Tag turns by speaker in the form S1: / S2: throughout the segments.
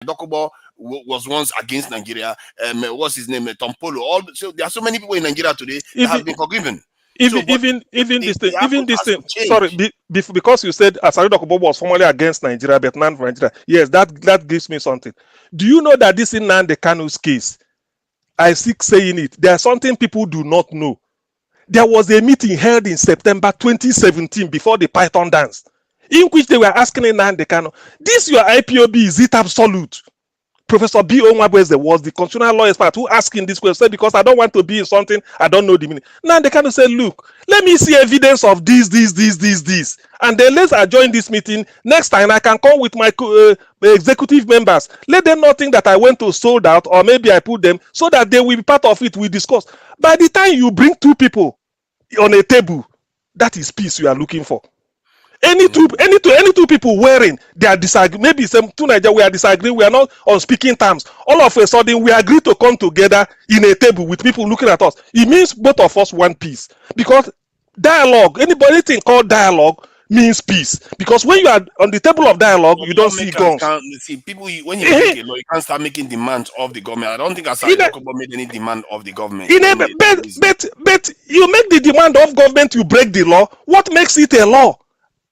S1: Dokubo was once against Nigeria. What's his name? Tompolo. So there are so many people in Nigeria today that have been forgiven. So, but
S2: Even this thing,
S1: the approach has to
S2: sorry,
S1: change.
S2: because you said Asari Dokubo was formerly against Nigeria, but not for Nigeria. Yes, that gives me something. Do you know that this in Nnamdi Kanu's case, I keep saying it, there's something people do not know. There was a meeting held in September 2017 before the Python dance, in which they were asking Nnamdi Kanu, this your IPOB, is it absolute? Professor B. Onwabweze was the constitutional law expert who asked him this question, said, because I don't want to be in something I don't know the meaning. Now they kind of say, look, let me see evidence of this. And then let's adjourn this meeting. Next time I can come with my executive members. Let them not think that I went to sold out, or maybe I put them, so that they will be part of it. We discuss. By the time you bring two people on a table, that is peace you are looking for. Any two people wearing, they are disagreeing. Maybe some two Nigeria, we are disagreeing, we are not on speaking terms. All of a sudden, we agree to come together in a table with people looking at us. It means both of us want peace. Because dialogue, anything called dialogue means peace. Because when you are on the table of dialogue, you don't see guns.
S1: See people when you make a law, you can't start making demands of the government. I don't think Asari Dokubo made any demand of the government.
S2: But you make the demand of government, you break the law. What makes it a law?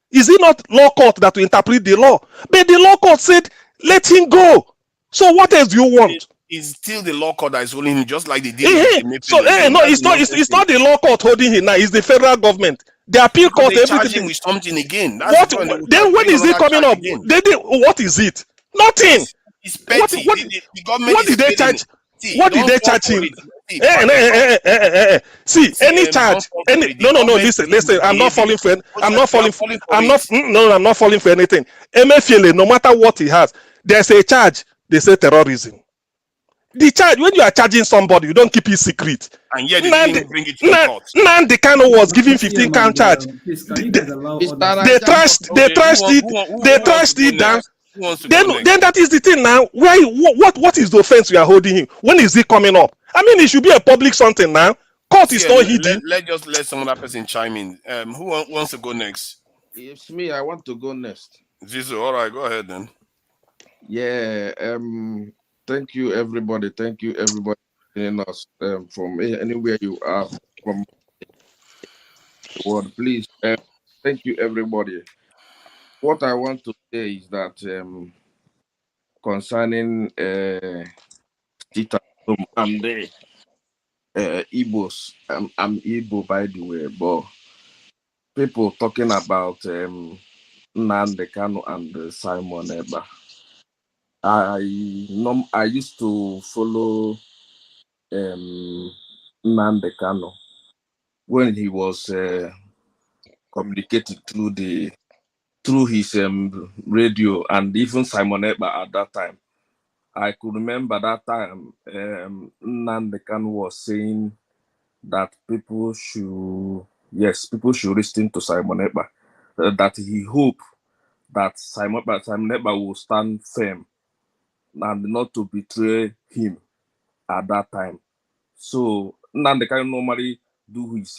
S2: Is it not law court that will interpret the law? But the law court said, let him go. So what else do you want?
S1: It's still the law court that is holding him, just like the did.
S2: So no, it's not the law court holding him now. It's the federal government. The appeal court,
S1: they charge him with something again.
S2: Then when is it coming up? What is it? Nothing.
S1: It's petty. The government
S2: what did they charge? What did they charge him? See, any charge, no, listen. I'm not falling for anything. Emefiele, no matter what he has, there's a charge. They say terrorism. The charge, when you are charging somebody, you don't keep it secret.
S1: And yet they didn't bring it to court.
S2: Nnamdi Kanu was given 15 count charge. They trashed it down. Then that is the thing now. What is the offense you are holding him? When is it coming up? I mean, it should be a public something now. Court is not hidden.
S1: Let some other person chime in. Who wants to go next?
S3: It's me. I want to go next.
S1: Zizo, all right, go ahead then.
S3: Yeah. Thank you, everybody. Thank you, everybody, in us from anywhere you are from the world. Please, thank you, everybody. What I want to say is that concerning Tita and the Igbos, I'm Igbo by the way, but people talking about Nnamdi Kanu and Simon Ekpa. I used to follow Nnamdi Kanu when he was communicating through his radio, and even Simon Ekpa at that time. I could remember that time Nnamdi Kanu was saying that people should listen to Simon Ekpa, that he hoped that Simon Ekpa will stand firm and not to betray him at that time. So Nnamdi Kanu normally do his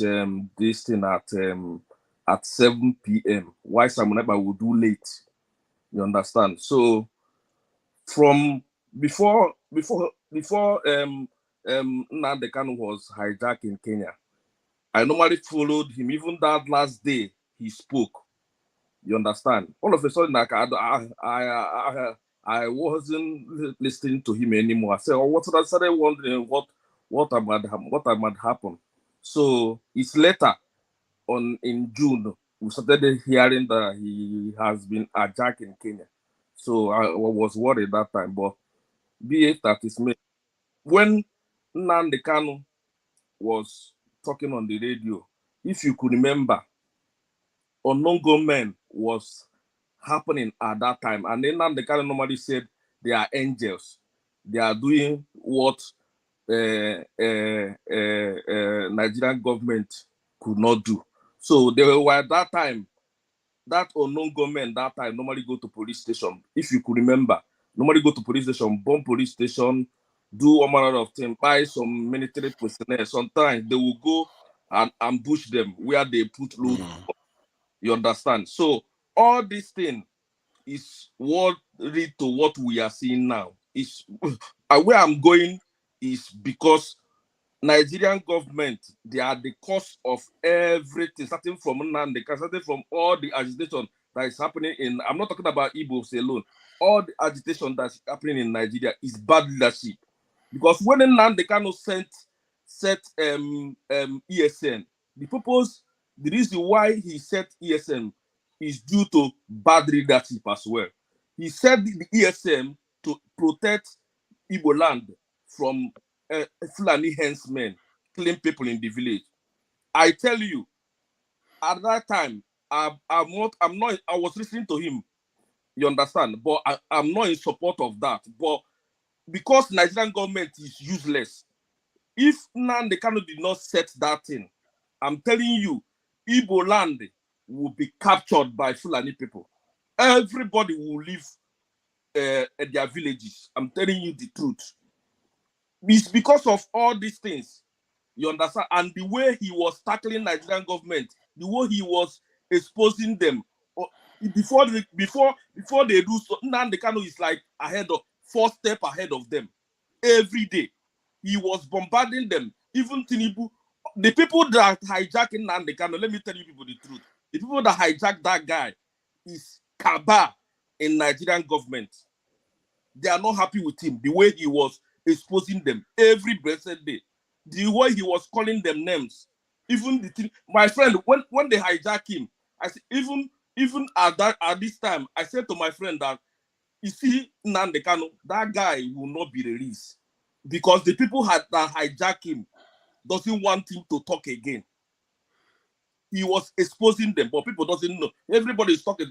S3: this thing at 7 p.m. Why Simon Ekpa will do late? You understand? So from before Nnamdi Kanu was hijacked in Kenya, I normally followed him. Even that last day he spoke. You understand? All of a sudden, like I wasn't listening to him anymore. I said, I started wondering what might happen. So it's later in June we started hearing that he has been hijacked in Kenya. So I was worried that time, but be it that is me. When Nnamdi Kanu was talking on the radio, if you could remember, unknown gunmen was happening at that time, and then Nnamdi Kanu normally said they are angels. They are doing what Nigerian government could not do. So they were at that time, that unknown gunmen that time normally go to police station. If you could remember, normally go to police station, bomb police station, do all manner of things, buy some military personnel. Sometimes they will go and ambush them where they put loot. You understand? So all these things is what lead to what we are seeing now. Is where I'm going is because Nigerian government, they are the cause of everything, starting from Nnamdi, starting from all the agitation that is happening in. I'm not talking about Igbos alone. All the agitation that's happening in Nigeria is bad leadership. Because when Nnamdi Kanu set ESN, the reason why he set ESN is due to bad leadership as well. He set the ESM to protect Igbo land from Fulani henchmen killing people in the village. I tell you, at that time, I was listening to him, you understand, but I'm not in support of that. But because Nigerian government is useless, if Nnamdi Kanu did not set that thing, I'm telling you, Igbo land will be captured by Fulani people. Everybody will live at their villages. I'm telling you the truth. It's because of all these things, you understand, and the way he was tackling Nigerian government, the way he was exposing them. Before they do so, Nnamdi Kanu is like ahead of 4 steps ahead of them. Every day, he was bombarding them. Even Tinubu, the people that hijacking Nnamdi Kanu. Let me tell you people the truth. The people that hijacked that guy is Kaba in Nigerian government. They are not happy with him. The way he was exposing them every blessed day, the way he was calling them names. Even my friend, when they hijack him, I said, even at this time, I said to my friend that, you see, Nnamdi Kanu, that guy will not be released because the people that hijack him doesn't want him to talk again. He was exposing them, but people doesn't know. Everybody is talking.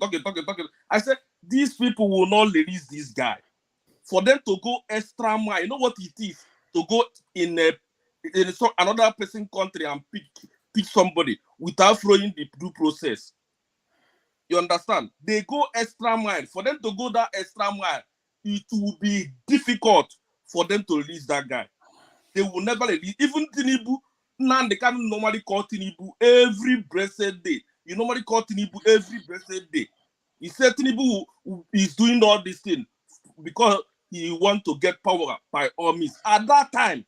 S3: I said, these people will not release this guy. For them to go extra mile, you know what it is to go in another person country and pick somebody without following the due process. You understand? They go extra mile. For them to go that extra mile, it will be difficult for them to release that guy. They will never release. Even Tinubu, now they can normally call Tinubu every blessed day. You normally call Tinubu every blessed day. He said Tinubu is doing all these things because he want to get power by all means at that time.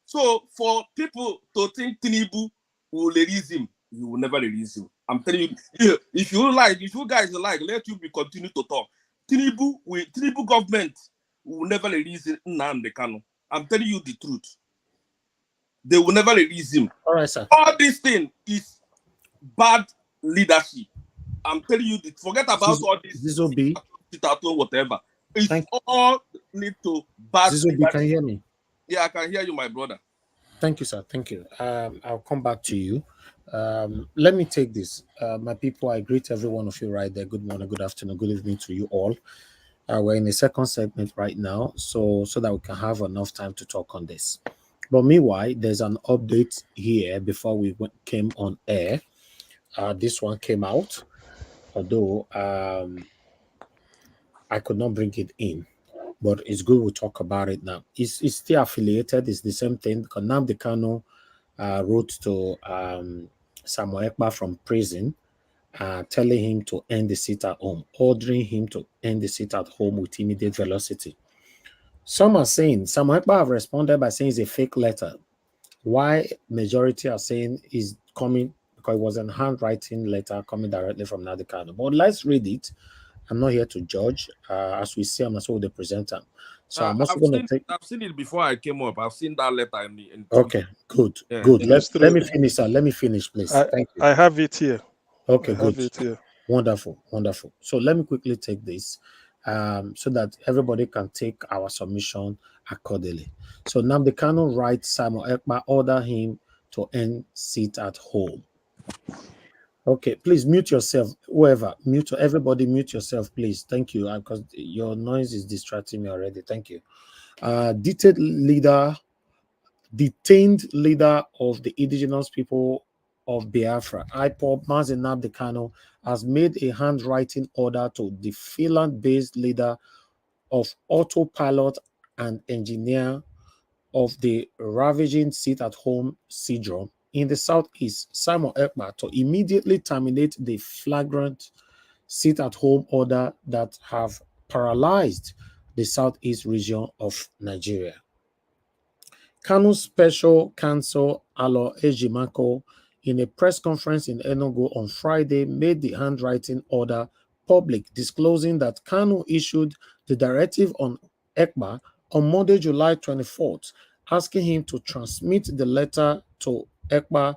S3: So for people to think Tinubu will release him, he will never release him. I'm telling you, if you guys like, let you be continue to talk. Tinubu government will never release Nnamdi Kanu. I'm telling you the truth. They will never release him.
S4: All right, sir.
S3: All this thing is bad leadership. I'm telling you, forget about all this whatever. It's all need to bad
S4: leadership. Can you hear me?
S3: Yeah, I can hear you, my brother.
S4: Thank you, sir. Thank you. I'll come back to you. Let me take this. My people, I greet every one of you right there. Good morning, good afternoon, good evening to you all. We're in the second segment right now, so that we can have enough time to talk on this. But meanwhile, there's an update here before we came on air. This one came out, although I could not bring it in. But it's good we talk about it now. It's still affiliated. It's the same thing. Nnamdi Kanu wrote to Samuel Ekpa from prison, telling him to end the sit at home, ordering him to end the sit at home with immediate velocity. Some are saying, Samuel Ekpa have responded by saying it's a fake letter. Why majority are saying is coming, because it was a handwriting letter coming directly from Nnamdi Kanu. But let's read it. I'm not here to judge. As we see, I'm not sure the presenter. So I'm also going to take.
S3: I've seen it before I came up. I've seen that letter in
S4: okay, good, yeah. Good. Let me finish, sir. Let me finish, please. Thank you.
S2: I have it here.
S4: Okay, good. Wonderful. So let me quickly take this, so that everybody can take our submission accordingly. So Nnamdi Kanu writes Samuel Ekpa order him to end sit at home. Okay, please mute yourself. Whoever, everybody mute yourself, please. Thank you, because your noise is distracting me already. Thank you. Detained leader of the indigenous people of Biafra, IPOB, Mazi Nnamdi Kanu, has made a handwriting order to the Finland-based leader of autopilot and engineer of the ravaging sit-at-home syndrome in the southeast, Simon Ekpa, to immediately terminate the flagrant sit-at-home order that have paralyzed the southeast region of Nigeria. Kanu's special counsel, Alo Ejimako, in a press conference in Enugu on Friday, made the handwriting order public, disclosing that Kanu issued the directive on Ekpa on Monday, July 24th, asking him to transmit the letter to Ekpa,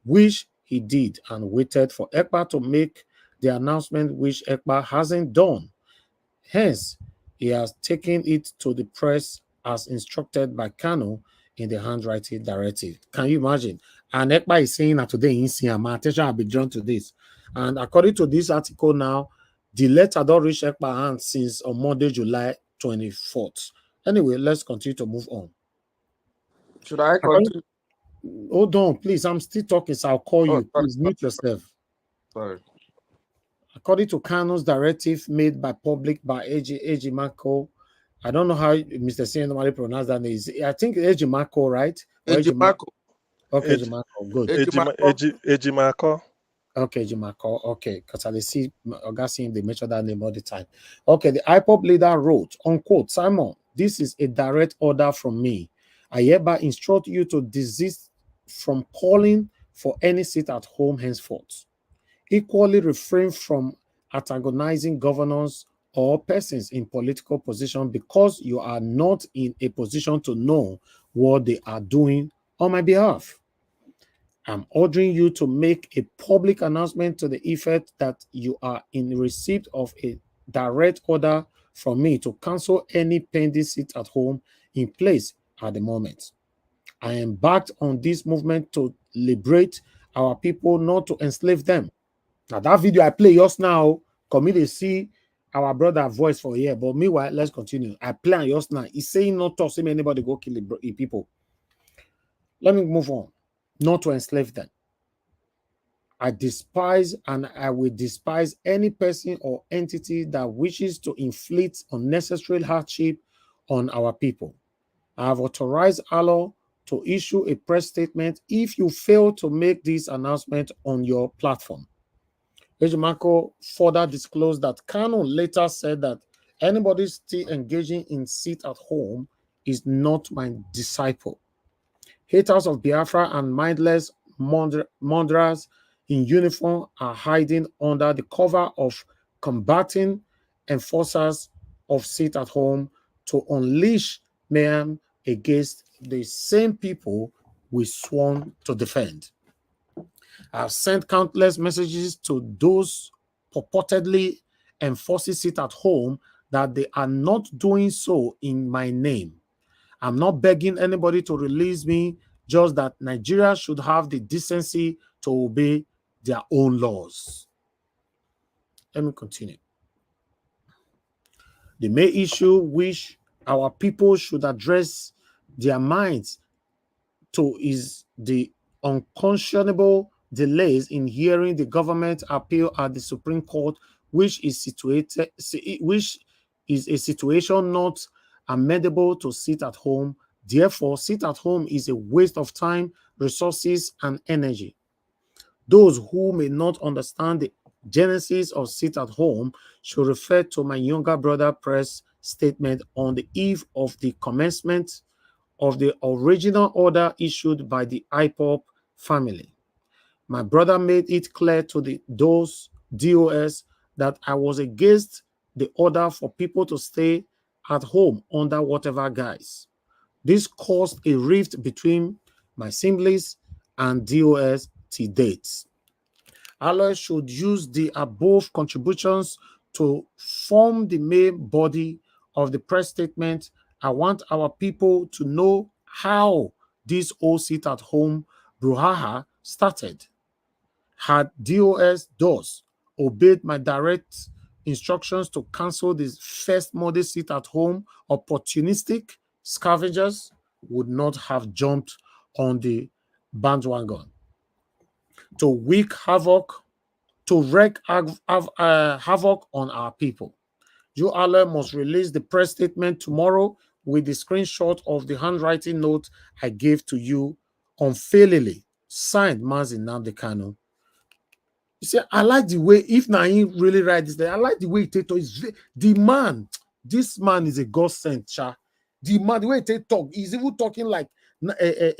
S4: which he did, and waited for Ekpa to make the announcement, which Ekpa hasn't done. Hence, he has taken it to the press as instructed by Kanu in the handwriting directive. Can you imagine? And Ekpa is saying that today in Siam, my attention will be drawn to this. And according to this article now, the letter don't reach Ekpa hand since on Monday, July 24th. Anyway, let's continue to move on.
S3: Should I continue?
S4: Hold on, please. I'm still talking, so I'll call you.
S3: sorry,
S4: Please mute yourself.
S3: Sorry.
S4: According to Kanu's directive made by public by Ejimako, I don't know how Mr. C normally pronounce that name. I think Ejimako, right?
S3: Ejimako.
S4: Okay, Ejimako, good.
S2: Ejimako.
S4: Okay, Ejimako, okay. Because I see Augustine, they mention that name all the time. Okay, the IPOP leader wrote, unquote, Simon, this is a direct order from me. I hereby instruct you to desist from calling for any seat at home henceforth. Equally refrain from antagonizing governors or persons in political position because you are not in a position to know what they are doing on my behalf. I'm ordering you to make a public announcement to the effect that you are in receipt of a direct order from me to cancel any pending seat at home in place at the moment. I embarked on this movement to liberate our people, not to enslave them. Now, that video I play just now, come me to see our brother voice for here. But meanwhile, let's continue. I play on just now. He's saying not to see anybody go kill the people. Let me move on. Not to enslave them. I despise and I will despise any person or entity that wishes to inflict unnecessary hardship on our people. I have authorized Allah to issue a press statement if you fail to make this announcement on your platform. Ejimako further disclosed that Kanu later said that anybody still engaging in sit at home is not my disciple. Haters of Biafra and mindless murderers in uniform are hiding under the cover of combating enforcers of sit at home to unleash mayhem against the same people we sworn to defend. I've sent countless messages to those purportedly enforcing sit at home that they are not doing so in my name. I'm not begging anybody to release me, just that Nigeria should have the decency to obey their own laws. Let me continue. The main issue which our people should address their minds to is the unconscionable delays in hearing the government appeal at the Supreme Court, which is a situation not amendable to sit at home. Therefore, sit at home is a waste of time, resources, and energy. Those who may not understand the genesis of sit at home should refer to my younger brother press statement on the eve of the commencement of the original order issued by the IPOP family. My brother made it clear to those DOS that I was against the order for people to stay at home under whatever guise. This caused a rift between my siblings and DOS to date. Alloy should use the above contributions to form the main body of the press statement. I want our people to know how this whole sit at home brouhaha started. Had DOS obeyed my direct instructions to cancel this first model sit at home, opportunistic scavengers would not have jumped on the bandwagon to wreak havoc on our people. You Allah must release the press statement tomorrow with the screenshot of the handwriting note I gave to you unfailingly. Signed, Nnamdi Kanu. You see, I like the way, if Naim really write this, I like the way Tato is. The man, this man is a God sent, cha. The man, the way Tato talk, he's even talking like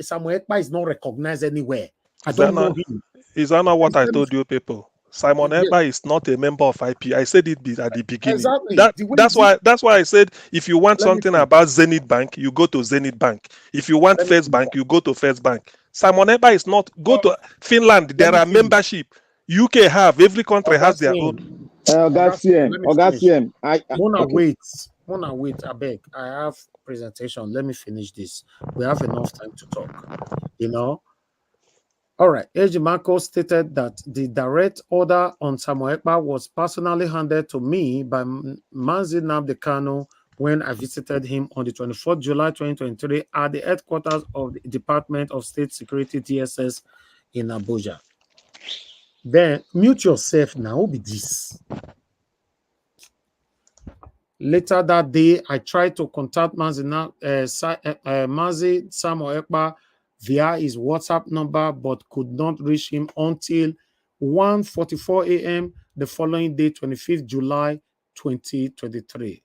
S4: Samuel Ekpa is not recognized anywhere. I don't know him.
S2: Is that not what I told you people? Simon Ekpa is not a member of IP. I said it at the beginning.
S4: Exactly.
S2: That's why I said if you want something about Zenith Bank, you go to Zenith Bank. If you want First Bank, you go to First Bank. Simon Ekpa is not. Go to Finland. There are membership. UK have. Every country has their own.
S5: Augustine.
S4: Mona, wait, I beg. I have presentation. Let me finish this. We have enough time to talk. You know. All right. Ejimako stated that the direct order on Samuel Ekpa was personally handed to me by Mazi Nnamdi Kanu when I visited him on the 24th July 2023 at the headquarters of the Department of State Security DSS in Abuja. Then mute yourself now. Who be this? Later that day, I tried to contact Mazi Samuel Ekpa via his WhatsApp number, but could not reach him until 1:44 a.m. the following day, 25th July 2023.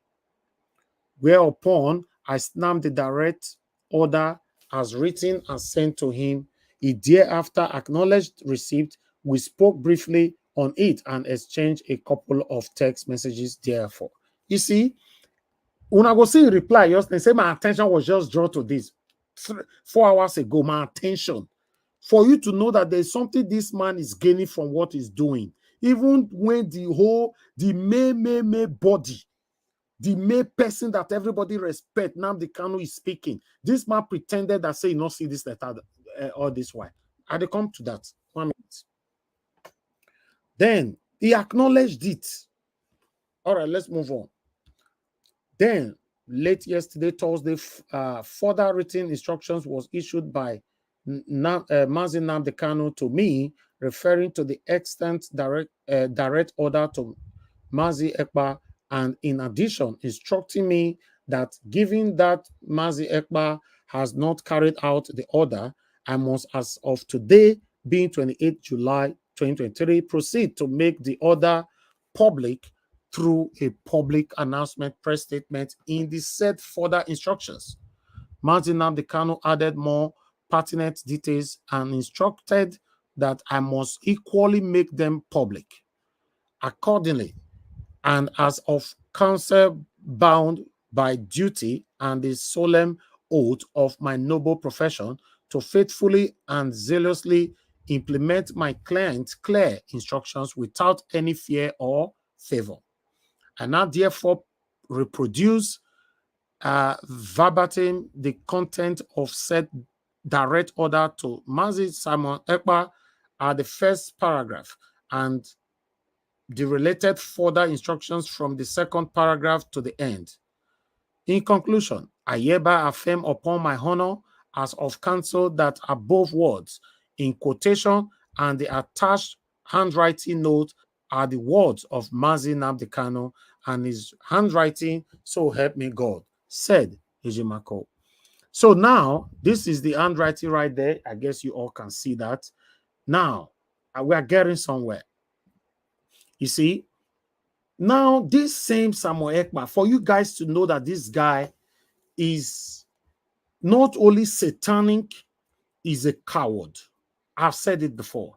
S4: Whereupon I snapped the direct order as written and sent to him. He thereafter acknowledged receipt. We spoke briefly on it and exchanged a couple of text messages therefore. You see, when I go see reply, just they say my attention was just drawn to this 4 hours ago. My attention for you to know that there's something this man is gaining from what he's doing, even when the main body, the main person that everybody respect, Nnamdi Kanu is speaking. This man pretended that say, you not see this letter all this while. I they come to that 1 minute. Then he acknowledged it. All right, let's move on. Then, late yesterday, Thursday, further written instructions was issued by Mazi Nnamdi Kanu to me, referring to the extant direct order to Mazi Ekpa, and in addition, instructing me that given that Mazi Ekpa has not carried out the order, I must, as of today, being 28 July 2023, proceed to make the order public through a public announcement press statement in the said further instructions. Mazi Nnamdi Kanu added more pertinent details and instructed that I must equally make them public. Accordingly, and as of counsel bound by duty and the solemn oath of my noble profession to faithfully and zealously implement my client's clear instructions without any fear or favor. I now therefore reproduce verbatim the content of said direct order to Mazi Samuel Ekpa at the first paragraph and the related further instructions from the second paragraph to the end. In conclusion, I hereby affirm upon my honor as of counsel that above words in quotation and the attached handwriting note are the words of Mazi Nnamdi Kanu and his handwriting, so help me God, said Ejimako. So now, this is the handwriting right there. I guess you all can see that. Now, we are getting somewhere. You see, now this same Samuel Ekpa, for you guys to know that this guy is not only satanic, he's a coward. I've said it before.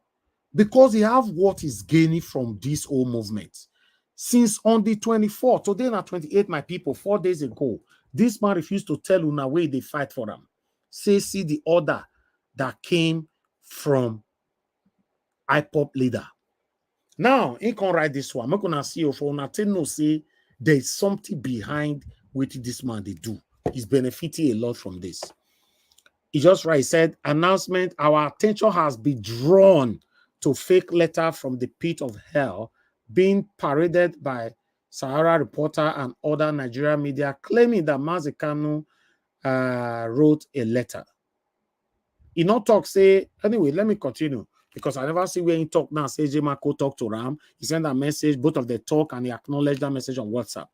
S4: Because he have what he's gaining from this whole movement. Since on the 24th, today na 28, my people, 4 days ago, this man refused to tell Una where they fight for them. Say, see the order that came from IPOP leader. Now, he can write this one. I'm going to see you for Una no say there's something behind what this man they do. He's benefiting a lot from this. He just right, he said, announcement, our attention has been drawn to fake letter from the pit of hell being paraded by Sahara Reporter and other Nigerian media claiming that Mazi Kanu wrote a letter. He not talk, say, anyway, let me continue because I never see where he talk now. Say Jemako talk to Ram. He sent a message, both of them talk, and he acknowledged that message on WhatsApp.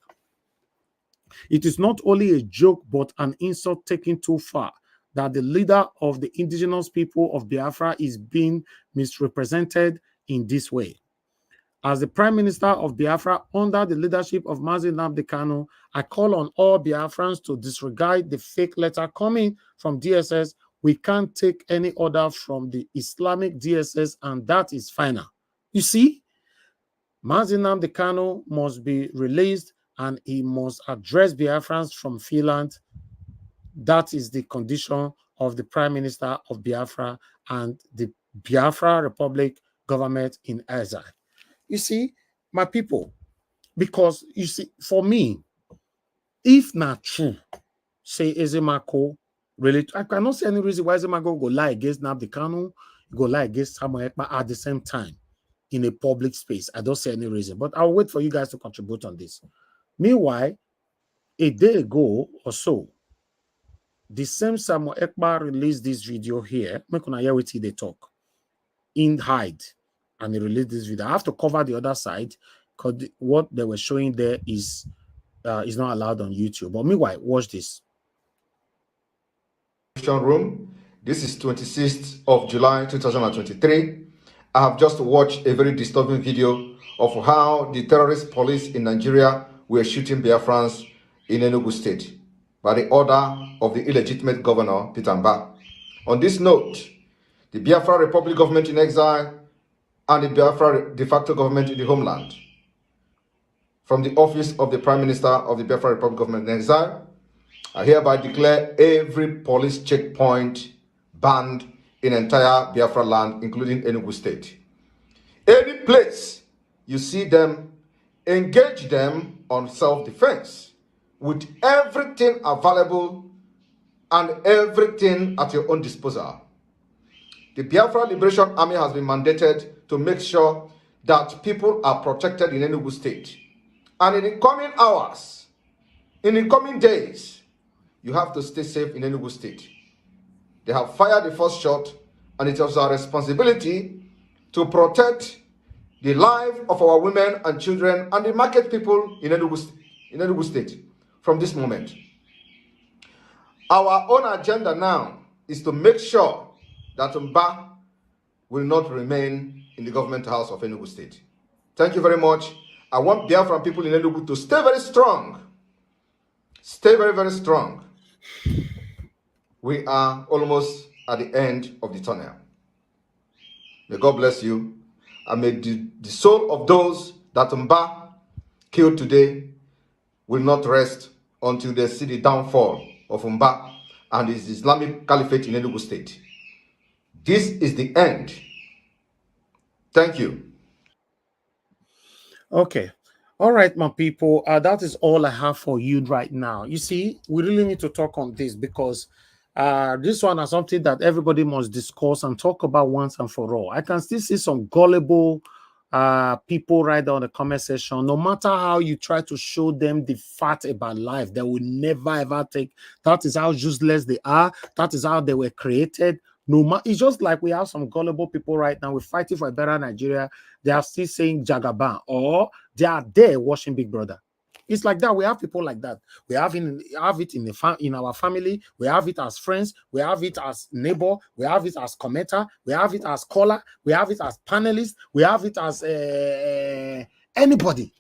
S4: It is not only a joke, but an insult taken too far that the leader of the indigenous people of Biafra is being misrepresented in this way. As the Prime Minister of Biafra, under the leadership of Mazi Nnamdi Kanu, I call on all Biafrans to disregard the fake letter coming from DSS. We can't take any order from the Islamic DSS, and that is final. You see, Mazi Nnamdi Kanu must be released, and he must address Biafrans from Finland. That is the condition of the Prime Minister of Biafra and the Biafra Republic government in exile. You see, my people, because you see, for me, if not true, say Ezemako, really, I cannot see any reason why Ezemako go lie against Nnamdi Kanu, go lie against Samuel Ekpa at the same time in a public space. I don't see any reason, but I'll wait for you guys to contribute on this. Meanwhile, a day ago or so, the same Samuel Ekpa released this video here. Make una hear what they talk in hide, and he released this video. I have to cover the other side because what they were showing there is not allowed on YouTube. But meanwhile, watch this.
S6: Room. This is 26th of July 2023. I have just watched a very disturbing video of how the terrorist police in Nigeria were shooting Biafrans in Enugu State by the order of the illegitimate governor, Peter Mba. On this note, the Biafra Republic government in exile and the Biafra de facto government in the homeland, from the office of the Prime Minister of the Biafra Republic government in exile, I hereby declare every police checkpoint banned in entire Biafra land, including Enugu State. Any place you see them, engage them on self-defense with everything available and everything at your own disposal. The Biafra Liberation Army has been mandated to make sure that people are protected in Enugu State. And in the coming hours, in the coming days, you have to stay safe in Enugu State. They have fired the first shot, and it is our responsibility to protect the life of our women and children and the market people in Enugu State from this moment. Our own agenda now is to make sure that Mba will not remain in the government house of Enugu State. Thank you very much. I want Biafran people in Enugu to stay very strong. Stay very, very strong. We are almost at the end of the tunnel. May God bless you. And may the soul of those that Mba killed today will not rest until they see the downfall of Mba and his Islamic Caliphate in Enugu State. This is the end. Thank you.
S4: Okay. All right, my people. That is all I have for you right now. You see, we really need to talk on this because this one is something that everybody must discuss and talk about once and for all. I can still see some gullible people right there on the comment section. No matter how you try to show them the fact about life, they will never ever take. That is how useless they are. That is how they were created. No matter, it's just like we have some gullible people right now. We're fighting for a better Nigeria. They are still saying Jagaban, or they are there watching Big Brother. It's like that. We have people like that. We have it in our family. We have it as friends. We have it as neighbor. We have it as commenter. We have it as caller. We have it as panelist. We have it as anybody.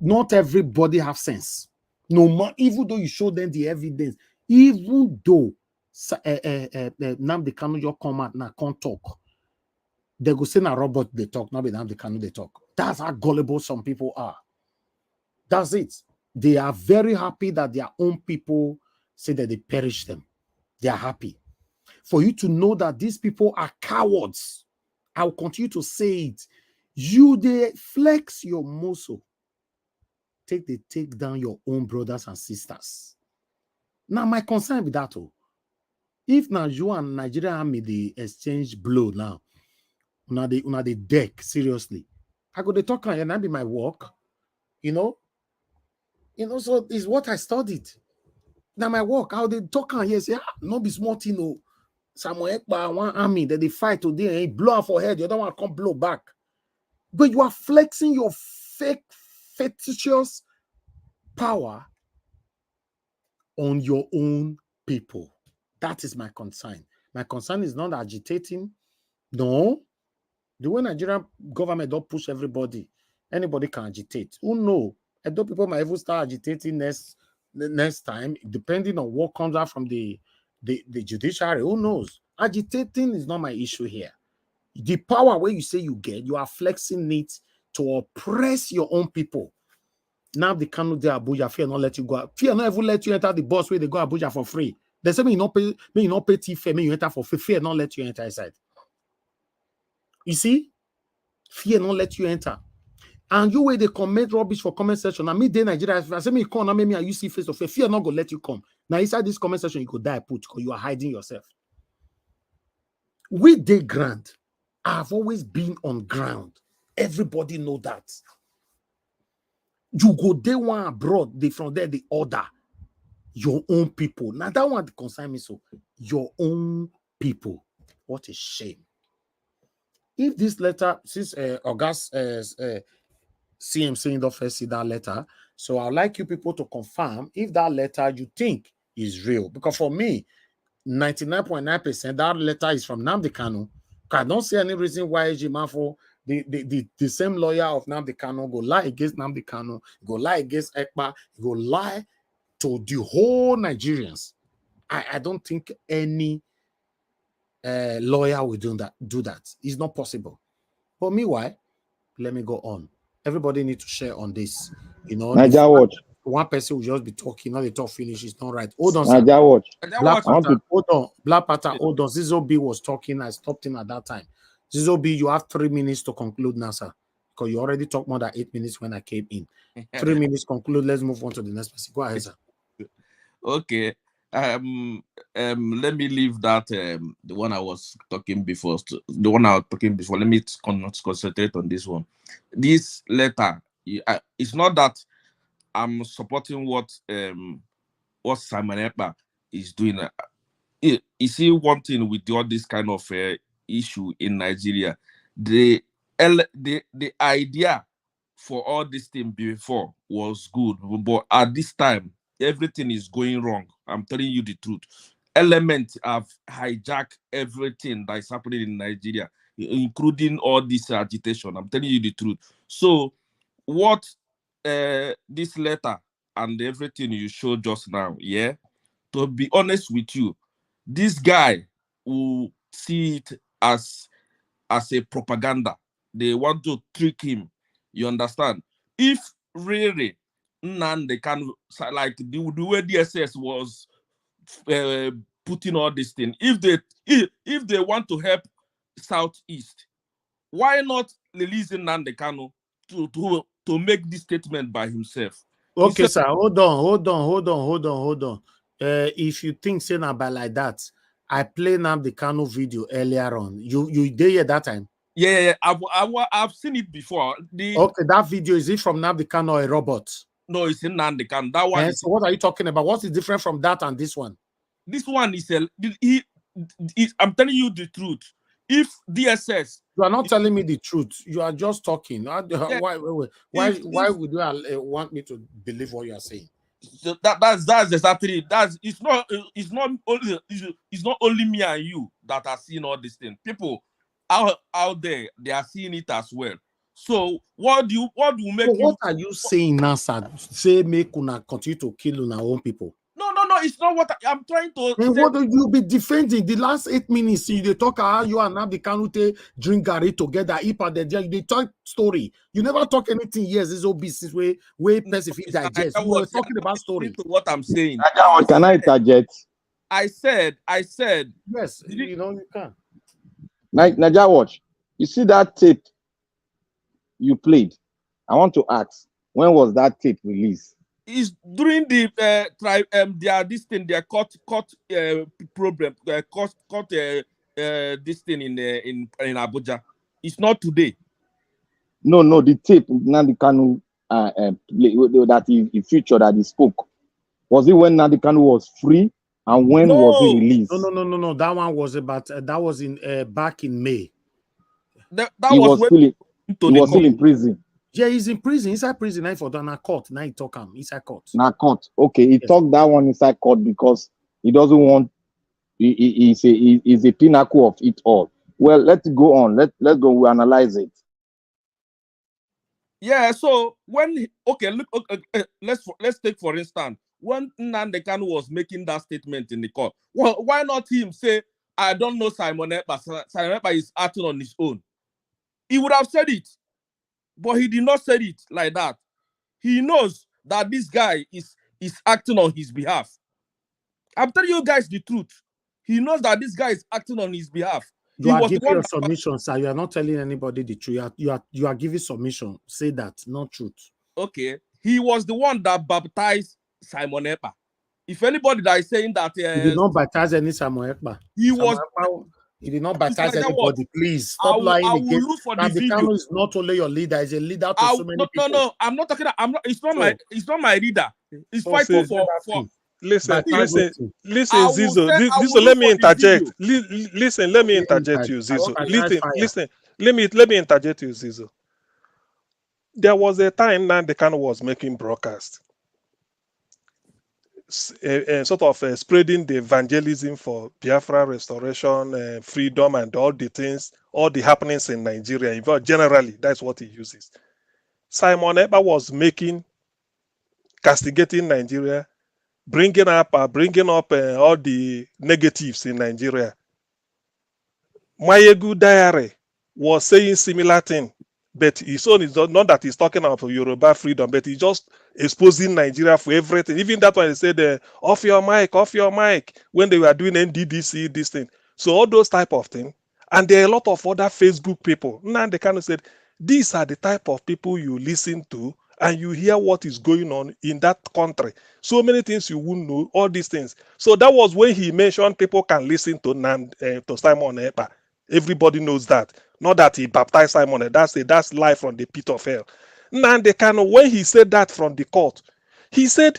S4: Not everybody have sense. No matter, even though you show them the evidence, even though Nnamdi Kanu just come out now can't talk, they go say na robot they talk, not be Nnamdi Kanu they talk. That's how gullible some people are. That's it. They are very happy that their own people say that they perish them. They are happy. For you to know that these people are cowards, I will continue to say it. You they flex your muscle. Take down your own brothers and sisters. Now, my concern with that, if now you and Nigeria army the exchange blow now, una the deck seriously, I go to talk and that be my work, so it's what I studied. Now my work, how they talk and here say, no be smart, Samuel Ekpa one army that they fight today and blow off for head, the other one come blow back. But you are flexing your fake fictitious power on your own people. That is my concern. My concern is not agitating. No. The way Nigerian government don't push everybody, anybody can agitate. Who know? I know people might even start agitating next time, depending on what comes out from the judiciary. Who knows? Agitating is not my issue here. The power where you say you get, you are flexing it to oppress your own people. Now they cannot do Abuja, fear not let you go. Fear not even let you enter the bus where they go Abuja for free. They say me not pay fare, me you enter for free. Fear not let you enter inside. You see? Fear not let you enter. And you where they comment rubbish for comment section. And me day Nigeria, I say me come and me and you see face to face. Fear not go let you come. Now inside this comment section, you could die put because you are hiding yourself. We dey ground. I've always been on ground. Everybody know that. You go day one abroad, they from there they order your own people. Now that one concern me so. Your own people. What a shame. If this letter, since August CM saying the first see that letter, so I'd like you people to confirm if that letter you think is real. Because for me, 99.9% that letter is from Nnamdi Kanu. I don't see any reason why Ejimafo, the same lawyer of Nnamdi Kanu, go lie against Nnamdi Kanu, go lie against Ekpa, go lie to the whole Nigerians. I don't think any lawyer will do that. It's not possible. But meanwhile, let me go on. Everybody need to share on this. You know,
S5: Naija watch.
S4: One person will just be talking, now the talk finish. It's not right. Hold on,
S5: Naija watch.
S4: Black Panther, hold on. Black Panther, hold on. Zizo B was talking. I stopped him at that time. Zizo B, you have 3 minutes to conclude now, sir. Because you already talked more than 8 minutes when I came in. 3 minutes conclude. Let's move on to the next person. Go ahead, sir.
S3: Okay. Let me leave that the one I was talking before. Let me concentrate on this one. This letter, it's not that I'm supporting what Simon Ekpa is doing. You see, one thing with all this kind of issue in Nigeria, the idea for all this thing before was good, but at this time everything is going wrong. I'm telling you the truth. Elements have hijacked everything that is happening in Nigeria, including all this agitation. I'm telling you the truth. So what this letter and everything you showed just now, yeah, to be honest with you, this guy will see it as a propaganda. They want to trick him. You understand? If really Nnamdi Kanu, like the way DSS was putting all this thing, if they want to help Southeast, why not release Nnamdi Kanu to make this statement by himself?
S4: Okay, sir. Hold on. If you think saying about like that, I played Nnamdi Kanu video earlier on. You did at that time?
S3: Yeah. I've seen it before.
S4: Okay, that video, is it from Nnamdi Kanu or a robot?
S3: No, it's in Nnamdi Kanu. That one.
S4: So what are you talking about? What is different from that and this one?
S3: This one is I'm telling you the truth. If DSS,
S4: you are not telling me the truth. You are just talking. Why would you want me to believe what you are saying?
S3: That's exactly it's not only me and you that are seeing all these things. People out there, they are seeing it as well. So what are
S4: you saying now, sir? Say make una continue to kill una own people.
S3: No, it's not what I'm trying to
S4: say. What do you be defending? The last 8 minutes, they talk how you and Nnamdi Kanu drink Gary together, they talk story. You never talk anything. Yes, this whole business way specific digest. You were talking about story.
S3: What I'm saying.
S5: Can I interject?
S3: I said.
S4: Yes, you can.
S5: Naija watch. You see that tape you played? I want to ask, when was that tape released?
S3: Is during the their court problem, this thing in Abuja. It's not today.
S5: No, the tape Nnamdi Kanu that he featured, that he spoke. Was it when Nnamdi Kanu was free, and when was he released?
S4: No. That one was that was in back in May.
S5: He was still in prison.
S4: Yeah, he's in prison, inside prison. Now for the court. Now he talk him inside court.
S5: Now court. Okay, he talked that one inside court because he doesn't want. He's a pinnacle of it all. Well, let's go on. Let's go. We analyze it.
S3: Yeah, so when let's take for instance when Nnamdi Kanu was making that statement in the court. Well, why not him say, I don't know Simon Ekpa. Simon Ekpa is acting on his own. He would have said it, but he did not say it like that. He knows that this guy is acting on his behalf. I'm telling you guys the truth. He knows that this guy is acting on his behalf.
S4: You are giving your submission, sir. You are not telling anybody the truth. You are giving submission. Say that, not truth.
S3: Okay. He was the one that baptized Simon Ekpa. If anybody that is saying that
S4: he did not baptize any Simon Ekpa.
S3: He
S4: did not baptize anybody. Please stop lying again. Nnamdi Kanu is not only your leader; he's a leader to so many people.
S3: No. I'm not talking. It's not my leader. It's fighting for.
S2: Listen, Zizo, let me interject. Listen, let me interject you, Zizo. Listen, let me interject you, Zizo. There was a time Nnamdi Kanu was making broadcast, sort of spreading the evangelism for Biafra restoration, freedom, and all the things, all the happenings in Nigeria. Generally, that's what he uses. Simon Ekpa was castigating Nigeria, bringing up all the negatives in Nigeria. Mayegu Diary was saying similar thing, but his own is not that he's talking about Yoruba freedom, but he's just exposing Nigeria for everything. Even that one he said, off your mic, when they were doing NDDC, this thing. So all those type of things. And there are a lot of other Facebook people. Nnamdi Kanu said, these are the type of people you listen to and you hear what is going on in that country. So many things you wouldn't know, all these things. So that was when he mentioned people can listen to Simon Ekpa. Everybody knows that. Not that he baptized Simon Ekpa. That's live from the pit of hell. Nnamdi Kanu, when he said that from the court, he said,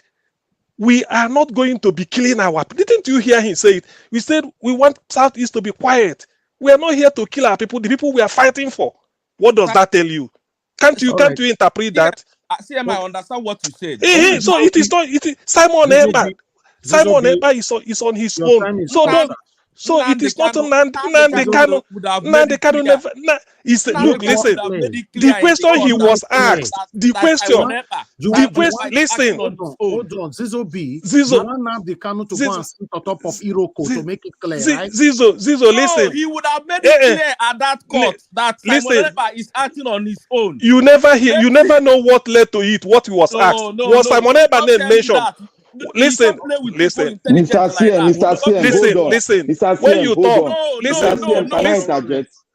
S2: we are not going to be killing our people. Didn't you hear him say it? We said we want Southeast to be quiet. We are not here to kill our people, the people we are fighting for. What does that tell you? Can't you interpret that?
S3: I understand what you said.
S2: So it is not. Simon Ekpa. Simon Ekpa is on his own. So it is not Nnamdi Kanu. Nnamdi Kanu never. Look, listen. The question he was asked. The question. Listen.
S4: Hold on. Zizo, Nnamdi Kanu to go and sit on top of Iroko to make it clear, right?
S2: Zizo, listen.
S3: He would have made it clear at that court that Simon Ekpa is acting on his own.
S2: You never know what led to it. What he was asked. Was Simon Ekpa name mentioned? Listen,
S5: Mr. CM,
S2: listen. When you talk,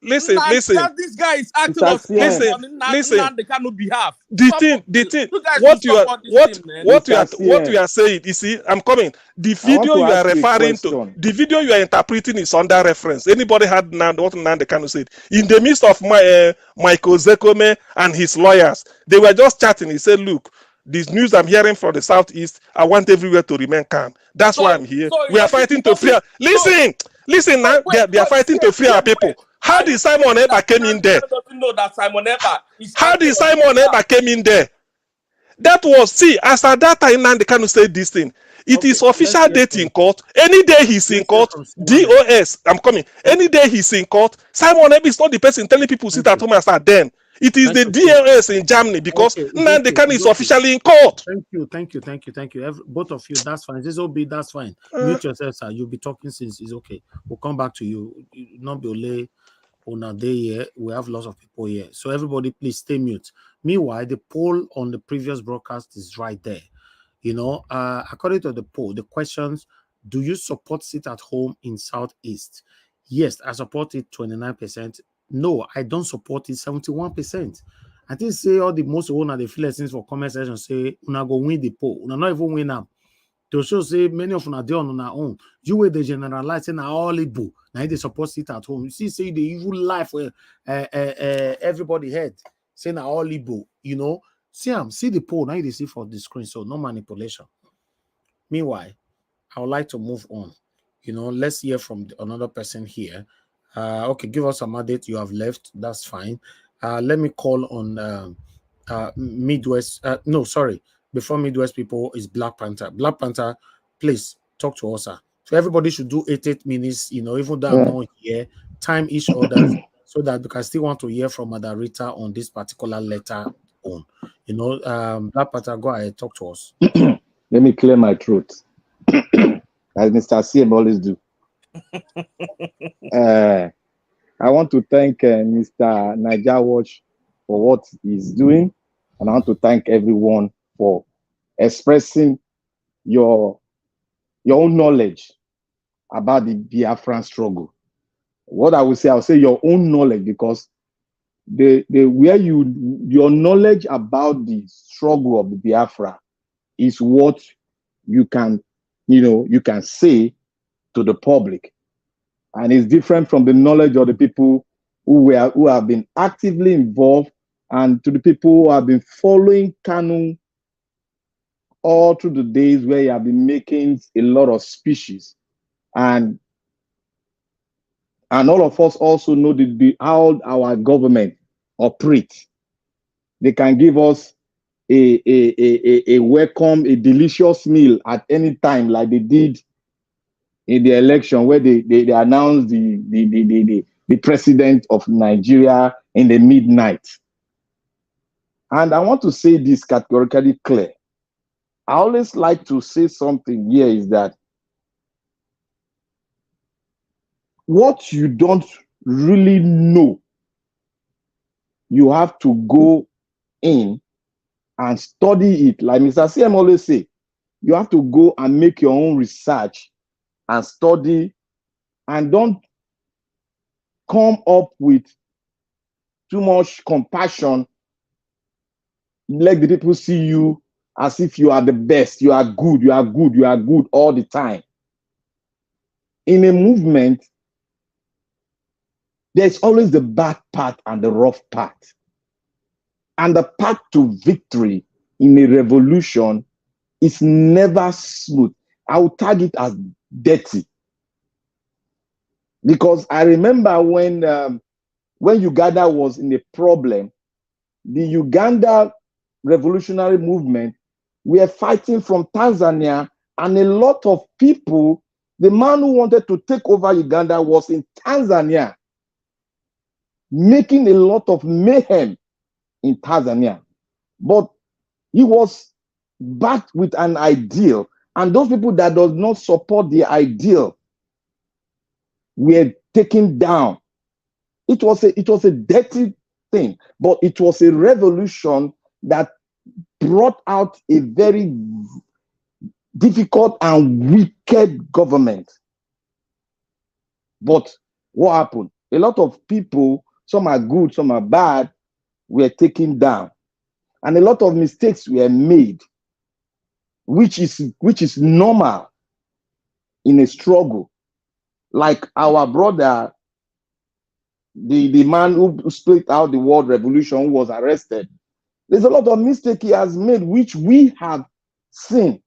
S2: listen.
S3: This guy is acting on Nnamdi Kanu's behalf.
S2: The thing. What you are saying, you see, I'm coming. The video you are referring to, the video you are interpreting is under reference. Anybody had what Nnamdi Kanu said? In the midst of Michael Zekome and his lawyers, they were just chatting. He said, look, this news I'm hearing from the Southeast, I want everywhere to remain calm. That's why I'm here. We are fighting to free. Listen now. They are fighting to free our people. How did Simon Ekpa came in there? How did Simon Ekpa came in there? That was, as at that time, Nnamdi Kanu said this thing. It is official date in court. Any day he's in court, DOS, I'm coming. Any day he's in court, Simon Ekpa is not the person telling people sit at home and start then. It is the DLS in Germany because Nnamdi Kanu is officially in court.
S4: Thank you. Both of you, that's fine. This will be, that's fine. Mute yourself, sir. You'll be talking since it's okay. We'll come back to you. Not be only on a day here. We have lots of people here. So everybody, please stay mute. Meanwhile, the poll on the previous broadcast is right there. According to the poll, the questions: do you support sit at home in Southeast? Yes, I support it, 29%. No, I don't support it, 71%. I think say all the most one of the feelings for comment section say una go win the poll. Una not even win them. To show say many of una dey on our own. You will the generalize na all Igbo. Now they support sit at home. You see, say the evil life where everybody head. Say na all Igbo, see the poll. Now you see for the screen, so no manipulation. Meanwhile, I would like to move on. Let's hear from another person here. Okay, give us some update. You have left. That's fine. Let me call on Midwest. No, sorry. Before Midwest people is Black Panther. Black Panther, please talk to us, sir. So everybody should do 8 minutes. Even though I'm not here, time each other so that we can still want to hear from Mother Rita on this particular letter on. You know, Black Panther, go ahead, talk to us.
S5: Let me clear my throat, as Mr. CM always do. I want to thank Mr. Niger Watch for what he's doing, and I want to thank everyone for expressing your own knowledge about the Biafran struggle. What I will say your own knowledge, because your knowledge about the struggle of the Biafra is what you can say to the public, and it's different from the knowledge of the people who have been actively involved, and to the people who have been following Kanu all through the days where he have been making a lot of speeches, and all of us also know how our government operates. They can give us a welcome, a delicious meal at any time, like they did in the election where they announced the president of Nigeria in the midnight. And I want to say this categorically clear. I always like to say something here is that what you don't really know, you have to go in and study it. Like Mr. CM always say, you have to go and make your own research and study, and don't come up with too much compassion. Let the people see you as if you are the best, you are good, you are good, you are good all the time. In a movement, there's always the bad part and the rough part. And the path to victory in a revolution is never smooth. I will tag it as dirty. Because I remember when Uganda was in a problem, the Uganda revolutionary movement were fighting from Tanzania, and a lot of people, the man who wanted to take over Uganda was in Tanzania, making a lot of mayhem in Tanzania. But he was backed with an ideal, and those people that does not support the ideal were taken down. It was a dirty thing, but it was a revolution that brought out a very difficult and wicked government. But what happened? A lot of people, some are good, some are bad, were taken down. And a lot of mistakes were made, which is normal in a struggle. Like our brother, the man who split out the world revolution, who was arrested. There's a lot of mistake he has made, which we have seen,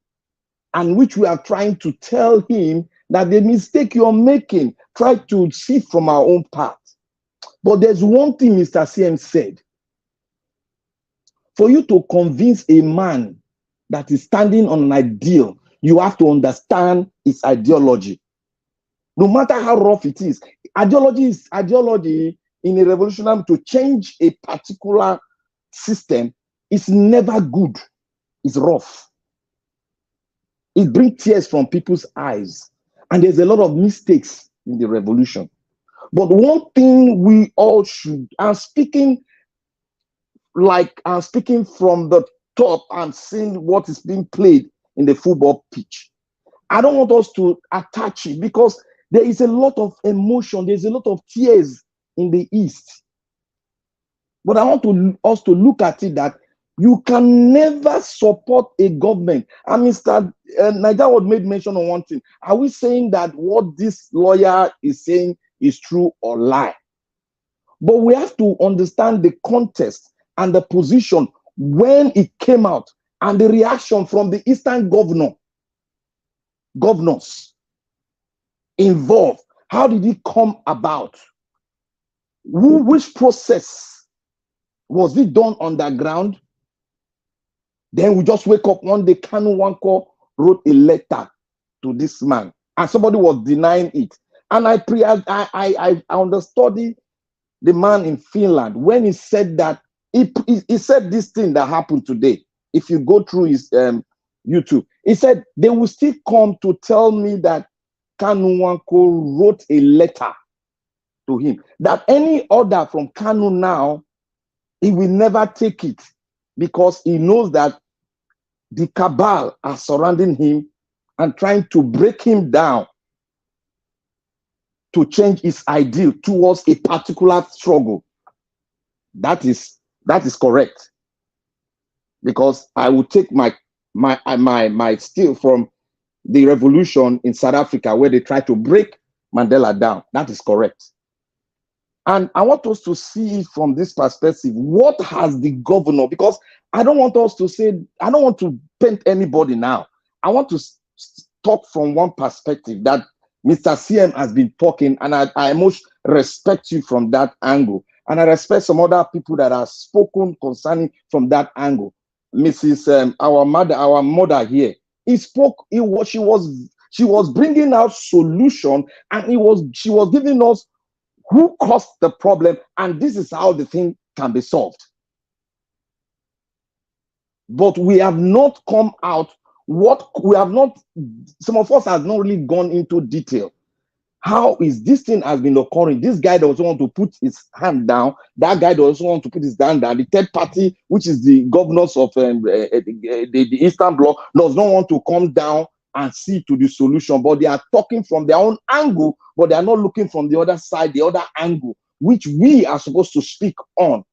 S5: and which we are trying to tell him that the mistake you're making, try to see from our own path. But there's one thing Mr. CM said. For you to convince a man that is standing on an ideal, you have to understand his ideology. No matter how rough it is, ideology in a revolutionary to change a particular system is never good. It's rough. It brings tears from people's eyes. And there's a lot of mistakes in the revolution. But one thing we all should, I'm speaking from the top and seeing what is being played in the football pitch. I don't want us to attach it because there is a lot of emotion, there's a lot of tears in the East. But I want us to look at it that you can never support a government. And Mr. Niger made mention of one thing. Are we saying that what this lawyer is saying is true or lie? But we have to understand the context and the position when it came out and the reaction from the Eastern governors involved. How did it come about? Which process was it done underground? Then we just wake up one day, Kanu Wanko wrote a letter to this man, and somebody was denying it. And I understudy the man in Finland when he said that he said this thing that happened today. If you go through his YouTube, he said they will still come to tell me that Kanu Nwankwo wrote a letter to him, that any order from Kanu now, he will never take it because he knows that the cabal are surrounding him and trying to break him down to change his ideal towards a particular struggle. That is correct. Because I will take my steel from the revolution in South Africa where they tried to break Mandela down. That is correct. And I want us to see from this perspective, what has the governor, because I don't want us to say, I don't want to paint anybody now. I want to talk from one perspective that Mr. CM has been talking, and I most respect you from that angle. And I respect some other people that have spoken concerning from that angle. Mrs. Our mother here, she was bringing out solution, and she was giving us who caused the problem, and this is how the thing can be solved. But we have not come out, some of us have not really gone into detail. How is this thing has been occurring? This guy doesn't want to put his hand down. That guy doesn't want to put his hand down. The third party, which is the governors of the Eastern Bloc, does not want to come down and see to the solution. But they are talking from their own angle, but they are not looking from the other side, the other angle, which we are supposed to speak on.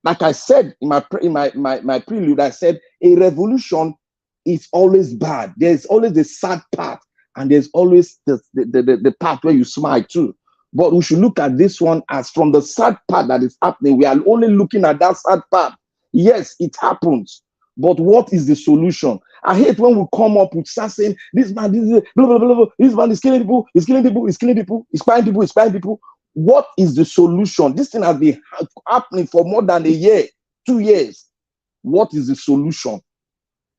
S5: Like I said in my prelude, I said a revolution is always bad. There's always the sad part. And there's always the part where you smile too. But we should look at this one as from the sad part that is happening. We are only looking at that sad part. Yes, it happens. But what is the solution? I hate when we come up with start saying, this man, this blah, blah, blah, blah. This man is killing people, he's killing people, he's killing people, he's spying people, he's spying people. What is the solution? This thing has been happening for more than a year, 2 years. What is the solution?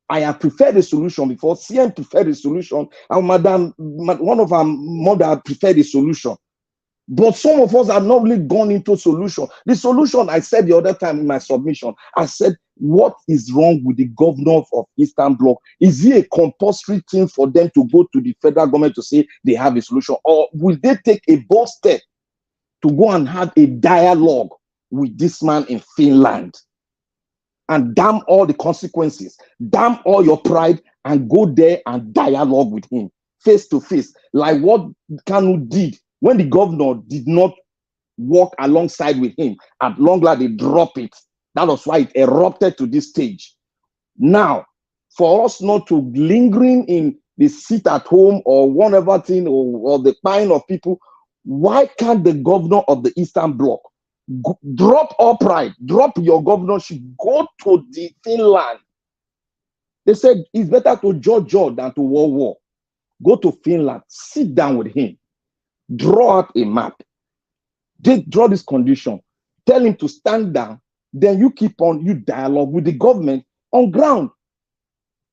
S5: I have preferred a solution before. CM preferred a solution. And one of our mother preferred a solution. But some of us have not really gone into solution. The solution, I said the other time in my submission, I said, what is wrong with the governor of Eastern Bloc? Is it a compulsory thing for them to go to the federal government to say they have a solution? Or will they take a bold step to go and have a dialogue with this man in Finland? And damn all the consequences, damn all your pride, and go there and dialogue with him face to face, like what Kanu did when the governor did not walk alongside with him. At long last, they drop it. That was why it erupted to this stage. Now, for us not to lingering in the sit at home or whatever thing or the pine of people, why can't the governor of the Eastern Bloc drop all pride, drop your governorship, go to the Finland? They said it's better to judge than to war. Go to Finland, sit down with him, draw out a map, draw this condition, tell him to stand down, then you keep on, you dialogue with the government on ground.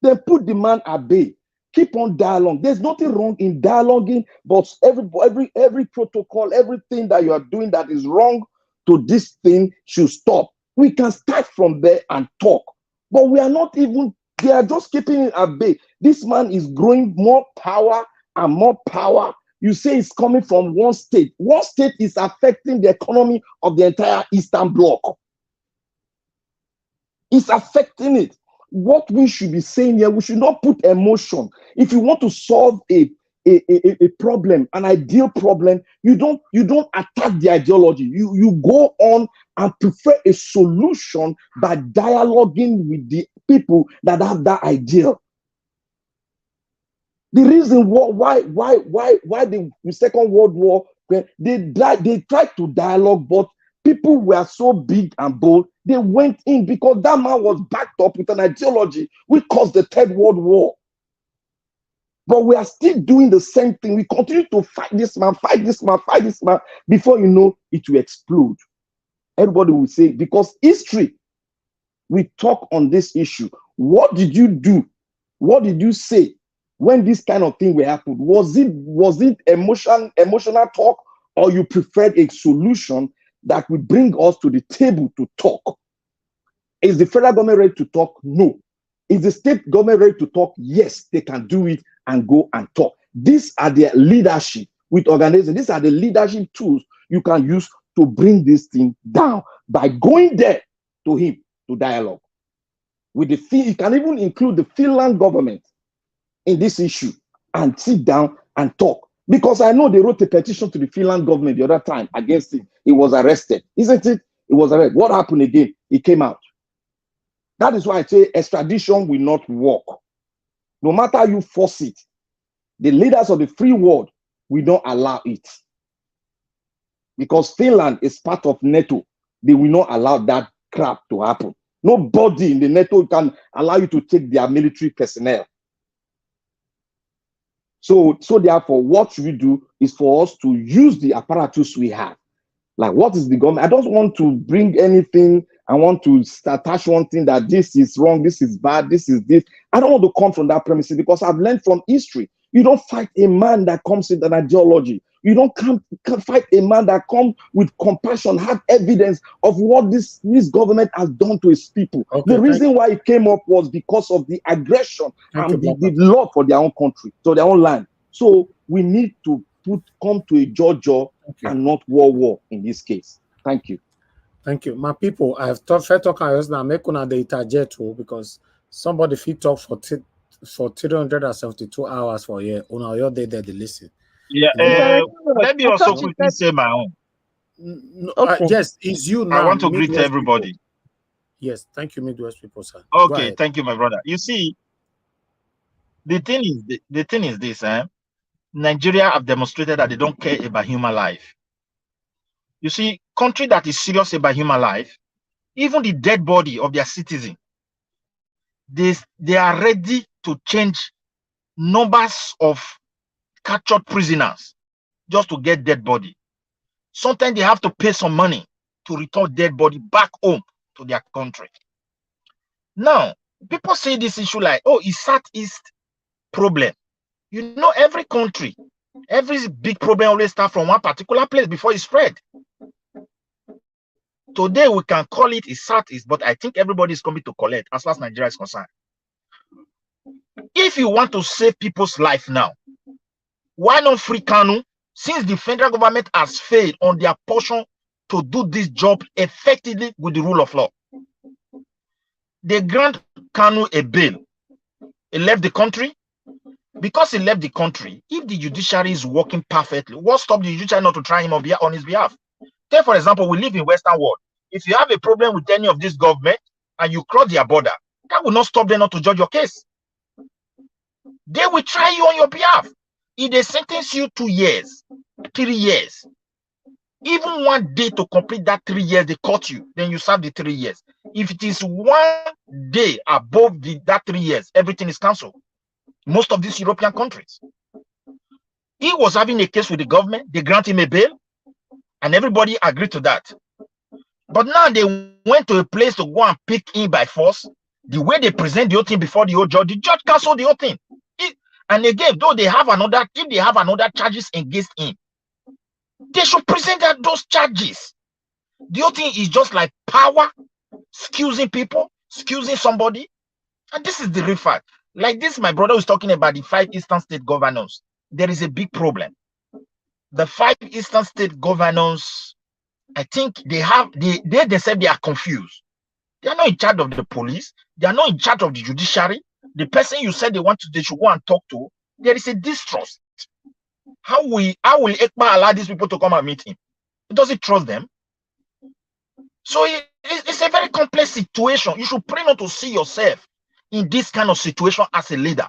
S5: Then put the man at bay. Keep on dialogue. There's nothing wrong in dialoguing, but every protocol, everything that you are doing that is wrong to this thing should stop. We can start from there and talk, but we are not even, they are just keeping it at bay. This man is growing more power and more power. You say it's coming from one state. One state is affecting the economy of the entire Eastern Bloc. It's affecting it. What we should be saying here, we should not put emotion. If you want to solve a problem, an ideal problem, you don't attack the ideology. You go on and prefer a solution by dialoguing with the people that have that ideal. The reason why the Second World War, they tried to dialogue, but people were so big and bold, they went in because that man was backed up with an ideology which caused the Third World War. But we are still doing the same thing. We continue to fight this man, fight this man, fight this man. Before you know, it will explode. Everybody will say, because history, we talk on this issue. What did you do? What did you say when this kind of thing will happen? Was it emotional talk, or you preferred a solution that will bring us to the table to talk? Is the federal government ready to talk? No. Is the state government ready to talk? Yes, they can do it and go and talk. These are their leadership with organization. These are the leadership tools you can use to bring this thing down by going there to him to dialogue. With the you can even include the Finland government in this issue and sit down and talk. Because I know they wrote a petition to the Finland government the other time against him. He was arrested, isn't it? He was arrested. What happened again? He came out. That is why I say extradition will not work. No matter how you force it, the leaders of the free world will not allow it. Because Finland is part of NATO. They will not allow that crap to happen. Nobody in the NATO can allow you to take their military personnel. So therefore, what we do is for us to use the apparatus we have. Like, what is the government? I don't want to bring anything. I want to attach one thing that this is wrong, this is bad, this is this. I don't want to come from that premise because I've learned from history. You don't fight a man that comes with an ideology. You don't can't fight a man that comes with compassion, have evidence of what this government has done to its people. Okay, the reason why it came up was because of the aggression and the love for their own country, so their own land. So we need to come to a judge and not war in this case. Thank you.
S4: Thank you. My people, I have talk now, make una the interjet too, because somebody fit talk for 372 hours for a year. On your day there, they listen.
S7: Yeah, let me also quickly say my own.
S4: No, yes, it's you now.
S7: I want to greet everybody.
S4: People. Yes, thank you, Midwest people, sir.
S7: Okay, thank you, my brother. You see, the thing is this, Nigeria have demonstrated that they don't care about human life. You see, country that is serious about human life, even the dead body of their citizen, they are ready to change numbers of captured prisoners just to get dead body. Sometimes they have to pay some money to return dead body back home to their country. Now, people say this issue like, oh, it's Southeast problem. You know, every country, every big problem always starts from one particular place before it spread. Today, we can call it a Southeast, but I think everybody is coming to collect as far as Nigeria is concerned. If you want to save people's life now, why not free Kanu? Since the federal government has failed on their portion to do this job effectively with the rule of law. They grant Kanu a bail. He left the country. Because he left the country, if the judiciary is working perfectly, what stops the judiciary not to try him on his behalf? Take, for example, we live in Western world. If you have a problem with any of this government and you cross their border, that will not stop them not to judge your case. They will try you on your behalf. If they sentence you 2 years, 3 years, even 1 day to complete that 3 years, they caught you, then you serve the 3 years. If it is 1 day above that 3 years, everything is cancelled. Most of these European countries. He was having a case with the government, they grant him a bail, and everybody agreed to that. But now they went to a place to go and pick him by force. The way they present the whole thing before the judge canceled the whole thing. And again, though they have if they have another charges against him, they should present those charges. The whole thing is just like power, excusing people, excusing somebody. And this is the real fact. Like this, my brother was talking about the 5 Eastern state governors. There is a big problem. The 5 Eastern state governors, I think they themselves, they are confused. They are not in charge of the police. They are not in charge of the judiciary. The person you said they should go and talk to, there is a distrust. How will Ekpa allow these people to come and meet him? Does he trust them? So it's a very complex situation. You should pray not to see yourself in this kind of situation as a leader.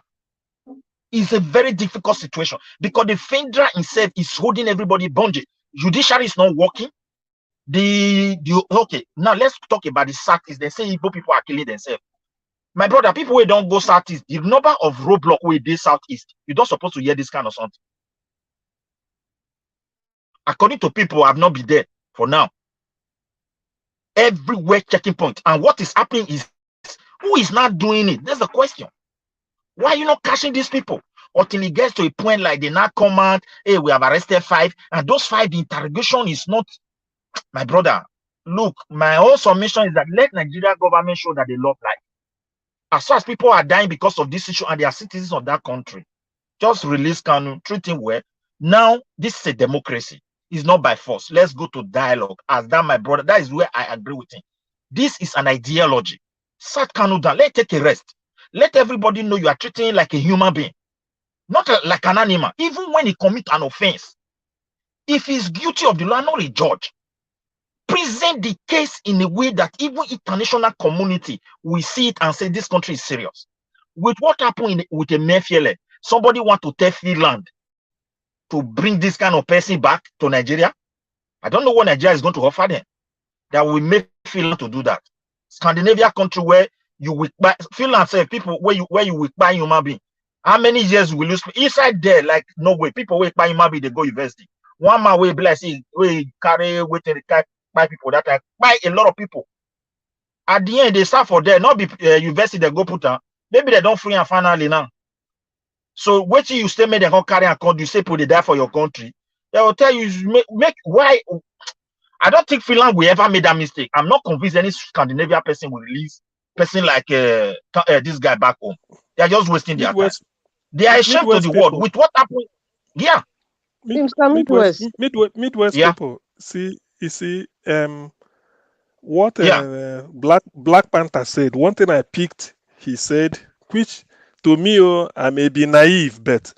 S7: It's a very difficult situation because the federal himself is holding everybody bondage. Judiciary is not working. Okay, now let's talk about the Southeast. They say Igbo people are killing themselves. My brother, people who don't go Southeast, the number of roadblock where they Southeast, you don't supposed to hear this kind of something. According to people who have not been there for now, everywhere checking point. And what is happening is, who is not doing it? That's the question. Why are you not catching these people? until it gets to a point like they now command, hey, we have arrested 5, and those 5, the interrogation is not, my brother. Look, my whole submission is that let Nigeria government show that they love life. As far as people are dying because of this issue and they are citizens of that country, just release Kanu, treat him well. Now, this is a democracy. It's not by force. Let's go to dialogue. As that, my brother, that is where I agree with him. This is an ideology. Sat Kanu down. Let's take a rest. Let everybody know you are treating him like a human being, not like an animal. Even when he commits an offense, if he's guilty of the law, not a judge, present the case in a way that even international community will see it and say this country is serious. With what happened with Emefiele, somebody want to tell Finland to bring this kind of person back to Nigeria. I don't know what Nigeria is going to offer them that will make Finland to do that. Scandinavia country where you will buy, Finland say people where you will buy human being. How many years will you spend inside there? Like no way. People will buy human being, they go university. One man will be like, see, we carry with the buy people that I buy a lot of people. At the end, they start for there, not be university they go put on. Maybe they don't free and finally now. So wait till you stay made they can carry and you say put it there for your country. They will tell you make why. I don't think Finland will ever make that mistake. I'm not convinced any Scandinavian person will release person like this guy back home. They are just wasting their time. They are ashamed to the world with what happened. Yeah.
S2: Midwest
S7: Yeah.
S2: people. See, you see, what Black Panther said. One thing I picked, he said, which to me, I may be naive, but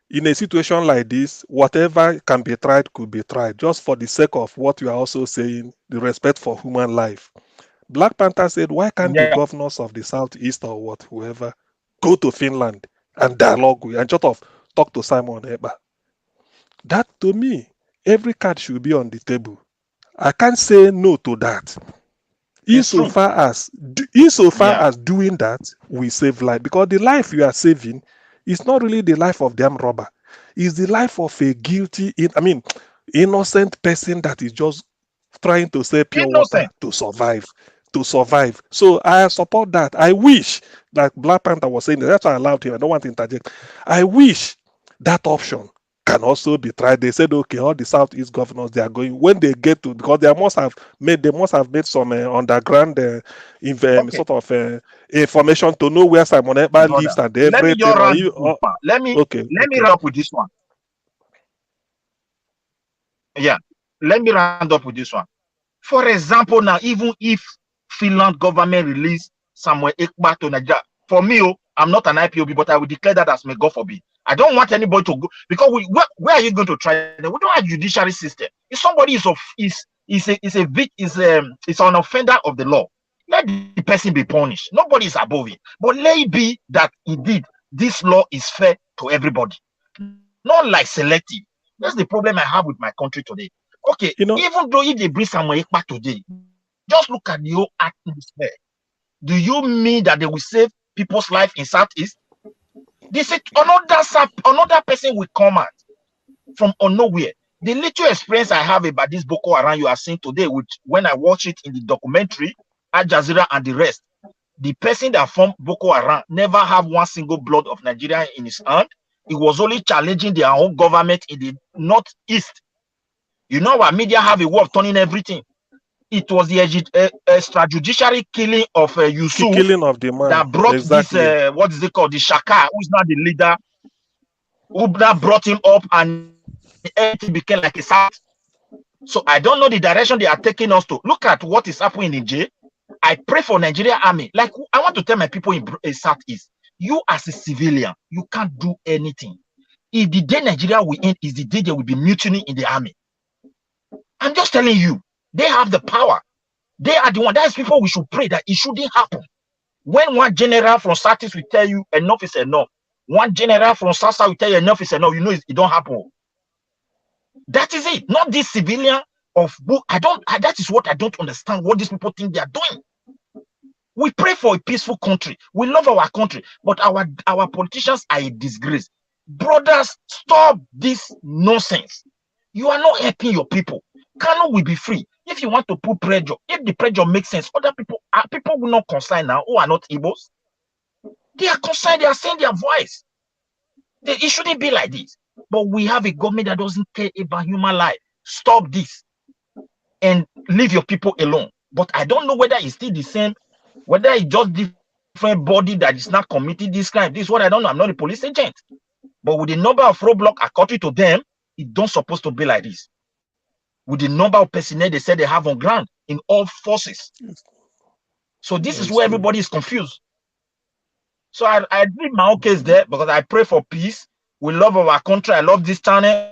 S2: in a situation like this, whatever can be tried could be tried, just for the sake of what you are also saying, the respect for human life. Black Panther said, why can't the governors of the Southeast or whoever go to Finland and dialogue with and sort of talk to Simon Ekpa? That to me, every card should be on the table. I can't say no to that. Insofar as doing that, we save life. Because the life you are saving is not really the life of the armed robber. It's the life of a guilty, innocent person that is just trying to save pure water to survive. So I support that. I wish that Black Panther was saying that. That's why I allowed him. I don't want to interject. I wish that option can also be tried. They said, okay, all the Southeast governors, they are going, when they get to, because they must have made some underground sort of information to know where Simon Ekpa lives and everything.
S7: Let me wrap up with this one. Yeah, let me round up with this one. For example, now, even if Finland government release Samuel Ekpa to Nigeria, for me, I'm not an IPOB, but I will declare that as may God forbid. I don't want anybody to go, because where are you going to try them? We don't have a judiciary system. If somebody is an offender of the law, let the person be punished. Nobody is above it. But let it be that indeed this law is fair to everybody, not like selective. That's the problem I have with my country today. Okay, even though if they bring Samuel Ekpa today, just look at the whole atmosphere. Do you mean that they will save people's life in Southeast? They say another person will come out from nowhere. The little experience I have about this Boko Haram you are seeing today, when I watch it in the documentary, Al Jazeera and the rest, the person that formed Boko Haram never have one single blood of Nigeria in his hand. He was only challenging their own government in the Northeast. You know, our media have a way of turning everything. It was the extrajudiciary killing of Yusuf that brought this, what is it called, the Shaka, who's now the leader, who now brought him up, and everything became like a South. So I don't know the direction they are taking us to. Look at what is happening in Nigeria. I pray for Nigeria army. Like, I want to tell my people in Southeast, you as a civilian, you can't do anything. If the day Nigeria will end is the day there will be mutiny in the army. I'm just telling you. They have the power. They are the one. That is people we should pray that it shouldn't happen. When one general from Southeast will tell you enough is enough, one general from South will tell you enough is enough, you know it don't happen. That is it. Not this civilian of book. That is what I don't understand. What these people think they are doing. We pray for a peaceful country. We love our country, but our politicians are a disgrace. Brothers, stop this nonsense. You are not helping your people. Kanu will be free. If you want to put pressure, if the pressure makes sense, other people will not concern now who are not Igbos. They are concerned, they are saying their voice. It shouldn't be like this. But we have a government that doesn't care about human life. Stop this and leave your people alone. But I don't know whether it's still the same, whether it's just different body that is not committing this crime. This is what I don't know. I'm not a police agent. But with the number of roadblock according to them, it don't supposed to be like this. With the number of personnel they said they have on ground in all forces. So this is where everybody is confused. So I did my own case there because I pray for peace. We love our country. I love this channel.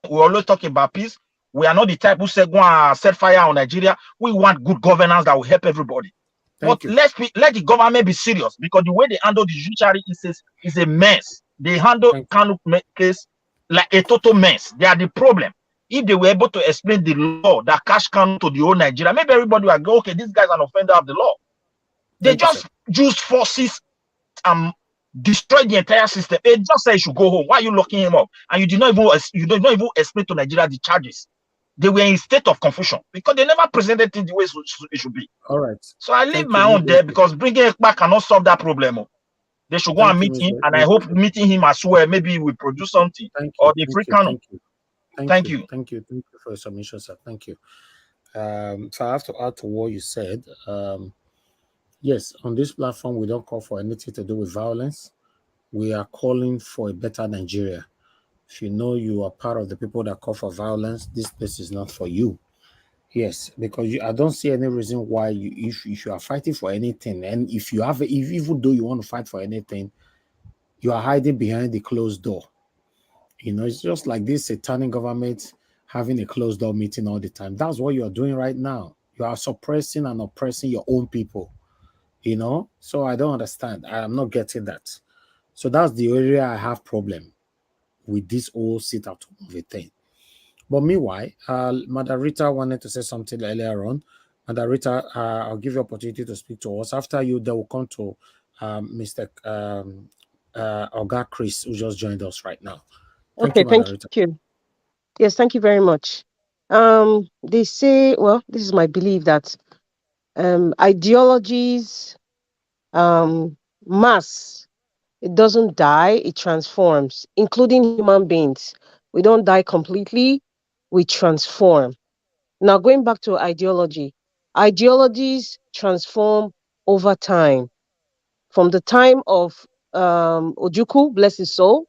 S7: We always talk about peace. We are not the type who say go and set fire on Nigeria. We want good governance that will help everybody. But
S4: Thank you.
S7: let the government be serious because the way they handle the judiciary is a mess. They handle
S4: Thank
S7: Kanu case like a total mess. They are the problem. If they were able to explain the law that cash Kanu to the whole Nigeria, maybe everybody will go, okay, this guy's an offender of the law. They
S4: Thank you, sir.
S7: just use forces and destroy the entire system. They just say he should go home. Why are you locking him up? And you did not even explain to Nigeria the charges. They were in state of confusion because they never presented it the way it should be.
S4: All right.
S7: So I leave
S4: Thank
S7: my
S4: you.
S7: own there because bringing Ekpa cannot solve that problem. They should go and
S4: Thank you,
S7: meet him,
S4: Mr.
S7: and I hope meeting him as well. Maybe he will produce something
S4: Thank
S7: or
S4: you.
S7: the free
S4: Thank you.
S7: Kanu.
S4: Thank you. Thank
S7: Thank
S4: you.
S7: you.
S4: Thank you. Thank you for your submission, sir. Thank you. So I have to add to what you said. Yes, on this platform, we don't call for anything to do with violence. We are calling for a better Nigeria. If you know you are part of the people that call for violence, this place is not for you. Yes, because I don't see any reason why if you are fighting for anything, and if even though you want to fight for anything, you are hiding behind the closed door. You know, it's just like this satanic government having a closed door meeting all the time. That's what you are doing right now. You are suppressing and oppressing your own people. You know, so I don't understand. I am not getting that. So that's the area I have problem with this whole sit at home of a thing. But meanwhile, Madam Rita wanted to say something earlier on. Madam Rita, I'll give you opportunity to speak to us. After you, they will come to Mr. Oga Chris, who just joined us right now. Thank
S8: Okay,
S4: you, Madam
S8: thank
S4: Rita.
S8: you. Yes, thank you very much. They say, well, this is my belief that ideologies, mass, it doesn't die, it transforms, including human beings. We don't die completely, we transform. Now, going back to ideology, ideologies transform over time. From the time of Ojukwu, bless his soul,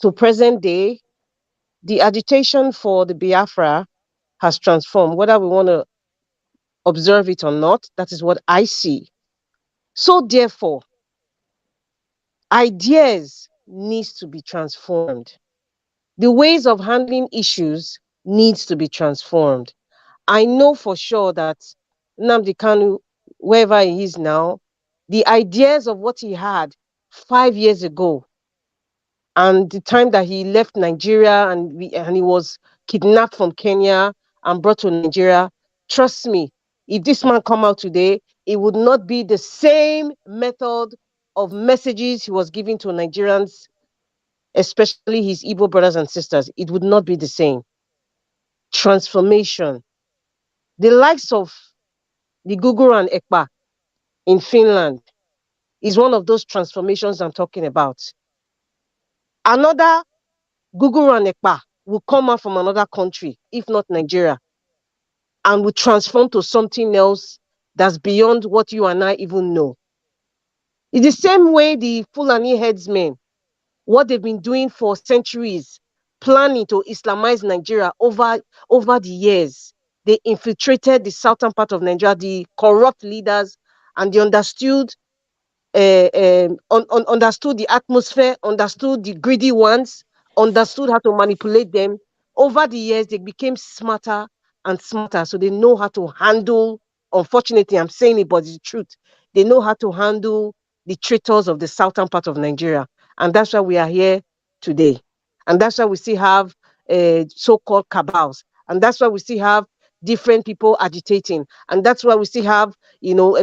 S8: to present day, the agitation for the Biafra has transformed, whether we want to observe it or not. That is what I see. So therefore, ideas needs to be transformed. The ways of handling issues needs to be transformed. I know for sure that Nnamdi Kanu, wherever he is now, the ideas of what he had 5 years ago and the time that he left Nigeria and he was kidnapped from Kenya and brought to Nigeria, trust me, if this man come out today, it would not be the same method of messages he was giving to Nigerians, especially his Igbo brothers and sisters. It would not be the same. Transformation. The likes of the Google and Ekpa in Finland is one of those transformations I'm talking about. Another Google and Ekpa will come out from another country, if not Nigeria, and will transform to something else that's beyond what you and I even know. It's the same way the Fulani headsmen, what they've been doing for centuries, planning to Islamize Nigeria over the years. They infiltrated the southern part of Nigeria, the corrupt leaders, and they understood understood the atmosphere, understood the greedy ones, understood how to manipulate them. Over the years, they became smarter and smarter. So they know how to handle, unfortunately, I'm saying it, but it's the truth. They know how to handle the traitors of the southern part of Nigeria. And that's why we are here today. And that's why we still have so-called cabals. And that's why we still have different people agitating. And that's why we still have,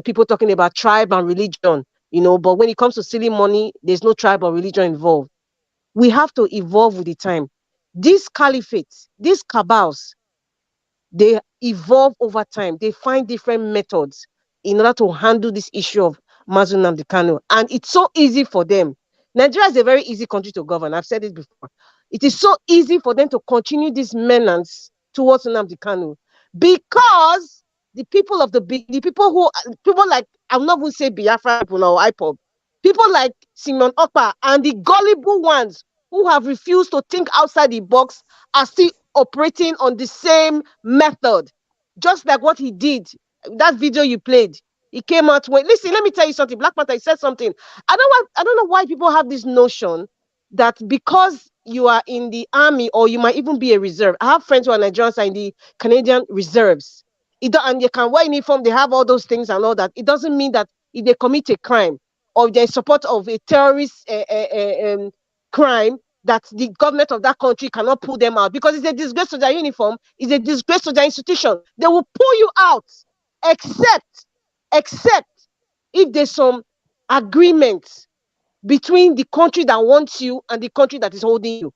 S8: people talking about tribe and religion. But when it comes to stealing money, there's no tribe or religion involved. We have to evolve with the time. These caliphates, these cabals, they evolve over time. They find different methods in order to handle this issue of Mazi Nnamdi Kanu. And it's so easy for them Nigeria is a very easy country to govern. I've said it before. It is so easy for them to continue this menace towards Nnamdi Kanu because the people of the people like, I'm not going to say Biafra people or IPOB, people like Simon Ekpa and the gullible ones who have refused to think outside the box are still operating on the same method, just like what he did. That video you played, he came out when, listen, let me tell you something. Black Panther, he said something. I don't know why people have this notion that because you are in the army or you might even be a reserve. I have friends who are Nigerians are in the Canadian reserves. And they can wear uniform, they have all those things and all that. It doesn't mean that if they commit a crime or they're in support of a terrorist crime, that the government of that country cannot pull them out because it's a disgrace to their uniform, it's a disgrace to their institution. They will pull you out, except if there's some agreement between the country that wants you and the country that is holding you.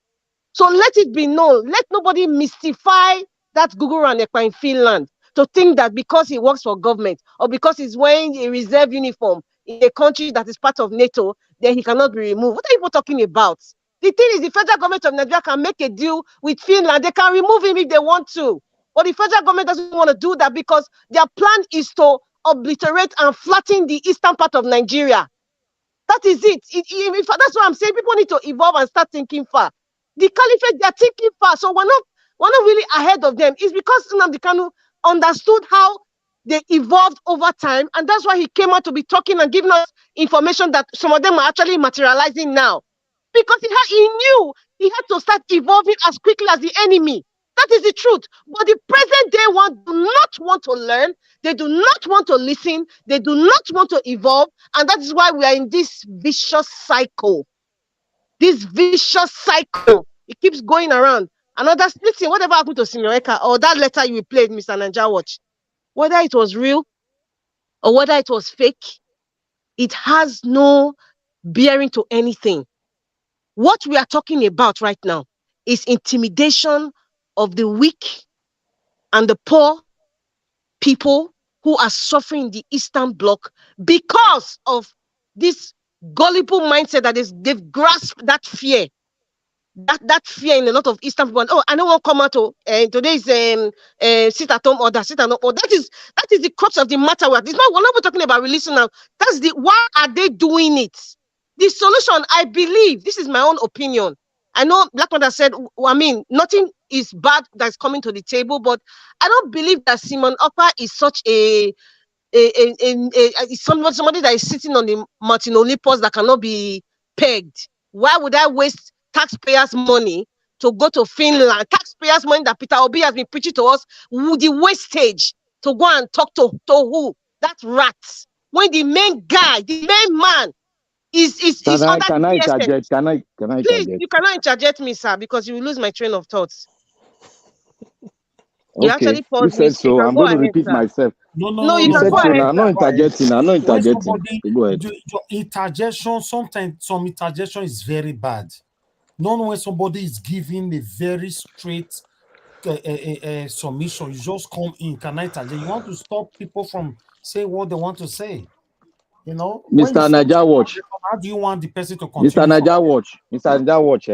S8: So let it be known. Let nobody mystify that Google and Ekpa in Finland to think that because he works for government or because he's wearing a reserve uniform in a country that is part of NATO, then he cannot be removed. What are people talking about? The thing is, the federal government of Nigeria can make a deal with Finland. They can remove him if they want to. But the federal government doesn't want to do that because their plan is to obliterate and flatten the eastern part of Nigeria. That is it. That's what I'm saying. People need to evolve and start thinking far. The caliphate, they're thinking far. So we're not really ahead of them. It's because Nnamdi Kanu understood how they evolved over time. And that's why he came out to be talking and giving us information that some of them are actually materializing now. Because he knew he had to start evolving as quickly as the enemy. That is the truth. But the present day one do not want to learn. They do not want to listen. They do not want to evolve. And that is why we are in this vicious cycle. This vicious cycle. It keeps going around. Listen, whatever happened to Simon Ekpa or that letter you played, Mr. Naija Watch, whether it was real or whether it was fake, it has no bearing to anything. What we are talking about right now is intimidation of the weak and the poor people who are suffering in the Eastern Bloc because of this gullible mindset that they've grasped that fear. That fear in a lot of Eastern people. Oh, I don't want to come out to today's sit at home order, sit at home order. That is the crux of the matter. We're not talking about releasing now. Why are they doing it? The solution, I believe, this is my own opinion. I know Black Panther said, nothing is bad that's coming to the table, but I don't believe that Simon Ekpa is such somebody that is sitting on the Martin Olympus that cannot be pegged. Why would I waste taxpayers' money to go to Finland? Taxpayers' money that Peter Obi has been preaching to us, the wastage to go and talk to who? That rat. When the main guy, the main man, is under
S5: Can I interject?
S8: Please, you cannot interject me, sir, because you will lose my train of thoughts. You actually paused me.
S5: So I'm going to repeat myself.
S8: No, you can go ahead.
S5: I'm not interjecting. Go ahead.
S9: Your interjection, sometimes some interjection is very bad. Not when somebody is giving a very straight submission, you just come in. Can I interject? You want to stop people from saying what they want to say. You know,
S5: Mr. Naija Watch.
S9: How do you want the person to continue?
S5: Mr. Naija Watch.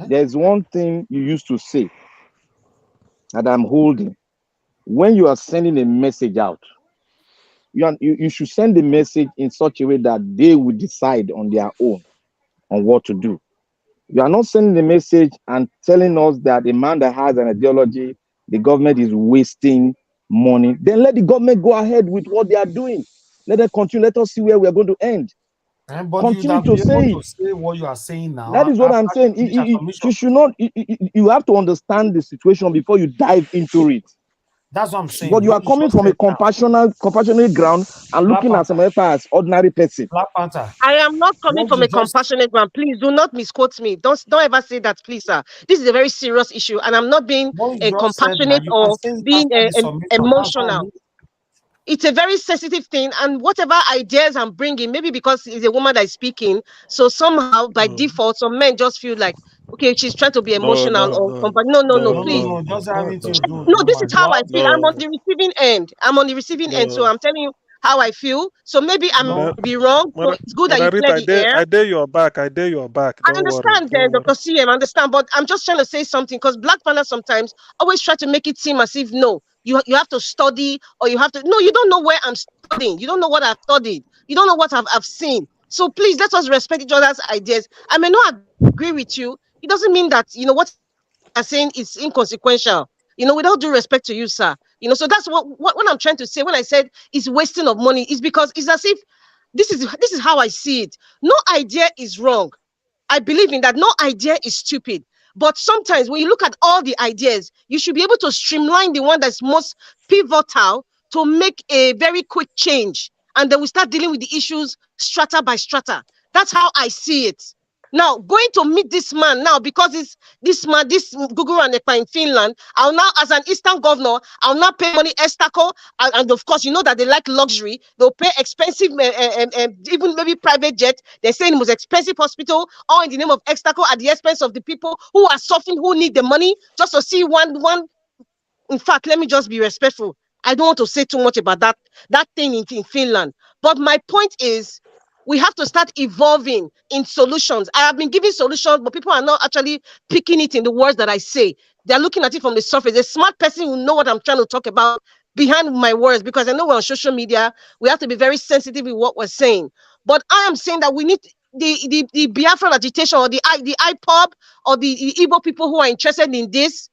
S5: There's one thing you used to say that I'm holding. When you are sending a message out, you should send the message in such a way that they will decide on their own on what to do. You are not sending the message and telling us that a man that has an ideology, the government is wasting money. Then let the government go ahead with what they are doing. Let them continue. Let us see where we are going to end.
S9: But
S5: continue to say
S9: what you are saying now.
S5: That is what I'm saying. You should not. You have to understand the situation before you dive into it.
S9: That's what I'm saying.
S5: But you are coming from a compassionate ground and looking at some as ordinary person.
S9: Black Panther.
S8: I am not coming from a compassionate ground. Please do not misquote me. Don't ever say that, please, sir. This is a very serious issue, and I'm not being compassionate or being emotional. It's a very sensitive thing, and whatever ideas I'm bringing, maybe because it's a woman that is speaking, so somehow by default, some men just feel like, okay, she's trying to be emotional No, please. No, this is how I feel. I'm on the receiving end. So I'm telling you, how I feel. So maybe I
S2: Mother,
S8: might be wrong. So it's good that
S2: Mother
S8: you clear
S2: Rita,
S8: the air.
S2: I dare your back. I dare your back.
S8: I
S2: Don't worry.
S8: understand,
S2: Don't worry.
S8: Dr. CM, understand, but I'm just trying to say something because Black panel sometimes always try to make it seem as if no, you have to study or you have to. No, you don't know where I'm studying. You don't know what I've studied. You don't know what I've seen. So please let us respect each other's ideas. I may not agree with you. It doesn't mean that what you're saying is inconsequential. With all due respect to you, sir. So that's what I'm trying to say when I said it's wasting of money is because it's as if this is how I see it. No idea is wrong. I believe in that. No idea is stupid. But sometimes when you look at all the ideas, you should be able to streamline the one that's most pivotal to make a very quick change. And then we start dealing with the issues strata by strata. That's how I see it. Now, going to meet this man now, because it's this man, this Google and Ekpa in Finland, I'll now, as an Eastern governor, I'll now pay money Estaco. And of course, you know that they like luxury. They'll pay expensive, even maybe private jet. They're saying it was expensive hospital, all in the name of Estaco at the expense of the people who are suffering, who need the money just to see one. In fact, let me just be respectful. I don't want to say too much about that thing in Finland. But my point is, we have to start evolving in solutions. I have been giving solutions, but people are not actually picking it in the words that I say. They're looking at it from the surface. A smart person will know what I'm trying to talk about behind my words, because I know we're on social media. We have to be very sensitive with what we're saying. But I am saying that we need the Biafran agitation, or the IPOB, or the Igbo people who are interested in this,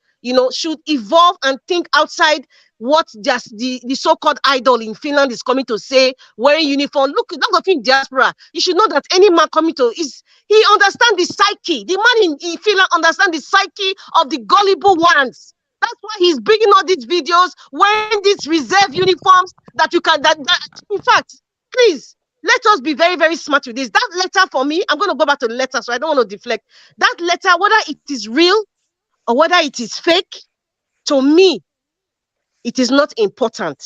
S8: should evolve and think outside what just the so-called idol in Finland is coming to say, wearing uniform. Look of him diaspora. You should know that any man coming to he understands the psyche. The man in Finland understands the psyche of the gullible ones. That's why he's bringing all these videos, wearing these reserve uniforms that you can, that in fact, please, let us be very, very smart with this. That letter for me, I'm going to go back to the letter, so I don't want to deflect. That letter, whether it is real or whether it is fake, to me, it is not important.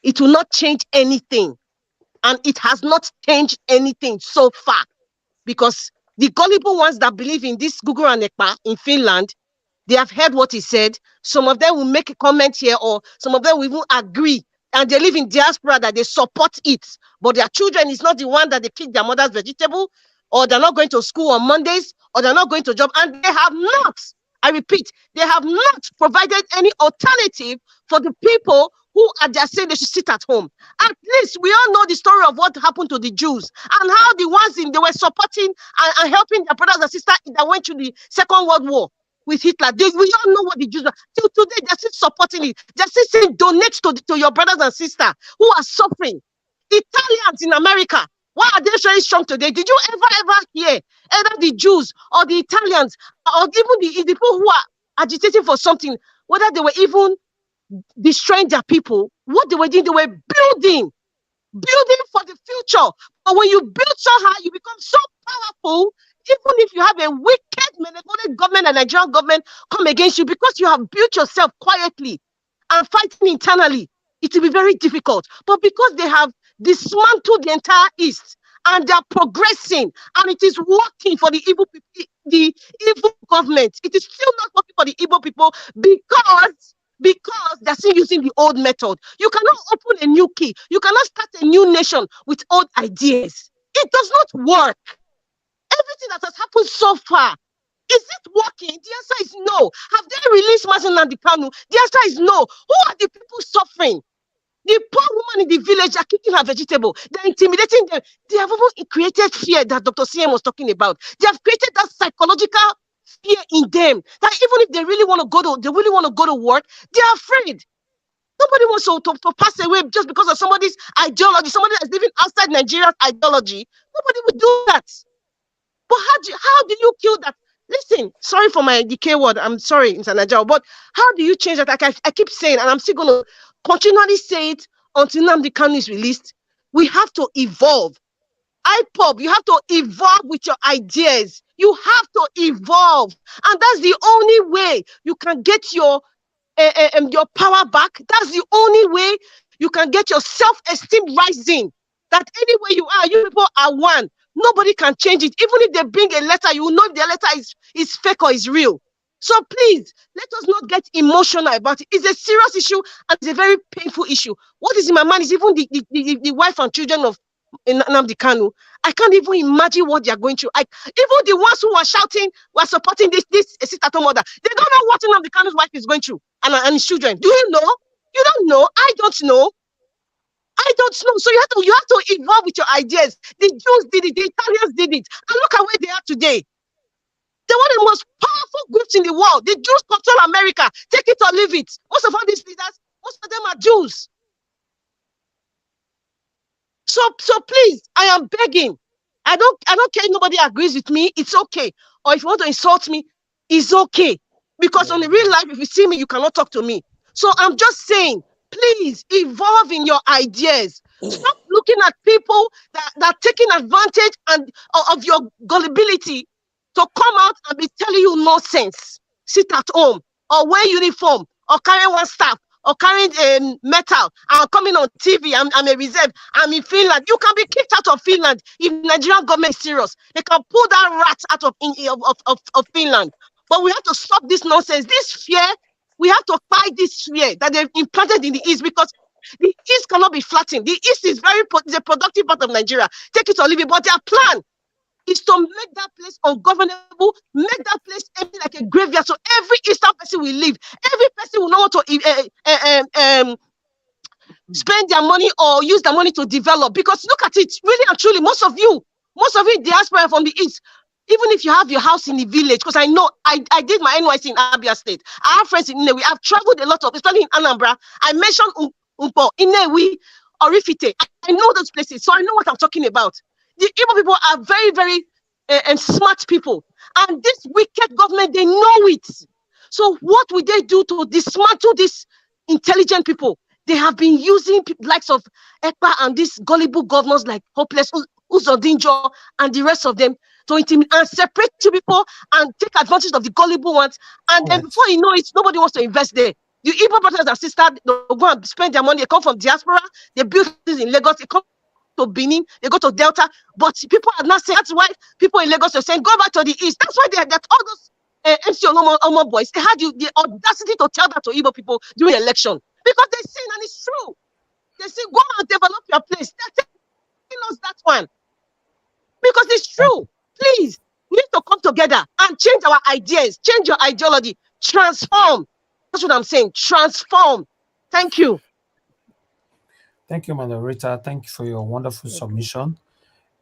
S8: It will not change anything. And it has not changed anything so far. Because the gullible ones that believe in this Google and Ekpa in Finland, they have heard what he said. Some of them will make a comment here, or some of them will even agree. And they live in diaspora that they support it. But their children is not the one that they kick their mother's vegetable, or they're not going to school on Mondays, or they're not going to job. And they have not, I repeat, they have not provided any alternative for the people who are just saying they should sit at home. At least we all know the story of what happened to the Jews and how the ones they were supporting and helping their brothers and sisters that went through the Second World War with Hitler. We all know what the Jews are. Till today, they're still supporting it. They're still saying donate to your brothers and sisters who are suffering. Italians in America, why are they very strong today? Did you ever hear either the Jews or the Italians or even the people who are agitating for something, whether they were even destroying their people? What they were doing, they were building for the future. But when you build so high, you become so powerful. Even if you have a wicked manipulated government and Nigerian government come against you, because you have built yourself quietly and fighting internally, it will be very difficult. But because they have dismantled the entire East and they are progressing, and it is working for the evil people, the evil government, it is still not working for the evil people because they're still using the old method. You cannot open a new key. You cannot start a new nation with old ideas. It does not work. Everything that has happened so far, is it working? The answer is no. Have they released Nnamdi Kanu? The answer is no. Who are the people suffering? The poor woman in the village are kicking her vegetable. They're intimidating them. They have even created fear that Dr. CM was talking about. They have created that psychological fear in them that even if they really want to go to work, they are afraid. Nobody wants to pass away just because of somebody's ideology, somebody that's living outside Nigeria's ideology. Nobody would do that. But how do you kill that? Listen, sorry for my decay word. I'm sorry, Mr. Najao, but how do you change that? Like I keep saying, and I'm still going to continually say it until Nnamdi Kanu is released. We have to evolve. IPOB, you have to evolve with your ideas. You have to evolve. And that's the only way you can get your power back. That's the only way you can get your self-esteem rising. That anywhere you are, you people are one. Nobody can change it. Even if they bring a letter, you will know if the letter is fake or is real. So please, let us not get emotional about it. It's a serious issue and it's a very painful issue. What is in my mind is even the wife and children of Nnamdi Kanu. I can't even imagine what they are going through. Even the ones who were shouting, were supporting this sister-to mother, they don't know what Nnamdi Kanu's wife is going through and his children. Do you know? You don't know. I don't know. I don't know. So you have to evolve with your ideas. The Jews did it, the Italians did it, and look at where they are today. They're one of the most powerful groups in the world. The Jews control America. Take it or leave it. Most of all these leaders, most of them are Jews. So please, I am begging. I don't care if nobody agrees with me. It's okay. Or if you want to insult me, it's okay. Because on the real life, if you see me, you cannot talk to me. So I'm just saying, please evolve in your ideas. Stop looking at people that are taking advantage of your gullibility to come out and be telling you nonsense. Sit at home or wear uniform or carry one staff or carrying metal and coming on TV. I'm a reserve. I'm in Finland. You can be kicked out of Finland if Nigerian government is serious. They can pull that rat out of Finland. But we have to stop this nonsense. This fear, we have to fight this fear that they've implanted in the East, because the East cannot be flattened. The East is a productive part of Nigeria. Take it or leave it. But their plan is to make that place ungovernable, make that place empty like a graveyard. So every Eastern person will leave. Every person will not want to spend their money or use their money to develop. Because look at it, really and truly, most of you diaspora from the East, even if you have your house in the village, because I know I did my NYC in Abia State. I have friends in Inewi. I've traveled a lot especially in Anambra. I mentioned Umpo, Inewi, Orifite. I know those places, so I know what I'm talking about. The Igbo people are very, very smart people. And this wicked government, they know it. So what would they do to dismantle these intelligent people? They have been using likes of Ekpa and these gullible governors like Hopeless, Uzodinjo, and the rest of them to intimidate and separate two people and take advantage of the gullible ones. And then before you know it, nobody wants to invest there. The Igbo brothers and sisters, they go and spend their money. They come from diaspora. They build this in Lagos. They come to Benin, they go to Delta, but people are not saying. That's why people in Lagos are saying go back to the East. That's why that all those MC Omo boys, they had the audacity to tell that to Igbo people during the election, because they seen, and it's true. They say go and develop your place. They're telling us that one because it's true. Please, we need to come together and change our ideas, change your ideology, transform. That's what I'm saying. Transform. Thank you.
S9: Thank you, moderator. Thank you for your wonderful submission.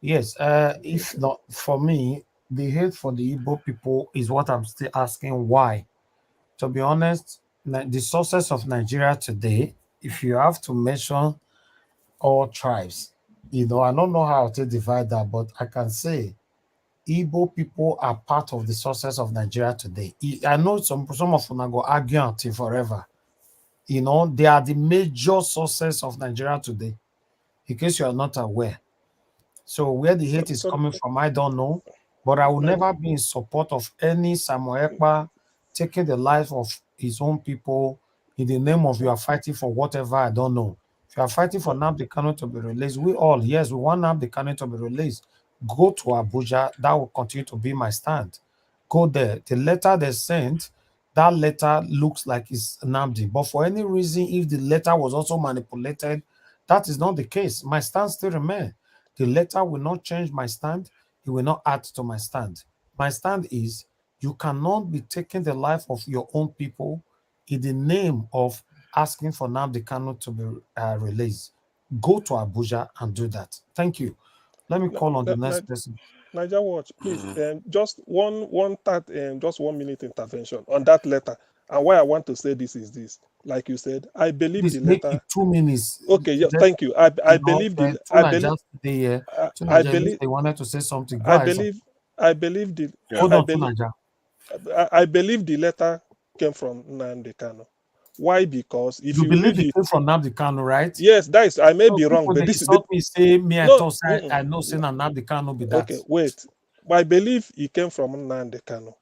S9: Yes, if not for me, the hate for the Igbo people is what I'm still asking why. To be honest, the sources of Nigeria today, if you have to mention all tribes, I don't know how to divide that, but I can say Igbo people are part of the sources of Nigeria today. I know some of them go argue until forever. They are the major sources of Nigeria today, in case you are not aware. So where the hate is coming from, I don't know. But I will never be in support of any Samuel Ekpa taking the life of his own people in the name of you are fighting for whatever, I don't know. If you are fighting for Nnamdi Kanu to be released, we want Nnamdi Kanu to be released. Go to Abuja. That will continue to be my stand. Go there. The letter they sent, that letter looks like it's Nnamdi. But for any reason, if the letter was also manipulated, that is not the case. My stand still remains. The letter will not change my stand. It will not add to my stand. My stand is you cannot be taking the life of your own people in the name of asking for Nnamdi Kanu to be released. Go to Abuja and do that. Thank you. Let me call on the next person.
S2: Niger Watch, please, just just 1 minute intervention on that letter. And why I want to say this is this. Like you said, I believe
S9: Please
S2: the
S9: make
S2: letter.
S9: it 2 minutes.
S2: Okay, yeah, thank you. I believe the. I believe
S9: they wanted to say something. Go
S2: I
S9: ahead,
S2: believe. I believe the.
S9: Hold
S2: I
S9: on,
S2: believe.
S9: Tunaja.
S2: I believe the letter came from Nnamdi Kanu. Why? Because if you
S9: believe
S2: read
S9: it came from Nnamdi Kanu, right?
S2: Yes, that is. I may be wrong, but this is the.
S9: Me say me. I
S2: No,
S9: thought I know saying Nnamdi Kanu be that.
S2: Okay, wait. I believe it came from Nnamdi Kanu.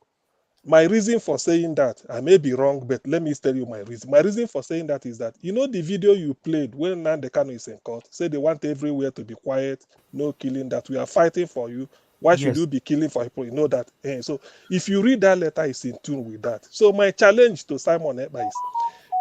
S2: My reason for saying that, I may be wrong, but let me tell you my reason. My reason for saying that is that, the video you played when Nnamdi Kanu is in court, say they want everywhere to be quiet, no killing, that we are fighting for you. Why should
S9: Yes.
S2: you be killing for people? You know that. So if you read that letter, it's in tune with that. So my challenge to Simon Ekpa is,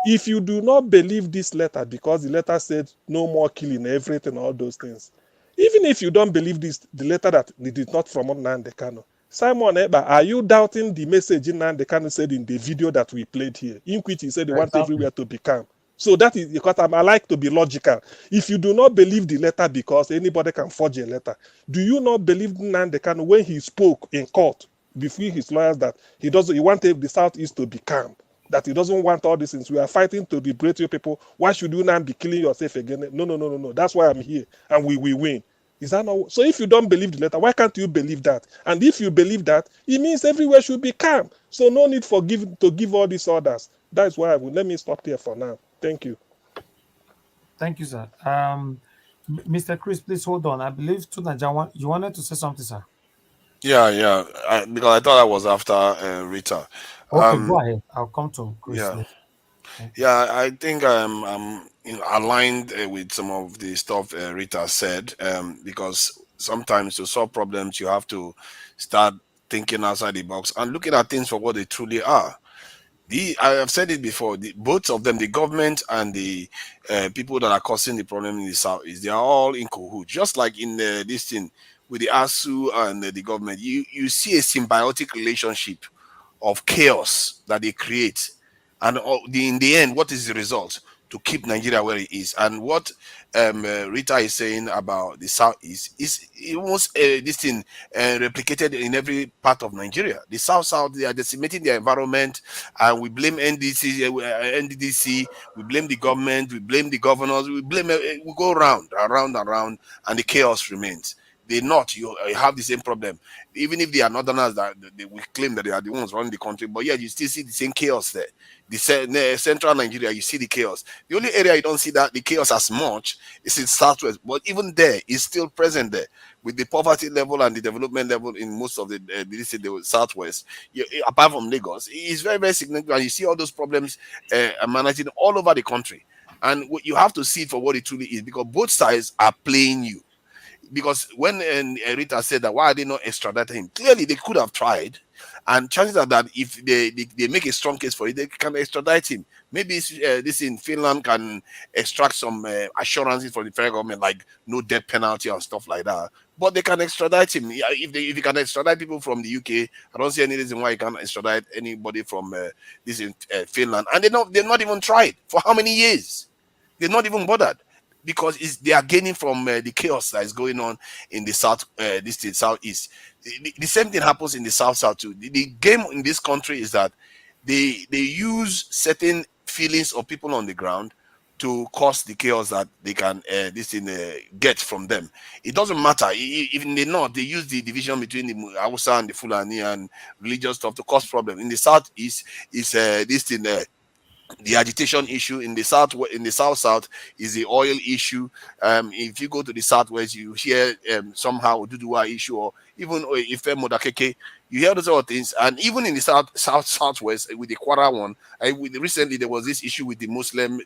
S2: if you do not believe this letter because the letter said no more killing, everything, all those things, even if you don't believe this, the letter that it is not from Nnamdi Kanu, Simon Ekpa, are you doubting the message Nnamdi Kanu said in the video that we played here, in which he said he wants
S9: Exactly.
S2: everywhere to be calm? So that is because I like to be logical. If you do not believe the letter because anybody can forge a letter, do you not believe Nnamdi Kanu when he spoke in court before his lawyers that he wanted the Southeast to be calm, that he doesn't want all these things? We are fighting to liberate your people. Why should you now be killing yourself again? No, no, no, no, no. That's why I'm here, and we will win. Is that not so? If you don't believe the letter, why can't you believe that? And if you believe that, it means everywhere should be calm. So no need for to give all these orders. That's why I will. Let me stop here for now. Thank you.
S9: Thank you, sir. Mr. Chris, please hold on. I believe Tunaja, you wanted to say something, sir.
S1: Yeah. Because I thought I was after Rita.
S9: Okay, go ahead. I'll come to Chris
S1: Yeah.
S9: later. Thank you.
S1: Yeah, I think I'm aligned with some of the stuff Rita said, because sometimes to solve problems you have to start thinking outside the box and looking at things for what they truly are. I have said it before. Both of them, the government and the people that are causing the problem in the south, is they are all in cahoots. Just like in this thing with the ASU and the government, you see a symbiotic relationship of chaos that they create, and in the end, what is the result? To keep Nigeria where it is. And what Rita is saying about the southeast is almost this thing replicated in every part of Nigeria. The south, they are decimating their environment, and we blame NDDC, we blame the government, we blame the governors, we blame. We go round, and the chaos remains. You have the same problem, even if they are northerners that they will claim that they are the ones running the country, but yeah, you still see the same chaos there. Central Nigeria, you see the chaos. The only area you don't see that the chaos as much is in southwest, but even there it's still present there, with the poverty level and the development level in most of the southwest. Apart from Lagos, it's very, very significant. You see all those problems emanating all over the country, and you have to see it for what it truly is, because both sides are playing you. Because when Rita said that, why are they not extraditing him? Clearly, they could have tried, and chances are that if they make a strong case for it, they can extradite him. Maybe this in Finland can extract some assurances from the federal government, like no death penalty and stuff like that. But they can extradite him. If you can extradite people from the UK, I don't see any reason why you can't extradite anybody from this in Finland. And they've not even tried for how many years? They're not even bothered, because they are gaining from the chaos that is going on in the south, southeast. The same thing happens in the south too. The game in this country is that they use certain feelings of people on the ground to cause the chaos that they can get from them. It doesn't matter. Even they not, they use the division between the Hausa and the Fulani and religious stuff to cause problem. In the southeast is this thing the agitation issue. In the south is the oil issue. If you go to the southwest, you hear somehow Duduwa issue, or even Ife Modakeke. You hear those other things. And even in the southwest with the Kwara one, recently there was this issue with the Muslim.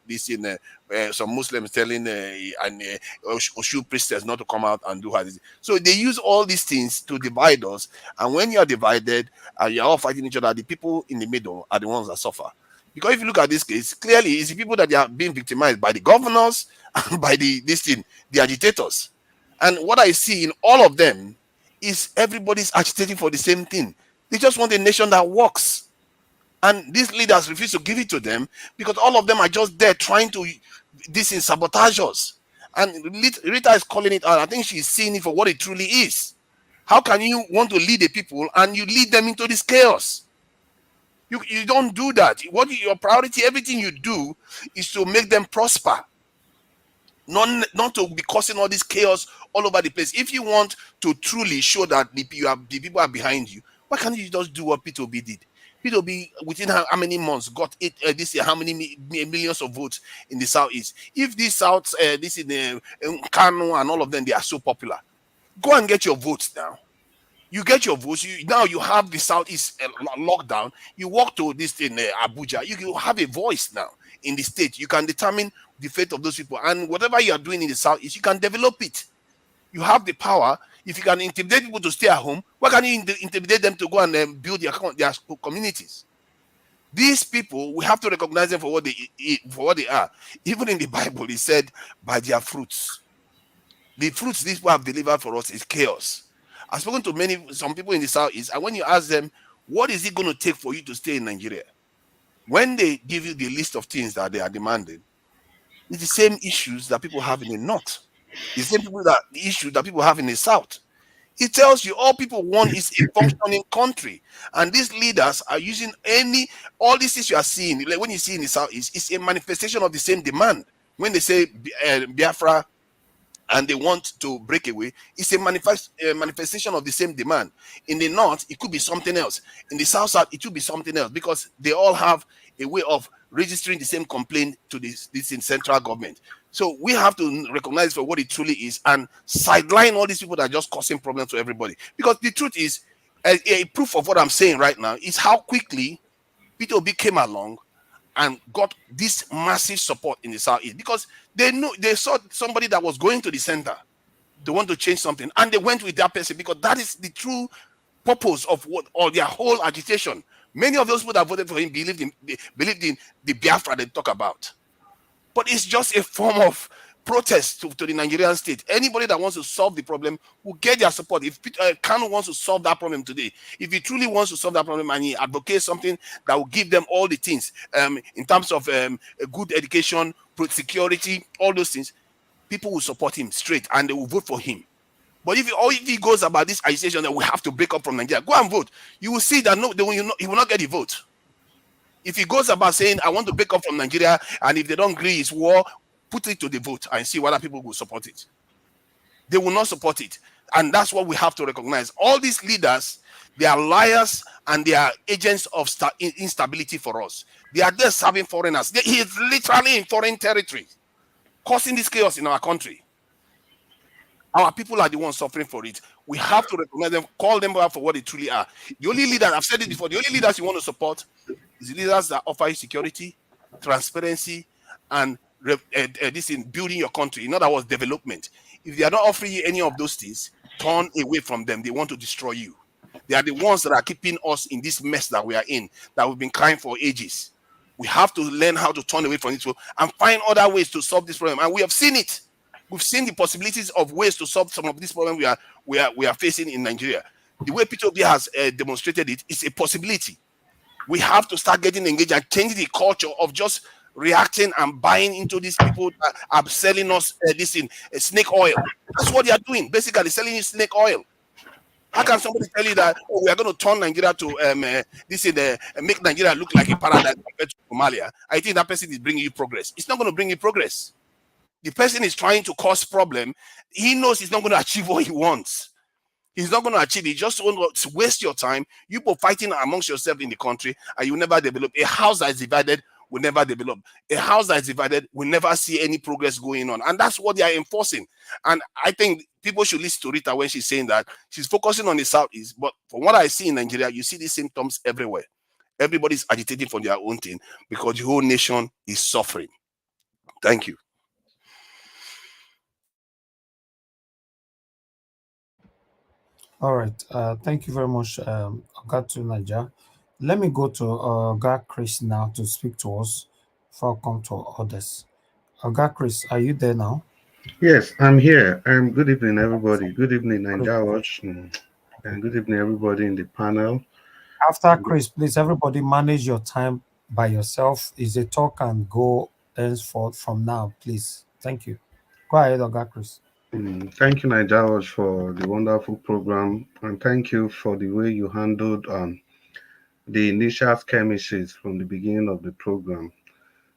S1: Some Muslims telling an Oshu priestess not to come out and do her. So they use all these things to divide us. And when you are divided and you're all fighting each other, the people in the middle are the ones that suffer. Because if you look at this case, clearly it's the people that are being victimized by the governors and by the agitators. And what I see in all of them is everybody's agitating for the same thing. They just want a nation that works. And these leaders refuse to give it to them, because all of them are just there trying to sabotage us. And Rita is calling it out. I think she's seeing it for what it truly is. How can you want to lead the people and you lead them into this chaos? You don't do that. Your priority, everything you do, is to make them prosper, not to be causing all this chaos all over the place. If you want to truly show that the people are behind you, why can't you just do what P2B did? P2B, within how many months, got this year how many millions of votes in the southeast? If this south, this in Kanu and all of them, they are so popular, go and get your votes now. You get your votes. Now you have the southeast lockdown. You walk to this in Abuja. You have a voice now in the state. You can determine the fate of those people, and whatever you are doing in the southeast, you can develop it. You have the power. If you can intimidate people to stay at home, why can't you intimidate them to go and build their communities? These people, we have to recognize them for what they are. Even in the Bible, it said, by their fruits. The fruits these people have delivered for us is chaos. I've spoken to some people in the Southeast, and when you ask them, what is it going to take for you to stay in Nigeria? When they give you the list of things that they are demanding, it's the same issues that people have in the North. It's the same the issues that people have in the South. It tells you all people want is a functioning country, and these leaders are using all these things you are seeing. Like when you see in the Southeast, it's a manifestation of the same demand. When they say Biafra and they want to break away, it's a manifestation of the same demand. In the North, it could be something else. In the South, it could be something else, because they all have a way of registering the same complaint to this in central government. So we have to recognize for what it truly is and sideline all these people that are just causing problems to everybody. Because the truth is, a proof of what I'm saying right now is how quickly Peter Obi came along and got this massive support in the Southeast, because they saw somebody that was going to the center to want to change something, and they went with that person, because that is the true purpose of their whole agitation. Many of those people that voted for him believed in the Biafra they talk about, but it's just a form of protest to the Nigerian state. Anybody that wants to solve the problem will get their support. If Kanu wants to solve that problem today, if he truly wants to solve that problem and he advocates something that will give them all the things in terms of a good education, security, all those things, people will support him straight and they will vote for him. But if he goes about this agitation that we have to break up from Nigeria, go and vote. You will see that he will not get the vote. If he goes about saying, I want to break up from Nigeria, and if they don't agree, it's war, put it to the vote and see whether people will support it. They will not support it. And that's what we have to recognize. All these leaders, they are liars and they are agents of instability for us. They are there serving foreigners. He is literally in foreign territory, causing this chaos in our country. Our people are the ones suffering for it. We have to recognize them, call them out for what they truly are. The only leader, I've said it before, the only leaders you want to support is the leaders that offer you security, transparency, and this in building your country. In other words, development. If they are not offering you any of those things, turn away from them. They want to destroy you. They are the ones that are keeping us in this mess that we are in, that we've been crying for ages. We have to learn how to turn away from it and find other ways to solve this problem. And we have seen it. We've seen the possibilities of ways to solve some of these problems we are facing in Nigeria. The way Peter Obi has demonstrated it is a possibility. We have to start getting engaged and change the culture of just reacting and buying into these people that are selling us this in snake oil. That's what they are doing, basically selling you snake oil. How can somebody tell you that we are going to turn Nigeria to make Nigeria look like a paradise compared to Somalia? I think that person is bringing you progress. It's not going to bring you progress. The person is trying to cause problem. He knows he's not going to achieve what he wants. He's not going to achieve it. He just wants to waste your time. You both fighting amongst yourself in the country, and you never develop. A house that is divided will never develop. A house that is divided will never see any progress going on. And that's what they are enforcing. And I think people should listen to Rita when she's saying that. She's focusing on the Southeast. But from what I see in Nigeria, you see these symptoms everywhere. Everybody's agitating for their own thing because the whole nation is suffering. Thank you.
S9: All right. Thank you very much, Ogatu Naja. Let me go to Oga Chris now to speak to us before I come to others. Oga Chris, are you there now?
S10: Yes, I'm here. Good evening, everybody. Good evening, George. And good evening, everybody in the panel.
S9: After Chris, please, everybody manage your time by yourself. Is a talk and go henceforth from now, please. Thank you. Go ahead, Oga Chris.
S10: Thank you, George, for the wonderful program. And thank you for the way you handled the initial skirmishes from the beginning of the program.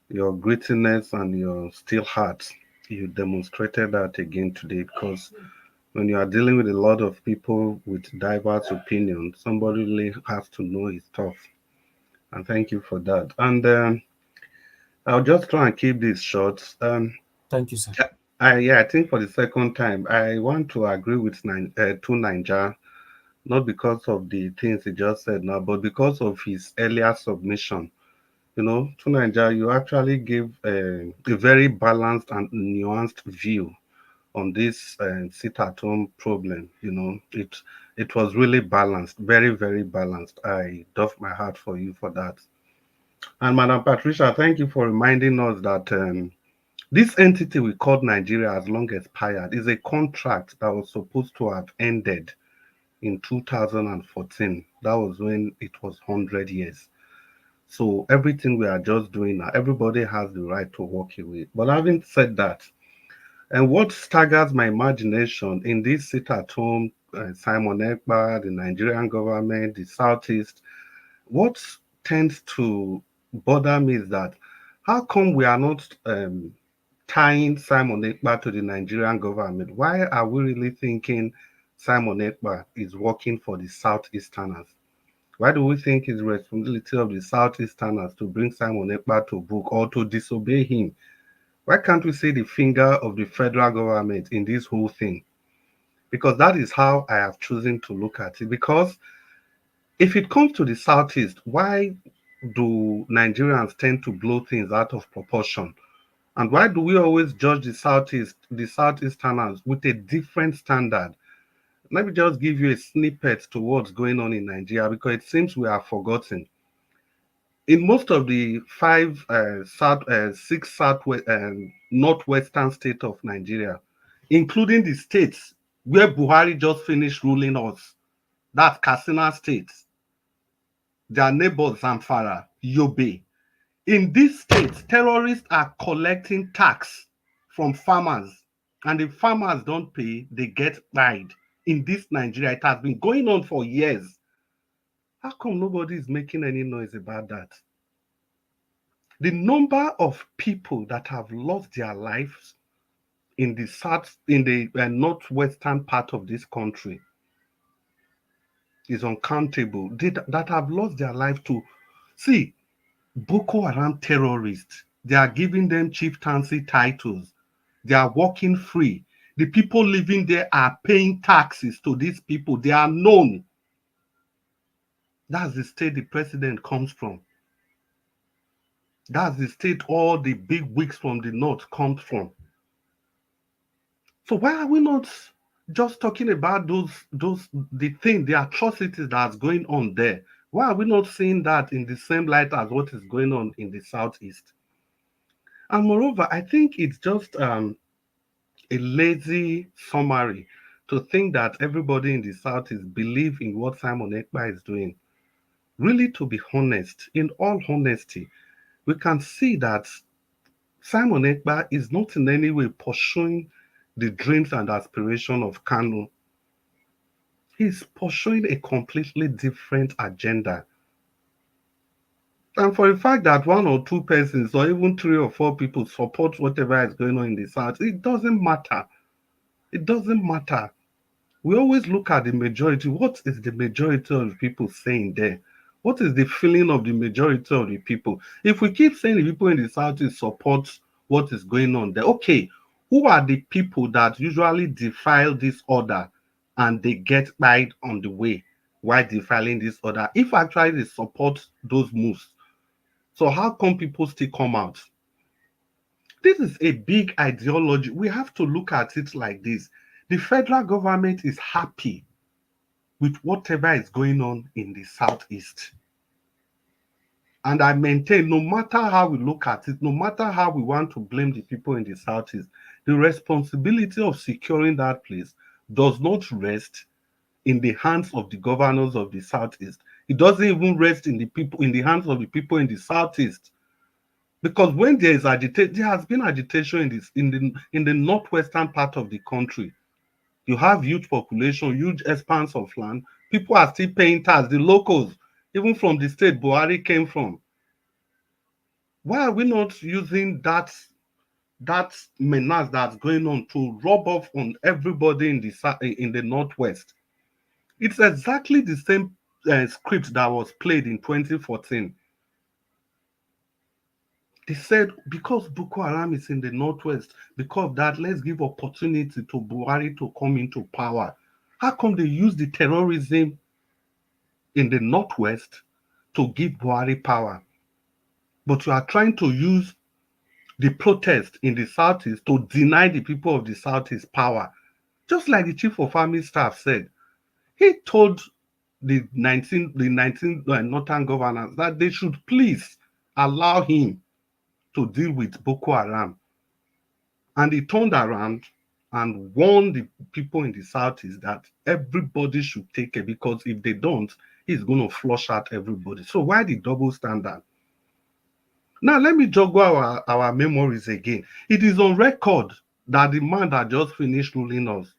S10: Your grittiness and your still heart, you demonstrated that again today, because when you are dealing with a lot of people with diverse opinions, somebody really has to know his stuff. And thank you for that. And I'll just try and keep this short.
S9: Thank you, sir.
S10: I think for the second time, I want to agree with Naija, not because of the things he just said now, but because of his earlier submission. You know, to Naija, you actually give a very balanced and nuanced view on this sit-at-home problem. You know, it was really balanced, very, very balanced. I doff my hat for you for that. And Madam Patricia, thank you for reminding us that this entity we called Nigeria has long expired. Is a contract that was supposed to have ended in 2014. That was when it was 100 years. So everything we are just doing now, everybody has the right to walk away. But having said that, and what staggers my imagination in this sit at home, Simon Ekpa, the Nigerian government, the Southeast, what tends to bother me is that how come we are not tying Simon Ekpa to the Nigerian government? Why are we really thinking Simon Ekpa is working for the Southeasterners? Why do we think it's the responsibility of the Southeasterners to bring Simon Ekpa to book or to disobey him? Why can't we see the finger of the federal government in this whole thing? Because that is how I have chosen to look at it. Because if it comes to the Southeast, why do Nigerians tend to blow things out of proportion? And why do we always judge the Southeasterners with a different standard? Let me just give you a snippet to what's going on in Nigeria because it seems we are forgotten. In most of the six northwestern states of Nigeria, including the states where Buhari just finished ruling us, that's Katsina State, their neighbors Zamfara, Yobe. In these states, terrorists are collecting tax from farmers, and if farmers don't pay, they get fined. In this Nigeria, it has been going on for years. How come nobody is making any noise about that? The number of people that have lost their lives in the northwestern part of this country is uncountable. That have lost their life to see Boko Haram terrorists. They are giving them chieftaincy titles. They are walking free. The people living there are paying taxes to these people. They are known. That's the state the president comes from. That's the state all the big wigs from the north come from. So why are we not just talking about the atrocities that's going on there? Why are we not seeing that in the same light as what is going on in the Southeast? And moreover, I think it's just a lazy summary to think that everybody in the Southeast believe in what Simon Ekpa is doing. Really, to be honest, in all honesty, we can see that Simon Ekpa is not in any way pursuing the dreams and aspirations of Kanu. He's pursuing a completely different agenda. And for the fact that one or two persons or even three or four people support whatever is going on in the South, it doesn't matter. It doesn't matter. We always look at the majority. What is the majority of the people saying there? What is the feeling of the majority of the people? If we keep saying the people in the South support what is going on there, okay, who are the people that usually defile this order and they get died on the way while defiling this order? If actually they support those moves, so how come people still come out? This is a big ideology. We have to look at it like this. The federal government is happy with whatever is going on in the Southeast. And I maintain, no matter how we look at it, no matter how we want to blame the people in the Southeast, the responsibility of securing that place does not rest in the hands of the governors of the Southeast. It doesn't even rest in the hands of the people in the Southeast. Because when there is agitation, there has been agitation in the northwestern part of the country. You have huge population, huge expanse of land. People are still paying tax. The locals, even from the state Buhari came from. Why are we not using that menace that's going on to rub off on everybody in the northwest? It's exactly the same script that was played in 2014. They said because Boko Haram is in the northwest, because of that, let's give opportunity to Buhari to come into power. How come they use the terrorism in the northwest to give Buhari power? But you are trying to use the protest in the Southeast to deny the people of the Southeast power. Just like the chief of army staff said, he told the 19 northern governors that they should please allow him to deal with Boko Haram. And he turned around and warned the people in the Southeast that everybody should take it, because if they don't, he's going to flush out everybody. So why the double standard? Now, let me joggle our memories again. It is on record that the man that just finished ruling us,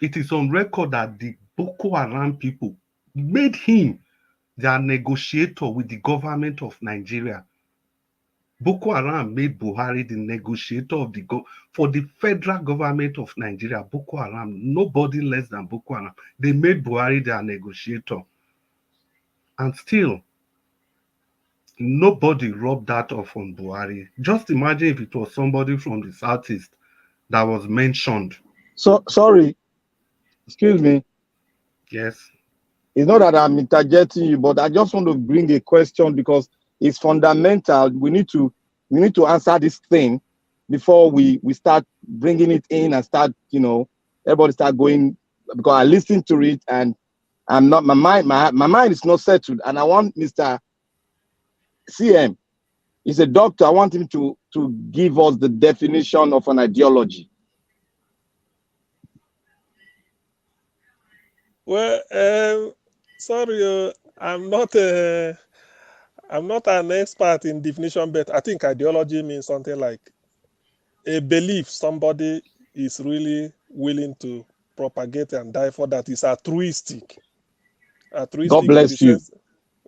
S10: it is on record that the Boko Haram people made him their negotiator with the government of Nigeria. Boko Haram made Buhari the negotiator of for the federal government of Nigeria. Boko Haram, nobody less than Boko Haram. They made Buhari their negotiator. And still, nobody rubbed that off on Buhari. Just imagine if it was somebody from the Southeast that was mentioned.
S5: So sorry, excuse me.
S10: Yes.
S5: It's not that I'm interjecting you, but I just want to bring a question because it's fundamental. We need to answer this thing before we start bringing it in and start, everybody start going, because I listened to it and I'm not, my mind is not settled, and I want Mr. CM, he's a doctor. I want him to give us the definition of an ideology.
S2: Well, sorry, I'm not an expert in definition, but I think ideology means something like a belief somebody is really willing to propagate and die for, that is altruistic.
S5: God bless you.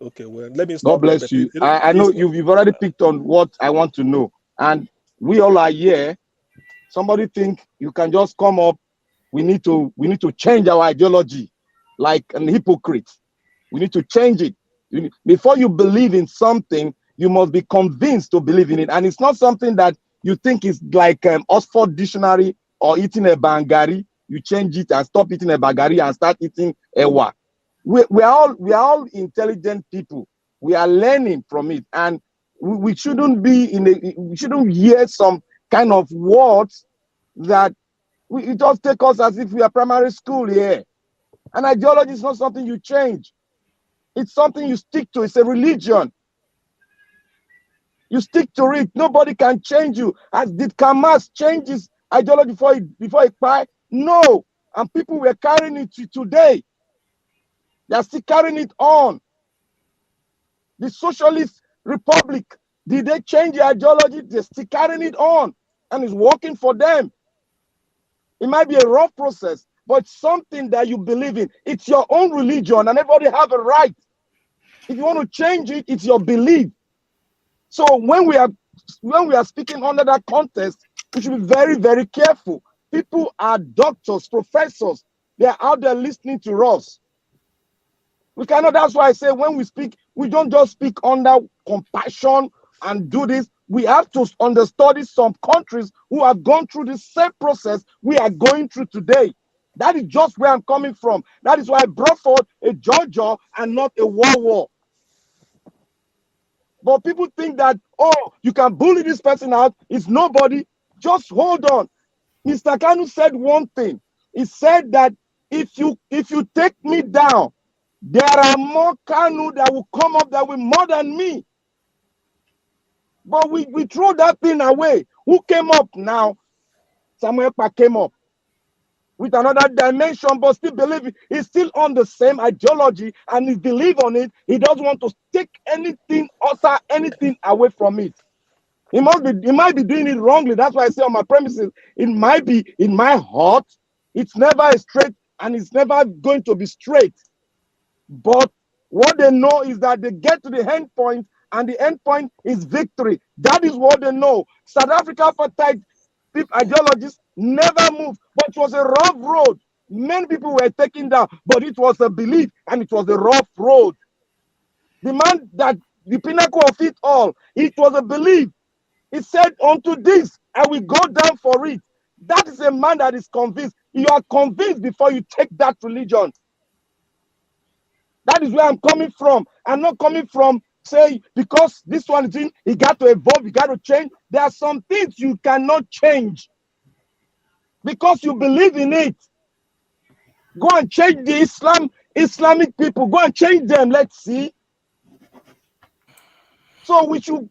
S2: Okay, well, let me stop.
S5: God bless you. I know you've already picked on what I want to know, and we all are here. Somebody think you can just come up. We need to change our ideology, like an hypocrite. We need to change it. Before you believe in something, you must be convinced to believe in it, and it's not something that you think is like Oxford Dictionary or eating a bangari. You change it and stop eating a bangari and start eating ewa. We are all intelligent people. We are learning from it, and we shouldn't we shouldn't hear some kind of words that it just take us as if we are primary school here. An ideology is not something you change. It's something you stick to. It's a religion. You stick to it. Nobody can change you. As did Kamas change his ideology before he died? No. And people were carrying it to today. They are still carrying it on. The Socialist Republic, did they change the ideology? They're still carrying it on. And it's working for them. It might be a rough process, but it's something that you believe in. It's your own religion, and everybody have a right. If you want to change it, it's your belief. So when we are speaking under that context, we should be very, very careful. People are doctors, professors. They are out there listening to us. We cannot, that's why I say when we speak, we don't just speak under compassion and do this. We have to understudy some countries who have gone through the same process we are going through today. That is just where I'm coming from. That is why I brought forward a Georgia and not a war. But people think that, oh, you can bully this person out. It's nobody. Just hold on. Mr. Kanu said one thing. He said that if you take me down, there are more Kanu that will come up that will more than me. But we throw that thing away. Who came up now? Samuel Ekpa came up with another dimension, but still believe he's still on the same ideology and he believes on it. He doesn't want to take anything away from it. He might be doing it wrongly. That's why I say on my premises, it might be in my heart. It's never straight and it's never going to be straight. But what they know is that they get to the end point, and the end point is victory. That is what they know. South Africa apartheid ideologies never moved, but it was a rough road. Many people were taken down, but it was a belief and it was a rough road. The man that the pinnacle of it all, it was a belief. He said, unto this, I will go down for it. That is a man that is convinced. You are convinced before you take that religion. That is where I'm coming from. I'm not coming from say because this one thing, he got to evolve, he got to change. There are some things you cannot change because you believe in it. Go and change the Islamic people. Go and change them. Let's see. So we should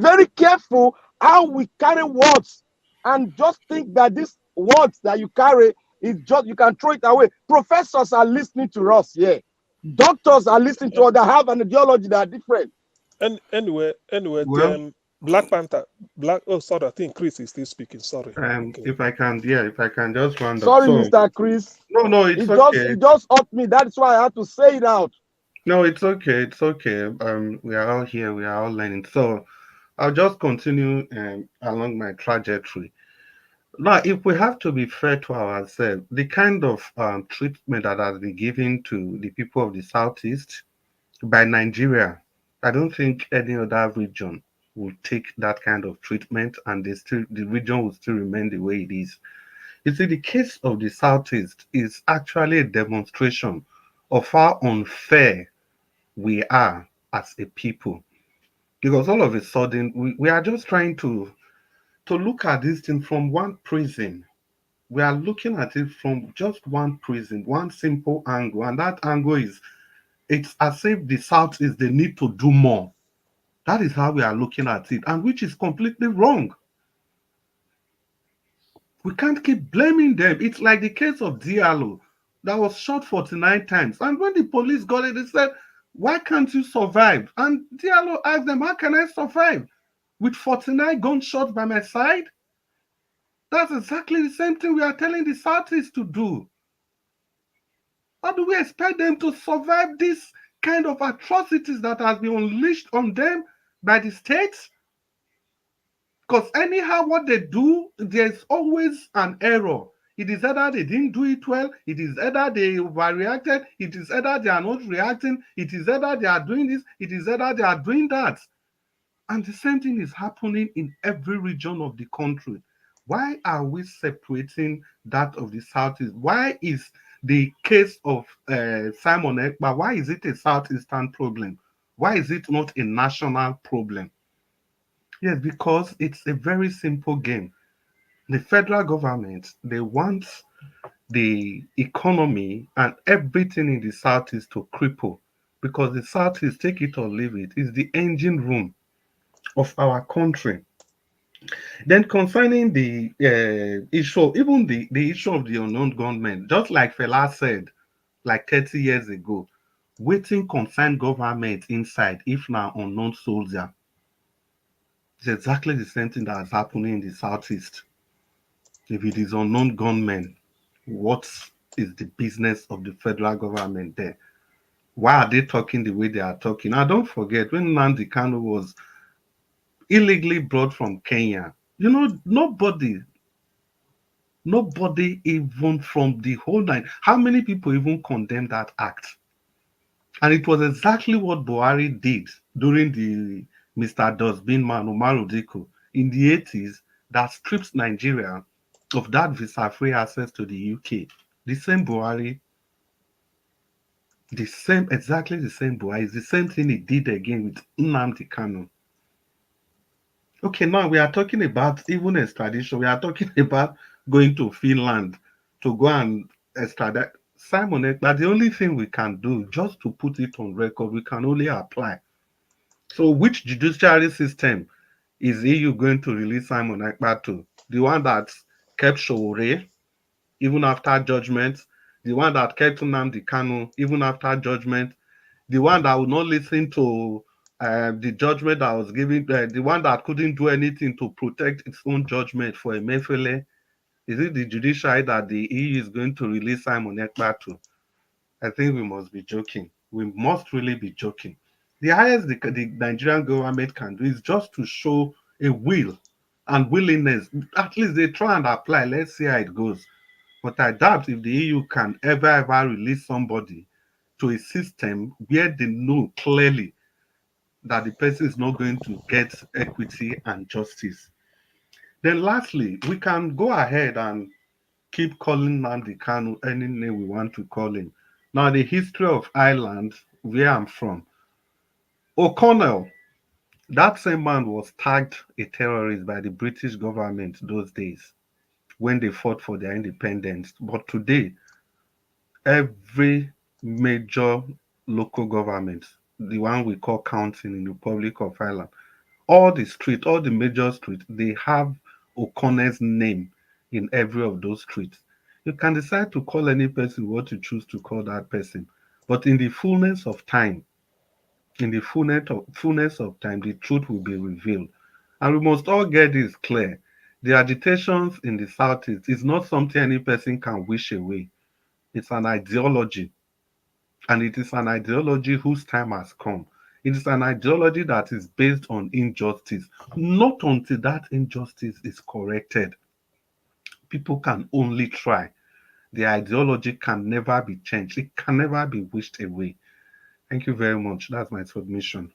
S5: very careful how we carry words, and just think that these words that you carry is just you can throw it away. Professors are listening to us, yeah. Doctors are listening to us that have an ideology that are different.
S2: And anyway,
S10: Well,
S2: Black Panther, oh, sorry, I think Chris is still speaking. Sorry. Okay.
S10: if I can, if I can just round up.
S5: Sorry,
S10: So,
S5: Mr. Chris.
S10: no, it's okay.
S5: It just hurt me. That's why I had to say it out.
S10: No, it's okay. It's okay. We are all here. We are all learning. So, I'll just continue along my trajectory. Now, if we have to be fair to ourselves, the kind of treatment that has been given to the people of the Southeast by Nigeria, I don't think any other region will take that kind of treatment, and the region will still remain the way it is. You see, the case of the Southeast is actually a demonstration of how unfair we are as a people. Because all of a sudden, we are just trying to look at this thing from one prism. We are looking at it from just one prism, one simple angle, and that angle is it's as if the Southeast they need to do more. That is how we are looking at it, and which is completely wrong. We can't keep blaming them. It's like the case of Diallo that was shot 49 times. And when the police got it, they said, why can't you survive? And Diallo asked them, how can I survive? With 49 gunshots by my side? That's exactly the same thing we are telling the Southeast to do. How do we expect them to survive this kind of atrocities that has been unleashed on them by the states? Because anyhow, what they do, there's always an error. It is either they didn't do it well, it is either they overreacted, it is either they are not reacting, it is either they are doing this, it is either they are doing that. And the same thing is happening in every region of the country. Why are we separating that of the Southeast? Why is the case of Simon Ekpa, why is it a Southeastern problem? Why is it not a national problem? Yes, because it's a very simple game. The federal government, they want the economy and everything in the Southeast to cripple because the Southeast, take it or leave it, is the engine room of our country. Then concerning the issue, even the issue of the unknown gunmen, just like Fela said, like 30 years ago, waiting concern government inside, if now unknown soldier. It's exactly the same thing that is happening in the Southeast. If it is unknown gunmen, what is the business of the federal government there? Why are they talking the way they are talking? Now, don't forget, when Nnamdi Kanu was illegally brought from Kenya, nobody even from the whole nine, how many people even condemned that act? And it was exactly what Buhari did during the Mr. Dustbin man, Umaru Diko, in the 80s that strips Nigeria of that visa-free access to the UK. The same Buhari, exactly the same Buhari, is the same thing he did again with Nnamdi Kanu. Okay, now we are talking about even extradition. We are talking about going to Finland to go and extradite Simon Ekpa. The only thing we can do, just to put it on record, we can only apply. So which judiciary system is EU going to release Simon Ekpa to? The one that kept Shore even after judgment, the one that kept Nnamdi Kanu even after judgment, the one that would not listen to the judgment that was given, the one that couldn't do anything to protect its own judgment for Emefiele. Is it the judiciary that the EU is going to release Simon Ekpa to? I think we must be joking. We must really be joking. The highest the Nigerian government can do is just to show a will and willingness. At least they try and apply. Let's see how it goes. But I doubt if the EU can ever release somebody to a system where they know clearly that the person is not going to get equity and justice. Then lastly, we can go ahead and keep calling Nnamdi Kanu any name we want to call him. Now, the history of Ireland, where I'm from, O'Connell, that same man was tagged a terrorist by the British government those days when they fought for their independence. But today, every major local government, the one we call county in the Republic of Ireland, all the major streets, they have O'Connor's name in every of those streets. You can decide to call any person what you choose to call that person, but in the fullness of time, fullness of time, the truth will be revealed. And we must all get this clear. The agitations in the Southeast is not something any person can wish away. It's an ideology, and it is an ideology whose time has come. It is an ideology that is based on injustice. Not until that injustice is corrected, people can only try. The ideology can never be changed, it can never be wished away. Thank you very much. That's my submission.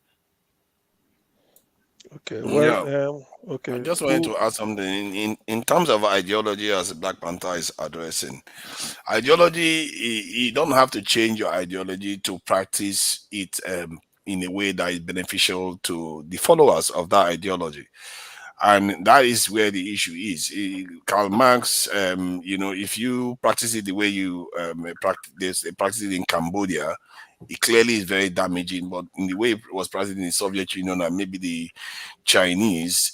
S2: Okay,
S1: Yeah. I
S2: okay.
S1: just wanted to add something in terms of ideology as Black Panther is addressing. Ideology, you don't have to change your ideology to practice it in a way that is beneficial to the followers of that ideology. And that is where the issue is. Karl Marx, if you practice it the way you practice it in Cambodia, it clearly is very damaging. But in the way it was practiced in the Soviet Union and maybe the Chinese,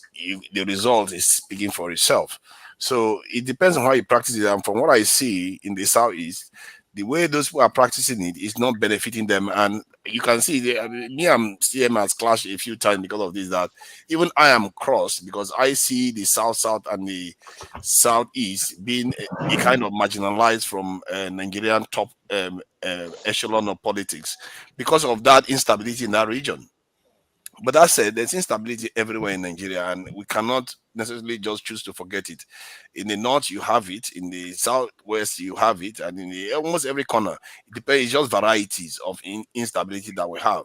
S1: the result is speaking for itself. So it depends on how you practice it. And from what I see in the Southeast, the way those who are practicing it is not benefiting them. And you can see, me and CM has clashed a few times because of this, that even I am crossed because I see the South and the Southeast being a kind of marginalized from Nigerian top echelon of politics because of that instability in that region. But that said, there's instability everywhere in Nigeria, and we cannot necessarily just choose to forget it. In the north, you have it. In the southwest, you have it, and in almost every corner, it depends. It's just varieties of instability that we have,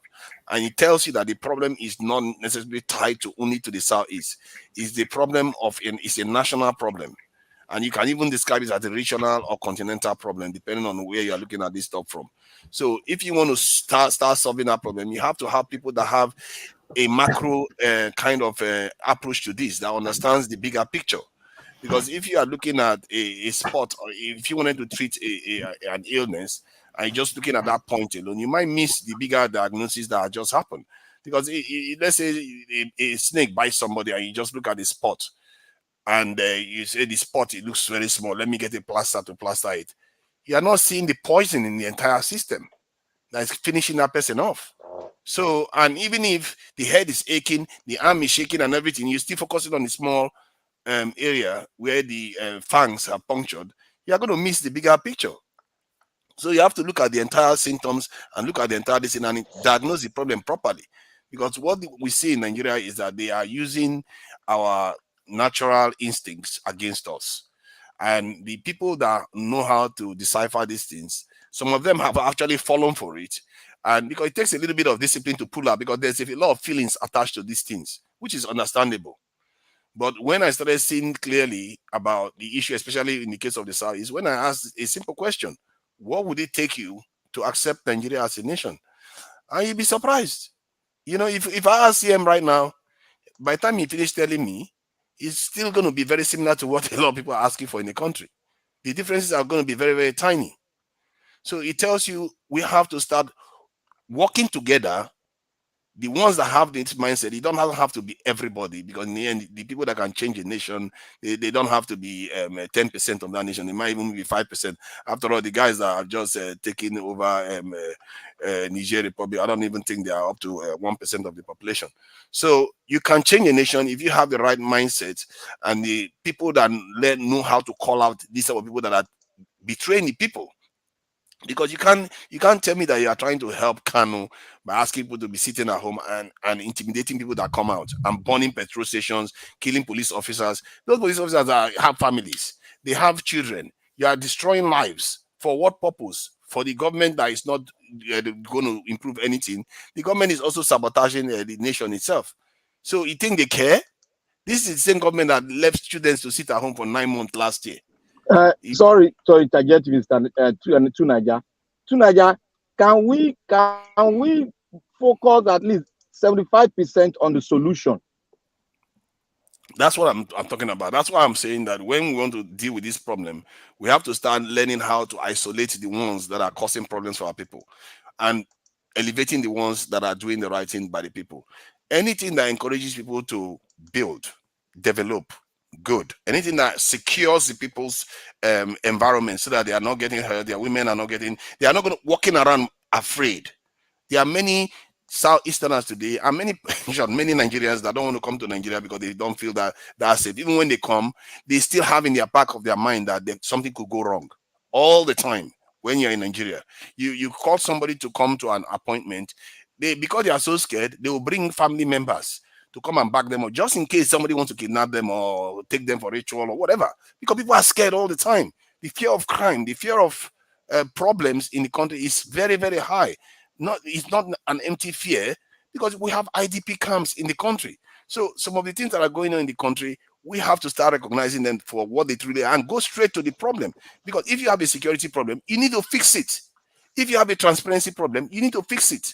S1: and it tells you that the problem is not necessarily tied to only to the southeast. It's the problem of it's a national problem. And you can even describe it as a regional or continental problem, depending on where you are looking at this stuff from. So, if you want to start solving that problem, you have to have people that have a macro kind of approach to this that understands the bigger picture. Because if you are looking at a spot, or if you wanted to treat an illness and you're just looking at that point alone, you might miss the bigger diagnosis that had just happened. Because let's say a snake bites somebody and you just look at the spot and you say the spot, it looks very small, let me get a plaster to plaster it. You are not seeing the poison in the entire system that's finishing that person off. So, and even if the head is aching, the arm is shaking and everything, you're still focusing on the small area where the fangs are punctured, you're going to miss the bigger picture. So you have to look at the entire symptoms and look at the entire disease and diagnose the problem properly. Because what we see in Nigeria is that they are using our natural instincts against us. And the people that know how to decipher these things, some of them have actually fallen for it. And because it takes a little bit of discipline to pull out, because there's a lot of feelings attached to these things, which is understandable. But when I started seeing clearly about the issue, especially in the case of the South, is when I asked a simple question: what would it take you to accept Nigeria as a nation? And you'd be surprised. If I ask him right now, by the time he finished telling me, it's still going to be very similar to what a lot of people are asking for in the country. The differences are going to be very, very tiny. So it tells you we have to start working together. The ones that have this mindset, it don't have to be everybody, because in the end, the people that can change a nation, they don't have to be 10% of that nation. They might even be 5%. After all, the guys that are just taking over Niger Republic, I don't even think they are up to 1% of the population. So you can change a nation if you have the right mindset, and the people that know how to call out these type of people that are betraying the people. Because you can't tell me that you are trying to help Kanu by asking people to be sitting at home and intimidating people that come out and burning petrol stations, killing police officers. Those police officers have families, they have children. You are destroying lives. For what purpose? For the government that is not going to improve anything. The government is also sabotaging the nation itself. So you think they care? This is the same government that left students to sit at home for 9 months last year.
S5: Sorry to interject, Mr. Tunaja. Tunaja, can we focus at least 75% on the solution.
S1: That's what I'm talking about. That's why I'm saying that when we want to deal with this problem, we have to start learning how to isolate the ones that are causing problems for our people and elevating the ones that are doing the right thing by the people. Anything that encourages people to build, develop, good. Anything that secures the people's environment so that they are not getting hurt, their women are not getting, they are not going to walking around afraid. There are many Southeasterners today, and many many Nigerians that don't want to come to Nigeria because they don't feel that that's it. Even when they come, they still have in their back of their mind that something could go wrong all the time. When you're in Nigeria, you call somebody to come to an appointment, because they are so scared, they will bring family members to come and back them up just in case somebody wants to kidnap them or take them for ritual or whatever. Because people are scared all the time. The fear of crime, the fear of problems in the country is very, very high. It's not an empty fear, because we have IDP camps in the country. So some of the things that are going on in the country, we have to start recognizing them for what they truly are and go straight to the problem. Because if you have a security problem, you need to fix it. If you have a transparency problem, you need to fix it.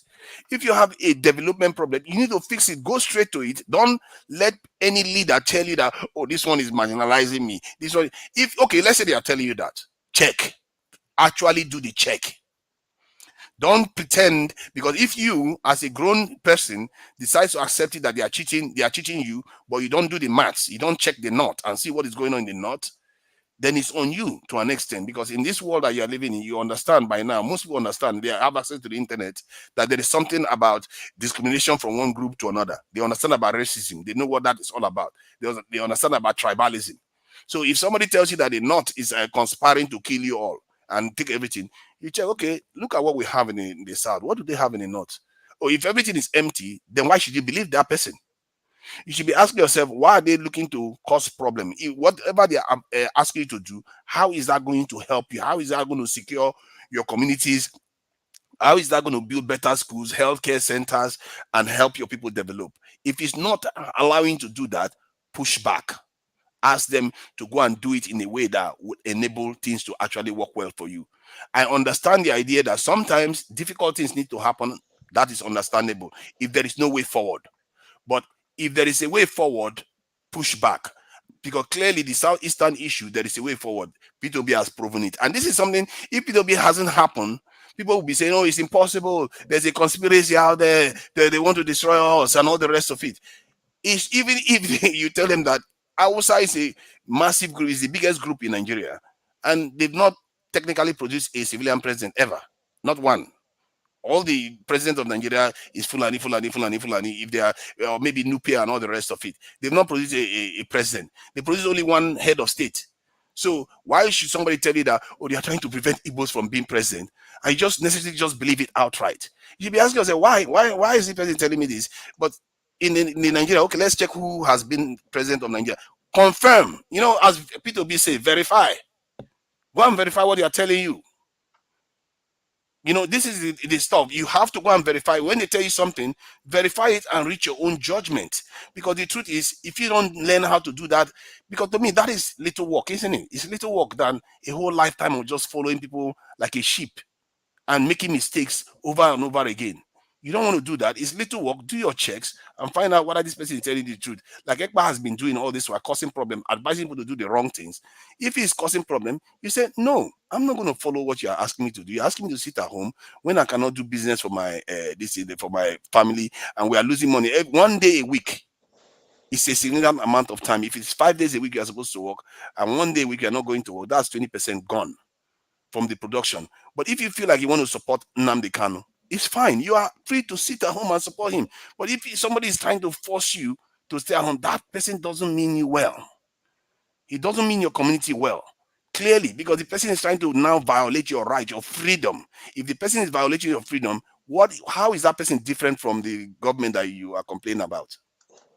S1: If you have a development problem, you need to fix it. Go straight to it. Don't let any leader tell you that, oh, this one is marginalizing me. This one, okay, let's say they are telling you that. Check. Actually do the check. Don't pretend, because if you, as a grown person, decide to accept it that they are cheating you, but you don't do the maths, you don't check the knot and see what is going on in the knot, then it's on you to an extent. Because in this world that you are living in, you understand by now, most people understand, they have access to the internet, that there is something about discrimination from one group to another. They understand about racism. They know what that is all about. They understand about tribalism. So if somebody tells you that the knot is conspiring to kill you all and take everything, you check, okay, look at what we have in the South. What do they have in the North? Or if everything is empty, then why should you believe that person? You should be asking yourself, why are they looking to cause problem? Whatever they are asking you to do, how is that going to help you? How is that going to secure your communities? How is that going to build better schools, healthcare centers, and help your people develop? If it's not allowing you to do that, push back. Ask them to go and do it in a way that would enable things to actually work well for you. I understand the idea that sometimes difficult things need to happen. That is understandable if there is no way forward. But if there is a way forward, push back. Because clearly the Southeastern issue, there is a way forward. P2B has proven it. And this is something, if P2B hasn't happened, people will be saying, oh, it's impossible. There's a conspiracy out there. They want to destroy us and all the rest of it. Even if you tell them that Hausa is a massive group, is the biggest group in Nigeria, and they've not technically produced a civilian president ever. Not one. All the president of Nigeria is Fulani. If they are, or maybe Nupia and all the rest of it, they've not produced a president. They produce only one head of state. So why should somebody tell you that, oh, they are trying to prevent Igbos from being president? I just necessarily just believe it outright. You should be asking yourself, why is the president telling me this? But in Nigeria, okay, let's check who has been president of Nigeria. Confirm, as P2B say, verify. Go and verify what they are telling you. This is the stuff. You have to go and verify. When they tell you something, verify it and reach your own judgment. Because the truth is, if you don't learn how to do that, because to me, that is little work, isn't it? It's little work than a whole lifetime of just following people like a sheep and making mistakes over and over again. You don't want to do that. It's little work. Do your checks and find out whether this person is telling the truth. Like Ekpa has been doing all this while causing problem, advising people to do the wrong things. If he's causing problem, you say, no, I'm not going to follow what you are asking me to do. You're asking me to sit at home when I cannot do business for my for my family, and we are losing money. One day a week is a significant amount of time. If it's 5 days a week you're supposed to work, and one day a week you're not going to work, that's 20% gone from the production. But if you feel like you want to support Nnamdi Kanu, it's fine. You are free to sit at home and support him. But if somebody is trying to force you to stay at home, that person doesn't mean you well. It doesn't mean your community well. Clearly, because the person is trying to now violate your right, your freedom. If the person is violating your freedom, how is that person different from the government that you are complaining about?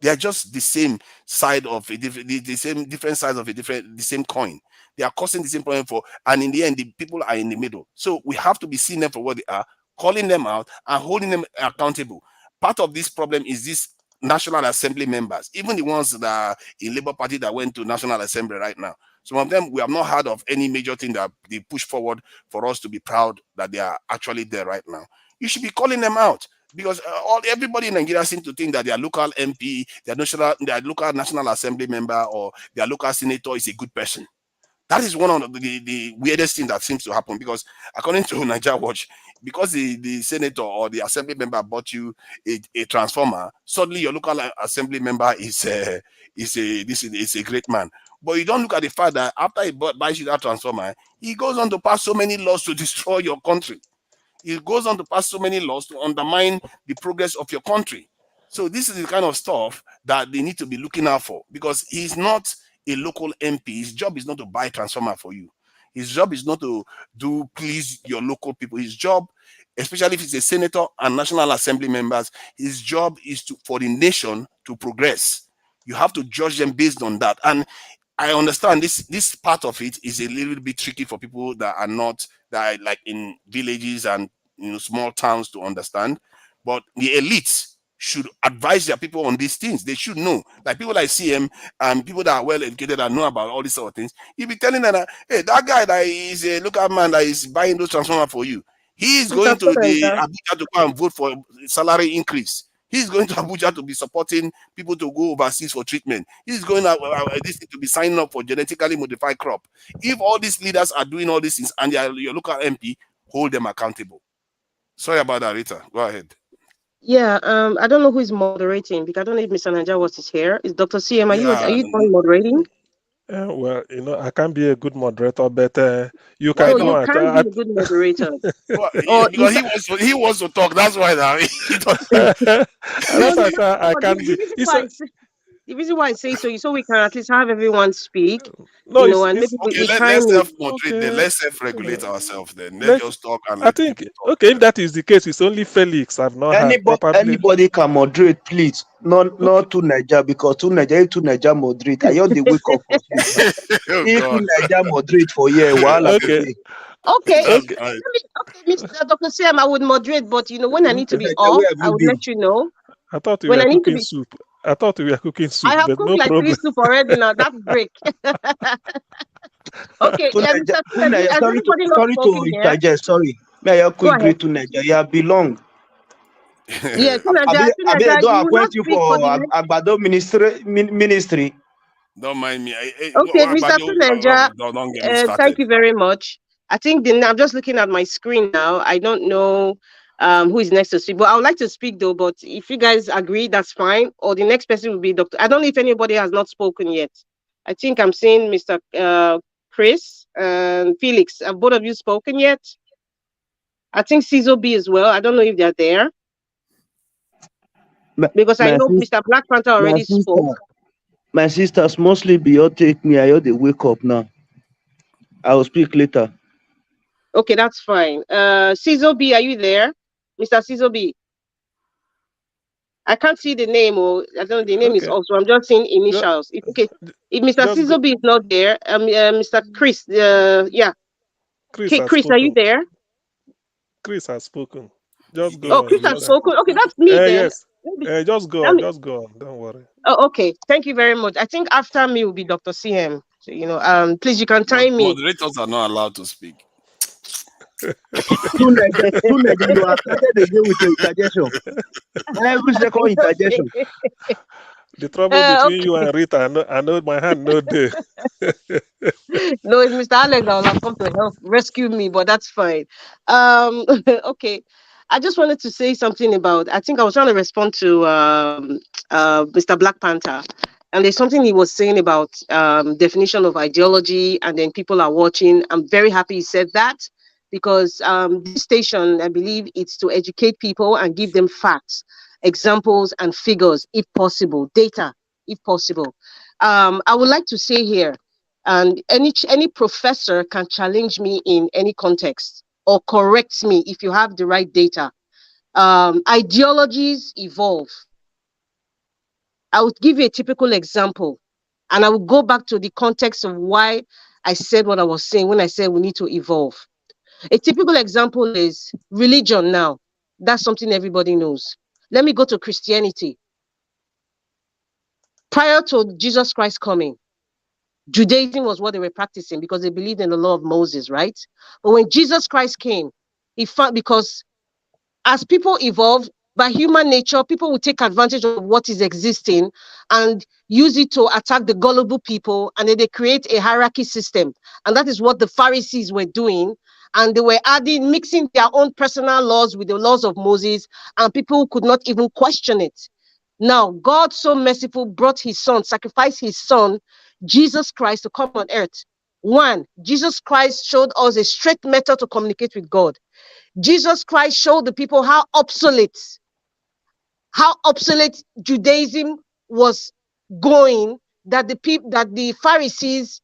S1: They are just the same side of different sides of the same coin. They are causing the same problem and in the end, the people are in the middle. So we have to be seeing them for what they are, calling them out and holding them accountable. Part of this problem is this National Assembly members, even the ones that are in Labour Party that went to National Assembly right now. Some of them, we have not heard of any major thing that they push forward for us to be proud that they are actually there right now. You should be calling them out. because everybody in Nigeria seems to think that their local MP, their local National Assembly member, or their local senator is a good person. That is one of the weirdest things that seems to happen, because according to Nigeria Watch, because the senator or the assembly member bought you a transformer, suddenly your local assembly member is a great man. But you don't look at the fact that after he buys you that transformer, he goes on to pass so many laws to destroy your country. He goes on to pass so many laws to undermine the progress of your country. So this is the kind of stuff that they need to be looking out for, because he's not a local MP. His job is not to buy transformer for you. His job is not to do please your local people. His job, especially if it's a senator and National Assembly members, his job is for the nation to progress. You have to judge them based on that. And I understand this part of it is a little bit tricky for people that are like in villages and small towns to understand. But the elites should advise their people on these things. They should know. Like people like CM and people that are well educated and know about all these sort of things. You'll be telling them that, hey, that guy that is a local man that is buying those transformers for you, he is going to the Abuja to go and vote for salary increase. He's going to Abuja to be supporting people to go overseas for treatment. He's going to be signing up for genetically modified crop. If all these leaders are doing all these things and your local MP, hold them accountable. Sorry about that, Rita. Go ahead.
S8: Yeah, I don't know who is moderating, because I don't know if Mr. Naja was here. Is Dr. CM, are you done moderating?
S2: Well, I can't be a good moderator, but you
S8: Why
S2: can
S8: not?
S2: go.
S8: You can be a good moderator.
S1: Well, because he wants to talk. That's why now.
S2: I can't be.
S8: The reason why I say so we can at least have everyone speak.
S2: No,
S8: and maybe
S1: okay. Let's self-moderate. Then let's self-regulate ourselves. Then let's just talk and
S2: I think okay. If that is the case, it's only Felix. I've not
S5: anybody can moderate, please. Not to Niger, because to Niger moderate. I heard the wake up for sleep. If to Niger moderate for
S8: Okay, Mr. Dr. Sam, I would moderate, but when I need to be off, I would let you know.
S2: I thought we were cooking soup. I thought we were cooking soup.
S8: I have
S2: but
S8: cooked
S2: no
S8: like
S2: problem.
S8: 3 soup already now. That's break. Okay,
S5: sorry to interject. Sorry, may I quick greet to Nigeria belong.
S8: Yeah, I
S5: don't appoint you for Agbado ministry.
S1: Don't mind me.
S8: Okay, Mr. Tuneja,
S1: don't get me started.
S8: Thank you very much. I think I'm just looking at my screen now. I don't know who is next to speak, but I would like to speak though. But if you guys agree, that's fine. Or the next person will be Dr. I don't know if anybody has not spoken yet. I think I'm seeing Mr. Chris and Felix. Have both of you spoken yet? I think Cizo B as well. I don't know if they're there. Because I know Mr. Black Panther already spoke.
S5: My sisters mostly be your take me. I heard they wake up now. I will speak later.
S8: Okay, that's fine. Cizo B, are you there? Mr. Cizo B. I can't see the name, or I don't know, the name is also. I'm just seeing initials. If Mr. Cizo B is not there, Mr. Chris, yeah. Chris, are you there?
S2: Chris has spoken. Just go.
S8: Oh, Chris has spoken. Okay, that's me then.
S2: Yes. Just go on. Just go on. Don't worry.
S8: Oh, okay. Thank you very much. I think after me will be Dr. CM. So, please, you can time me.
S1: Moderators are not allowed to speak.
S5: You are started again with your interjection. Every second interjection.
S2: The trouble between you and Rita, I know my hand no day.
S8: No, it's Mr. Alex that will have come to help rescue me, but that's fine. Okay. I just wanted to say something about, I think I was trying to respond to Mr. Black Panther. And there's something he was saying about definition of ideology, and then people are watching. I'm very happy he said that, because this station, I believe, it's to educate people and give them facts, examples, and figures, if possible, data, if possible. I would like to say here, and any professor can challenge me in any context or correct me if you have the right data. Ideologies evolve. I would give you a typical example, and I will go back to the context of why I said what I was saying when I said we need to evolve. A typical example is religion now. That's something everybody knows. Let me go to Christianity. Prior to Jesus Christ coming, Judaism was what they were practicing because they believed in the law of Moses, right? But when Jesus Christ came, he found, because as people evolve, by human nature, people will take advantage of what is existing and use it to attack the gullible people, and then they create a hierarchy system. And that is what the Pharisees were doing. And they were mixing their own personal laws with the laws of Moses, and people could not even question it. Now, God, so merciful, brought his son, sacrificed his son, Jesus Christ, to come on earth. One, Jesus Christ showed us a straight method to communicate with God. Jesus Christ showed the people how obsolete Judaism was going, that the Pharisees,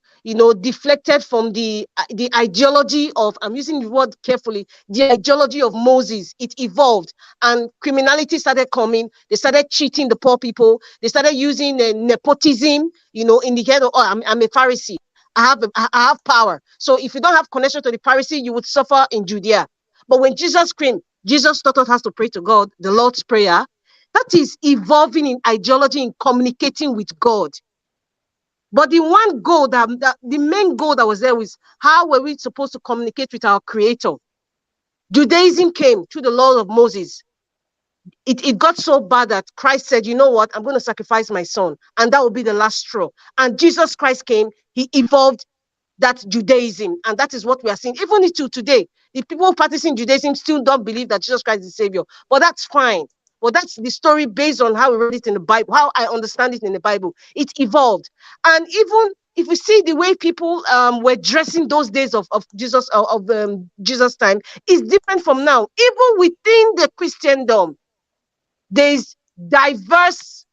S8: deflected from the ideology of, I'm using the word carefully, the ideology of Moses. It evolved, and criminality started coming. They started cheating the poor people. They started using nepotism, in the head of, oh, I'm a Pharisee. I have power. So if you don't have connection to the Pharisee, you would suffer in Judea. But when Jesus came, Jesus taught us how to pray to God, the Lord's Prayer. That is evolving in ideology, in communicating with God. But the one goal, the main goal that was there was, how were we supposed to communicate with our Creator? Judaism came through the law of Moses. It got so bad that Christ said, you know what, I'm going to sacrifice my son, and that will be the last straw. And Jesus Christ came, he evolved that Judaism, and that is what we are seeing. Even till today, the people practicing Judaism still don't believe that Jesus Christ is the Savior. But that's fine. Well, that's the story based on how we read it in the Bible, how I understand it in the Bible. It evolved. And even if we see the way people were dressing those days of Jesus, Jesus' time, is different from now. Even within the Christendom, there's diverse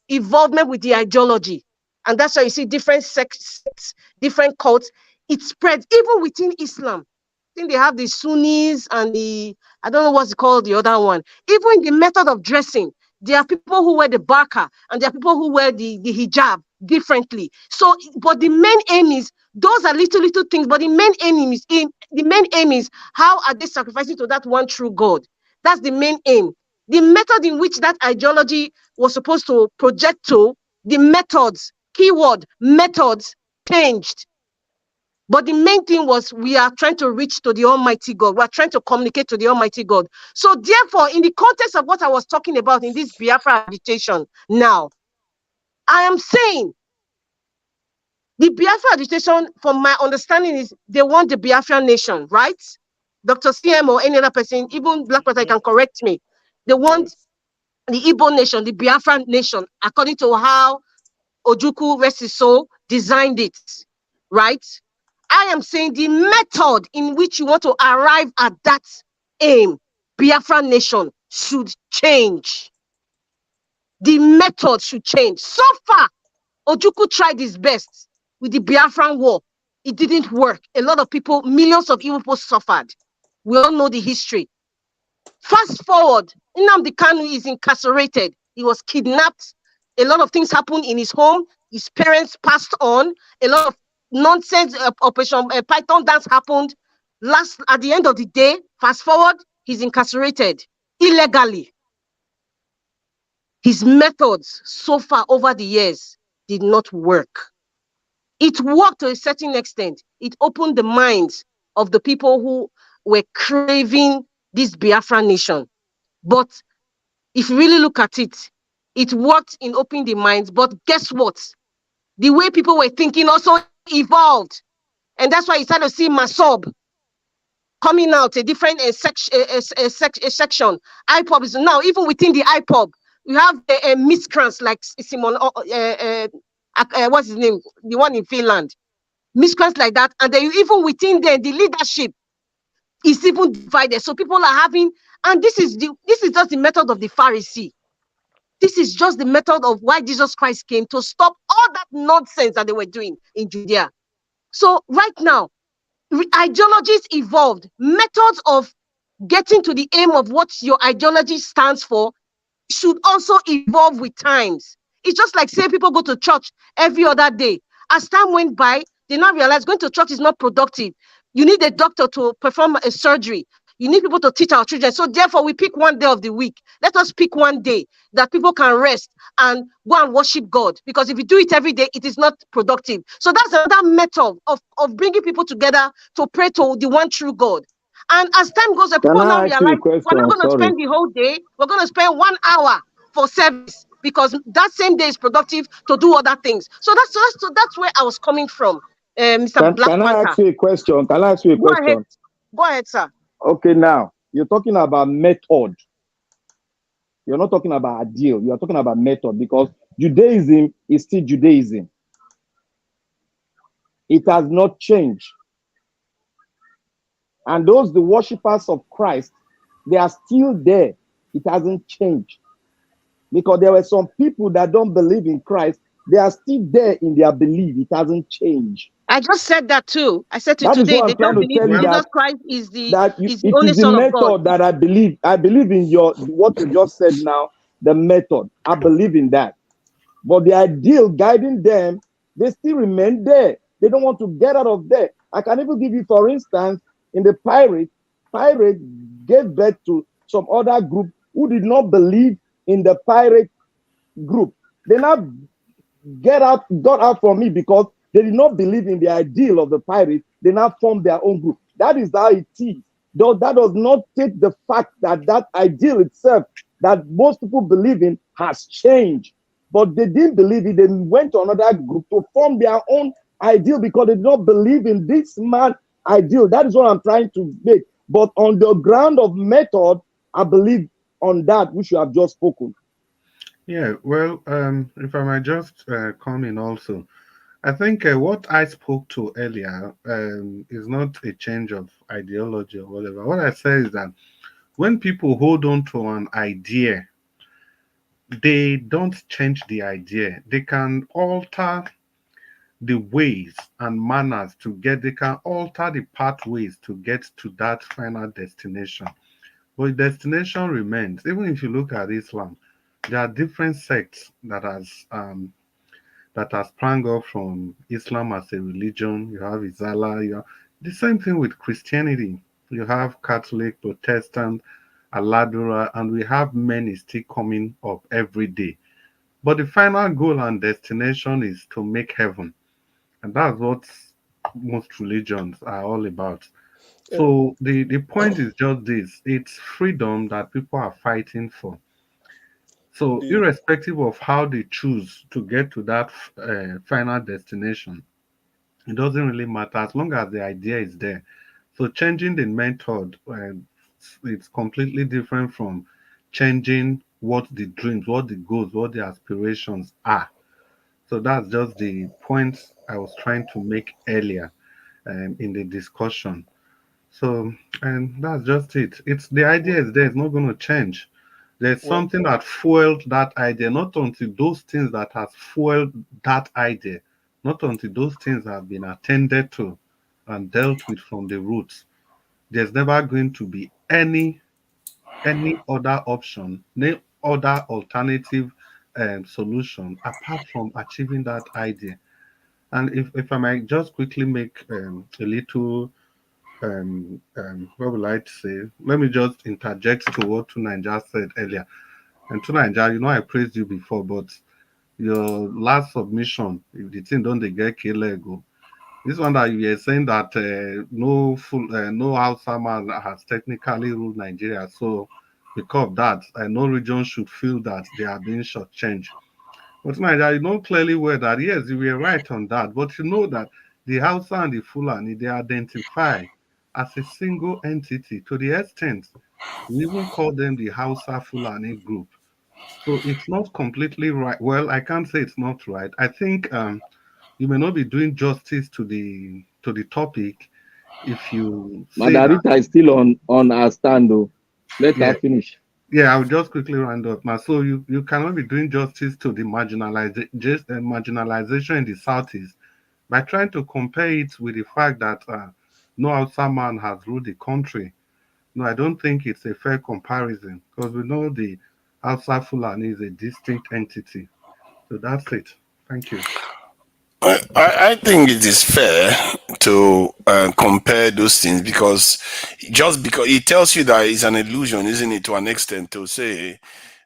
S8: involvement with the ideology. And that's why you see different sects, different cults. It spreads even within Islam. I think they have the Sunnis and I don't know what's called, the other one. Even in the method of dressing, there are people who wear the burqa and there are people who wear the hijab differently. So, but the main aim is, those are little things, but the main aim is how are they sacrificing to that one true God? That's the main aim. The method in which that ideology was supposed to project to, the methods, keyword, methods, changed. But the main thing was, we are trying to reach to the Almighty God. We are trying to communicate to the Almighty God. So therefore, in the context of what I was talking about in this Biafra agitation now, I am saying the Biafra agitation, from my understanding, is they want the Biafran nation, right? Dr. CM or any other person, even Black Panther, can correct me. They want the Igbo nation, the Biafran nation, according to how Ojukwu, rest his soul, designed it, right? I am saying the method in which you want to arrive at that aim, Biafran nation, should change. The method should change. So far, Ojukwu tried his best with the Biafran war. It didn't work. A lot of people, millions of Igbo people suffered. We all know the history. Fast forward, Nnamdi Kanu is incarcerated. He was kidnapped. A lot of things happened in his home. His parents passed on. A lot of nonsense Operation Python dance happened. At the end of the day, fast forward, he's incarcerated illegally. His methods so far over the years did not work. It worked to a certain extent. It opened the minds of the people who were craving this Biafra nation. But if you really look at it, it worked in opening the minds. But guess what? The way people were thinking also evolved. And that's why you start to see Masob coming out, a different section. IPOB is now, even within the IPOB, you have miscreants like Simon, what's his name? The one in Finland. Miscreants like that. And then even within the leadership is even divided. So people are having, and this is just the method of the Pharisee. This is just the method of why Jesus Christ came, to stop all that nonsense that they were doing in Judea. So right now, ideologies evolved. Methods of getting to the aim of what your ideology stands for should also evolve with times. It's just like, say, people go to church every other day. As time went by, they now realize going to church is not productive. You need a doctor to perform a surgery. You need people to teach our children. So therefore, we pick one day of the week. Let us pick one day that people can rest and go and worship God. Because if you do it every day, it is not productive. So that's another method of bringing people together to pray to the one true God. And as time goes on,
S5: Can
S8: people now
S5: I ask you a
S8: realize we're not
S5: question?
S8: going to
S5: Sorry.
S8: spend the whole day. We're going to spend 1 hour for service because that same day is productive to do other things. So that's where I was coming from, Mr. Black
S5: Can I
S8: Panther.
S5: ask you a question? Can I ask you a
S8: Go ahead.
S5: question?
S8: Go ahead, sir.
S5: Okay, now you're talking about method. You're not talking about ideal. You're talking about method because Judaism is still Judaism. It has not changed. And those, the worshippers of Christ, they are still there. It hasn't changed. Because there were some people that don't believe in Christ. They are still there in their belief. It hasn't changed.
S8: I just said that too. I said to
S5: That is
S8: today,
S5: what
S8: they
S5: I'm trying
S8: don't
S5: to
S8: believe
S5: tell you,
S8: Jesus
S5: that
S8: Christ is the
S5: it
S8: only
S5: is the
S8: Son of God.
S5: method that I believe. I believe in what you just said now, the method. I believe in that. But the ideal guiding them, they still remain there. They don't want to get out of there. I can even give you, for instance, in the pirate gave birth to some other group who did not believe in the pirate group. They now got out from me because they did not believe in the ideal of the pirate. They now formed their own group. That is how it is. Though that does not take the fact that that ideal itself that most people believe in has changed. But they didn't believe it. They went to another group to form their own ideal because they did not believe in this man ideal. That is what I'm trying to make. But on the ground of method, I believe on that which you have just spoken.
S10: Yeah, well, if I might just come in also, I think what I spoke to earlier is not a change of ideology or whatever. What I say is that when people hold on to an idea, they don't change the idea. They can alter the ways and manners to get, they can alter the pathways to get to that final destination. But the destination remains. Even if you look at Islam, there are different sects that has sprang up from Islam as a religion. You have Isala, you have the same thing with Christianity. You have Catholic, Protestant, Aladura, and we have many still coming up every day. But the final goal and destination is to make heaven. And that's what most religions are all about. So the point is just this, it's freedom that people are fighting for. So, irrespective of how they choose to get to that final destination, it doesn't really matter as long as the idea is there. So, changing the method, it's completely different from changing what the dreams, what the goals, what the aspirations are. So, that's just the point I was trying to make earlier in the discussion. So, and that's just it. It's the idea is there, it's not going to change. There's something that fueled that idea, not until those things that has fueled that idea, not until those things have been attended to and dealt with from the roots. There's never going to be any other option, no other alternative solution apart from achieving that idea. And if I might just quickly make a little what would I like to say? Let me just interject to what Tunanja said earlier. And Tunanja, I praised you before, but your last submission, if the thing don't they get killed, this one that you were saying that no Hausa man has technically ruled Nigeria. So because of that, no region should feel that they are being shortchanged. But Tunanja, you know clearly well that yes, you were right on that. But you know that the Hausa and the Fulani, they identify as a single entity to the extent we even call them the Hausa Fulani group. So it's not completely right. Well, I can't say it's not right. I think you may not be doing justice to the topic if you say that.
S5: Madarita is still on our stand though. Let
S10: Yeah,
S5: her finish.
S10: yeah. I'll just quickly round up now. So you cannot be doing justice to the marginalization in the southeast by trying to compare it with the fact that no Hausa man has ruled the country. No, I don't think it's a fair comparison because we know the Hausa Fulani is a distinct entity. So that's it. Thank you.
S1: I think it is fair to compare those things because just because it tells you that it's an illusion, isn't it, to an extent, to say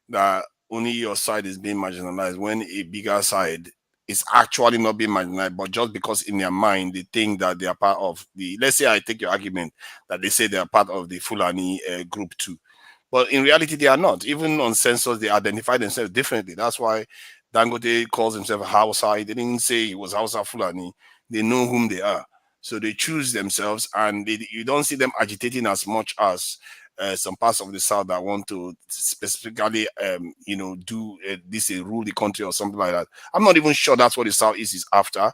S1: that only your side is being marginalized when a bigger side is actually not being marginalized, but just because in their mind they think that they are part of the, let's say I take your argument that they say they are part of the Fulani group too. But in reality, they are not. Even on census, they identify themselves differently. That's why Dangote calls himself Hausa. He didn't say he was Hausa Fulani. They know whom they are. So they choose themselves, and you don't see them agitating as much as some parts of the South that want to specifically, do this, rule the country or something like that. I'm not even sure that's what the Southeast is after.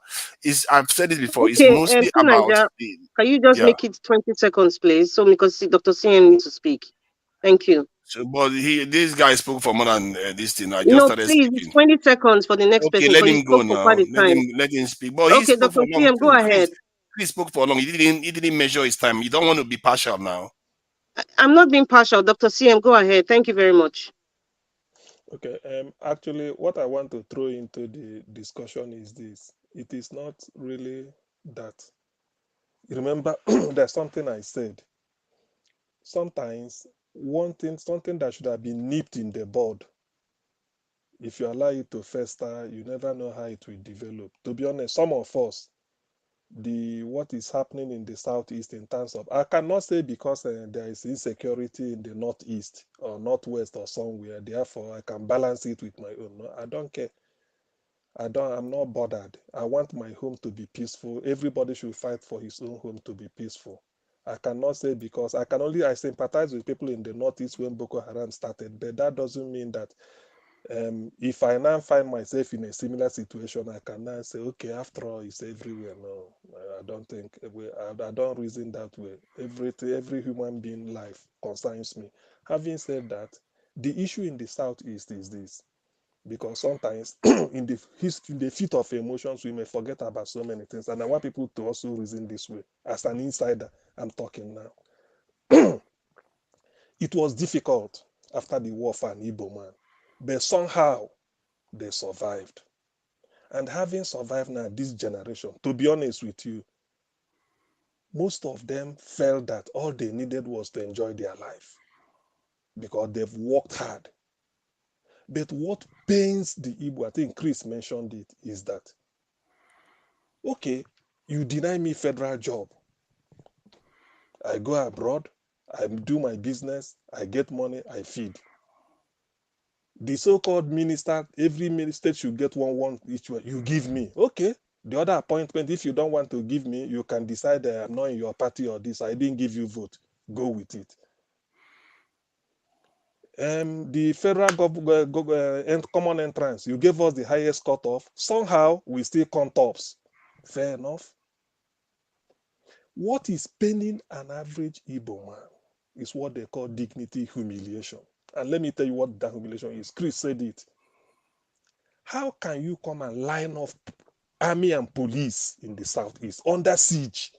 S1: I've said it before. It's
S8: Okay,
S1: mostly about
S8: Naija,
S1: the,
S8: can you just
S1: yeah.
S8: make it 20 seconds, please? So because Dr. CM needs to speak. Thank you.
S1: So, but this guy spoke for more than this thing. I just
S8: No,
S1: started
S8: please, it's
S1: speaking.
S8: 20 seconds for the next
S1: Okay,
S8: person
S1: let
S8: because you
S1: him go
S8: spoke for quite
S1: now.
S8: a time.
S1: Let him speak. But he
S8: Okay,
S1: spoke
S8: Dr.
S1: for long
S8: CM, go
S1: too.
S8: ahead.
S1: Chris spoke for long. He didn't measure his time. You don't want to be partial now.
S8: I'm not being partial. Dr. CM, go ahead. Thank you very much.
S2: Okay. Actually, what I want to throw into the discussion is this: it is not really that. Remember, there's something I said. Sometimes something that should have been nipped in the bud, if you allow it to fester, you never know how it will develop. To be honest, some of us, what is happening in the southeast in terms of, I cannot say because there is insecurity in the northeast or northwest or somewhere, therefore I can balance it with my own. No, I don't care. I'm not bothered. I want my home to be peaceful. Everybody should fight for his own home to be peaceful. I cannot say because I sympathize with people in the northeast when Boko Haram started, but that doesn't mean that if I now find myself in a similar situation, I can now say, okay, after all, it's everywhere. No, I don't think, I don't reason that way. Every human being life concerns me. Having said that, the issue in the southeast is this, because sometimes in the fit of emotions, we may forget about so many things. And I want people to also reason this way. As an insider, I'm talking now. It was difficult after the war for an Igbo man, but somehow they survived. And having survived now, this generation, to be honest with you, most of them felt that all they needed was to enjoy their life because they've worked hard. But what pains the Igbo, I think Chris mentioned it, is that, okay, you deny me federal job. I go abroad, I do my business, I get money, I feed. The so-called minister, every minister should get one each one. You give me. Okay. The other appointment, if you don't want to give me, you can decide that I'm not in your party or this. I didn't give you vote. Go with it. The federal common entrance, you gave us the highest cutoff. Somehow, we still come tops. Fair enough. What is paining an average Igbo man is what they call dignity humiliation. And let me tell you what that humiliation is. Chris said it. How can you come and line up army and police in the southeast under siege?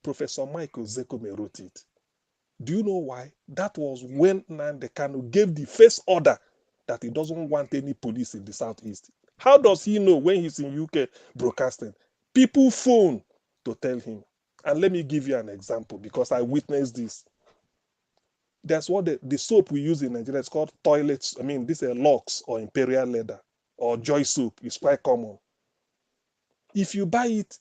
S2: Professor Michael Zekome wrote it. Do you know why? That was when Nnamdi Kanu gave the first order that he doesn't want any police in the southeast. How does he know when he's in UK broadcasting? People phone to tell him. And let me give you an example because I witnessed this. That's what the soap we use in Nigeria is called toilets. I mean, this is Lux or Imperial Leather or Joy soap. It's quite common. If you buy it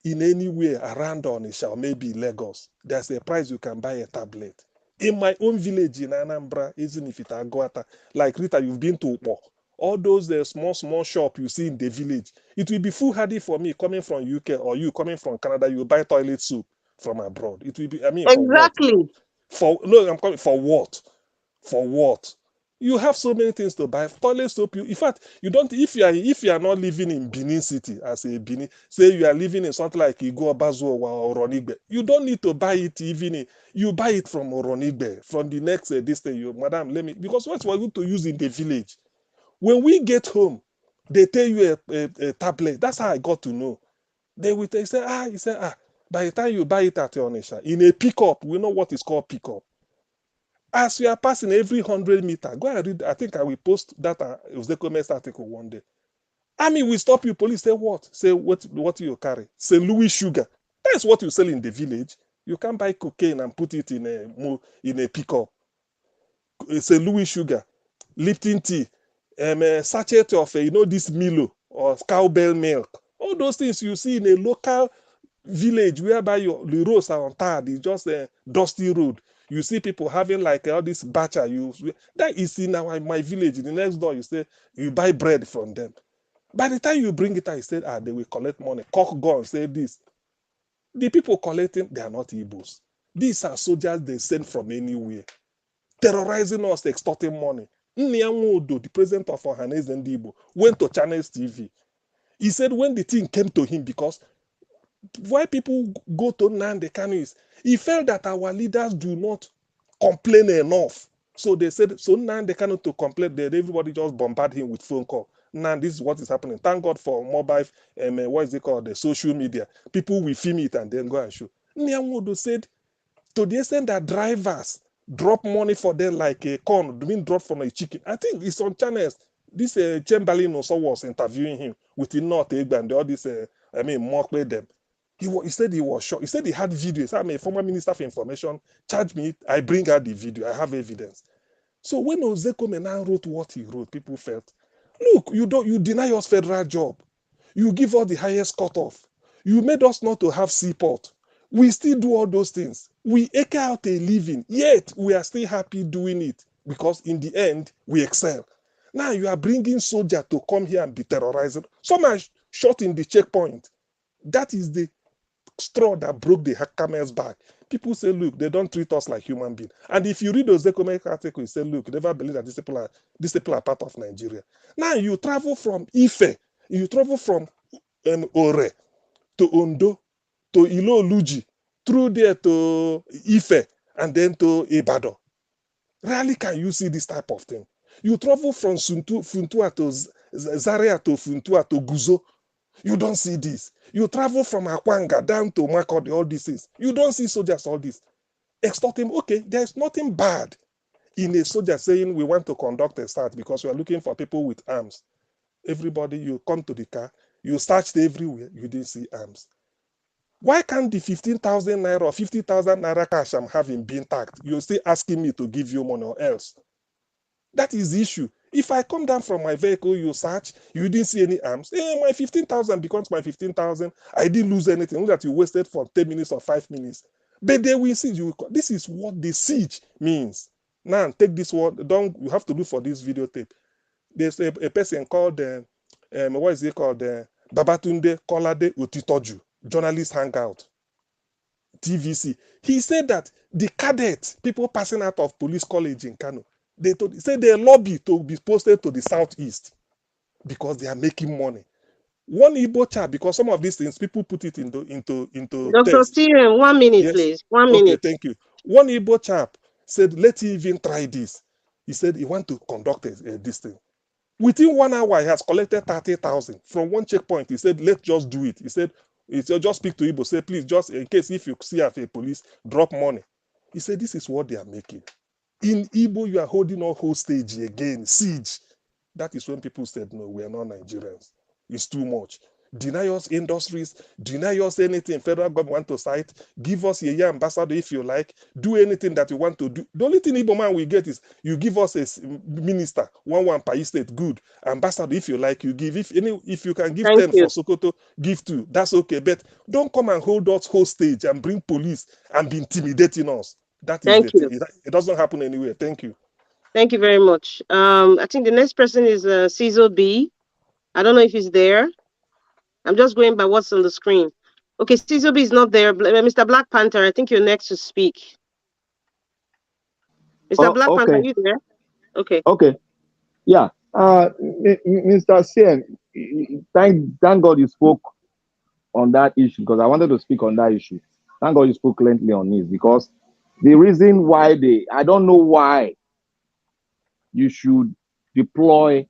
S2: in anywhere around Onisha or maybe Lagos, there's a price you can buy a tablet. In my own village in Anambra, even if it's Aguata, like Rita, you've been to Upo, all those small shop you see in the village, it will be foolhardy for me coming from UK or you coming from Canada, you buy toilet soup from abroad. It will be, I mean, for what?
S8: Exactly.
S2: I'm coming for what? For what? You have so many things to buy. Toilet soap. In fact, you don't. If you are not living in Benin City as a Benin, say you are living in something like Igo Bazuowa or Oronigbe, you don't need to buy it even. You buy it from Oronigbe from the next this thing. You, madam, let me, because what we're going to use in the village. When we get home, they tell you a tablet. That's how I got to know. They will say, you say, by the time you buy it at Onisha, in a pickup, we know what is called pickup. As we are passing every 100 meters, go and read. I think I will post that Uzekome's article one day. Army will stop you. Police say what? Say what you carry? Say Louis sugar. That's what you sell in the village. You can't buy cocaine and put it in a pickup. Say Louis sugar, Lipton tea, a sachet of this Milo or cowbell milk. All those things you see in a local village whereby the roads are untarred, it's just a dusty road. You see people having like all this bacha. That is in my village. In the next door, you say you buy bread from them. By the time you bring it out, you say, they will collect money. Cock gun, say this. The people collecting, they are not Igbos. These are soldiers they send from anywhere, terrorizing us, extorting money. Nnianwodo, the president of Ohanese and Igbo, went to Channels TV. He said when the thing came to him, because why people go to Nnamdi Kanu is he felt that our leaders do not complain enough. So they said, so Nnamdi Kanu to complain, that everybody just bombard him with phone call. Now this is what is happening. Thank God for mobile, what is it called, the social media. People will film it and then go and show. Nnianwodo said, to the extent that drivers drop money for them like a corn being dropped from a chicken. I think it's on channels. This Chamberlain also was interviewing him with the North Egg and all this, mock with them. He said he was shocked. He said he had videos. I'm a former minister for information. Charge me. I bring out the video. I have evidence. So when Ozeko Menan wrote what he wrote, people felt, look, you deny us federal job. You give us the highest cutoff. You made us not to have seaport. We still do all those things. We eke out a living, yet we are still happy doing it because in the end, we excel. Now you are bringing soldiers to come here and be terrorizing. Some are shot in the checkpoint. That is the straw that broke the camel's back. People say, look, they don't treat us like human beings. And if you read those economic articles, you say, look, never believe that these people are part of Nigeria. Now you travel from Ife, you travel from Ore to Ondo to Iloluji, through there to Ife, and then to Ibadan. Rarely can you see this type of thing. You travel from Funtua to Zaria to Funtua to Guzo. You don't see this. You travel from Akwanga down to Makodi, all these things. You don't see soldiers, all this. Extorting, okay, there's nothing bad in a soldier saying we want to conduct a search because we are looking for people with arms. Everybody, you come to the car, you searched everywhere, you didn't see arms. Why can't the 15,000 naira or 50,000 naira cash I'm having be intact? You're still asking me to give you money or else. That is the issue. If I come down from my vehicle, you search, you didn't see any arms, my 15,000 becomes my 15,000. I didn't lose anything, only that you wasted for 10 minutes or 5 minutes. But they will see you. This is what the siege means. Now, take this word. You have to look for this videotape. There's a person called, what is it called? Babatunde Kolade Otitoju, journalist hangout, TVC. He said that the cadets, people passing out of police college in Kano, they lobby to be posted to the southeast because they are making money. One Igbo chat, because some of these things people put it into
S8: Dr.
S2: text.
S8: Steven, 1 minute,
S2: Yes.
S8: please. 1
S2: Okay,
S8: minute.
S2: thank you. One Igbo chap said, let's even try this. He said he want to conduct this thing. Within 1 hour, he has collected 30,000 from one checkpoint. He said, let's just do it. He said, just speak to Igbo. Say, please, just in case if you see a police, drop money. He said, this is what they are making. In Igbo, you are holding on hostage again, siege. That is when people said, no, we are not Nigerians. It's too much. Deny us industries, deny us anything federal government want to cite, give us a ambassador if you like, do anything that you want to do. The only thing Igbo man will get is you give us a minister, one per state, good. Ambassador if you like, you give. If you can give
S8: Thank
S2: 10
S8: you.
S2: for Sokoto, give 2. That's okay. But don't come and hold us hostage and bring police and be intimidating us. That is
S8: Thank
S2: the
S8: you.
S2: thing. It doesn't happen anywhere. Thank you.
S8: Thank you very much. I think the next person is Cecil B. I don't know if he's there. I'm just going by what's on the screen. Okay, Cecil B is not there. Mr. Black Panther, I think you're next to speak. Mr. Black Panther, are you there? Okay.
S5: Okay. Yeah. Mr. CM, thank God you spoke on that issue because I wanted to speak on that issue. Thank God you spoke lengthily on this because the reason why I don't know why you should deploy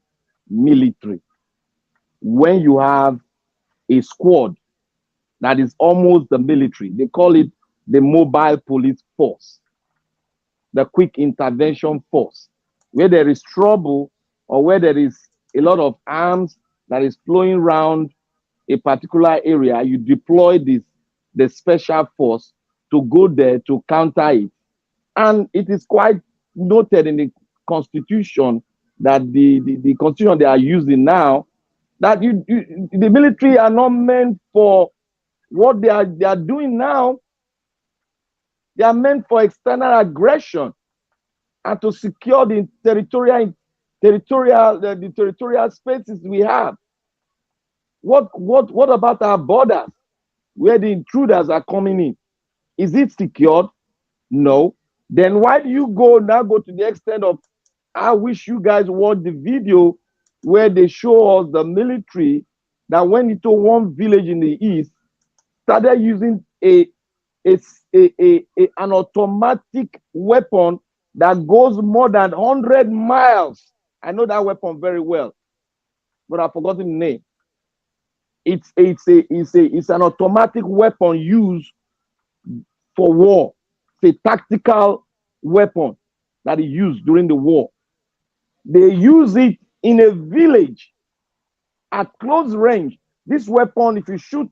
S5: military when you have a squad that is almost the military. They call it the mobile police force, the quick intervention force. Where there is trouble or where there is a lot of arms that is flowing around a particular area, you deploy the special force to go there to counter it. And it is quite noted in the constitution that the constitution they are using now That the military are not meant for what they are doing now. They are meant for external aggression and to secure the territorial spaces we have. What about our borders where the intruders are coming in? Is it secured? No. Then why do you go to the extent of, I wish you guys watch the video where they show us the military that went into one village in the east, started using an automatic weapon that goes more than 100 miles. I know that weapon very well, but I've forgotten the name. It's an automatic weapon used for war. It's a tactical weapon that is used during the war. They use it in a village at close range. This weapon, if you shoot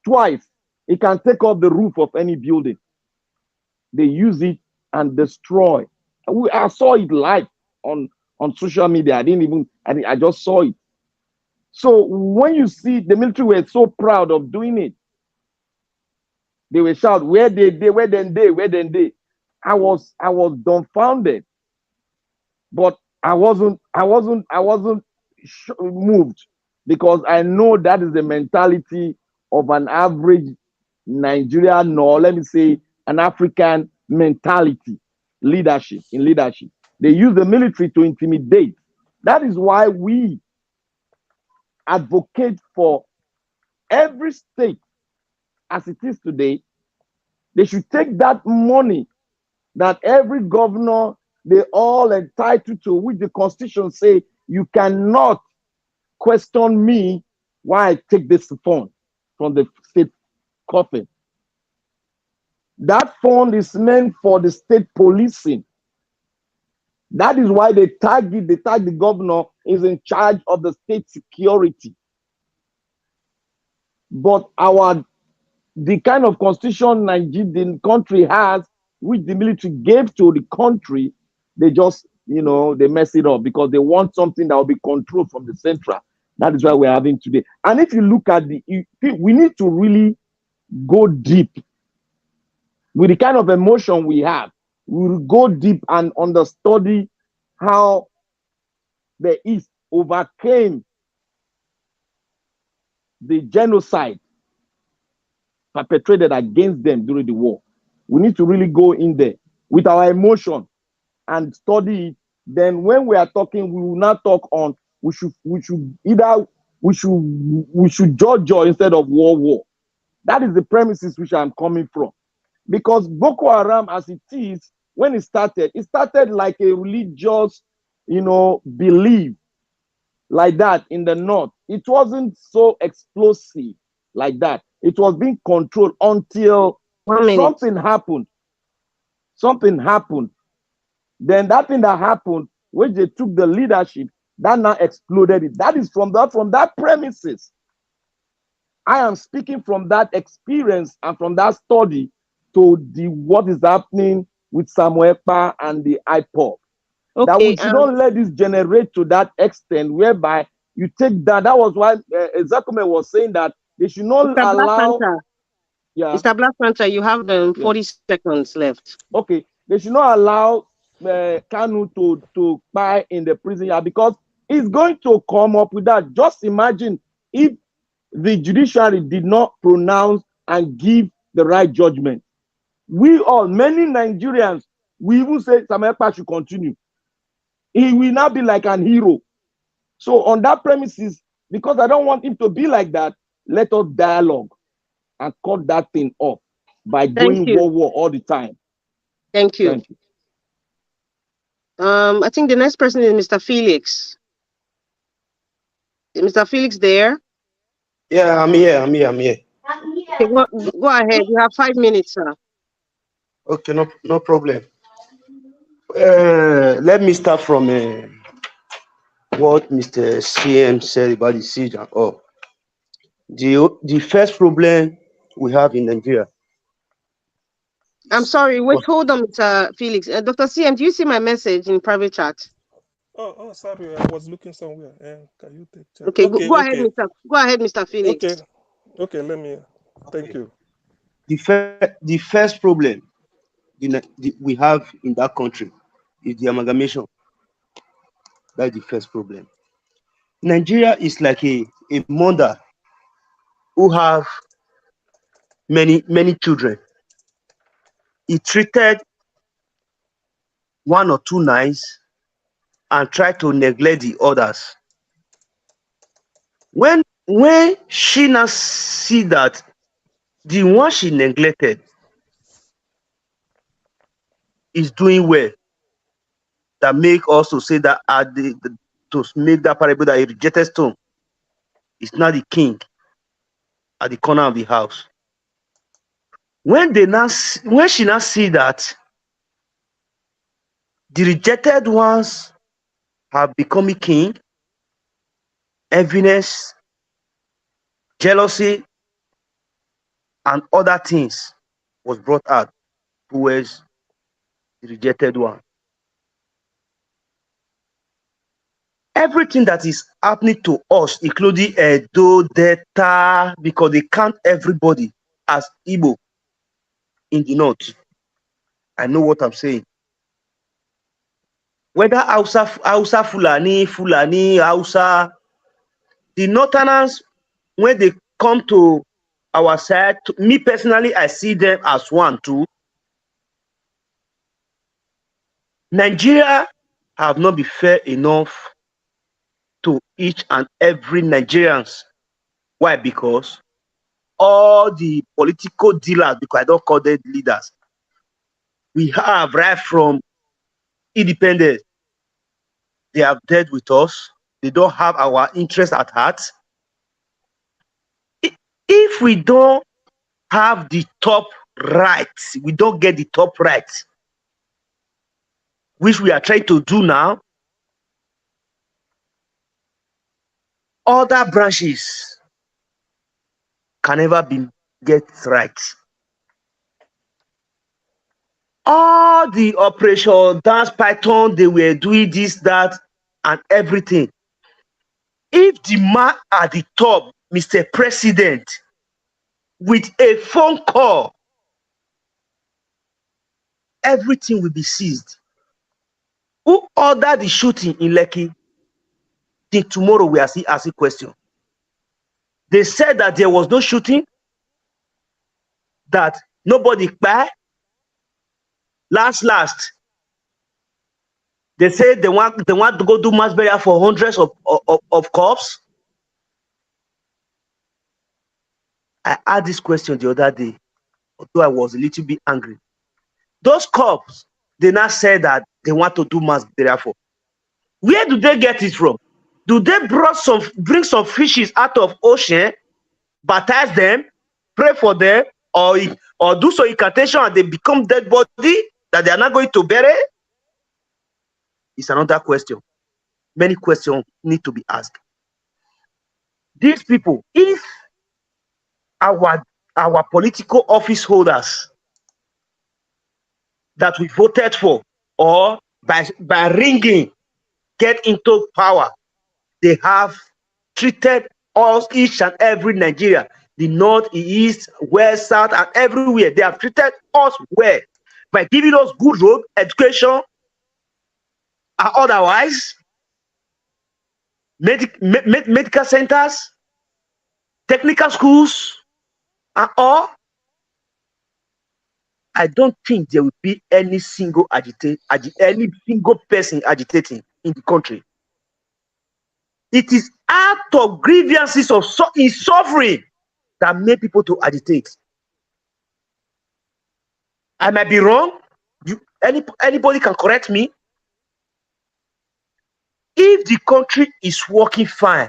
S5: twice, it can take off the roof of any building. They use it and destroy. I saw it live on social media. I just saw it. So when you see the military were so proud of doing it, they were shout, where they, where then they. I was dumbfounded, but I wasn't moved, because I know that is the mentality of an average Nigerian, or let me say an African mentality. Leadership. They use the military to intimidate. That is why we advocate for every state as it is today. They should take that money that every governor, they all entitled to, which the constitution say you cannot question me why I take this fund from the state coffin. That fund is meant for the state policing. That is why they tag the governor is in charge of the state security. But the kind of constitution the country has, which the military gave to the country, they just, they mess it up because they want something that will be controlled from the central. That is why we're having today. And if you look at we need to really go deep with the kind of emotion we have. We will go deep and understudy how the East overcame the genocide perpetrated against them during the war. We need to really go in there with our emotion and study it. Then when we are talking, we will not talk on we should judge instead of war. That is the premises which I'm coming from. Because Boko Haram, as it is, when it started like a religious, belief like that in the north. It wasn't so explosive like that. It was being controlled until something happened. Then that thing that happened, which they took the leadership, that now exploded it. That is from that premises. I am speaking from that experience and from that study to what is happening with Samuel Ekpa and the IPOB. Okay, that we should not let this generate to that extent whereby you take that. That was why Zakome was saying that they should not allow.
S8: Mr. Black Panther, you have 40 seconds left.
S5: Okay, they should not allow Kanu to buy in the prison yard, because it's going to come up with that. Just imagine if the judiciary did not pronounce and give the right judgment. Many Nigerians, we even say Samuel Ekpa should continue. He will not be like an hero. So on that premises, because I don't want him to be like that, let us dialogue and cut that thing off by going war all the time.
S8: Thank you.
S5: Thank you.
S8: I think the next person is Mr. Felix. Is Mr. Felix there?
S11: Yeah, I'm here.
S8: Okay, go ahead. You have 5 minutes, sir.
S11: Okay, no problem. Let me start from what Mr. CM said about the siege and all. The first problem we have in Nigeria.
S8: I'm sorry. Wait, hold on, Mr. Felix. Dr. CM, do you see my message in private chat?
S2: Oh, sorry, I was looking somewhere. Can you take charge?
S8: Okay,
S2: Okay,
S8: go ahead,
S2: okay,
S8: Mr. Phoenix.
S2: okay, okay. Let me. Thank you.
S11: The first problem we have in that country is the amalgamation. That's the first problem. Nigeria is like a mother who have many children. He treated one or two nice and tried to neglect the others. When she now see that the one she neglected is doing well, that make us to say that to make that parable that a rejected stone is not the king at the corner of the house. When she now see that the rejected ones have become a king, enviness, jealousy, and other things was brought out towards the rejected one. Everything that is happening to us, including Edo, Delta, because they count everybody as Igbo in the north. I know what I'm saying. Whether Hausa, Fulani, Hausa, the northerners, when they come to our side, me personally, I see them as one too. Nigeria have not been fair enough to each and every Nigerians. Why? Because all the political dealers, because I don't call them leaders, we have right from independence, they have dealt with us. They don't have our interest at heart. If we don't have the top right, we don't get the top right, which we are trying to do now, other branches can never get right. All the operation dance python, they were doing this, that, and everything. If the man at the top, Mr. President, with a phone call, everything will be seized. Who ordered the shooting in Lekki? Till tomorrow we are still asking questions. They said that there was no shooting, that nobody died. Last, they said they want to go do mass burial for hundreds of corpses. I asked this question the other day, although I was a little bit angry. Those corpses, they now said that they want to do mass burial for. Where do they get it from? Do they bring some fishes out of ocean, baptize them, pray for them, or do some incantation and they become dead body that they are not going to bury? It's another question. Many questions need to be asked. These people, if our political office holders that we voted for, or by ringing get into power, they have treated us, each and every Nigeria, the north, east, west, south, and everywhere. They have treated us well by giving us good road, education, and otherwise, medical centers, technical schools, and all. I don't think there will be any single any single person agitating in the country. It is out of grievances of suffering that made people to agitate. I might be wrong. Anybody can correct me. If the country is working fine,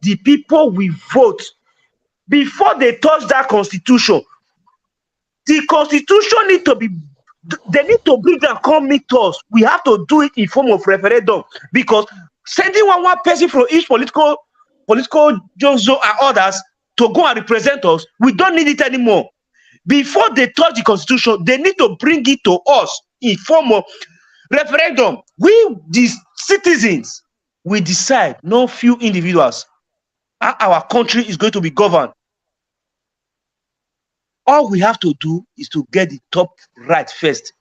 S11: the people will vote before they touch that constitution. The constitution they need to bring and come meet us. We have to do it in form of referendum, because sending one person from each political Jozo and others to go and represent us, we don't need it anymore. Before they touch the constitution, they need to bring it to us in form of Referendum. We, the citizens, we decide, no few individuals, how our country is going to be governed. All we have to do is to get the top right first.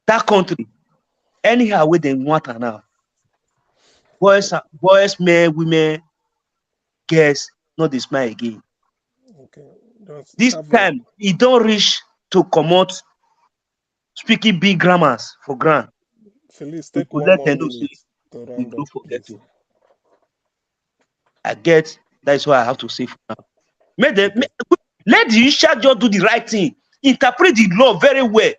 S11: That country, anyhow, where they want her now. Boys, men, women, girls, not the smile again.
S2: Okay. Just
S11: This
S2: have
S11: time, it don't reach to come out speaking big grammars for grand.
S2: Felice,
S11: We
S2: take
S11: could
S2: one
S11: let
S2: more
S11: them know, say,
S2: minute to
S11: we
S2: round
S11: don't
S2: up,
S11: forget
S2: please.
S11: it. I get, that's why I have to say for now. Let the judicial just do the right thing. Interpret the law very well.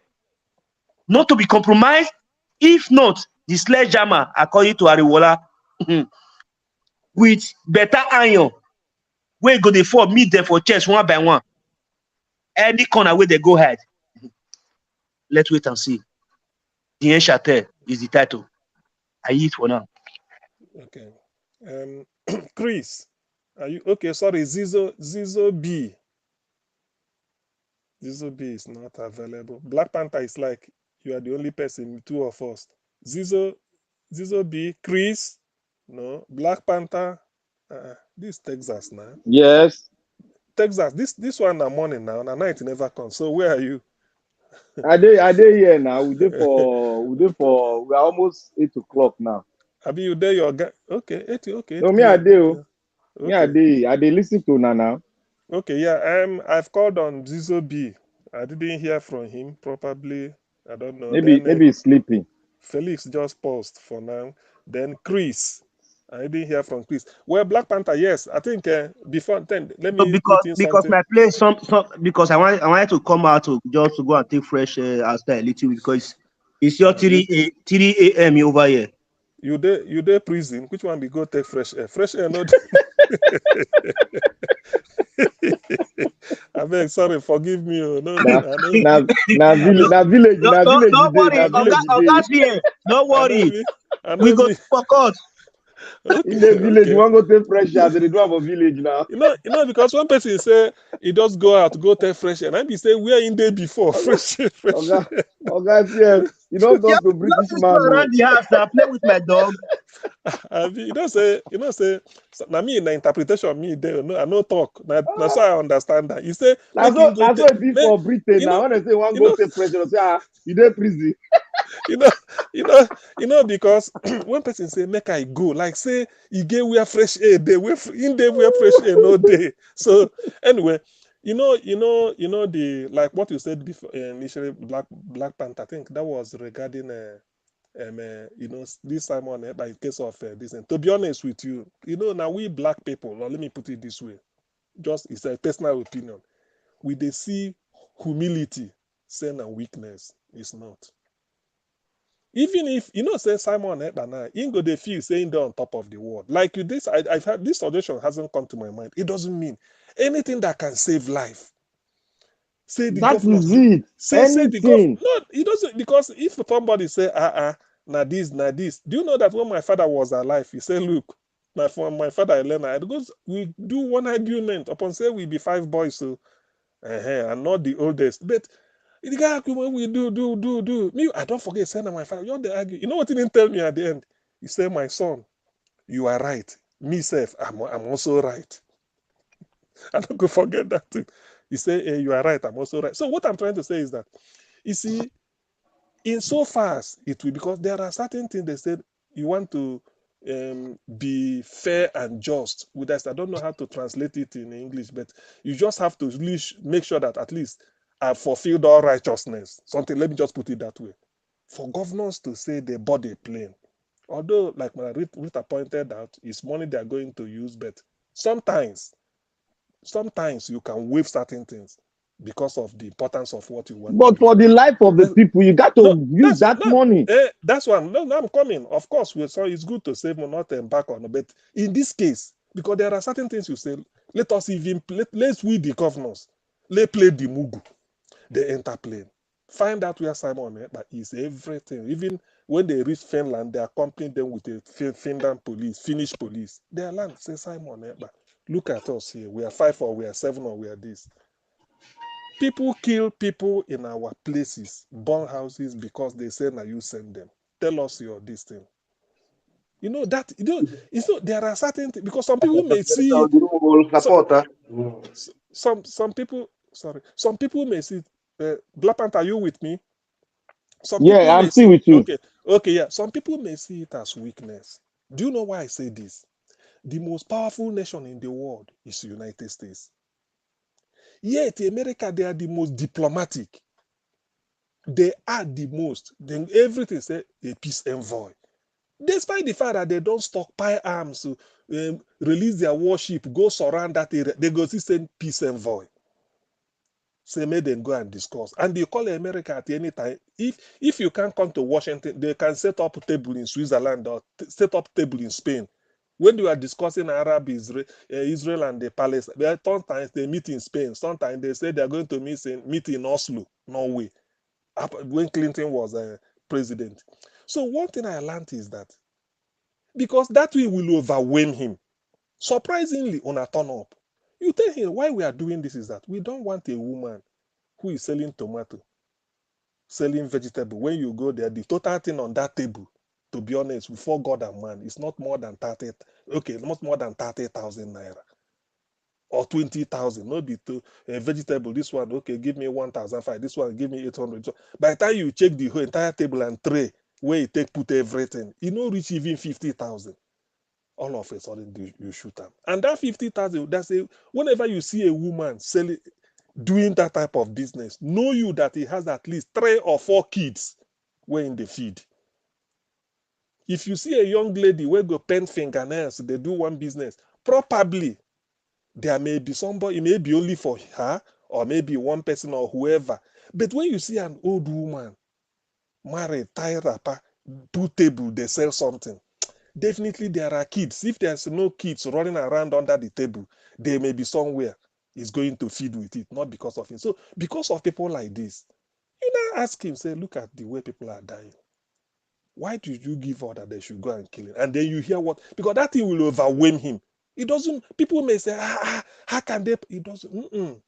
S11: Not to be compromised. If not, the sledgehammer, according to Ariwola, with better iron, where go they fall, meet them for chest one by one. Any corner where they go hide. Let's wait and see. The end shall tell is the title. I eat for now.
S2: Okay. Chris, are you okay? Sorry, Zizo B. Zizo B is not available. Black Panther is like you are the only person, two of us. Zizo B, Chris, no. Black Panther, this Texas now.
S5: Yes.
S2: Texas, this one na morning now, na night never comes. So where are you?
S5: I dey here now. We are almost 8 o'clock now.
S2: Abi you there your guy? Okay, 8
S5: No, me I
S2: p.m.
S5: dey.
S2: Okay.
S5: Me I dey listen to Nana.
S2: Okay, yeah. I've called on Zizo B. I didn't hear from him. Probably, I don't know.
S5: Maybe
S2: Then
S5: he's sleeping.
S2: Felix just paused for now. Then Chris, I didn't hear from Chris. Well, Black Panther, yes. I think before then, let
S11: So
S2: me put in
S11: because
S2: something.
S11: my place some because I wanted to come out to just to go and take fresh air outside a little bit because it's your 3 a.m. over here.
S2: You there prison? Which one we go take fresh air? Fresh air, no. I beg, sorry, forgive me. No,
S5: Village
S11: Don't worry, Oga's here. Don't worry. We go for court.
S5: In the village,
S2: Okay.
S5: you want to go take fresh air. They do have a village now.
S2: You know, because one person say he just go out, go take fresh air. And I be say where in there before fresh air.
S5: Oga, you don't talk to British man.
S11: Around the house now, play with my dog.
S2: You know say, now me in the interpretation me there, I no talk. Now so I understand that. You say
S5: That's what it be for Britain now. When they say one go take fresh air, they say you dey prison.
S2: you know, because when person say make I go, like say you get where fresh air day, where fresh air no day. So anyway, you know the like what you said before initially Black Panther. I think that was regarding this Simon by case of this. And to be honest with you, now we black people, or let me put it this way, just it's a personal opinion. We they see humility, sin and weakness. It's not. Even if say Simon Ekpa, he go they feel saying they're on top of the world. Like this, I've had this suggestion hasn't come to my mind. It doesn't mean anything that can save life. Say the government.
S5: That is it.
S2: Say the government. No, it doesn't, because if somebody say now this. Do you know that when my father was alive, he said, look, my father Elena, because we do one argument upon say we be 5 boys, so and not the oldest. But the guy when we do. Me, I don't forget saying my father. You're the argue. You know what he didn't tell me at the end? He said, my son, you are right. Me self, I'm also right. I don't go forget that thing. He said, hey, you are right, I'm also right. So what I'm trying to say is that, you see, in so far as it will, because there are certain things they said you want to be fair and just with us. I don't know how to translate it in English, but you just have to make sure that at least I've fulfilled all righteousness. Something, let me just put it that way. For governors to say they bought a plane, although, like Rita pointed out, it's money they're going to use, but sometimes you can waive certain things because of the importance of what you want.
S5: But for the life of the people, you got to use that money.
S2: That's one. No, I'm coming. Of course, it's good to save money, not embark on it. But in this case, because there are certain things you say, let's we the governors, let's play the mugu, the interplane. Find out where Simon Ekpa is, everything. Even when they reach Finland, they accompany them with a Finnish police. Their land, say Simon Ekpa. Look at us here. We are 5 or we are 7 or we are this. People kill people in our places, burn houses because they say now you send them. Tell us your this thing. You know that there are certain things because some people may see it. Some people some people may see Black Panther, are you with me? Some people
S5: Yeah, I'm
S2: may
S5: still
S2: see
S5: with you.
S2: okay, yeah. Some people may see it as weakness. Do you know why I say this? The most powerful nation in the world is the United States. Yet America, they are the most diplomatic. They are the most. Then everything say a peace envoy. Despite the fact that they don't stockpile arms to release their warship, go surround that area, they go see send peace envoy. Say may them go and discuss. And they call America at any time. If you can't come to Washington, they can set up a table in Switzerland or set up a table in Spain. When you are discussing Israel and the Palestine, sometimes they meet in Spain. Sometimes they say they are going to meet in Oslo, Norway, when Clinton was president. So one thing I learned is that because that way will overwhelm him. Surprisingly, on a turn up, you tell him why we are doing this is that we don't want a woman who is selling tomato, selling vegetable. When you go there, the total thing on that table, to be honest, before God and man, is not more than 30, okay, not more than 30,000 naira or 20,000. No be to a vegetable. This one, okay, give me 1,500. This one, give me 800. So by the time you check the whole entire table and tray where you take put everything, you know reach even 50,000. All of a sudden you shoot them. And that 50,000, that's a whenever you see a woman selling doing that type of business, know you that he has at least 3 or 4 kids where in the feed. If you see a young lady where go paint fingernails, they do one business, probably there may be somebody, it may be only for her, or maybe one person or whoever. But when you see an old woman, married, tie wrapper, do table, they sell something. Definitely there are kids. If there's no kids running around under the table, they may be somewhere is going to feed with it, not because of him. So because of people like this, you now ask him, say, look at the way people are dying. Why did you give order they should go and kill him? And then you hear what, because that thing will overwhelm him. It doesn't, people may say, how can they, it doesn't,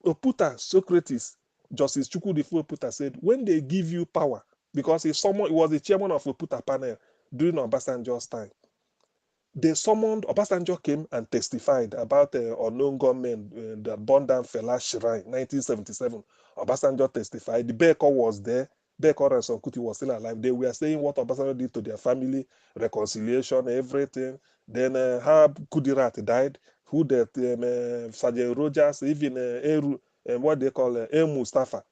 S2: Oputa, Socrates, Justice Chukwudifo Oputa said, when they give you power, because he was the chairman of Oputa panel during Obasanjo's time, they summoned, Obasanjo came and testified about unknown gunmen that burned down Fela Shrine, 1977. Obasanjo testified. The Beko was there. Beko and Sonkuti was still alive. They were saying what Obasanjo did to their family, reconciliation, everything. Then how Kudirat died, who that Sergeant Rogers, even what they call Mustafa.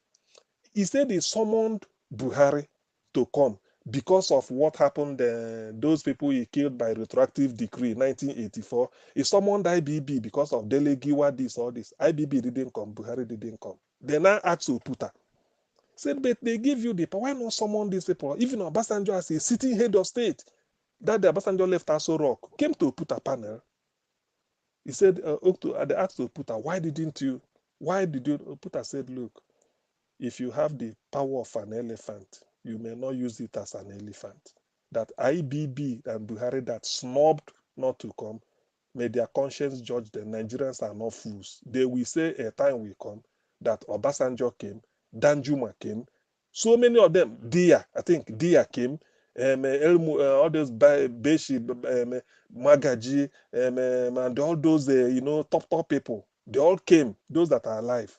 S2: He said he summoned Buhari to come because of what happened, those people he killed by retroactive decree 1984. He summoned IBB because of Delegiwa, this, all this. IBB didn't come, Buhari didn't come. They now asked Oputa. Said, but they give you the power. Why not summon these people? Even Obasanjo as a sitting head of state, that the Obasanjo left Aso Rock, came to Oputa panel. He said, they asked Oputa, why did you? Oputa said, look, if you have the power of an elephant, you may not use it as an elephant. That IBB and Buhari that snubbed not to come, may their conscience judge them. Nigerians are not fools. They will say a time will come that Obasanjo came, Danjuma came, so many of them, I think Dia came, all those Beshi, Magaji, and all those, top people, they all came, those that are alive.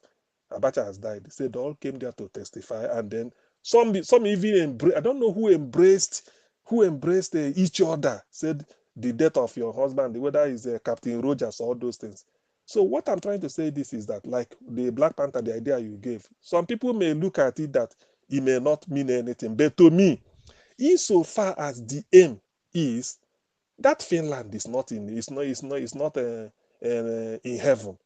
S2: Abacha has died. They said they all came there to testify, and then some even embraced. I don't know who embraced each other. Said the death of your husband, whether it's Captain Rogers or all those things. So what I'm trying to say this is that, like the Black Panther, the idea you gave, some people may look at it that it may not mean anything, but to me, insofar as the aim is that Finland is not in heaven.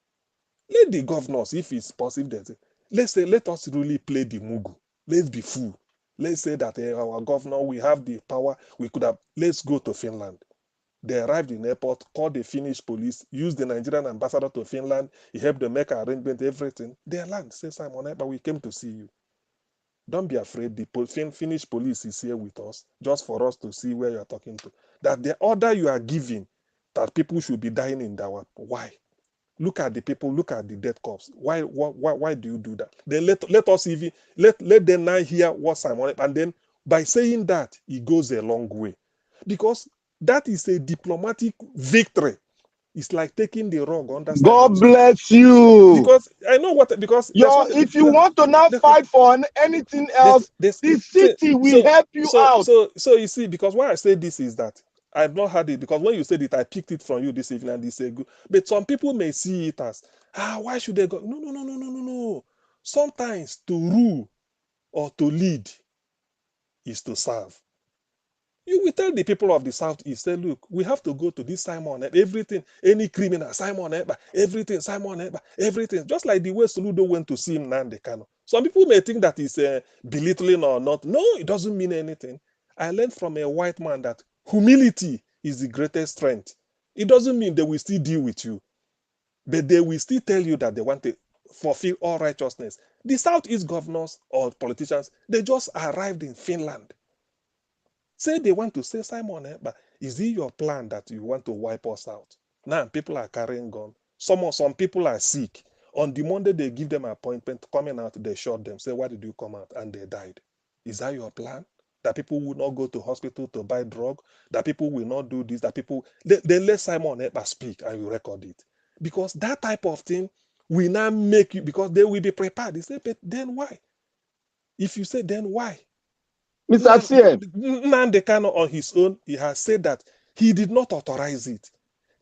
S2: Let the governors, if it's possible, let's say, let us really play the Mugu. Let's be fool. Let's say that our governor, we have the power, let's go to Finland. They arrived in the airport, called the Finnish police, used the Nigerian ambassador to Finland. He helped them make arrangement, everything. They land, say, Simon, but we came to see you. Don't be afraid. The Finnish police is here with us, just for us to see where you are talking to. That the order you are giving, that people should be dying in Dawa. Why? Look at the people, look at the dead corpse. Why do you do that? Then let us even let them now hear what Simon, and then by saying that, it goes a long way. Because that is a diplomatic victory. It's like taking the rug under
S5: God
S2: Simon's feet.
S5: bless you.
S2: Because I know what, because there's what,
S5: If you want to now fight for anything else, the city will help you out.
S2: So you see, because why I say this is that I've not had it, because when you said it, I picked it from you this evening, and it's a good. But some people may see it as, why should they go? No. Sometimes to rule or to lead is to serve. You will tell the people of the Southeast, say, look, we have to go to this Simon, everything, any criminal, Simon, everything, Simon, everything. Just like the way Soludo went to see Nnamdi Kanu. Some people may think that is belittling or not. No, it doesn't mean anything. I learned from a white man that humility is the greatest strength. It doesn't mean they will still deal with you, but they will still tell you that they want to fulfill all righteousness. The Southeast governors or politicians, they just arrived in Finland. Say they want to say, Simon, but is it your plan that you want to wipe us out? Now people are carrying gun. Some people are sick. On the Monday they give them an appointment, coming out, they shot them. Say, why did you come out? And they died. Is that your plan? That people will not go to hospital to buy drug? That people will not do this? That people then let Simon speak and you record it. Because that type of thing will now make you, because they will be prepared. They say, but then why? If you say then why?
S5: Mr. CM.
S2: Nnamdi Kanu on his own, he has said that he did not authorize it.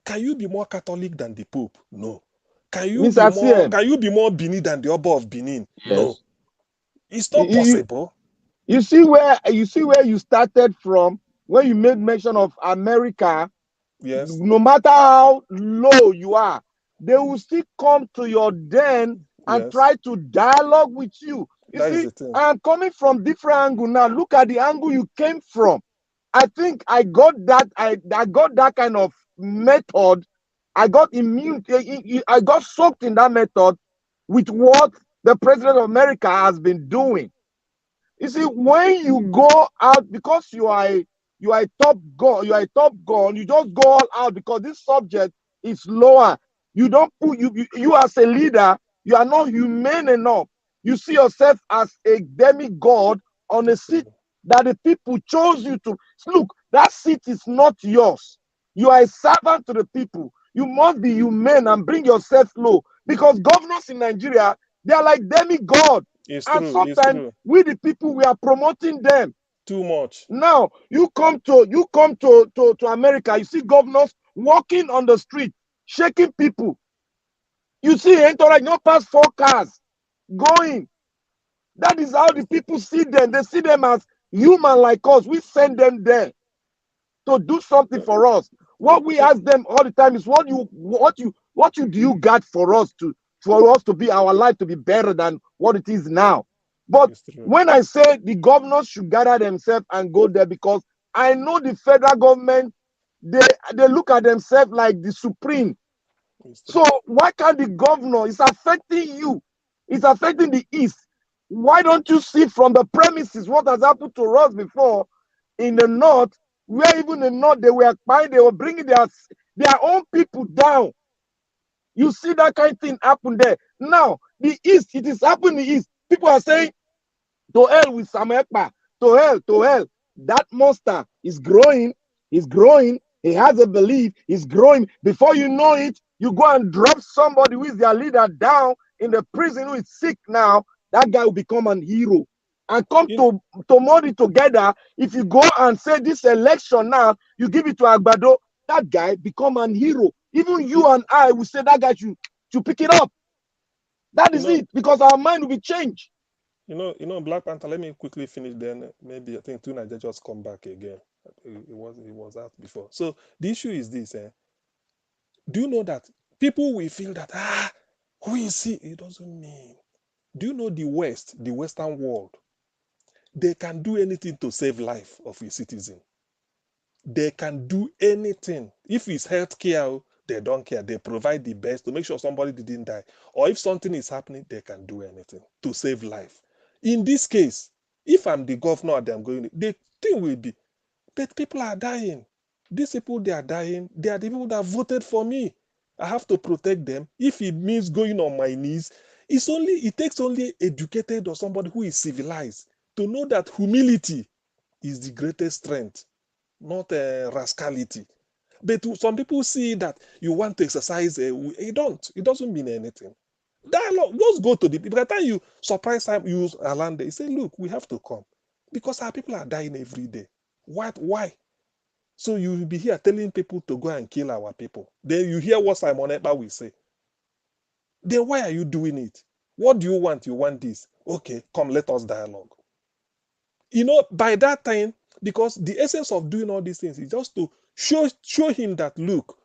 S2: Can you be more Catholic than the Pope? No. Can you be more Benin than the Oba of Benin?
S5: Yes.
S2: No. It's not possible.
S5: You see where you started from when you made mention of America.
S2: Yes.
S5: No matter how low you are, they will still come to your den and try to dialogue with you. You see, I am coming from different angle now. Look at the angle you came from. I think I got that. I got that kind of method. I got immune. I got soaked in that method with what the president of America has been doing. You see, when you go out because you are a top gun, you just go all out because this subject is lower. You don't put you as a leader, you are not humane enough. You see yourself as a demigod on a seat that the people chose you to. Look, that seat is not yours. You are a servant to the people. You must be humane and bring yourself low, because governors in Nigeria, they are like demigods. And sometimes we the people, we are promoting them
S2: too much.
S5: Now you come to America, you see governors walking on the street, shaking people. You see entourage not past 4 cars going. That is how the people see them. They see them as human like us. We send them there to do something for us. What we ask them all the time is what do you got for us to be our life to be better than what it is now. But when I say the governors should gather themselves and go there, because I know the federal government, they look at themselves like the supreme. So why can't the governor? It's affecting you. It's affecting the East. Why don't you see from the premises what has happened to us before in the North, where even the North, they were bringing their own people down. You see that kind of thing happen there. Now, the East, it is happening in the East. People are saying, to hell with Sam Ekpa, to hell. That monster is growing, he has a belief, he's growing. Before you know it, you go and drop somebody who is their leader down in the prison who is sick now, that guy will become an hero. And come to Modi together, if you go and say this election now, you give it to Agbado, that guy become an hero. Even you and I will say that guy should pick it up. That is it, because our mind will be changed.
S2: You know, Black Panther, let me quickly finish, then maybe I think Tunaja just come back again. It was out before. So the issue is this, do you know that people will feel that, who is he? It doesn't mean. Do you know the West, the Western world, they can do anything to save life of a citizen. They can do anything. If it's healthcare, they don't care. They provide the best to make sure somebody didn't die. Or if something is happening, they can do anything to save life. In this case, if I'm the governor and I'm going, the thing will be, but people are dying. These people, they are dying. They are the people that voted for me. I have to protect them. If it means going on my knees, it takes only educated or somebody who is civilized to know that humility is the greatest strength, not rascality. But some people see that you want to exercise, you don't. It doesn't mean anything. Dialogue, just go to the people. By the time you surprise time, use Alande, you say, look, we have to come because our people are dying every day. What? Why? So you will be here telling people to go and kill our people. Then you hear what Simon Ekpa will say. Then why are you doing it? What do you want? You want this? Okay, come, let us dialogue. By that time, because the essence of doing all these things is just to show him that, look,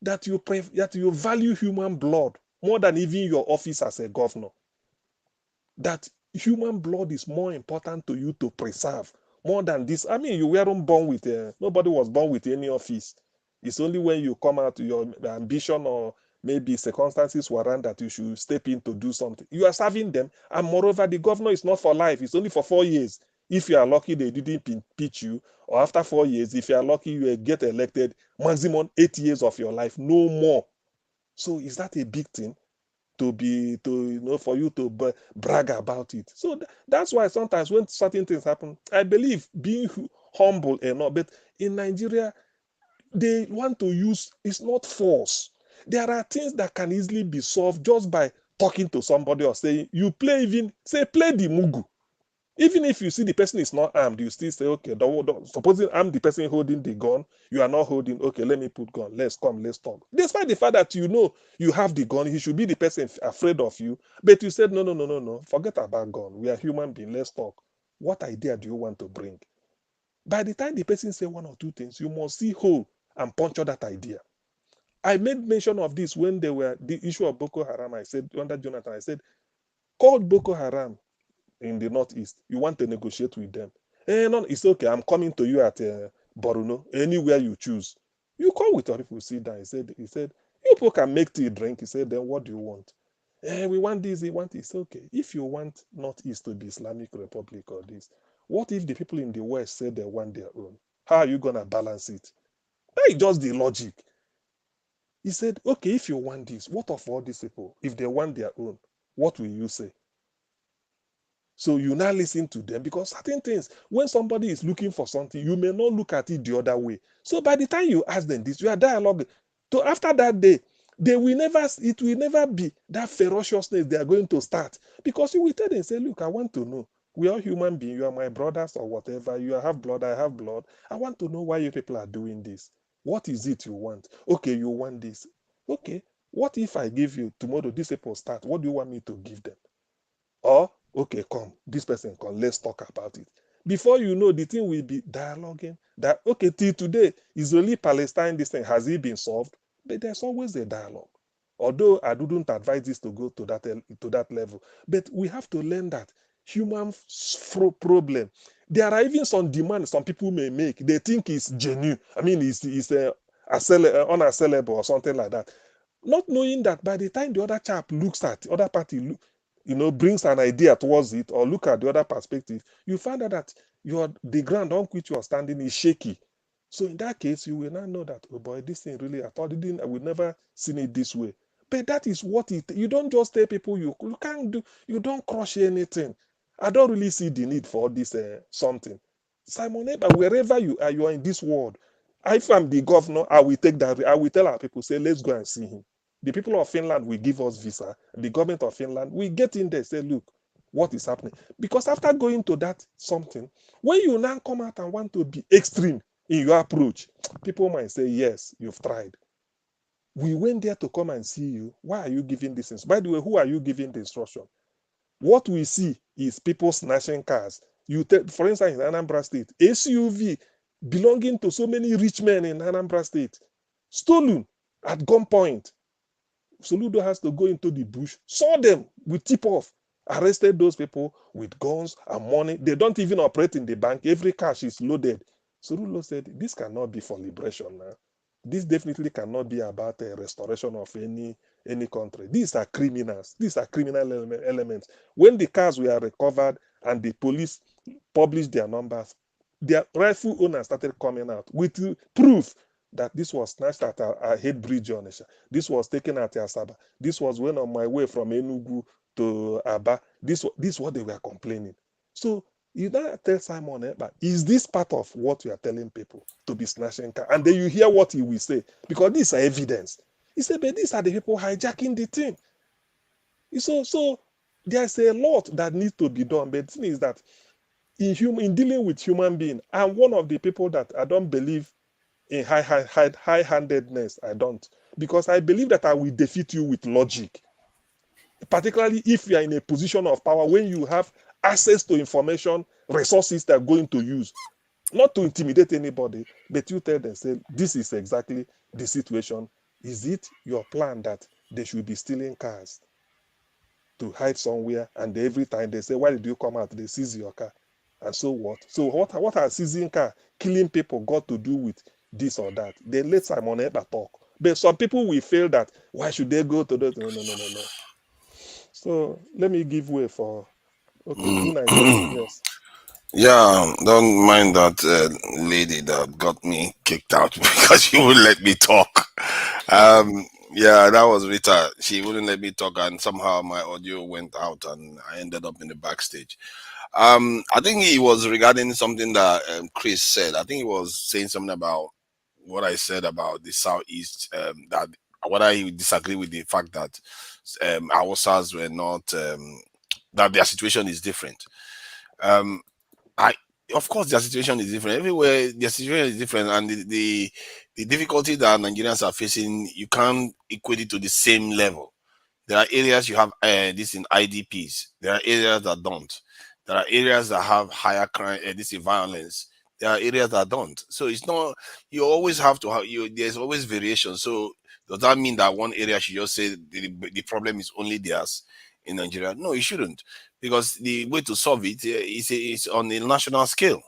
S2: that you value human blood more than even your office as a governor. That human blood is more important to you to preserve more than this. I mean, you weren't born with nobody was born with any office. It's only when you come out to your ambition or maybe circumstances warrant that you should step in to do something. You are serving them, and moreover, the governor is not for life. It's only for 4 years. If you are lucky, they didn't impeach you, or after 4 years, if you are lucky, you get elected. Maximum 8 years of your life, no more. So is that a big thing? For you to brag about it. So that's why sometimes when certain things happen, I believe being humble enough. But in Nigeria, they want to use, it's not force. There are things that can easily be solved just by talking to somebody or saying, play the mugu. Even if you see the person is not armed, you still say, okay, supposing I'm the person holding the gun, you are not holding, okay, let me put gun, let's talk. Despite the fact that you have the gun, he should be the person afraid of you, but you said, no, forget about gun, we are human beings, let's talk. What idea do you want to bring? By the time the person say one or two things, you must see whole and puncture that idea. I made mention of this when they were the issue of Boko Haram. I said, under Jonathan, I said, call Boko Haram in the northeast, you want to negotiate with them. No, it's okay. I'm coming to you at Boruno, anywhere you choose. You come with your people, sit down. He said, you people can make tea, drink. He said, then what do you want? We want this, we want this. Okay. If you want northeast to be Islamic Republic or this, what if the people in the west say they want their own? How are you gonna balance it? That is just the logic. He said, okay, if you want this, what of all these people? If they want their own, what will you say? So you now listen to them, because certain things, when somebody is looking for something, you may not look at it the other way. So by the time you ask them this, you are dialoguing. So after that day, it will never be that ferociousness they are going to start. Because you will tell them, say, look, I want to know. We are human beings, you are my brothers or whatever. You have blood, I have blood. I want to know why you people are doing this. What is it you want? Okay, you want this. Okay, what if I give you tomorrow, these people start? What do you want me to give them? Or, okay, come, this person come, let's talk about it. Before you know, the thing will be dialoguing. That, okay, till today, Israeli Palestine, this thing, has it been solved? But there's always a dialogue. Although I didn't advise this to go to that level. But we have to learn that human problem. There are even some demands some people may make. They think it's genuine. I mean, it's unassailable or something like that. Not knowing that by the time the other chap looks at the other party, brings an idea towards it, or look at the other perspective, you find out that the ground on which you are standing is shaky. So in that case, you will not know that, oh boy, this thing really, I would never seen it this way. But that is what you don't just tell people you can't do, you don't crush anything. I don't really see the need for this something. Simon Ekpa, wherever you are in this world. If I'm the governor, I will tell our people, say, let's go and see him. The people of Finland will give us visa. The government of Finland will get in there, say, look, what is happening? Because after going to that something, when you now come out and want to be extreme in your approach, people might say, yes, you've tried. We went there to come and see you. Why are you giving this instruction? By the way, who are you giving the instruction? What we see is people snatching cars. For instance, in Anambra State, SUV belonging to so many rich men in Anambra State, stolen at gunpoint. Soludo has to go into the bush, saw them with tip-off, arrested those people with guns and money. They don't even operate in the bank. Every cash is loaded. Soludo said, this cannot be for liberation now. This definitely cannot be about a restoration of any country. These are criminals. These are criminal elements. When the cars were recovered and the police published their numbers, their rightful owners started coming out with proof. that this was snatched at a head bridge on Onisha. This was taken at Asaba. This was when on my way from Enugu to Aba. This is what they were complaining. So you now tell Simon Ekpa, is this part of what you are telling people to be snatching car? And then you hear what he will say, because these are evidence. He said, but these are the people hijacking the thing. So there's a lot that needs to be done. But the thing is that in dealing with human being, I'm one of the people that I don't believe in high-handedness. I don't. Because I believe that I will defeat you with logic. Particularly if you are in a position of power, when you have access to information, resources that are going to use. Not to intimidate anybody, but you tell them, say, this is exactly the situation. Is it your plan that they should be stealing cars to hide somewhere, and every time they say, why did you come out? They seize your car. And so what? So what are seizing car, killing people got to do with this or that? They let Simon Ekpa talk. But some people will feel that, why should they go to those? No. So let me give way for, okay,
S1: Mm.
S2: in Nigeria, yes.
S1: Yeah, don't mind that lady that got me kicked out because she wouldn't let me talk. Yeah, that was Rita. She wouldn't let me talk, and somehow my audio went out, and I ended up in the backstage. I think it was regarding something that Chris said. I think he was saying something about what I said about the southeast. That whether he would disagree with the fact that our SARS were not that their situation is different. Um, I of course their situation is different everywhere. Their situation is different, and the difficulty that Nigerians are facing, you can't equate it to the same level. There are areas you have this in IDPs. There are areas that don't. There are areas that have higher crime, this in violence. There are areas that don't. So it's not. You always have to have. There's always variation. So does that mean that one area should just say the problem is only theirs in Nigeria? No, it shouldn't, because the way to solve it is on a national scale.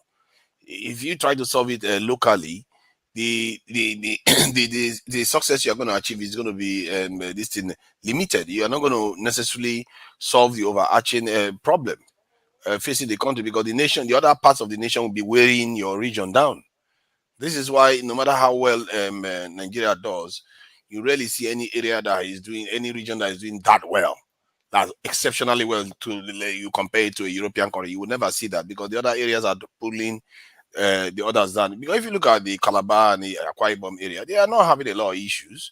S1: If you try to solve it locally, the the success you're going to achieve is going to be this thing limited. You are not going to necessarily solve the overarching problem facing the country, because the other parts of the nation will be wearing your region down. This is why no matter how well Nigeria does, you rarely see any area that is doing, any region that is doing that well, that exceptionally well, to you compare it to a European country. You will never see that, because the other areas are pulling the others down. Because if you look at the Calabar and the Akwa Ibom area, they are not having a lot of issues.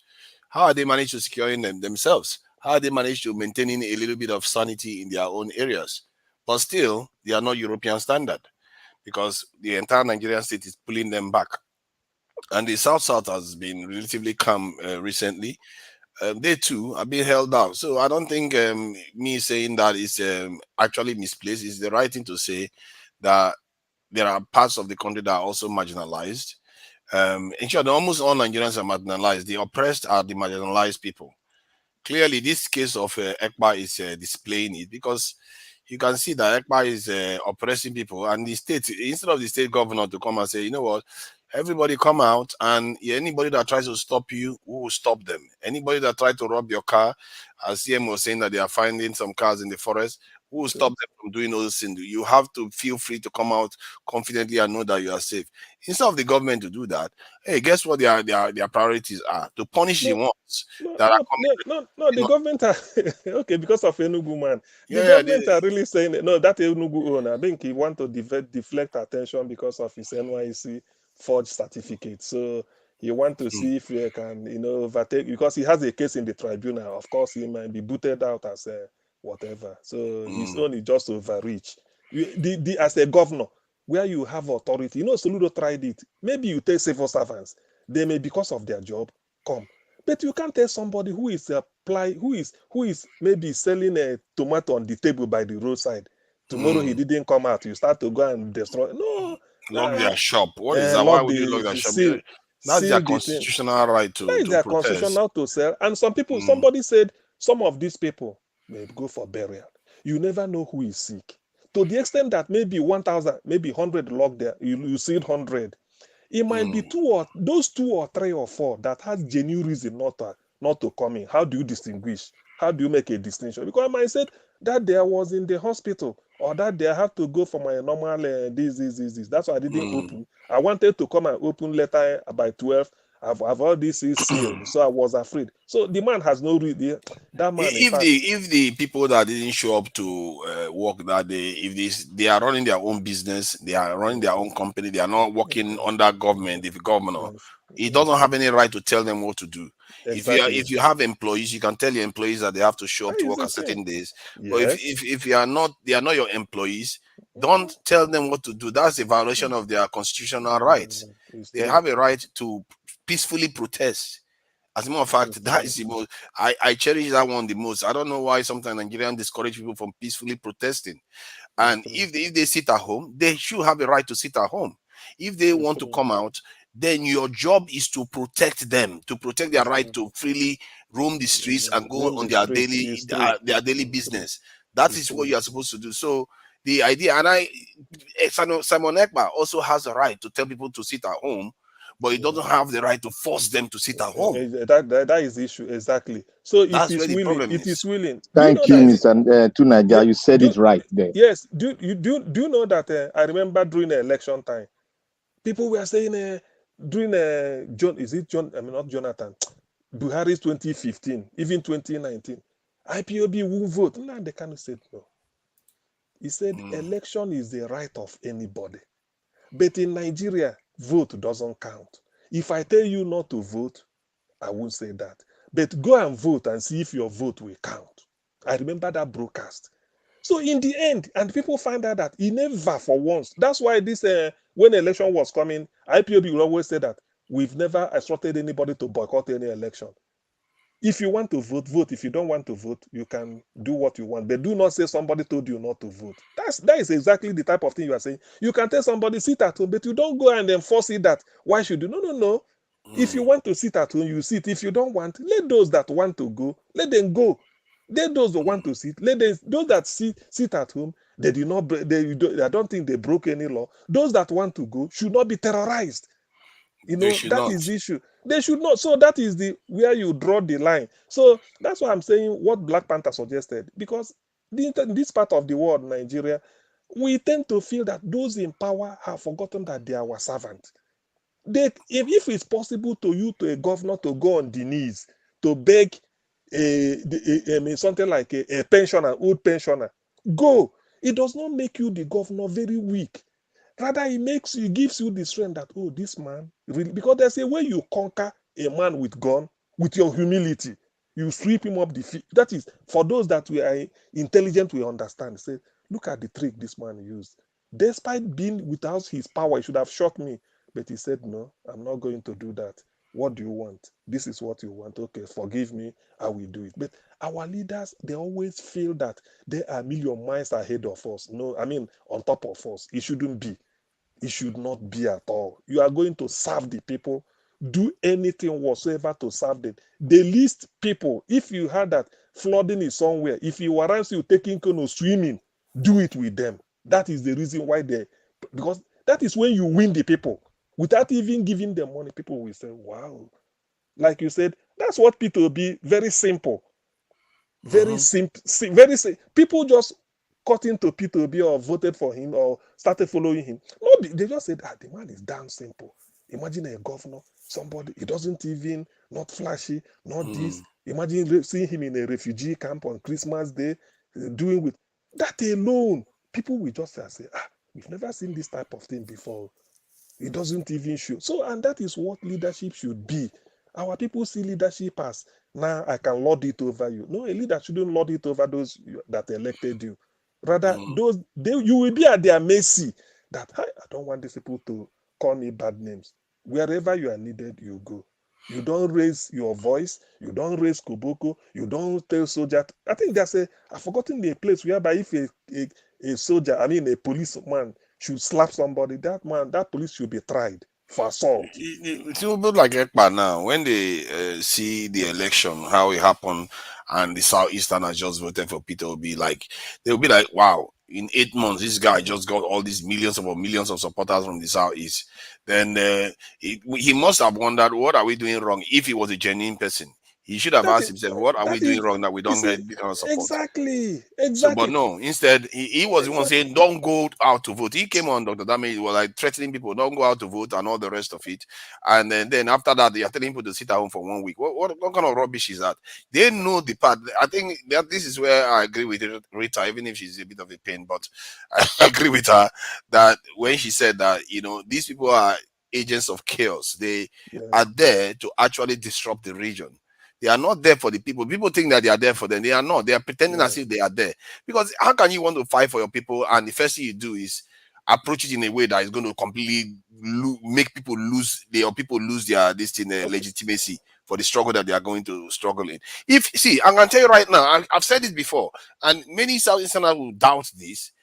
S1: How are they managed to securing them themselves? How are they managed to maintaining a little bit of sanity in their own areas? But still, they are not European standard, because the entire Nigerian state is pulling them back. And the South has been relatively calm recently. They too are being held down. So I don't think me saying that is actually misplaced. It's the right thing to say that there are parts of the country that are also marginalized. In short, almost all Nigerians are marginalized. The oppressed are the marginalized people. Clearly, this case of Ekpa is displaying it, because you can see that Ekpa is oppressing people, and the state, instead of the state governor to come and say, you know what, everybody come out, and anybody that tries to stop you, we will stop them. Anybody that tries to rob your car, as CM was saying that they are finding some cars in the forest, who will stop them from doing all those things? You have to feel free to come out confidently and know that you are safe. Instead of the government to do that, hey, guess what their priorities are? To punish the
S2: No,
S1: ones
S2: no,
S1: that are
S2: no,
S1: coming.
S2: no, no, the government are okay, because of Enugu man. The
S1: Yeah,
S2: government are really saying no, that Enugu owner, I think he want to deflect attention because of his NYC forged certificate. So he want to see if he can, overtake, because he has a case in the tribunal. Of course, he might be booted out as a whatever. So his own is just overreach. As a governor, where you have authority, Soludo tried it. Maybe you take civil servants, they may, because of their job, come. But you can't tell somebody who is maybe selling a tomato on the table by the roadside. Tomorrow he didn't come out. You start to go and destroy. No,
S1: lock their shop. What is that? Why
S2: lock
S1: would you lock their
S2: the
S1: shop?
S2: seal,
S1: That's their
S2: seal the thing.
S1: constitutional right
S2: That is
S1: to
S2: their
S1: protest.
S2: constitutional to sell. And some people, somebody said, some of these people may go for burial. You never know who is sick. To the extent that maybe 1,000, maybe 100 locked there, you see 100. It might be those 2 or 3 or 4 that has genuine reason not to come in. How do you distinguish? How do you make a distinction? Because I might say that there was in the hospital, or that they have to go for my normal this. That's why I didn't open. I wanted to come and open later by 12. I've already sealed, so I was afraid. So the man has no real. That man, in fact,
S1: If the people that didn't show up to work that day, if they are running their own business, they are running their own company, they are not working under government, if governor, he doesn't have any right to tell them what to do.
S2: exactly.
S1: If you have employees, you can tell your employees that they have to show up
S2: That
S1: to
S2: is
S1: work
S2: the
S1: at
S2: thing.
S1: certain days. But
S2: Yes.
S1: if you are not, they are not your employees, don't tell them what to do. That's a violation of their constitutional rights.
S2: It's
S1: They
S2: true.
S1: have a right to peacefully protest. As a matter of
S2: It's
S1: fact, that
S2: true.
S1: is the most I cherish that one the most. I don't know why sometimes Nigerians discourage people from peacefully protesting.
S2: It's
S1: And
S2: true.
S1: if they sit at home, they should have a right to sit at home. If they
S2: It's
S1: want to
S2: true.
S1: come out, then your job is to protect them, to protect their
S2: It's
S1: right
S2: true.
S1: to freely roam the streets and go
S2: Roam
S1: on
S2: the streets. It's true.
S1: their daily
S2: It's true.
S1: business. That
S2: It's
S1: is what
S2: true.
S1: you are supposed to do. So the idea, Simon Ekpa also has a right to tell people to sit at home, but he doesn't have the right to force them to sit at home.
S2: That is the issue exactly. So it
S1: That's
S2: is
S1: where the
S2: willing.
S1: problem
S2: It is
S1: is.
S2: willing. Do you know
S5: Thank you,
S2: that?
S5: Mr.
S2: Yeah.
S5: Tunaja. You said
S2: Do
S5: it right there.
S2: yes. Do you know that? I remember during the election time, people were saying during John. Is it John? I mean not Jonathan. Buhari's 2015, even 2019. IPOB won't vote. Now they kind of said no. He said election is the right of anybody. But in Nigeria, vote doesn't count. If I tell you not to vote, I won't say that. But go and vote and see if your vote will count. I remember that broadcast. So in the end, and people find out that he never for once. That's why this when election was coming, IPOB will always say that we've never instructed anybody to boycott any election. If you want to vote, vote. If you don't want to vote, you can do what you want. But do not say somebody told you not to vote. That is exactly the type of thing you are saying. You can tell somebody sit at home, but you don't go and enforce it that why should you? No. If you want to sit at home, you sit. If you don't want, let those that want to go, let them go. Let those that want to sit, let them, those that sit at home, they do not I don't think they broke any law. Those that want to go should not be terrorized.
S1: They should
S2: That
S1: not.
S2: is the issue. They should not. So that is the where you draw the line. So that's why I'm saying what Black Panther suggested. Because this part of the world, Nigeria, we tend to feel that those in power have forgotten that they are our servant. If it's possible to you, to a governor, to go on the knees, to beg something like a pensioner, old pensioner, go. It does not make you the governor very weak. Rather, it gives you the strength that, oh, this man really, because there's a way you conquer a man with gun, with your humility. You sweep him up the feet. That is, for those that we are intelligent, we understand. Say, look at the trick this man used. Despite being without his power, he should have shot me. But he said, no, I'm not going to do that. What do you want? This is what you want. Okay, forgive me. I will do it. But our leaders, they always feel that they are a million miles ahead of us. No, I mean, on top of us. It shouldn't be. It should not be at all. You are going to serve the people. Do anything whatsoever to serve them. The least people, if you had that flooding is somewhere, if you warrant you taking canoe swimming, do it with them. That is the reason why because that is when you win the people. Without even giving them money, people will say, wow. Like you said, that's what people be very simple. Very simple. Very simple. People just cut into P2B or voted for him or started following him. No, they just said, the man is damn simple. Imagine a governor, somebody, he doesn't even, not flashy, not this. Imagine seeing him in a refugee camp on Christmas Day, doing with that alone. People will just say, we've never seen this type of thing before. It doesn't even show. So, and that is what leadership should be. Our people see leadership as, now I can lord it over you. No, a leader shouldn't lord it over those that elected you. Rather, you will be at their mercy. That I don't want these people to call me bad names. Wherever you are needed, you go. You don't raise your voice. You don't raise koboko. You don't tell soldier. I think I've forgotten the place whereby if a soldier, I mean a policeman, should slap somebody, that police should be tried for assault.
S1: It's a bit like Ekpa now. When they see the election, how it happened, and the Southeasterners just voted for Peter Obi, like they'll be like, "Wow! In 8 months, this guy just got all these millions of supporters from the Southeast." Then he must have wondered, "What are we doing wrong?" If he was a genuine person, He should have
S2: That
S1: asked
S2: is
S1: himself, what are we
S2: that
S1: doing
S2: is
S1: wrong that we
S2: you
S1: don't
S2: see
S1: get this kind of support?
S2: exactly,
S1: So, but
S2: exactly,
S1: no, instead, he was the one
S2: exactly.
S1: saying, don't go out to vote. He came on, Dr. Dame, he was like threatening people, don't go out to vote and all the rest of it. And then after that, they are telling people to sit at home for 1 week. What kind of rubbish is that? They know the part. I think that this is where I agree with Rita, even if she's a bit of a pain, but I agree with her that when she said that, these people are agents of chaos. They are
S2: Yes.
S1: there to actually disrupt the region. They are not there for the people. People think that they are there for them. They are not. They are pretending as
S2: Yes.
S1: if they are there. Because how can you want to fight for your people and the first thing you do is approach it in a way that is going to completely make people lose people lose their
S2: Okay.
S1: legitimacy for the struggle that they are going to struggle in. If see, I'm gonna tell you right now, I've said it before, and many Southeasterners will doubt this.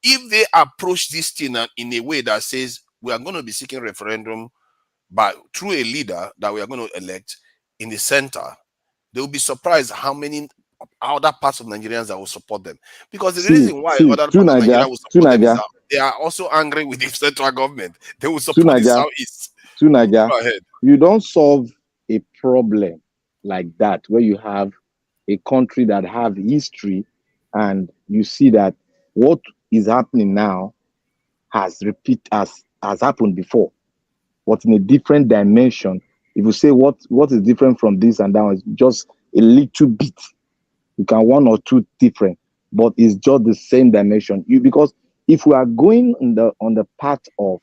S1: If they approach this thing in a way that says we are going to be seeking referendum by through a leader that we are going to elect in the center, they will be surprised how many other parts of Nigerians that will support them. Because the
S5: See,
S1: reason why
S5: see,
S1: other
S5: to
S1: parts of Nigeria
S5: Niger,
S1: will
S5: to
S1: support them is
S5: Niger,
S1: that they are also angry with the central government. They will
S5: to
S1: support the
S5: Niger,
S1: southeast.
S5: to Niger.
S1: Go ahead.
S5: You don't solve a problem like that where you have a country that have history and you see that what is happening now has happened before, but in a different dimension. If you say what is different from this and that is just a little bit, you can one or two different, but it's just the same dimension. Because if we are going on the path of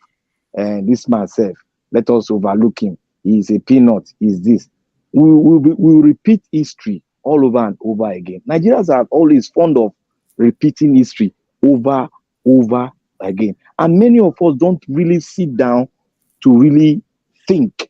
S5: this man self, let us overlook him. He is a peanut. Is this? We will repeat history all over and over again. Nigerians are always fond of repeating history over again, and many of us don't really sit down to really think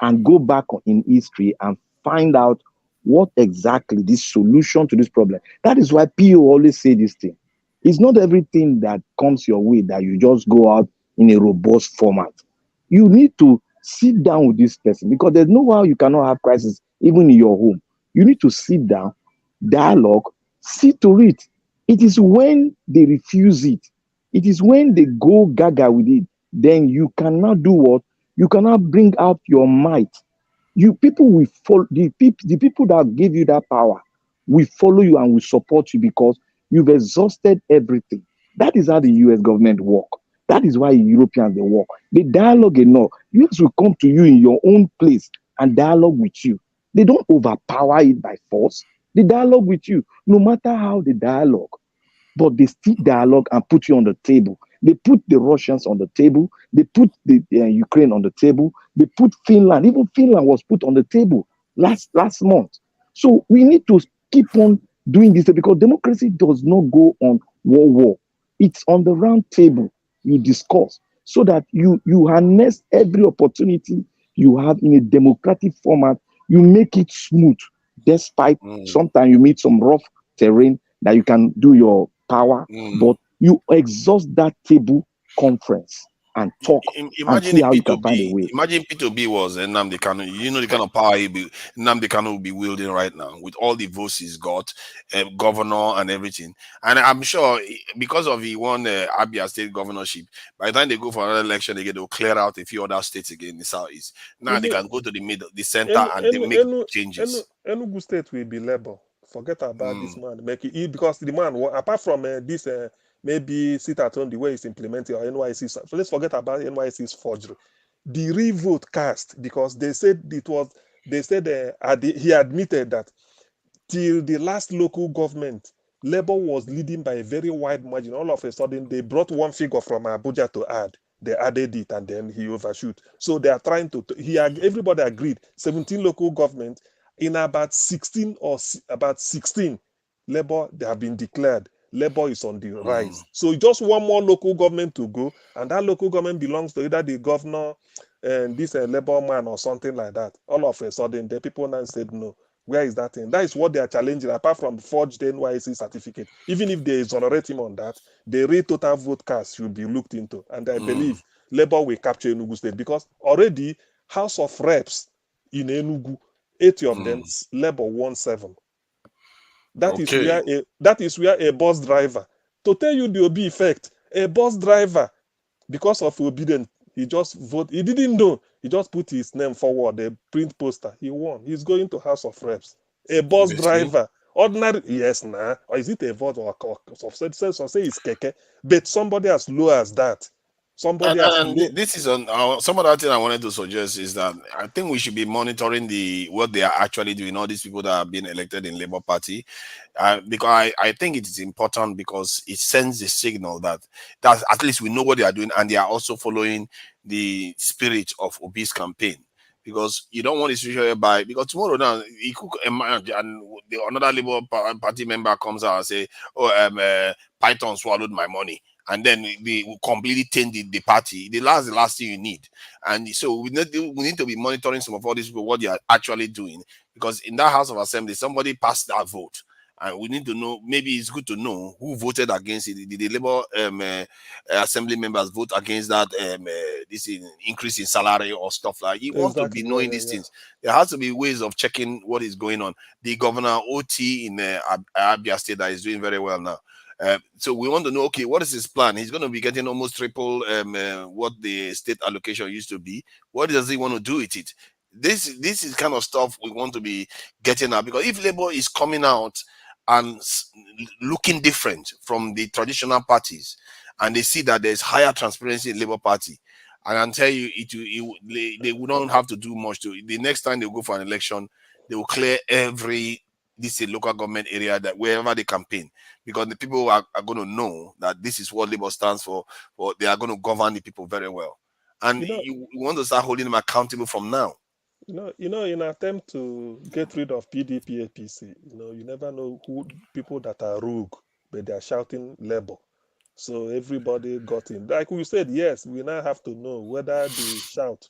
S5: and go back in history and find out what exactly the solution to this problem. That is why PO always say this thing. It's not everything that comes your way that you just go out in a robust format. You need to sit down with this person because there's no how you cannot have crisis even in your home. You need to sit down, dialogue, see to it. It is when they refuse it, it is when they go gaga with it, then you cannot do what? You cannot bring out your might. You people will follow the people that give you that power will follow you and will support you because you've exhausted everything. That is how the US government work. That is why Europeans they work. They dialogue enough. US will come to you in your own place and dialogue with you. They don't overpower it by force. They dialogue with you, no matter how they dialogue, but they still dialogue and put you on the table. They put the Russians on the table. They put the Ukraine on the table. They put Finland. Even Finland was put on the table last month. So we need to keep on doing this because democracy does not go on war. It's on the round table. You discuss so that you harness every opportunity you have in a democratic format. You make it smooth, despite sometimes you meet some rough terrain that you can do your power, but you exhaust that table conference and talk and
S1: Imagine
S5: see
S1: if
S5: how you can find a
S1: P2B,
S5: way.
S1: imagine P2B was Nnamdi Kanu. You know the kind of power Nnamdi Kanu will be wielding right now with all the votes he's got, governor and everything. And I'm sure because of he won Abia State governorship, by the time they go for another election, they'll clear out a few other states again in the southeast. Now they can go to the middle, the center, and they make changes.
S2: Enugu State will be labor. Forget about this
S1: Mm.
S2: man. Make it because the man, apart from this, maybe sit at home the way it's implemented or NYC. So let's forget about NYC's forgery. The revote cast because they said it was. They said he admitted that till the last local government, Labour was leading by a very wide margin. All of a sudden, they brought one figure from Abuja to add. They added it and then he overshoot. So they are trying to. Everybody agreed. 17 local government in about 16 Labour they have been declared. Labour is on the rise. So just one more local government to go, and that local government belongs to either the governor and this Labour man or something like that. All of a sudden, the people now said no. Where is that thing? That is what they are challenging, apart from forged NYC certificate. Even if they exonerate him on that, the real total vote cast should be looked into. And I believe Labour will capture Enugu State because already House of Reps in Enugu, 80 of them, Labour won 7. That is where a bus driver, to tell you the OB effect, a bus driver, because of obedience, He just vote. He didn't know. He just put his name forward, a print poster. He won. He's going to House of Reps. A bus
S1: Obviously.
S2: driver, ordinary, yes, nah. Or is it a vote or some say it's keke? But somebody as low as that, somebody as
S1: And
S2: low.
S1: this is on some other thing I wanted to suggest is that I think we should be monitoring the what they are actually doing. All these people that are being elected in Labour Party, because I think it is important because it sends the signal that at least we know what they are doing and they are also following the spirit of Obi's campaign. Because you don't want to situation whereby because tomorrow now he could emerge and another Labour Party member comes out and say, "Oh, Python swallowed my money." And then they will completely change the party. The last thing you need. And so we need to be monitoring some of all these people, what they are actually doing. Because in that House of Assembly, somebody passed that vote. And we need to know, maybe it's good to know who voted against it. Did the Labour Assembly members vote against that this increase in salary or stuff like that? You want to be
S2: Exactly.
S1: knowing these things. There has to be ways of checking what is going on. The governor OT in Abia State that is doing very well now. So we want to know, okay, what is his plan? He's going to be getting almost triple what the state allocation used to be. What does he want to do with it? This is kind of stuff we want to be getting at, because if Labour is coming out and looking different from the traditional parties, and they see that there's higher transparency in Labour Party, and I'll tell you, they wouldn't have to do much to it. The next time they go for an election, they will clear every local government area that wherever they campaign, because the people are going to know that this is what Labour stands for, or they are going to govern the people very well. And you want to start holding them accountable from now.
S2: In attempt to get rid of PDP APC, you never know who people that are rogue, but they are shouting Labour. So everybody got in. Like we said, yes, we now have to know whether they shout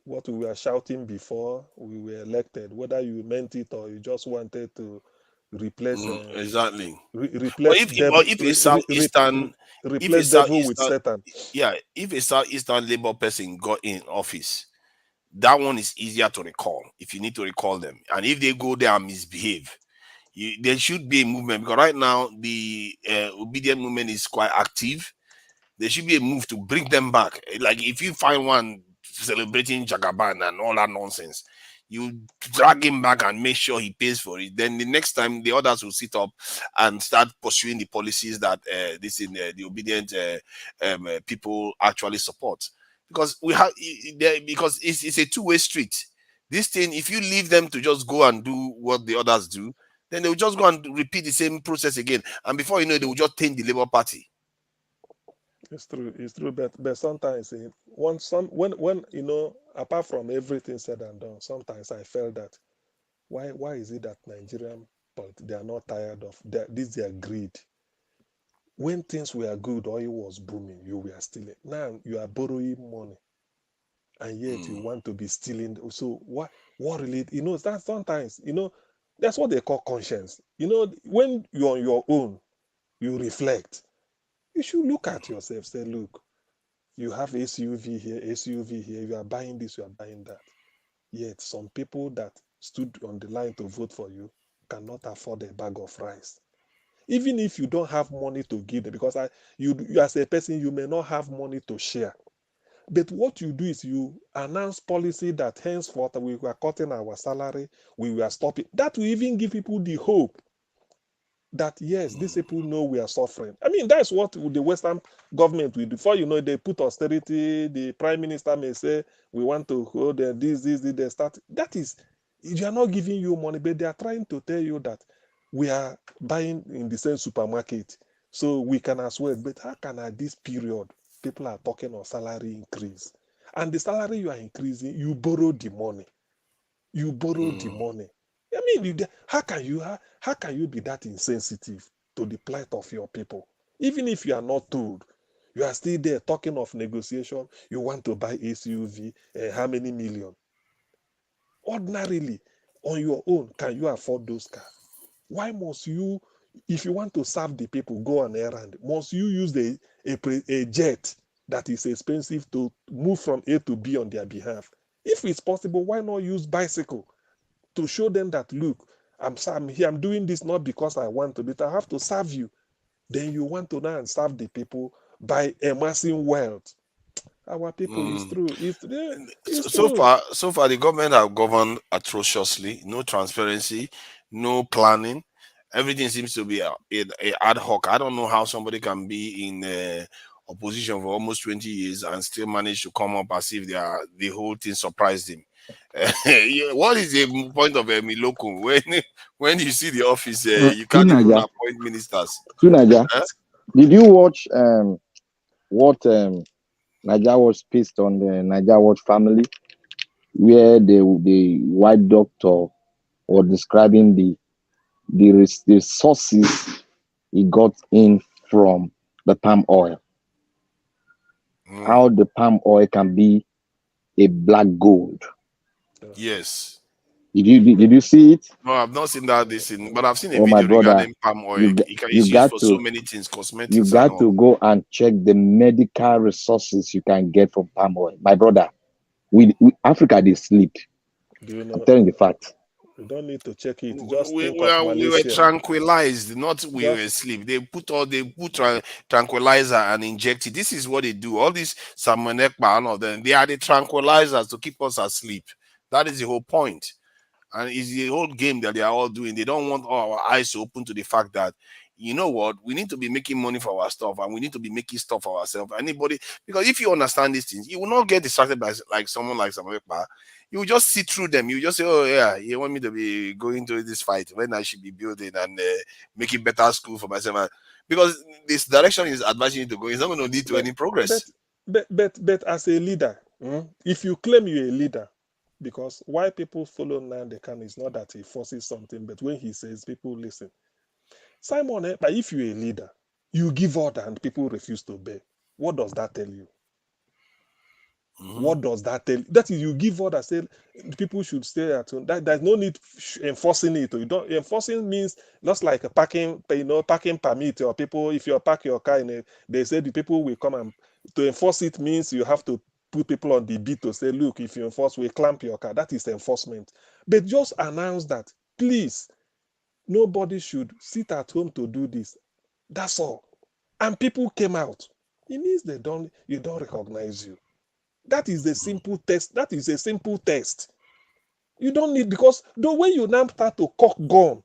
S2: what we were shouting before we were elected, whether you meant it or you just wanted to replace
S1: exactly.
S2: replace
S1: If a
S2: devil with
S1: southeastern,
S2: Satan.
S1: yeah, if a southeastern Labour person got in office, that one is easier to recall if you need to recall them. And if they go there and misbehave, there should be a movement, because right now the obedient movement is quite active. There should be a move to bring them back. Like if you find one celebrating Jagaban and all that nonsense, you drag him back and make sure he pays for it. Then the next time the others will sit up and start pursuing the policies that the obedient people actually support. Because because it's a two-way street. This thing, if you leave them to just go and do what the others do, then they will just go and repeat the same process again. And before you know it, they will just change the Labour Party.
S2: It's true, but sometimes when apart from everything said and done, sometimes I felt that why is it that Nigerian they are not tired of their greed? When things were good, oil was booming, you were stealing. Now you are borrowing money, and yet you want to be stealing. So what really? That sometimes that's what they call conscience. When you're on your own, you reflect. You should look at yourself. Say, look, you have SUV here. You are buying this, you are buying that. Yet some people that stood on the line to vote for you cannot afford a bag of rice. Even if you don't have money to give them, because you as a person, you may not have money to share. But what you do is you announce policy that henceforth we were cutting our salary, we were stopping. That will even give people the hope that yes, these people know we are suffering. I mean, that's what the Western government will do. Before you know, they put austerity. The prime minister may say, we want to hold this, they start. That is, they are not giving you money, but they are trying to tell you that we are buying in the same supermarket, so we can as well. But how can at this period, people are talking of salary increase? And the salary you are increasing, you borrow the money. You borrow the money. I mean, how can you be that insensitive to the plight of your people? Even if you are not told, you are still there talking of negotiation. You want to buy SUV, how many million? Ordinarily, on your own, can you afford those cars? Why must you, if you want to serve the people, go on errand? Must you use a jet that is expensive to move from A to B on their behalf? If it's possible, why not use bicycle to show them that, look, I'm here, I'm doing this not because I want to, but I have to serve you. Then you want to now and serve the people by amassing wealth. our people. It's true. It's
S1: So
S2: true.
S1: far, the government have governed atrociously. No transparency, no planning. Everything seems to be a ad hoc. I don't know how somebody can be in opposition for almost 20 years and still manage to come up as if the whole thing surprised him. What is the point of a Miloko when you see the office, you can't even
S5: Naja,
S1: appoint ministers?
S5: Naja,
S1: Huh?
S5: did you watch what Naja was based on the Naja Watch family, where the white doctor was describing the sources he got in from the palm oil, how the palm oil can be a black gold.
S1: Yes.
S5: Did you see it?
S1: No, I've not seen that but I've seen a
S5: Oh my
S1: video
S5: brother,
S1: regarding palm oil.
S5: you
S1: It's used
S5: got
S1: for so
S5: to
S1: many things,
S5: you
S1: cosmetics and
S5: got
S1: all.
S5: to go and check the medical resources you can get from palm oil. My brother, we Africa they sleep.
S2: Do you
S5: I'm
S2: know?
S5: telling the fact.
S2: You don't need to check it. Just
S1: We,
S2: think
S1: we,
S2: of
S1: are, we were
S2: Malaysia.
S1: tranquilized, not we were
S2: Just
S1: asleep. They put tranquilizer and inject it. This is what they do. All these Samuel Ekpa and all them, they are the tranquilizers to keep us asleep. That is the whole point. And it's the whole game that they are all doing. They don't want our eyes to open to the fact that, you know what, we need to be making money for our stuff and we need to be making stuff for ourselves. Anybody, because if you understand these things, you will not get distracted by like someone like Samuel Ekpa. You will just see through them. You just say, oh yeah, you want me to be going to this fight when I should be building and making better school for myself. Because this direction is advising you to go. It's not going to lead to
S2: but
S1: any progress.
S2: but as a leader, if you claim you're a leader, because why people follow Nnamdi Kanu is not that he forces something, but when he says, people listen. Simon, but if you're a leader, you give order and people refuse to obey. What does that tell you? What does that tell you? That is, you give order, say people should stay at home. There's no need enforcing it. You don't enforcing means just like a parking, parking permit, or people, if you park your car in a, they say the people will come, and to enforce it means you have to put people on the beat to say, look, if you enforce, we clamp your car. That is enforcement. But just announce that, please, nobody should sit at home to do this. That's all. And people came out. It means you don't recognize you. That is a simple test. That is a simple test. You don't need, because the way you now start to cock gun,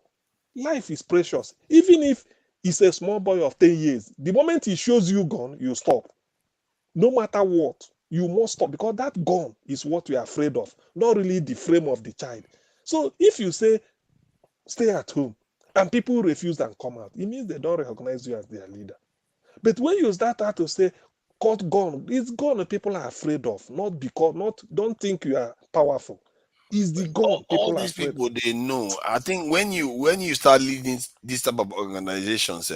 S2: life is precious. Even if it's a small boy of 10 years, the moment he shows you gun, you stop. No matter what, you must stop, because that gun is what you're afraid of, not really the frame of the child. So if you say, stay at home, and people refuse and come out, it means they don't recognize you as their leader. But when you start out to say, cut gun, it's gun that people are afraid of, don't think you are powerful. It's the gun
S1: All
S2: people are
S1: these
S2: afraid
S1: people,
S2: of.
S1: they know. I think when you start leading this type of organizations,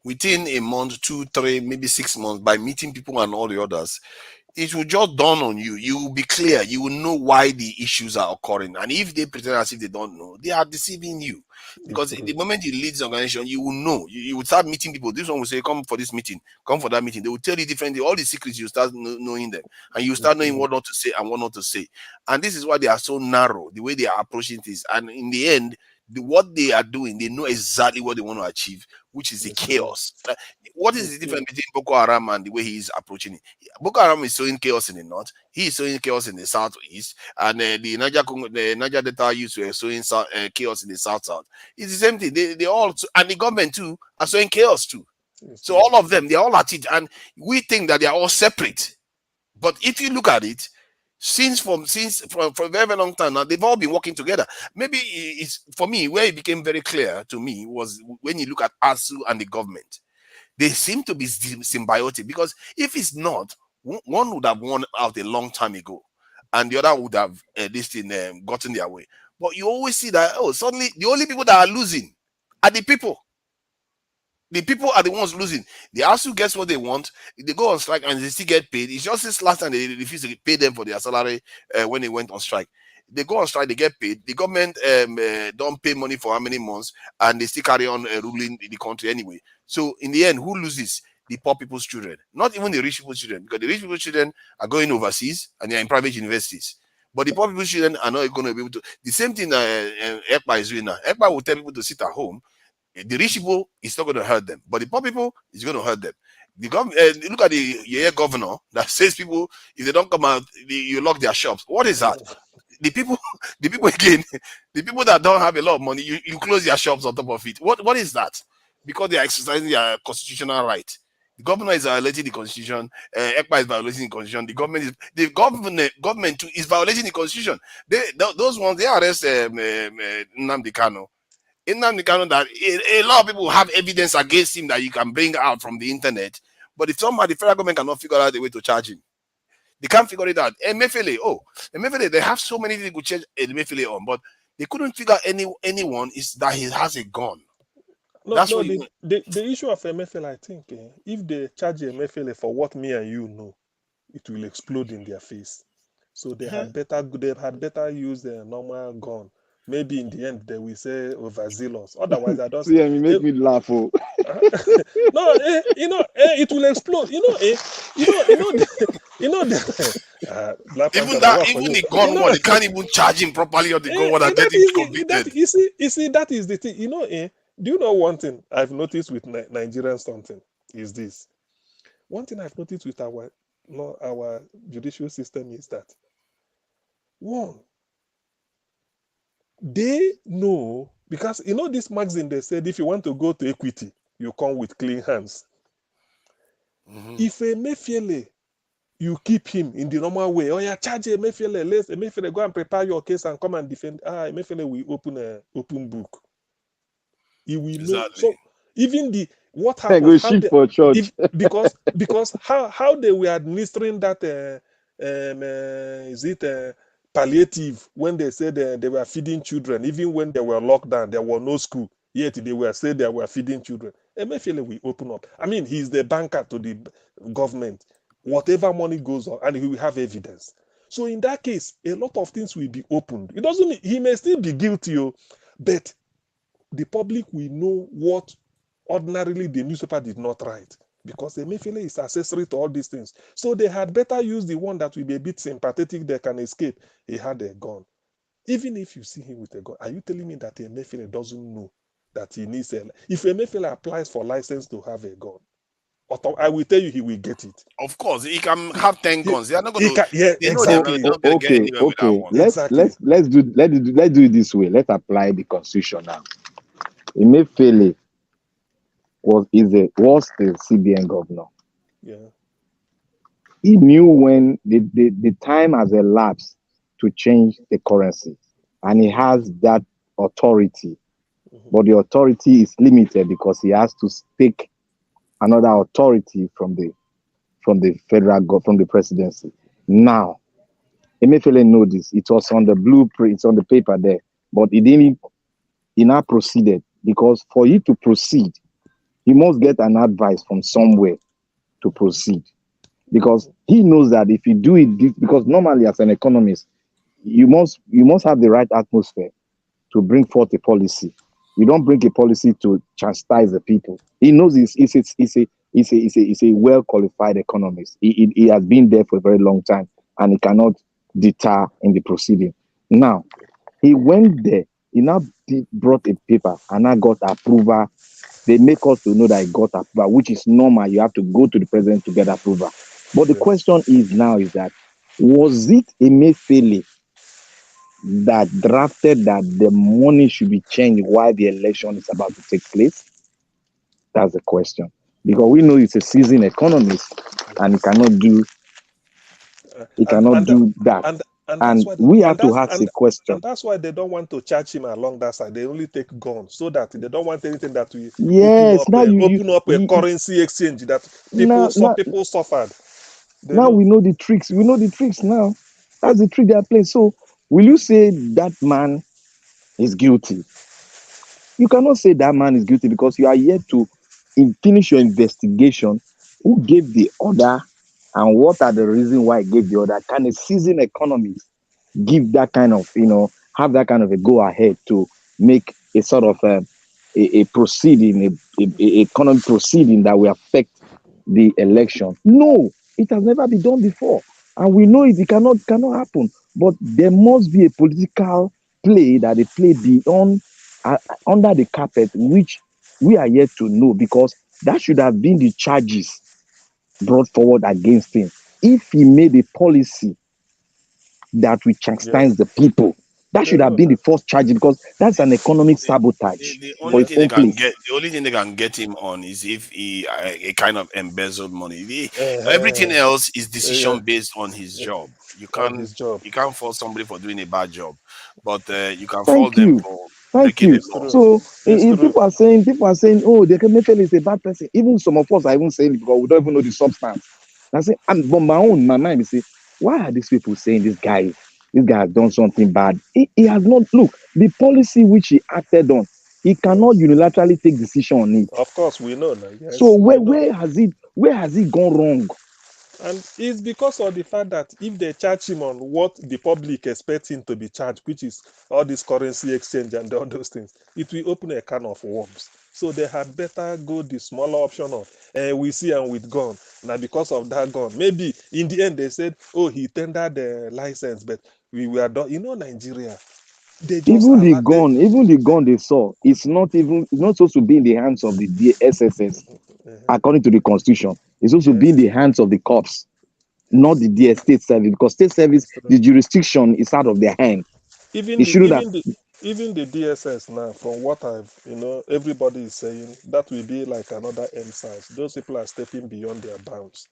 S1: within a month, 2, 3, maybe 6 months, by meeting people and all the others, it will just dawn on you. You will be clear. You will know why the issues are occurring. And if they pretend as if they don't know, they are deceiving you.
S2: It's
S1: Because the
S2: true.
S1: moment you lead the organization, you will know. You will start meeting people. This one will say, come for this meeting, come for that meeting. They will tell you differently. All the secrets, you start knowing them. And you start knowing what not to say and what not to say. And this is why they are so narrow, the way they are approaching things. And in the end, what they are doing, they know exactly what they want to achieve, which is the
S2: It's true.
S1: chaos. What is
S2: It's
S1: the
S2: true.
S1: difference between Boko Haram and the way he is approaching it? Boko Haram is sowing chaos in the north. He is sowing chaos in the southeast, and the Niger Delta youth were sowing chaos in the south. It's the same thing. They all, and the government too, are sowing chaos too.
S2: It's
S1: So
S2: true.
S1: all of them, they're all at it, and we think that they are all separate. But if you look at it, since for a very, very long time now, they've all been working together. Maybe it's for me where it became very clear to me was when you look at ASU and the government. They seem to be symbiotic, because if it's not, one would have won out a long time ago, and the other would have this thing gotten their way. But you always see that suddenly the only people that are losing are the people. The people are the ones losing. The ASU gets what they want. They go on strike and they still get paid. It's just this last time they refused to pay them for their salary when they went on strike. They go on strike, they get paid. The government don't pay money for how many months, and they still carry on ruling the country anyway. So in the end, who loses? The poor people's children, not even the rich people's children, because the rich people's children are going overseas and they are in private universities. But the poor people's children are not going to be able to. The same thing Ekpa is doing now. Ekpa will tell people to sit at home. The rich people is not going to hurt them, but the poor people is going to hurt them. The look at the governor that says people, if they don't come out, you lock their shops. What is that? The people, the people again, the people that don't have a lot of money, you close their shops on top of it. What is that? Because they are exercising their constitutional right. The governor is violating the constitution. Ekpa is violating the constitution. The government too is violating the constitution. Those ones, they arrest Nnamdi Kanu. Nnamdi Kanu, that a lot of people have evidence against him that you can bring out from the internet. But if somehow the federal government cannot figure out a way to charge him, they can't figure it out. Emefiele, they have so many things to change Emefiele on, but they couldn't figure anyone is that he has a gun.
S2: No,
S1: That's
S2: no.
S1: what
S2: The issue of MFL, I think, if they charge MFL for what me and you know, it will explode in their face. So they had better use their normal gun. Maybe in the end they will say overzealous. Otherwise, I don't.
S5: See, you make me laugh. Oh.
S2: No, it will explode.
S1: even the gun one, they can't even charge him properly, or the gun one that get him convicted.
S2: You see, that is the thing. Do you know one thing I've noticed with Nigerian something is this? One thing I've noticed with our judicial system is that one, they know, because this magazine, they said if you want to go to equity, you come with clean hands. If Emefiele, you keep him in the normal way, charge Emefiele, let Emefiele go and prepare your case and come and defend. Emefiele will open an open book. He will know. So even what happened,
S5: go shoot for church.
S2: because how they were administering that palliative, when they said they were feeding children, even when they were locked down, there was no school, yet they were said they were feeding children. Emefiele will open up. I mean, he's the banker to the government. Whatever money goes on, and he will have evidence. So in that case, a lot of things will be opened. It doesn't mean he may still be guilty, but the public will know what ordinarily the newspaper did not write, because Emefiele is accessory to all these things. So they had better use the one that will be a bit sympathetic, they can escape. He had a gun. Even if you see him with a gun, are you telling me that Emefiele doesn't know that he needs if Emefiele applies for license to have a gun, I will tell you he will get it.
S1: Of course, he can have 10 guns. They are not going
S2: to. Yeah, exactly.
S5: Okay. Let's do it this way. Let's apply the constitution now. Emefiele was the CBN governor.
S2: Yeah.
S5: He knew when the time has elapsed to change the currency, and he has that authority. But the authority is limited because he has to take another authority from the federal from the presidency. Now, Emefiele know this. It was on the blueprint, it's on the paper there, but he now proceeded, because for you to proceed, he must get an advice from somewhere to proceed, because he knows that if you do it, because normally as an economist, you must have the right atmosphere to bring forth a policy. You don't bring a policy to chastise the people. He knows he's a well-qualified economist. He has been there for a very long time, and he cannot deter in the proceeding. Now, he went there. He now brought a paper, and I got approval. They make us to know that he got approval, which is normal. You have to go to the president to get approval. But the question is that, was it Emefiele that drafted that the money should be changed while the election is about to take place? That's the question. Because we know it's a seasoned economist, and he cannot do that. And we have to ask a question.
S2: And that's why they don't want to charge him along that side. They only take guns, so that they don't want anything that will open up a currency exchange that people suffered.
S5: We know the tricks. We know the tricks now. That's the trick they are playing. So will you say that man is guilty? You cannot say that man is guilty, because you are yet to finish your investigation. Who gave the order, and what are the reasons why he gave the order? Can a seasoned economist give that kind of, have that kind of a go ahead to make a sort of a proceeding, a economic proceeding that will affect the election? No, it has never been done before, and we know it cannot happen. But there must be a political play that they play beyond under the carpet, which we are yet to know, because that should have been the charges brought forward against him. If he made a policy that will
S2: Yeah,
S5: chastise the people, that
S2: they
S5: should have
S2: know
S5: been the
S2: now.
S5: first charge because that's an economic
S1: the,
S5: sabotage
S1: the
S5: for
S1: only
S2: Yeah.
S5: his
S1: thing they
S5: own
S1: can
S5: place.
S1: get the only thing they can get him on is if he kind of embezzled money. Everything
S2: Uh-huh.
S1: else is
S2: Yeah.
S1: decision based on his job.
S2: On his job.
S1: You can't fault somebody for doing a bad job, but you can fault
S5: Thank
S1: them
S5: you.
S1: for
S5: Thank
S1: breaking the
S5: you.
S2: It's
S1: law.
S2: true.
S5: So
S2: It's
S5: if
S2: true.
S5: people are saying, oh, the Emefiele is a bad person. Even some of us are even saying it because we don't even know the substance. I say, but my mind is say, why are these people saying this guy has done something bad? He has not. Look, the policy which he acted on, he cannot
S2: Yes.
S5: unilaterally take decision on it.
S2: Of course, we know now.
S5: So
S2: Yes, we know.
S5: where has it gone wrong?
S2: And it's because of the fact that if they charge him on what the public expects him to be charged, which is all this currency exchange and all those things, it will open a can of worms. So they had better go the smaller option of we see and with gun. Now because of that gun, maybe in the end they said, oh, he tendered the license, but we were done. You know, Nigeria, they just allow they.
S5: Even the gun they saw, it's not supposed to be in the hands of the SSS
S2: Uh-huh.
S5: according to the constitution. It's supposed to be in
S2: Yes,
S5: the hands of the cops, not
S2: yes,
S5: the DS state service, because state service,
S2: it's true.
S5: the jurisdiction is out of their hand.
S2: even
S5: It
S2: the
S5: should have
S2: even the even the DSS now, from what I've everybody is saying that will be like another MSAS. Those people are stepping beyond their bounds.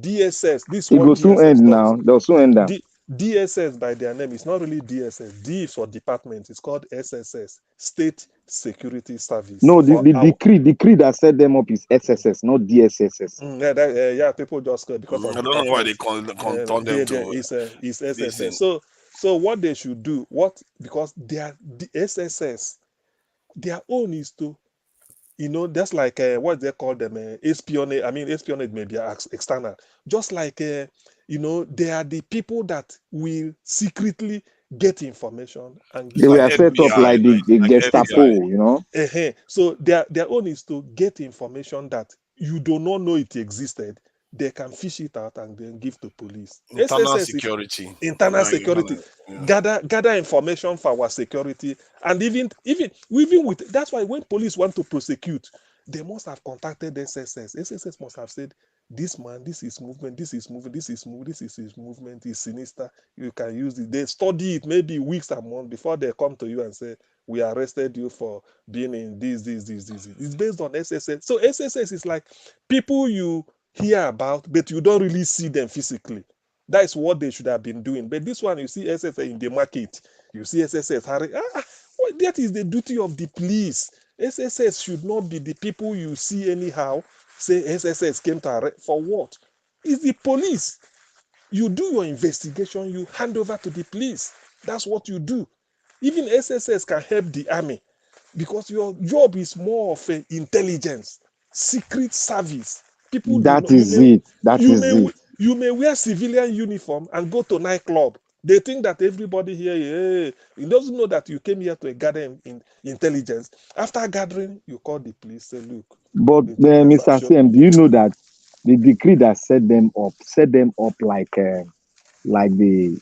S2: DSS, this is
S5: it
S2: what
S5: will soon
S2: DSS
S5: end
S2: does.
S5: now. They'll soon end down.
S2: DSS by their name, it's not really DSS. D is for department. It's called SSS, State Security Service.
S5: No,
S2: For
S5: the
S2: our
S5: decree that set them up is SSS, not DSSS.
S2: yeah, people just because of
S1: I don't know why they
S2: department.
S1: turn them
S2: There
S1: to
S2: is
S1: this
S2: SSS.
S1: thing.
S2: So what they should do, what because they are the SSS, their own is to that's like what they call them espionage. I mean, espionage may be external. Just like they are the people that will secretly get information and
S5: They
S2: give it
S1: Like
S5: were
S2: to the
S5: set up
S1: FBI,
S2: police.
S5: like the
S1: like FBI.
S5: Gestapo, you know.
S2: So their own is to get information that you do not know it existed. They can fish it out and then give to police.
S1: Internal
S2: SSS is
S1: security.
S2: internal
S1: Like,
S2: security.
S1: yeah.
S2: Gather information for our security, and even with that's why when police want to prosecute, they must have contacted SSS. SSS must have said, this man, this is movement, this is movement, this is movement, this is his movement, is sinister. You can use it. They study it maybe weeks and months before they come to you and say, we arrested you for being in this. It's based on SSS. So SSS is like people you hear about, but you don't really see them physically. That is what they should have been doing. But this one, you see SSS in the market. You see SSS. Well, that is the duty of the police. SSS should not be the people you see anyhow. Say SSS came to arrest for what? It's the police. You do your investigation, you hand over to the police. That's what you do. Even SSS can help the army because your job is more of a intelligence, secret service. People do
S5: That
S2: not. You
S5: is
S2: may
S5: it. That
S2: you
S5: is
S2: may
S5: it.
S2: you may wear civilian uniform and go to nightclub. They think that everybody here, hey, he doesn't know that you came here to gather in intelligence. After gathering, you call the police, say, look,
S5: But
S2: intelligence have
S5: Mr.
S2: shown.
S5: CM, do you know that the decree that set them up like the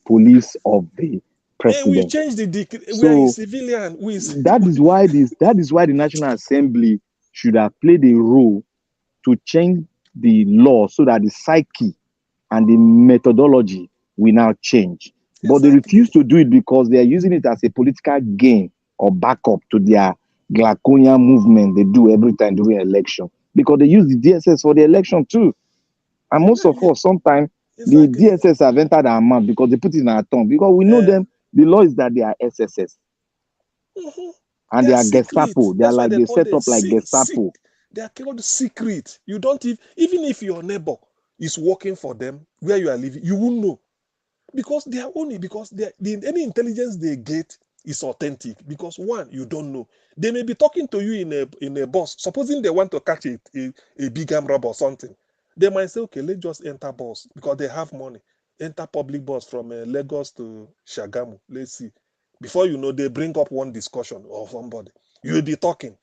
S5: police of the
S2: Hey, we
S5: president.
S2: change the decree. We are in
S5: So
S2: civilian.
S5: that is why the National Assembly should have played a role to change the law so that the psyche and the methodology will now change. But they
S2: Exactly.
S5: refuse to do it because they are using it as a political gain or backup to their Glaconian movement they do every time during election. Because they use the DSS for the election too. And most of
S2: Exactly.
S5: us, sometimes the
S2: Exactly.
S5: DSS have entered our mouth because they put it in our tongue. Because we know
S2: Uh,
S5: them, the law is that they are SSS
S2: mhm.
S5: and
S2: They
S5: they
S2: are
S5: are
S2: secret.
S5: Gestapo. They are
S2: That's why
S5: like
S2: they
S5: they
S2: call
S5: set
S2: them
S5: up like Gestapo.
S2: They are called secret. You don't even if your neighbor is working for them where you are living, you won't know because they are only because any intelligence they get is authentic. Because one, you don't know. They may be talking to you in a bus. Supposing they want to catch a big arm robber or something, they might say, okay, let's just enter bus because they have money. Enter public bus from Lagos to Shagamu. Let's see. Before you know, they bring up one discussion or somebody. You'll be talking.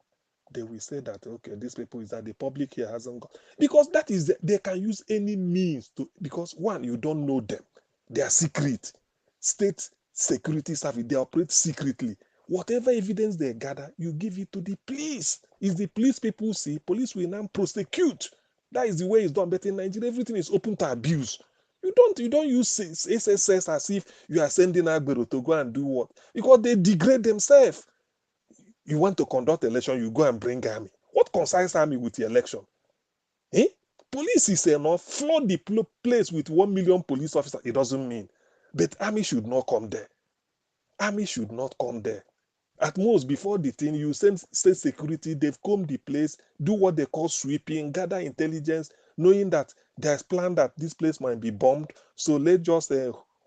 S2: They will say that, okay, these people is that the public here hasn't got. Because that is, they can use any means to, because one, you don't know them. They are secret. State security service, they operate secretly. Whatever evidence they gather, you give it to the police. If the police people see, police will now prosecute. That is the way it's done. But in Nigeria, everything is open to abuse. You don't use SSS as if you are sending Agbero to go and do what? Because they degrade themselves. You want to conduct election, you go and bring army. What concerns army with the election? Eh? Police is enough. Flood the place with 1 million police officers. It doesn't mean. But army should not come there. Army should not come there. At most, before the thing, you send state security, they've combed the place, do what they call sweeping, gather intelligence, knowing that there's plan that this place might be bombed. So let's just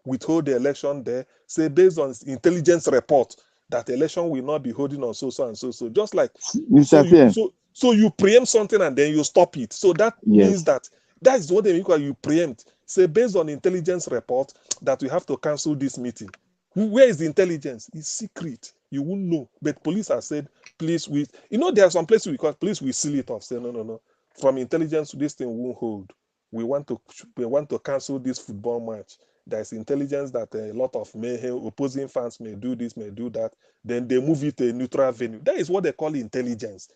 S2: withhold the election there. Say based on intelligence report that election will not be holding on so and so. Just like
S5: Mr. Fair.
S2: so you preempt something and then you stop it. So that means that is what they mean by you preempt. Say based on intelligence report that we have to cancel this meeting. Where is the intelligence? It's secret. You won't know. But police have said, please, there are some places because police will seal it off. Say, no. From intelligence, this thing won't hold. We want to cancel this football match. There's intelligence that a lot of opposing fans may do this, may do that. Then they move it to a neutral venue. That is what they call intelligence.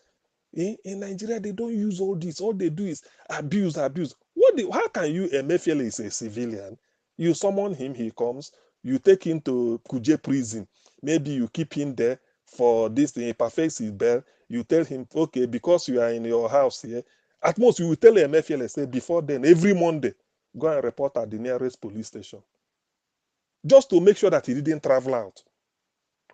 S2: In Nigeria, they don't use all this. All they do is abuse. How can you, Emefiele is a civilian, you summon him, he comes, you take him to Kuje prison. Maybe you keep him there for this thing. He perfects his bail. You tell him, okay, because you are in your house here, at most you will tell Emefiele, say, before then, every Monday, go and report at the nearest police station. Just to make sure that he didn't travel out.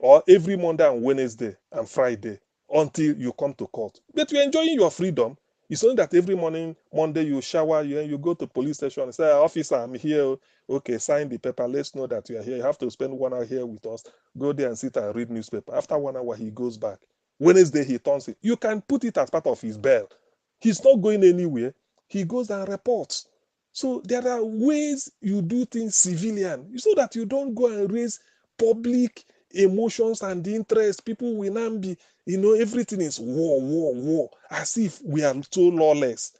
S2: Or every Monday and Wednesday and Friday until you come to court. But you're enjoying your freedom. It's only that every morning, Monday, you shower, you go to police station and say, officer, I'm here. Okay, sign the paper. Let's know that you are here. You have to spend 1 hour here with us. Go there and sit and read newspaper. After 1 hour, he goes back. Wednesday, he turns it. You can put it as part of his bail. He's not going anywhere. He goes and reports. So there are ways you do things civilian so that you don't go and raise public emotions and interest. People will not be, everything is war, as if we are so lawless.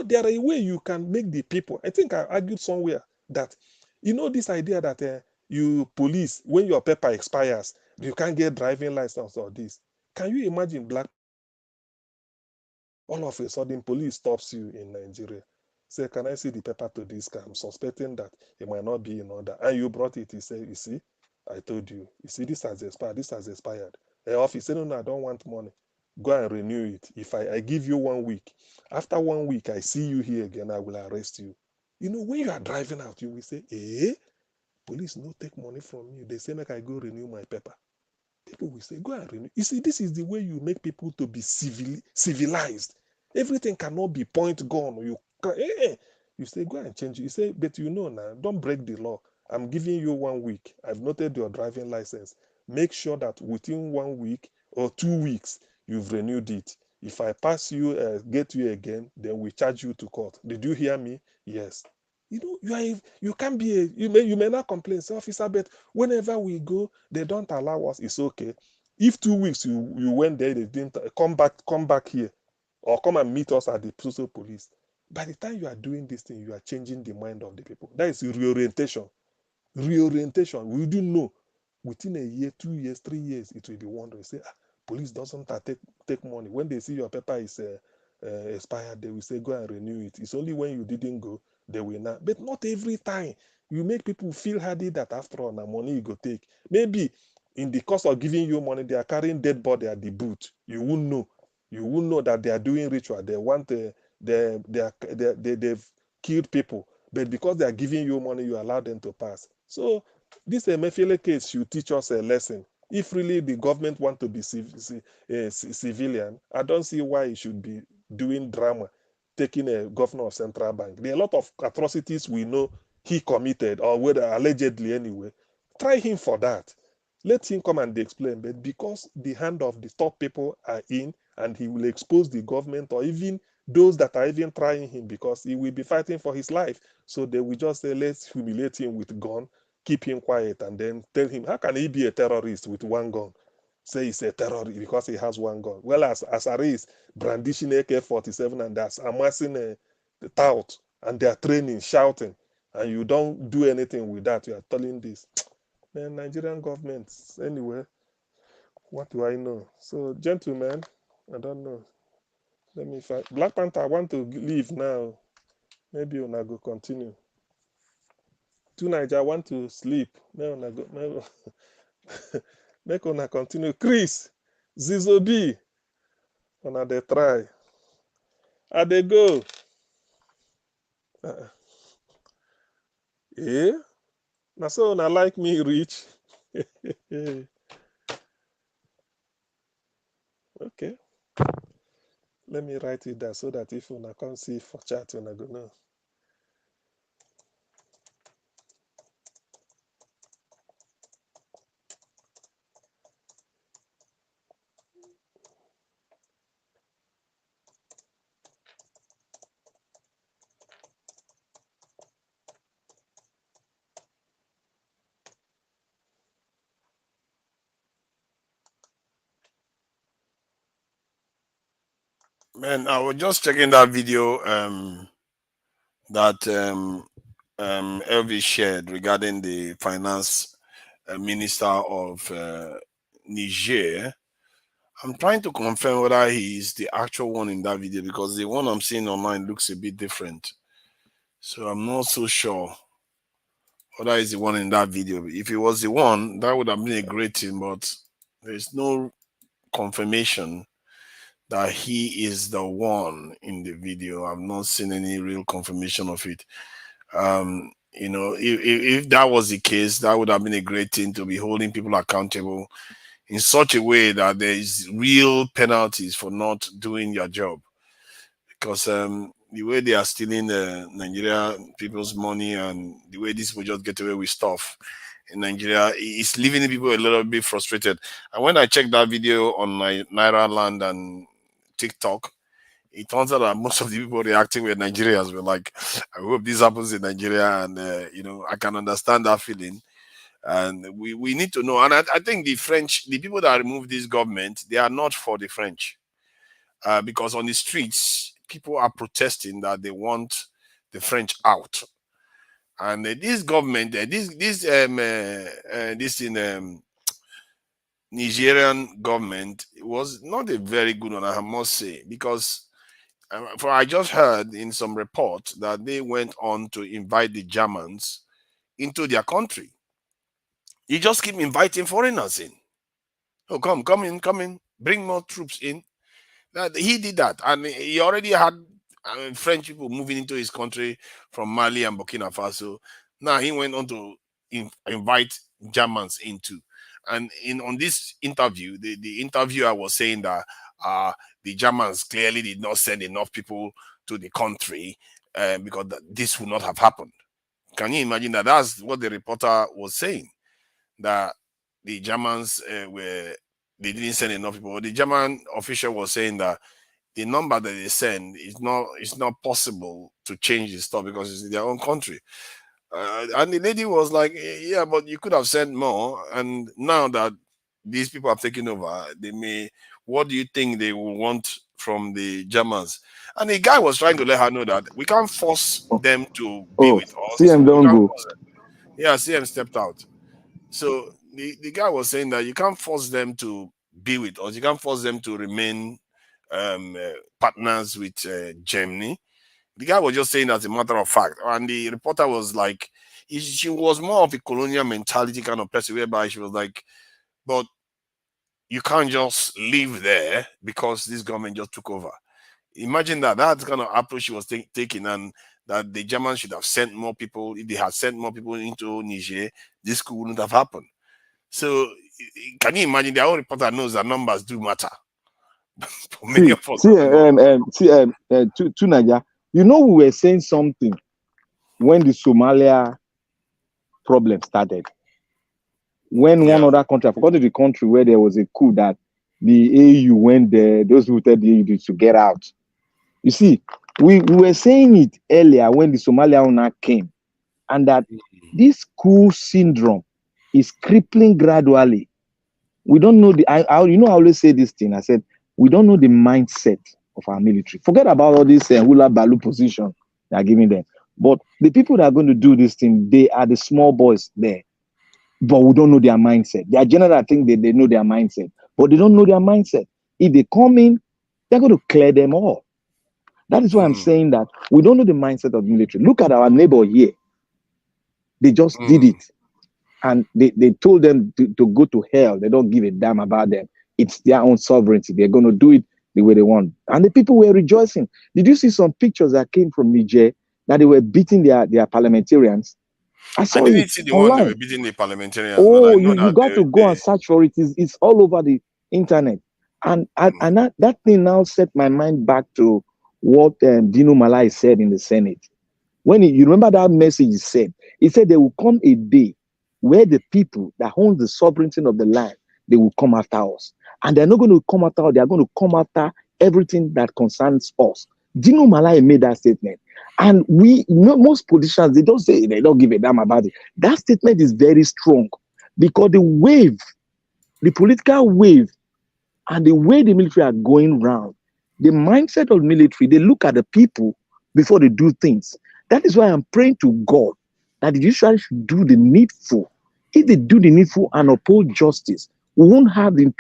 S2: There are a way you can make the people. I think I argued somewhere that, this idea that you police, when your paper expires, you can't get driving license or this. Can you imagine black? All of a sudden, police stops you in Nigeria. Say, can I see the paper to this guy? I'm suspecting that it might not be in order. And you brought it. He said, you see, I told you. You see, this has expired. This has expired. The office said, no, I don't want money. Go and renew it. If I give you 1 week, after 1 week, I see you here again, I will arrest you. When you are driving out, you will say, police no take money from you. They say, make I go renew my paper. People will say, go and renew. You see, this is the way you make people to be civilized. Everything cannot be point gun. You say, go and change it. You say, but now, don't break the law. I'm giving you 1 week. I've noted your driving license. Make sure that within 1 week or 2 weeks, you've renewed it. If I pass you, get you again, then we charge you to court. Did you hear me? Yes. You can't be you may not complain, say, officer, but whenever we go, they don't allow us. It's okay. If 2 weeks you went there, they didn't come back here, or come and meet us at the social police. By the time you are doing this thing, you are changing the mind of the people. That is reorientation. Reorientation. We do know within a year, 2 years, 3 years, it will be wondering. Say, police doesn't take money. When they see your paper is expired, they will say, go and renew it. It's only when you didn't go, they will not. But not every time. You make people feel hardy that after all, now money you go take. Maybe in the course of giving you money, they are carrying dead body at the boot. You won't know. You won't know that they are doing ritual. They want they've killed people. But because they are giving you money, you allow them to pass. So this Emefiele case should teach us a lesson. If really the government want to be civilian, I don't see why it should be doing drama, taking a governor of central bank. There are a lot of atrocities we know he committed, or whether allegedly anyway. Try him for that. Let him come and explain. But because the hand of the top people are in, and he will expose the government or even those that are even trying him, because he will be fighting for his life. So they will just say, let's humiliate him with gun, keep him quiet, and then tell him, how can he be a terrorist with one gun? Say he's a terrorist because he has one gun. Well, as Asari is brandishing AK-47 and that's amassing the tout, and they are training, shouting, and you don't do anything with that. You are telling this. Man, Nigerian government, anyway, what do I know? So, gentlemen, I don't know. Let me find Black Panther. I want to leave now. Maybe Una go continue. Tonight I want to sleep. May Una go. Make Una continue. Chris, Zizobi, Una dey try. I dey go. Eh? Now so Una like me reach. Okay. Let me write it down so that if Una come see for chat, Una go know.
S1: Man, I was just checking that video that Elvis shared regarding the finance minister of Niger. I'm trying to confirm whether he is the actual one in that video because the one I'm seeing online looks a bit different. So I'm not so sure whether he's the one in that video. If he was the one, that would have been a great thing, but there's no confirmation that he is the one in the video. I've not seen any real confirmation of it. You know, if that was the case, that would have been a great thing to be holding people accountable in such a way that there is real penalties for not doing your job. Because the way they are stealing Nigeria people's money and the way these people just get away with stuff in Nigeria is leaving the people a little bit frustrated. And when I checked that video on my Naira Land and TikTok, it turns out that most of the people reacting were Nigerians. Were like, I hope this happens in Nigeria, and you know, I can understand that feeling. And we need to know. And I think the people that remove this government, they are not for the French, because on the streets, people are protesting that they want the French out. And this government, this in Nigerian government was not a very good one, I must say, because for I just heard in some report that they went on to invite the Germans into their country. You just keep inviting foreigners in. Oh, come in, bring more troops in. He did that, and he already had French people moving into his country from Mali and Burkina Faso. Now he went on to invite Germans into. And on this interview, the interviewer was saying that the Germans clearly did not send enough people to the country because this would not have happened. Can you imagine that? That's what the reporter was saying, that the Germans they didn't send enough people. The German official was saying that the number that they send is not possible to change the stuff because it's in their own country. And the lady was like, yeah, but you could have sent more. And now that these people have taken over, what do you think they will want from the Germans? And the guy was trying to let her know that we can't force them to be with us.
S5: CM don't go.
S1: Yeah, CM stepped out. So the guy was saying that you can't force them to be with us. You can't force them to remain partners with Germany. The guy was just saying as a matter of fact. And the reporter was like, she was more of a colonial mentality kind of person, whereby she was like, but you can't just live there because this government just took over. Imagine that's kind of approach she was taking, and that the Germans should have sent more people. If they had sent more people into Niger, this wouldn't have happened. So can you imagine? Their own reporter knows that numbers do matter. For many of us.
S5: To Nigeria, you know, we were saying something when the Somalia problem started. When one other country, I forgot the country where there was a coup that the AU went there, those who wanted the AU to get out. You see, we were saying it earlier when the Somalia owner came, and that this coup syndrome is crippling gradually. We don't know I always say this thing. I said, we don't know the mindset of our military. Forget about all this hula balu position they are giving them. But the people that are going to do this thing, they are the small boys there. But we don't know their mindset. Their general think they know their mindset, but they don't know their mindset. If they come in, they're going to clear them all. That is why I'm saying that we don't know the mindset of the military. Look at our neighbor here. They just did it. And they told them to go to hell. They don't give a damn about them. It's their own sovereignty. They're going to do it the way they want. And the people were rejoicing. Did you see some pictures that came from Niger that they were beating their parliamentarians? I saw
S1: didn't
S5: it
S1: see the one they
S5: online.
S1: were beating the parliamentarians, but I
S5: Oh,
S1: know
S5: you
S1: that
S5: got to go and search for it. It's all over the internet. And that thing now set my mind back to what Dino Malai said in the Senate. When you remember that message he said there will come a day where the people that own the sovereignty of the land, they will come after us. And they're not going to come after us, they're going to come after everything that concerns us. Dino Malai made that statement. And most politicians, they don't say they don't give a damn about it. That statement is very strong because the political wave, and the way the military are going round, the mindset of the military, they look at the people before they do things. That is why I'm praying to God that the judiciary should do the needful. If they do the needful and uphold justice, we won't have these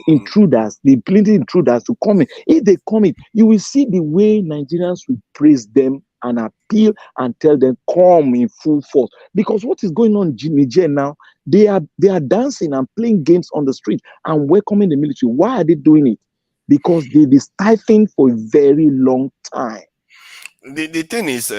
S5: intruders, the plenty intruders to come in. If they come in, you will see the way Nigerians will praise them and appeal and tell them come in full force. Because what is going on in Niger now, they are dancing and playing games on the street and welcoming the military. Why are they doing it? Because they've been stifling for a very long time.
S1: The thing is,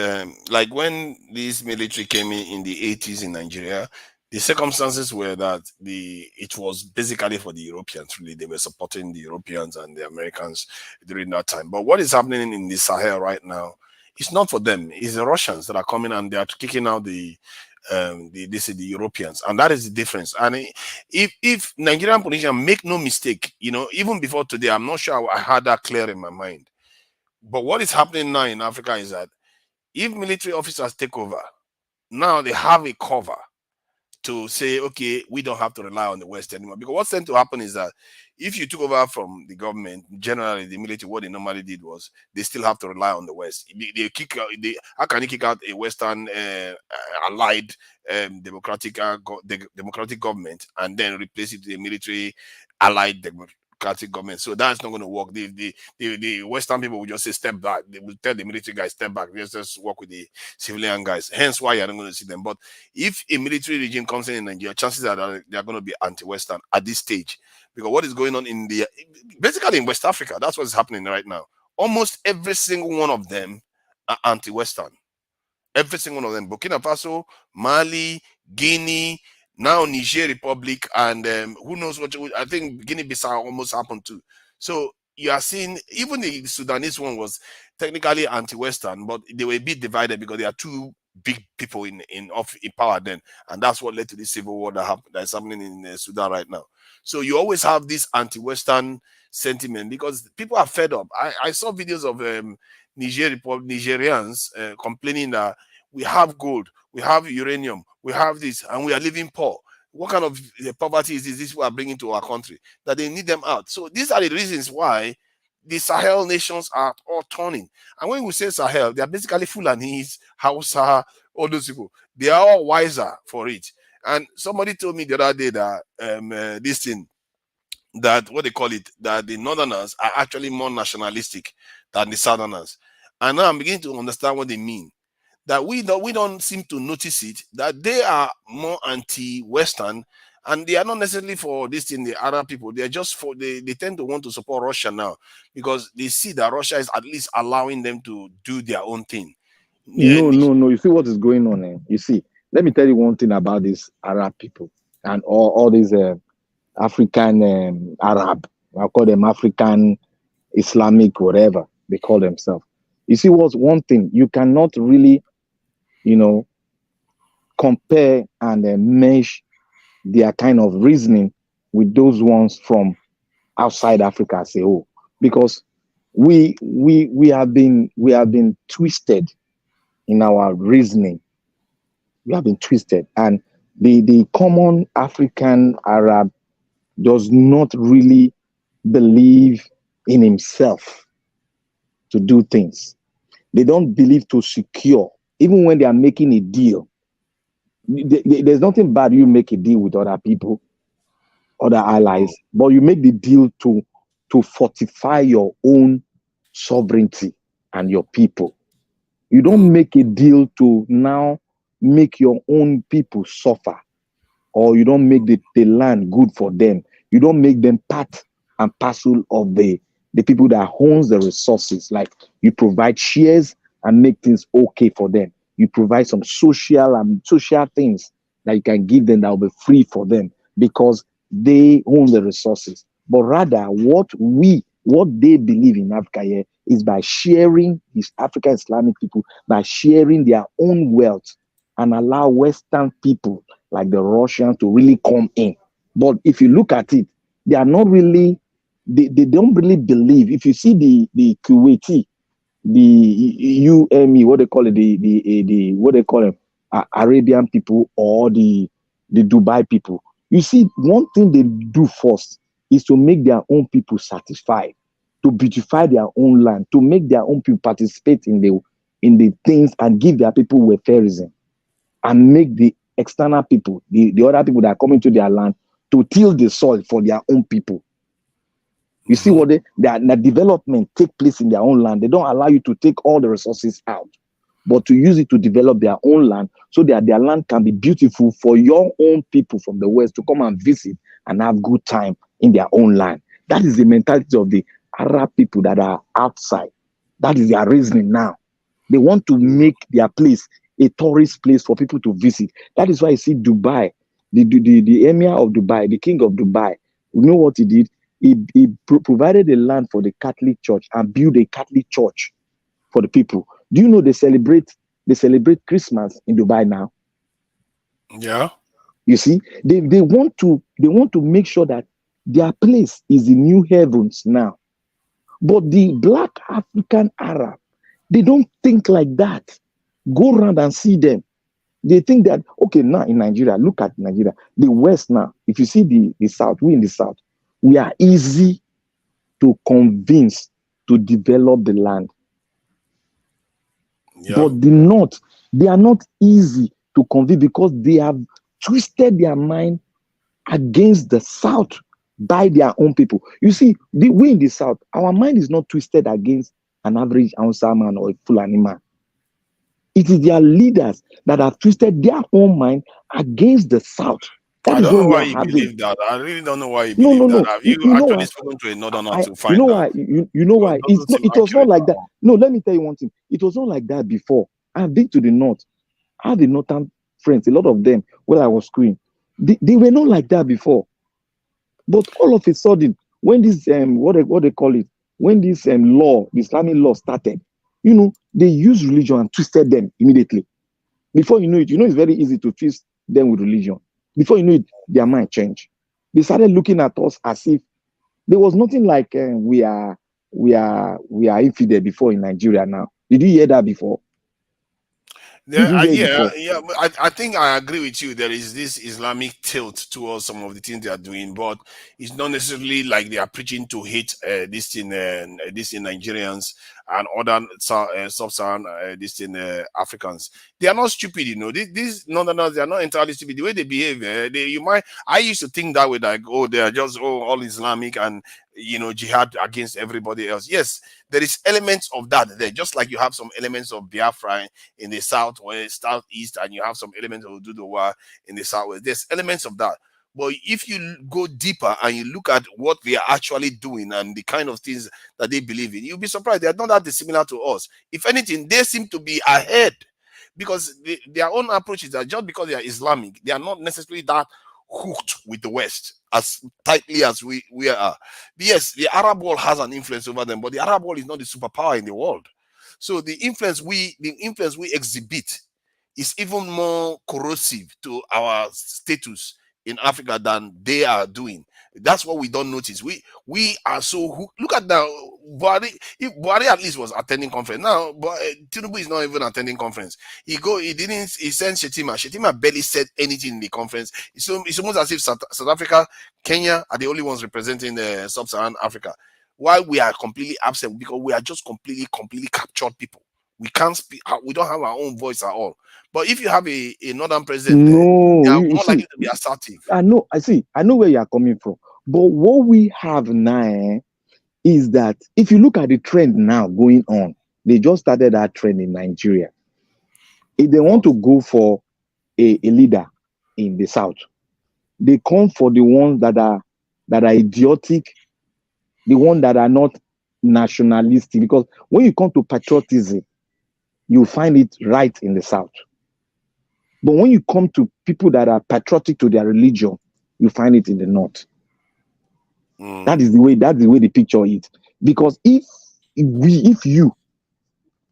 S1: like when this military came in the 80s in Nigeria, the circumstances were that it was basically for the Europeans. Really, they were supporting the Europeans and the Americans during that time. But what is happening in the Sahel right now, it's not for them. It's the Russians that are coming and they are kicking out the Europeans, and that is the difference. And if Nigerian politicians make no mistake, even before today, I'm not sure I had that clear in my mind. But what is happening now in Africa is that if military officers take over, now they have a cover to say, okay, we don't have to rely on the West anymore. Because what's tend to happen is that if you took over from the government, generally the military, what they normally did was they still have to rely on the West. How can you kick out a Western allied democratic government and then replace it with a military allied democratic government? So that's not going to work. The Western people will just say step back. They will tell the military guys step back. Just work with the civilian guys. Hence why you're not going to see them. But if a military regime comes in Nigeria, chances are that they are going to be anti-Western at this stage. Because what is going on basically in West Africa, that's what's happening right now. Almost every single one of them are anti-Western. Every single one of them. Burkina Faso, Mali, Guinea, now Niger Republic, and who knows what. I think Guinea-Bissau almost happened too. So you are seeing, even the Sudanese one was technically anti-Western, but they were a bit divided because there are two big people in power then, and that's what led to the civil war that's happening in Sudan right now. So you always have this anti-Western sentiment because people are fed up. I saw videos of Nigerians complaining that we have gold, we have uranium, we have this, and we are living poor. What kind of poverty is this we are bringing to our country? That they need them out. So these are the reasons why the Sahel nations are all turning. And when we say Sahel, they are basically Fulanese, Hausa, all those people. They are all wiser for it. And somebody told me the other day that this thing, that what they call it, that the Northerners are actually more nationalistic than the Southerners. And now I'm beginning to understand what they mean. That we don't seem to notice it, that they are more anti-Western, and they are not necessarily for this thing, the Arab people. They're just they tend to want to support Russia now because they see that Russia is at least allowing them to do their own thing.
S5: No. You see what is going on there? You see, let me tell you one thing about these Arab people and all these African Arab. I call them African Islamic, whatever they call themselves. You see, what's one thing you cannot really, compare and mesh their kind of reasoning with those ones from outside Africa as a whole, because we have been twisted in our reasoning. We have been twisted, and the common African Arab does not really believe in himself to do things. They don't believe to secure, even when they are making a deal. There's nothing bad you make a deal with other people, other allies, but you make the deal to fortify your own sovereignty and your people. You don't make a deal to now make your own people suffer, or you don't make the land good for them. You don't make them part and parcel of the people that owns the resources. Like, you provide shares and make things okay for them. You provide some social things that you can give them that will be free for them because they own the resources. But rather, what they believe in Africa here is by sharing these African Islamic people, by sharing their own wealth, and allow Western people like the Russians to really come in. But if you look at it, they are not really, they don't really believe. If you see the Kuwaiti, the UME, what they call it, the what they call it, Arabian people, or the Dubai people, you see, one thing they do first is to make their own people satisfied, to beautify their own land, to make their own people participate in the things and give their people welfareism, and make the external people, the other people that are coming to their land, to till the soil for their own people. You see what the development take place in their own land. They don't allow you to take all the resources out, but to use it to develop their own land so that their land can be beautiful for your own people from the West to come and visit and have good time in their own land. That is the mentality of the Arab people that are outside. That is their reasoning now. They want to make their place a tourist place for people to visit. That is why you see Dubai, the emir of Dubai, the king of Dubai, you know what he did? He provided a land for the Catholic Church and built a Catholic church for the people. Do you know they celebrate Christmas in Dubai now?
S1: Yeah.
S5: You see, they want to make sure that their place is the new heavens now. But the black African Arab, they don't think like that. Go around and see them. They think that, okay, now in Nigeria, look at Nigeria, the West now. If you see the South, we in the South, we are easy to convince to develop the land.
S1: Yeah.
S5: But the North, they are not easy to convince because they have twisted their mind against the South by their own people. You see, we in the South, our mind is not twisted against an average Hausa man or a Fulani man. It is their leaders that have twisted their own mind against the South. That
S1: I
S5: is
S1: don't know
S5: what we
S1: why
S5: are
S1: you
S5: having.
S1: believe that. I really don't know why you
S5: No,
S1: believe
S5: no,
S1: that.
S5: no.
S1: Have you
S5: You know
S1: actually
S5: why?
S1: spoken to a northerner to
S5: You
S1: find
S5: know
S1: out?
S5: why? You know why?
S1: It doesn't seem
S5: It was
S1: accurate
S5: not like
S1: at
S5: that.
S1: all.
S5: No, let me tell you one thing. It was not like that before. I've been to the North. I have the Northern friends, a lot of them, while I was schooling. They were not like that before. But all of a sudden, when this what they call it, when this law, the Islamic law started, they used religion and twisted them immediately. Before you know it, it's very easy to twist them with religion. Before you know it, their mind changed. They started looking at us as if there was nothing like we are infidel before in Nigeria now. Did you hear that before? Did you hear it
S1: Yeah,
S5: before?
S1: yeah. But I think I agree with you. There is this Islamic tilt towards some of the things they are doing, but it's not necessarily like they are preaching to hate this in Nigerians and other sub-Saharan Africans. They are not stupid, These Northerners, they are not entirely stupid. The way they behave, I used to think that way, like, oh, they are just all Islamic and jihad against everybody else. Yes, there is elements of that there, just like you have some elements of Biafra in the southwest, southeast, and you have some elements of Ududowa in the southwest. There's elements of that. But if you go deeper and you look at what they are actually doing and the kind of things that they believe in, you'll be surprised. They are not that dissimilar to us. If anything, they seem to be ahead because their own approaches are just because they are Islamic. They are not necessarily that hooked with the West as tightly as we are. Yes, the Arab world has an influence over them, but the Arab world is not the superpower in the world. So the influence we exhibit is even more corrosive to our status in Africa than they are doing. That's what we don't notice. We are so look at now. Buhari, if Buhari at least was attending conference now, but Tinubu is not even attending conference. He sent Shetima. Shetima barely said anything in the conference. It's almost as if South Africa, Kenya are the only ones representing sub-Saharan Africa. Why we are completely absent? Because we are just completely captured people. We can't speak. We don't have our own voice at all. But if you have a northern president there,
S5: No,
S1: they are
S5: you
S1: more
S5: see,
S1: likely to be assertive.
S5: I know where you are coming from. But what we have now is that if you look at the trend now going on, they just started that trend in Nigeria. If they want to go for a leader in the South, they come for the ones that are idiotic, the ones that are not nationalistic. Because when you come to patriotism, you find it right in the South. But when you come to people that are patriotic to their religion, you find it in the North. That's the way the picture is. Because if you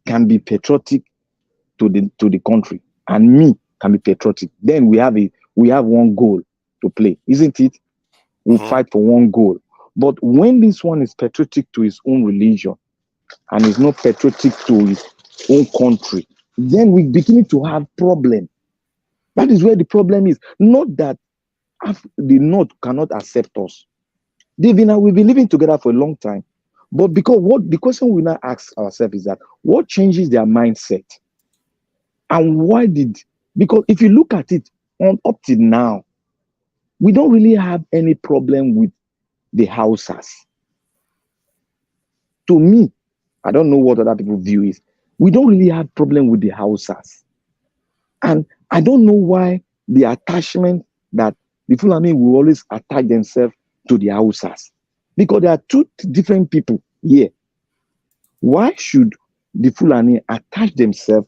S5: can be patriotic to the country, and me can be patriotic, then we have one goal to play, isn't it? We'll fight for one goal. But when this one is patriotic to his own religion and is not patriotic to his own country, then we begin to have problem. That is where the problem is. Not that the North cannot accept us. We've been living together for a long time. But because the question we now ask ourselves is that what changes their mindset? And why because if you look at it up till now, we don't really have any problem with the Hausas. To me, I don't know what other people view is. We don't really have problem with the Hausas. And I don't know why the attachment that the Fulani will always attach themselves to the Hausas. Because there are two different people here. Why should the Fulani attach themselves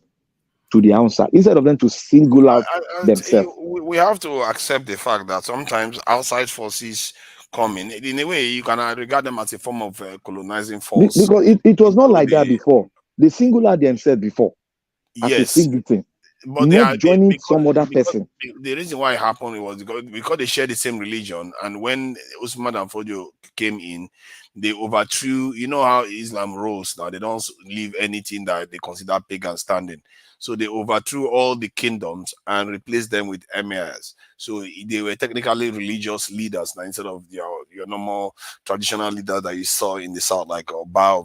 S5: to the Hausa instead of them to single out themselves?
S1: We have to accept the fact that sometimes outside forces come in a way you can regard them as a form of colonizing force.
S5: Because it was not like that before. They single out themselves before.
S1: Yes.
S5: As a single thing.
S1: But
S5: not joining some other person.
S1: The reason why it happened was because they share the same religion, and when Usman and Fodio came in, they overthrew. You know how Islam rolls now; they don't leave anything that they consider pagan standing. So they overthrew all the kingdoms and replaced them with emirs. So they were technically religious leaders now instead of your normal traditional leaders that you saw in the south, like Oba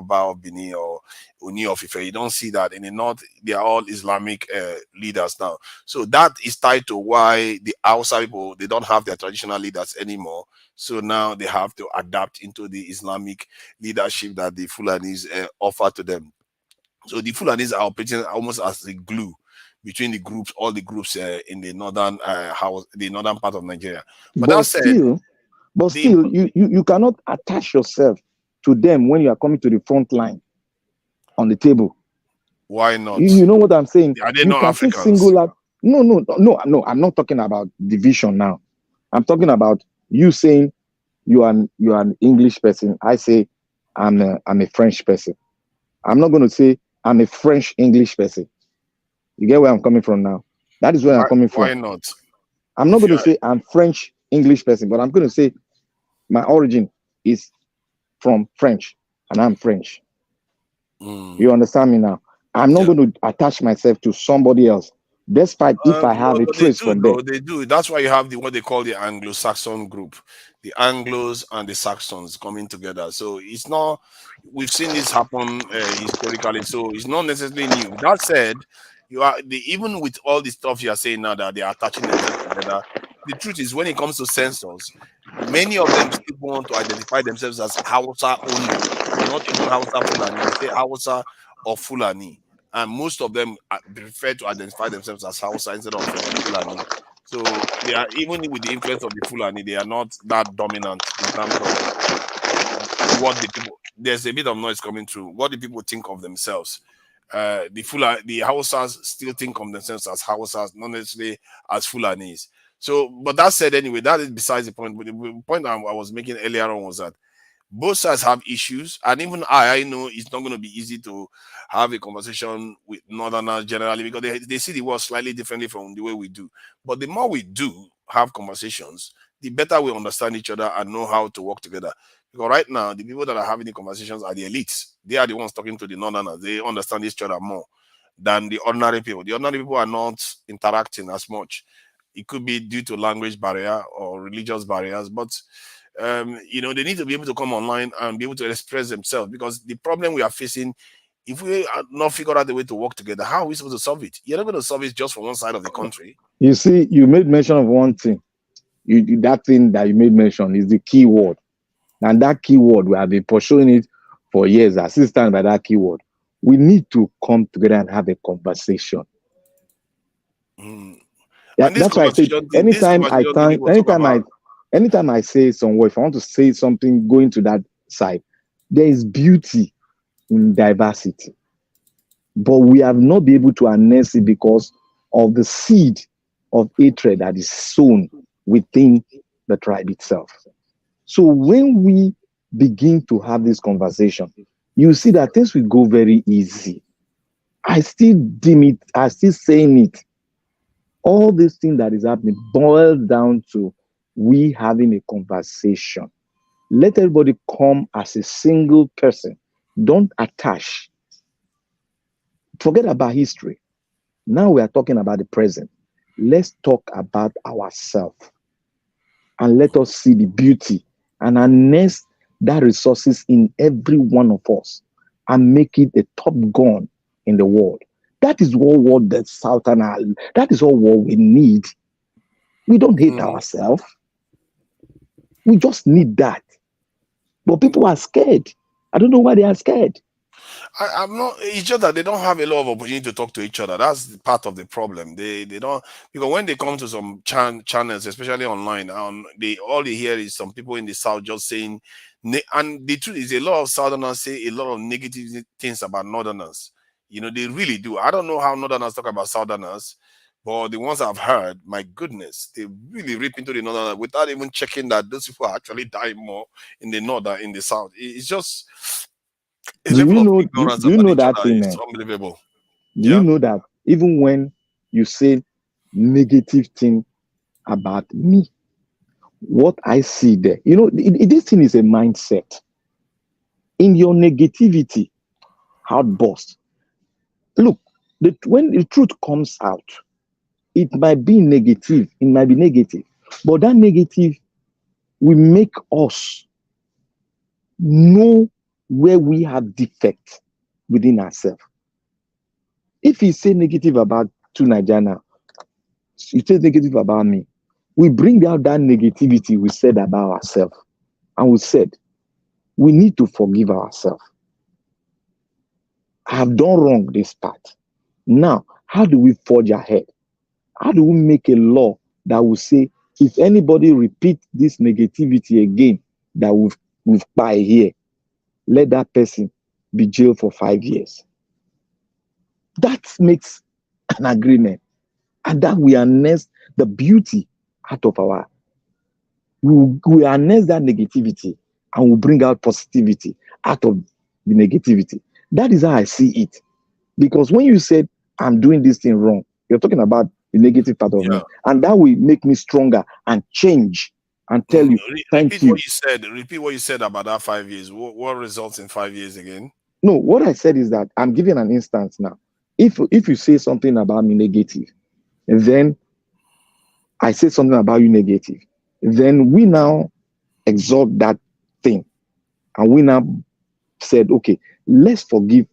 S1: of Benin or Oni of Ife. You don't see that in the north. They are all Islamic leaders now. So that is tied to why the Hausa people, they don't have their traditional leaders anymore. So now they have to adapt into the Islamic leadership that the Fulanis offer to them. So the Fulanis are operating almost as the glue between the groups, all the groups in the northern the northern part of Nigeria. But that said,
S5: still, you cannot attach yourself to them when you are coming to the front line on the table.
S1: Why not?
S5: You know what I'm saying?
S1: Are they
S5: you
S1: not
S5: can
S1: Africans?
S5: Single out. No. I'm not talking about division now. I'm talking about you saying you are an English person. I say I'm a French person. I'm not going to say I'm a French English person. You get where I'm coming from now? That is where I'm coming from.
S1: Why not?
S5: I'm not going to say I'm French English person, but I'm going to say my origin is from French and I'm French. You understand me now? I'm not going to attach myself to somebody else, despite if I have a trace from them.
S1: They do. That's why you have what they call the Anglo-Saxon group, the Anglos and the Saxons coming together. So it's not. We've seen this happen historically, so it's not necessarily new. That said, even with all the stuff you are saying now that they are attaching themselves together. The truth is, when it comes to censors, many of them still want to identify themselves as Hausa only, not even Hausa Fulani. They say Hausa or Fulani. And most of them prefer to identify themselves as Hausa instead of Fulani. So they are, even with the influence of the Fulani, they are not that dominant in terms of what the people. There's a bit of noise coming through. What the people think of themselves. The Hausas still think of themselves as Hausas, not necessarily as Fulanis. So, but that said, anyway, that is besides the point. But the point I was making earlier on was that both sides have issues, and even I know it's not going to be easy to have a conversation with Northerners generally because they see the world slightly differently from the way we do. But the more we do have conversations, the better we understand each other and know how to work together. Because right now, the people that are having the conversations are the elites. They are the ones talking to the Northerners. They understand each other more than the ordinary people. The ordinary people are not interacting as much. It could be due to language barrier or religious barriers, but they need to be able to come online and be able to express themselves, because the problem we are facing, if we are not figure out the way to work together, how are we supposed to solve it? You're not going to solve it just from one side of the country.
S5: You see, you made mention of one thing. That thing that you made mention is the key word. And that keyword, we have been pursuing it for years, assisted by that keyword. We need to come together and have a conversation.
S1: Mm.
S5: Yeah,
S1: And
S5: that's why I say
S1: this conversation really will talk about.
S5: anytime I say some word, if I want to say something going to that side, there is beauty in diversity. But we have not been able to harness it because of the seed of hatred that is sown within the tribe itself. So when we begin to have this conversation, you see that things will go very easy. I still deem it, I still saying it. All this thing that is happening boils down to we having a conversation. Let everybody come as a single person. Don't attach. Forget about history. Now we are talking about the present. Let's talk about ourselves and let us see the beauty and harness that resources in every one of us and make it a top gun in the world. That is what the Southern, that is all what we need. We don't hate ourselves. We just need that. But people are scared. I don't know why they are scared.
S1: I'm not. It's just that they don't have a lot of opportunity to talk to each other. That's part of the problem. They don't, because when they come to some channels, especially online, they all they hear is some people in the south just saying, and the truth is a lot of southerners say a lot of negative things about northerners. You know, they really do. I don't know how northerners talk about southerners, but the ones I've heard, my goodness, they really rip into the northerners without even checking that those people are actually dying more in the north than in the south. It's just a
S5: Do
S1: level
S5: you
S1: of
S5: know?
S1: ignorance
S5: Do you
S1: about
S5: know
S1: each
S5: that
S1: other
S5: thing?
S1: is unbelievable.
S5: Do you
S1: Yeah.
S5: know that even when you say negative thing about me, what I see there, this thing is a mindset. In your negativity, outburst. Look, when the truth comes out, it might be negative. It might be negative, but that negative will make us know where we have defect within ourselves. If you say negative about two Nigerians, you say negative about me, we bring out that negativity we said about ourselves. And we said, we need to forgive ourselves. I have done wrong this part. Now, how do we forge ahead? How do we make a law that will say, if anybody repeat this negativity again that we've by here, let that person be jailed for 5 years? That makes an agreement. And that we harness the beauty out of our, we harness that negativity and we bring out positivity out of the negativity. That is how I see it. Because when you said, I'm doing this thing wrong, you're talking about the negative part of
S1: Yeah.
S5: me. And that will make me stronger and change and tell you, thank
S1: Repeat
S5: you.
S1: what you said. Repeat what you said about that 5 years. What results in 5 years again?
S5: No, what I said is that I'm giving an instance now. If you say something about me negative, then I say something about you negative, then we now exalt that thing. And we now said, okay, let's forgive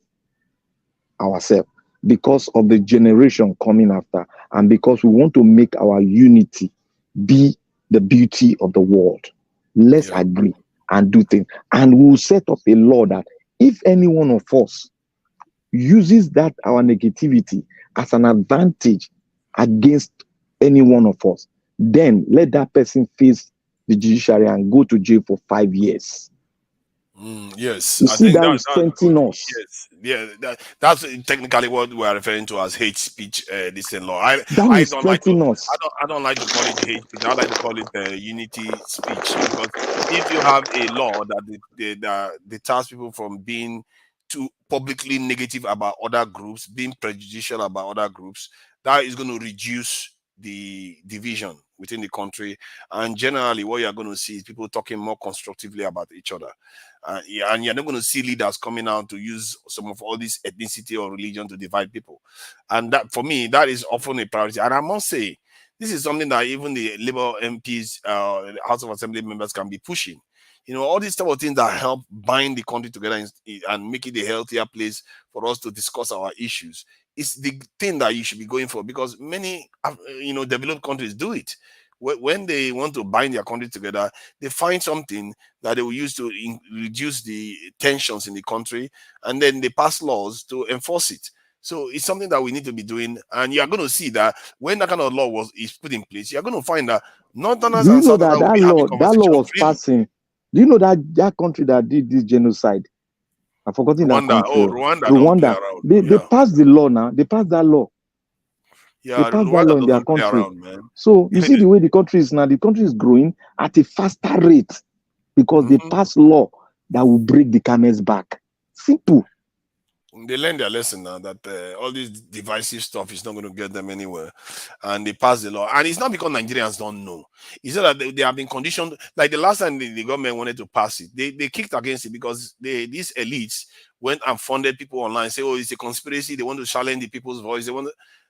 S5: ourselves because of the generation coming after, and because we want to make our unity be the beauty of the world. Let's agree and do things. And we'll set up a law that if any one of us uses that our negativity as an advantage against any one of us, then let that person face the judiciary and go to jail for 5 years.
S1: Yes,
S5: You
S1: I
S5: see,
S1: think
S5: that will
S1: that's
S5: strengthen
S1: good.
S5: us.
S1: Yes, yeah, that's technically what we are referring to as hate speech. This in law,
S5: That
S1: I
S5: will
S1: don't like to,
S5: strengthen us.
S1: I don't like to call it hate speech. I like to call it unity speech, because if you have a law that deters people from being too publicly negative about other groups, being prejudicial about other groups, that is going to reduce the division within the country. And generally, what you are going to see is people talking more constructively about each other. Yeah, and you're not going to see leaders coming out to use some of all this ethnicity or religion to divide people. And that, for me, that is often a priority. And I must say, this is something that even the Labour MPs, House of Assembly members, can be pushing. You know, all these type of things that help bind the country together and make it a healthier place for us to discuss our issues. It's the thing that you should be going for, because many, developed countries do it. when they want to bind their country together, they find something that they will use to reduce the tensions in the country, and then they pass laws to enforce it. So it's something that we need to be doing, and you are going to see that when that kind of law is put in place, you are going to find that Northerners
S5: Do you
S1: and
S5: know that
S1: Southerners will be having
S5: that law
S1: conversations
S5: was
S1: freely.
S5: passing? Do you know that country that did this genocide? I've forgotten that
S1: Rwanda,
S5: country.
S1: Rwanda don't play
S5: Rwanda.
S1: around.
S5: They passed the law now. They passed that law. They
S1: Yeah,
S5: passed that law
S1: Rwanda
S5: in their
S1: doesn't play
S5: country.
S1: around, man.
S5: So you see the way the country is now. The country is growing at a faster rate because they
S1: Mhm.
S5: pass law that will break the camel's back. Simple.
S1: They learn their lesson now that all this divisive stuff is not going to get them anywhere, and they pass the law. And it's not because Nigerians don't know; it's not that they have been conditioned. Like the last time the government wanted to pass it, they kicked against it because these elites went and funded people online, say, "Oh, it's a conspiracy. They want to challenge the people's voice.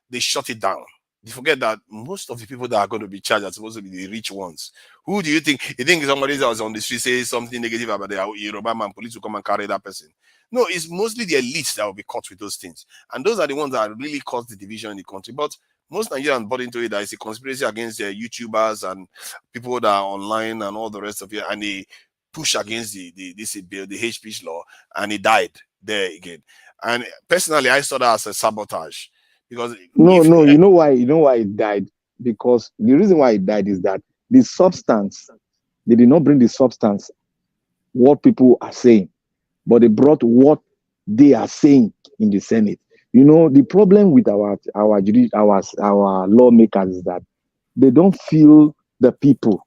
S1: They shut it down." You forget that most of the people that are going to be charged are supposed to be the rich ones. Who do you think? You think somebody that was on the street says something negative about the Yoruba man, police will come and carry that person? No, it's mostly the elites that will be caught with those things. And those are the ones that really cause the division in the country. But most Nigerians bought into it that it's a conspiracy against YouTubers and people that are online and all the rest of it. And they push against this bill, the hate speech law, and he died there again. And personally, I saw that as a sabotage. Because
S5: No, you know why it died? Because the reason why it died is that the substance, they did not bring the substance, what people are saying, but they brought what they are saying in the Senate. You know, the problem with our lawmakers is that they don't feel the people.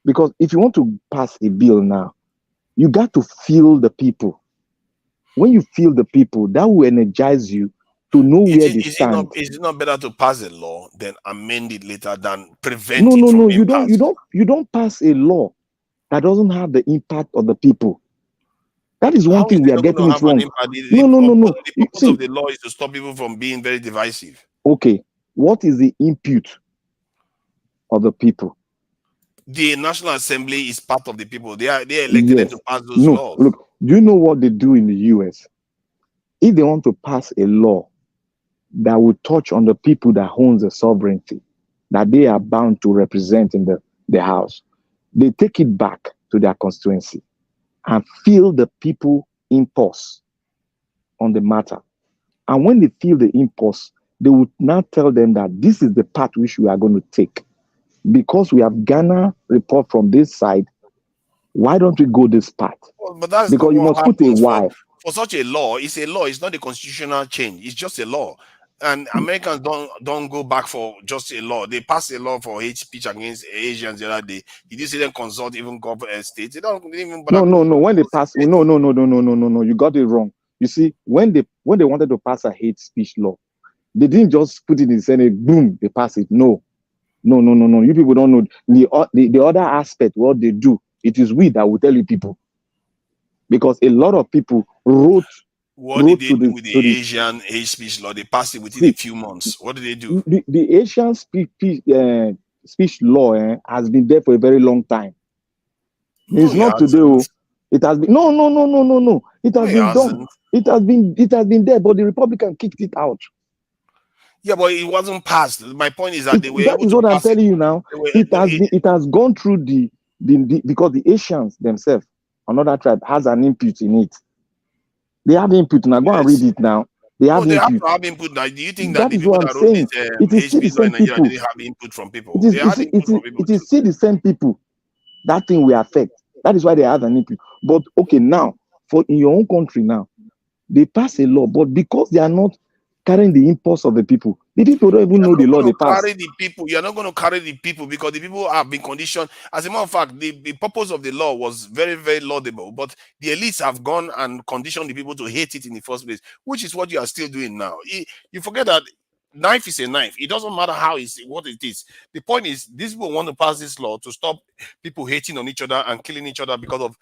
S5: Because if you want to pass a bill now, you got to feel the people. When you feel the people, that will energize you to know where they stand.
S1: Is it not better to pass a law than amend it later than prevent
S5: No,
S1: it
S5: no,
S1: from
S5: no.
S1: being passed?
S5: You don't pass a law that doesn't have the impact of the people. That is one
S1: How is
S5: thing we
S1: it
S5: are
S1: not going
S5: getting
S1: to
S5: it
S1: have an
S5: wrong.
S1: impact?
S5: No, no, no, no.
S1: The purpose
S5: See,
S1: of the law is to stop people from being very divisive.
S5: okay, what is the input of the people?
S1: The National Assembly is part of the people. They elected them
S5: Yes.
S1: to pass those
S5: No,
S1: laws.
S5: look, do you know what they do in the US? If they want to pass a law that will touch on the people that owns the sovereignty, that they are bound to represent in the House, they take it back to their constituency and feel the people impulse on the matter. And when they feel the impulse, they would now tell them that this is the path which we are going to take. Because we have Ghana report from this side, why don't we go this path?
S1: Well, but that's not
S5: Because you
S1: what
S5: must put a
S1: happens
S5: why.
S1: for such a law. It's a law. It's not a constitutional change. It's just a law. And Americans don't go back for just a law. They pass a law for hate speech against Asians the other day. Did you see them consult even government states? They don't even bother.
S5: No. When they pass, no. You got it wrong. You see, when they wanted to pass a hate speech law, they didn't just put it in the Senate, boom, they pass it. No. You people don't know the other aspect. What they do, it is we that will tell you people, because a lot of people wrote.
S1: What did they do with the Asian hate speech law? They passed it within a few months. What did they do?
S5: The Asian speech law has been there for a very long time. It's not today. It has been no. It has been done. It has been there, but the Republican kicked it out.
S1: Yeah, but it wasn't passed. My point is that they were
S5: That
S1: able
S5: is
S1: to
S5: what I'm
S1: pass it.
S5: telling you now. It has gone through the because the Asians themselves, another tribe, has an input in it. They have input now. Go and read it now. They have
S1: They
S5: input.
S1: have to have input. Now, do you think that
S5: That
S1: the
S5: is
S1: people
S5: what I'm
S1: that wrote
S5: saying. It is still the
S1: HB law in
S5: same
S1: Nigeria
S5: people.
S1: didn't have input from people? They had input from people.
S5: It is still the same people. That thing will affect. That is why they have an input. But okay, now for in your own country now, they pass a law, but because they are not carrying the impulse of the people don't even know the law they pass.
S1: You're not going to carry the people because the people have been conditioned. As a matter of fact, the purpose of the law was very, very laudable, but the elites have gone and conditioned the people to hate it in the first place, which is what you are still doing now. You forget that knife is a knife. It doesn't matter what it is. The point is, these people want to pass this law to stop people hating on each other and killing each other because of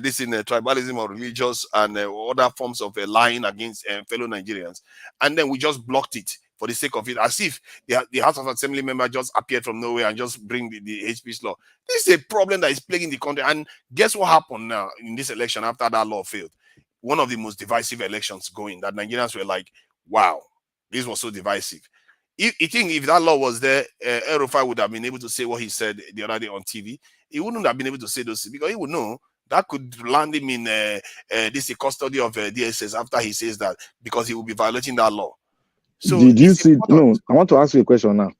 S1: this in tribalism or religious and other forms of lying against fellow Nigerians. And then we just blocked it for the sake of it, as if the House of Assembly member just appeared from nowhere and just bring the hate speech law. This is a problem that is plaguing the country. And guess what happened now in this election after that law failed? One of the most divisive elections going, that Nigerians were like, wow, this was so divisive. You think if that law was there, Erufai would have been able to say what he said the other day on TV. He wouldn't have been able to say those things because he would know that could land him in this custody of DSS after he says that, because he will be violating that law. So
S5: Did you
S1: it's
S5: see?
S1: important.
S5: No, I want to ask you a question now.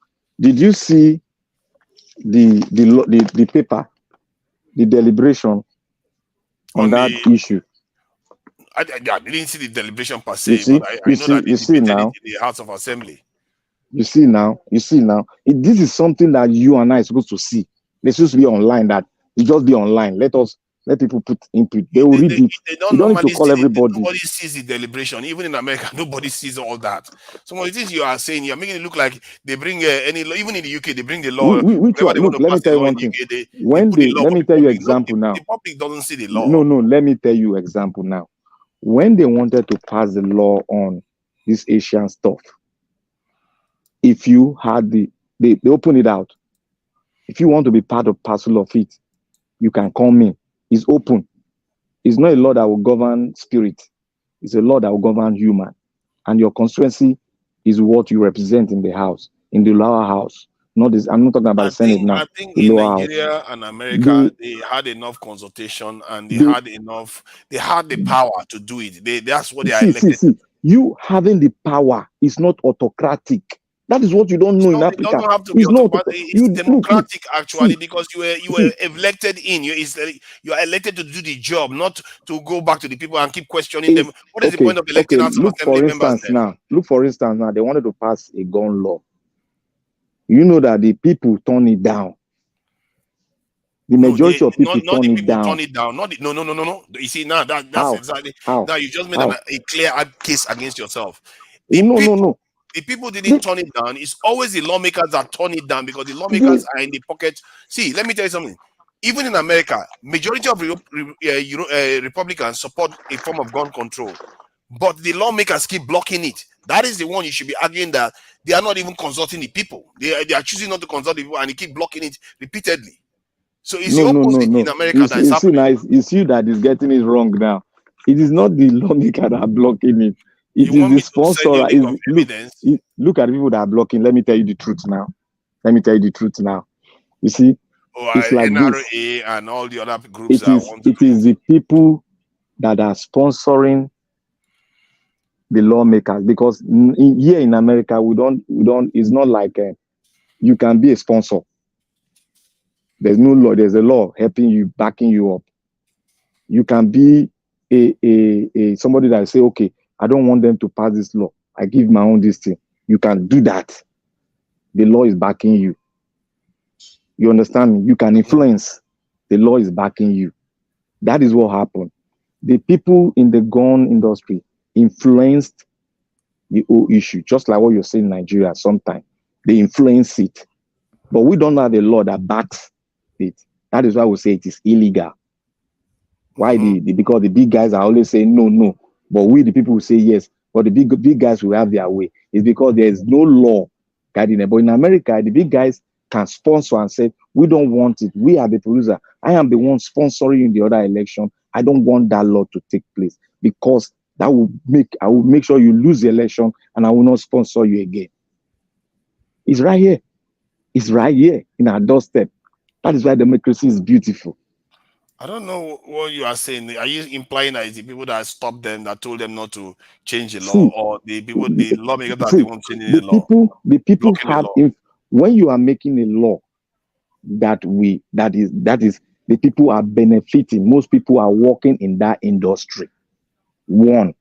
S5: Did you see the paper, the deliberation on that issue?
S1: I didn't see the deliberation per
S5: You
S1: se,
S5: see,
S1: but I know that they
S5: you see
S1: debated
S5: now.
S1: it in the House of Assembly.
S5: You see now. This is something that you and I are supposed to see. It's supposed to be online. That it just be online. Let people put input. They will read it.
S1: They don't
S5: You don't need to
S1: normally
S5: call
S1: see
S5: everybody.
S1: nobody sees the deliberation. Even in America, nobody sees all that. Some of the things you are saying, you're making it look like they bring any law. Even in the UK, they bring the law.
S5: Which
S1: Whenever
S5: one?
S1: they want
S5: Look,
S1: to
S5: let me
S1: pass
S5: tell
S1: the
S5: you
S1: law in
S5: one
S1: the
S5: thing.
S1: UK, they
S5: When
S1: put the law
S5: let
S1: for
S5: me
S1: the
S5: tell you
S1: public.
S5: example now.
S1: The public doesn't see the law.
S5: No, let me tell you example now. When they wanted to pass the law on this Asian stuff, if you had they open it out. If you want to be part of parcel of it, you can come in. It's open. It's not a law that will govern spirit. It's a law that will govern human. And your constituency is what you represent in the house, in the lower house. Not this. I'm not talking about the Senate now.
S1: I think
S5: The
S1: in
S5: lower house.
S1: Nigeria and America, they had enough consultation and they had the power to do it. That's what they are elected.
S5: See. You having the power is not autocratic. That is what you don't know in
S1: It
S5: Africa.
S1: doesn't have to be
S5: It's not.
S1: autocratic. It's
S5: You look.
S1: democratic actually,
S5: See,
S1: because you were elected in. You are elected to do the job, not to go back to the people and keep questioning them. What is the point of electing House of Assembly members then?
S5: Look for instance now. They wanted to pass a gun law. You know that the people turn it down. The majority of people turn it down.
S1: No. You see, now that's exactly.
S5: How?
S1: Now you just made a clear case against yourself.
S5: No.
S1: The people didn't turn it down. It's always the lawmakers that turn it down because the lawmakers are in the pocket. See, let me tell you something. Even in America, majority of Republicans support a form of gun control, but the lawmakers keep blocking it. That is the one you should be arguing that they are not even consulting the people. They are choosing not to consult the people, and they keep blocking it repeatedly. So it's the opposite in America that is happening.
S5: It's you that is getting it wrong now. It is not the lawmaker that are blocking it. It is the sponsor. Look at the people that are blocking. Let me tell you the truth now. You see, it's like
S1: NRA
S5: this.
S1: and all the other groups
S5: It is the people that are sponsoring the lawmakers, because here in America we don't. It's not like you can be a sponsor. There's no law. There's a law helping you, backing you up. You can be a somebody that say, okay, I don't want them to pass this law. I give my own this thing. You can do that. The law is backing you. You understand me? You can influence. The law is backing you. That is what happened. The people in the gun industry influenced the whole issue, just like what you're saying in Nigeria sometimes. They influence it. But we don't have a law that backs it. That is why we say it is illegal. Why because the big guys are always saying no, but we the people will say yes. But the big guys will have their way. It's because there is no law guiding them. But in America, the big guys can sponsor and say, we don't want it. We are the producer. I am the one sponsoring in the other election. I don't want that law to take place, because I will make sure you lose the election and I will not sponsor you again. It's right here. It's right here in our doorstep. That is why democracy is beautiful.
S1: I don't know what you are saying. Are you implying that it's the people that stopped them, that told them not to change the law, or the lawmakers that they won't change the law?
S5: The people have. When you are making a law that is the people are benefiting. Most people are working in that industry. One,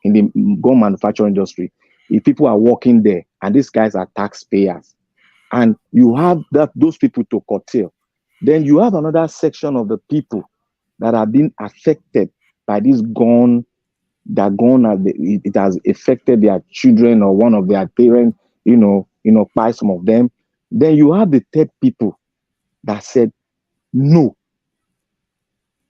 S5: in the gun manufacturing industry, if people are working there, and these guys are taxpayers, and you have those people to curtail, then you have another section of the people that are being affected by this gun. It has affected their children or one of their parents, by some of them. Then you have the third people that said no.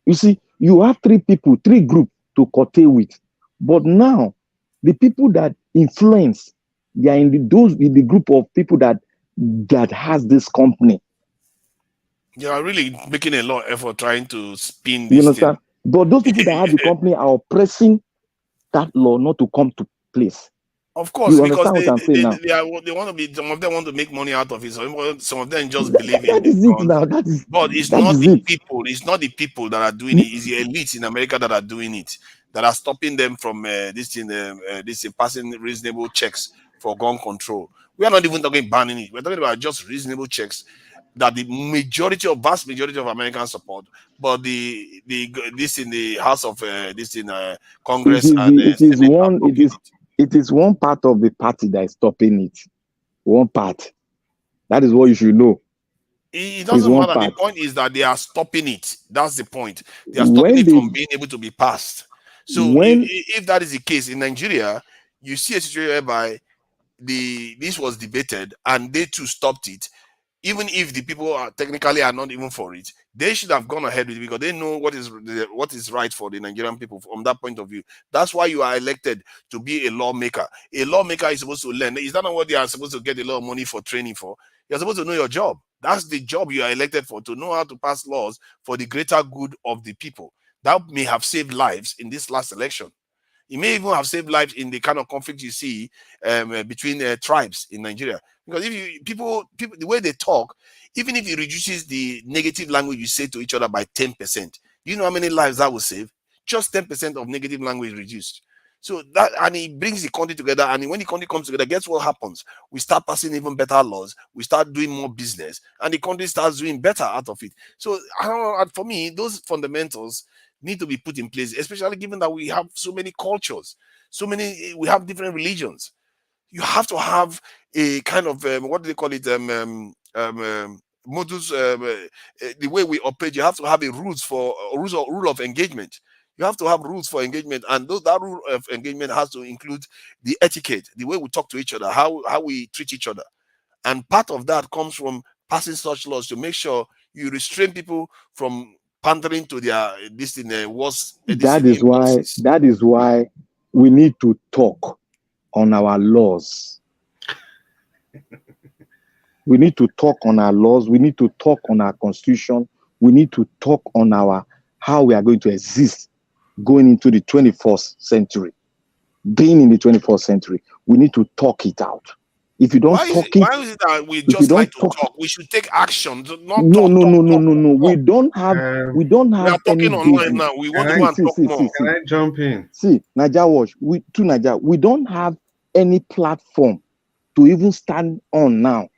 S5: You see, you have three groups to curtail with. But now, the people that influence, they are in the group of people that has this company.
S1: You are really making a lot of effort trying to spin this.
S5: You understand? But those people that have the company are oppressing that law not to come to place.
S1: Of course,
S5: You
S1: because
S5: understand what I'm saying now?
S1: they want to be, some of them want to make money out of it. Some of them just believe in
S5: That
S1: the
S5: is it
S1: guns.
S5: now.
S1: But it's
S5: That
S1: not
S5: is
S1: the
S5: it.
S1: people. It's not the people that are doing it. It's the elites in America that are doing it. That are stopping them from this passing reasonable checks for gun control. We are not even talking banning it. We're talking about just reasonable checks that the vast majority of Americans support. But the this in the House of this in
S5: It
S1: Congress
S5: is
S1: and
S5: the it is
S1: Senate are
S5: one
S1: blocking it.
S5: it is one part of the party that is stopping it. One part. That is what you should know.
S1: It
S5: Is
S1: doesn't
S5: one
S1: matter. The
S5: part.
S1: point is that they are stopping it. That's the point. They are stopping
S5: When
S1: it
S5: they
S1: from being able to be passed. So
S5: when
S1: if that is the case in Nigeria, you see a situation whereby this was debated and they too stopped it. Even if the people are technically are not even for it, they should have gone ahead with it because they know what is right for the Nigerian people from that point of view. That's why you are elected to be a lawmaker. A lawmaker is supposed to learn. Is that not what they are supposed to get a lot of money for training for? You're supposed to know your job. That's the job you are elected for, to know how to pass laws for the greater good of the people. That may have saved lives in this last election. It may even have saved lives in the kind of conflict you see between tribes in Nigeria. Because if you people the way they talk, even if it reduces the negative language you say to each other by 10%, do you know how many lives that will save? Just 10% of negative language reduced. So that, and it brings the country together. And when the country comes together, guess what happens? We start passing even better laws. We start doing more business, and the country starts doing better out of it. So I don't know. For me, those fundamentals need to be put in place, especially given that we have so many cultures, we have different religions. You have to have a kind of what do they call it? Modus, the way we operate. You have to have a rules for rule of engagement. You have to have rules for engagement, and that rule of engagement has to include the etiquette, the way we talk to each other, how we treat each other, and part of that comes from passing such laws to make sure you restrain people from pandering to their this in worst this in impulses.
S5: that is why we need to talk on our laws. We need to talk on our laws. We need to talk on our constitution. We need to talk on our how we are going to exist going into the 21st century. Being in the 21st century, we need to talk it out. If you don't talk it,
S1: Why is it that we
S5: if you
S1: just like
S5: don't
S1: to
S5: talk,
S1: talk? We should take action, not
S5: no,
S1: talk,
S5: no,
S1: talk,
S5: no, no,
S1: talk,
S5: no,
S1: talk,
S5: no.
S1: talk.
S5: We don't
S1: We
S5: have
S1: are
S5: any
S1: talking online
S5: basis.
S1: now. We
S10: Can
S1: want to
S10: I
S1: go and talk more.
S10: can I jump in?
S5: See, Naija Watch, we don't have any platform to even stand on now.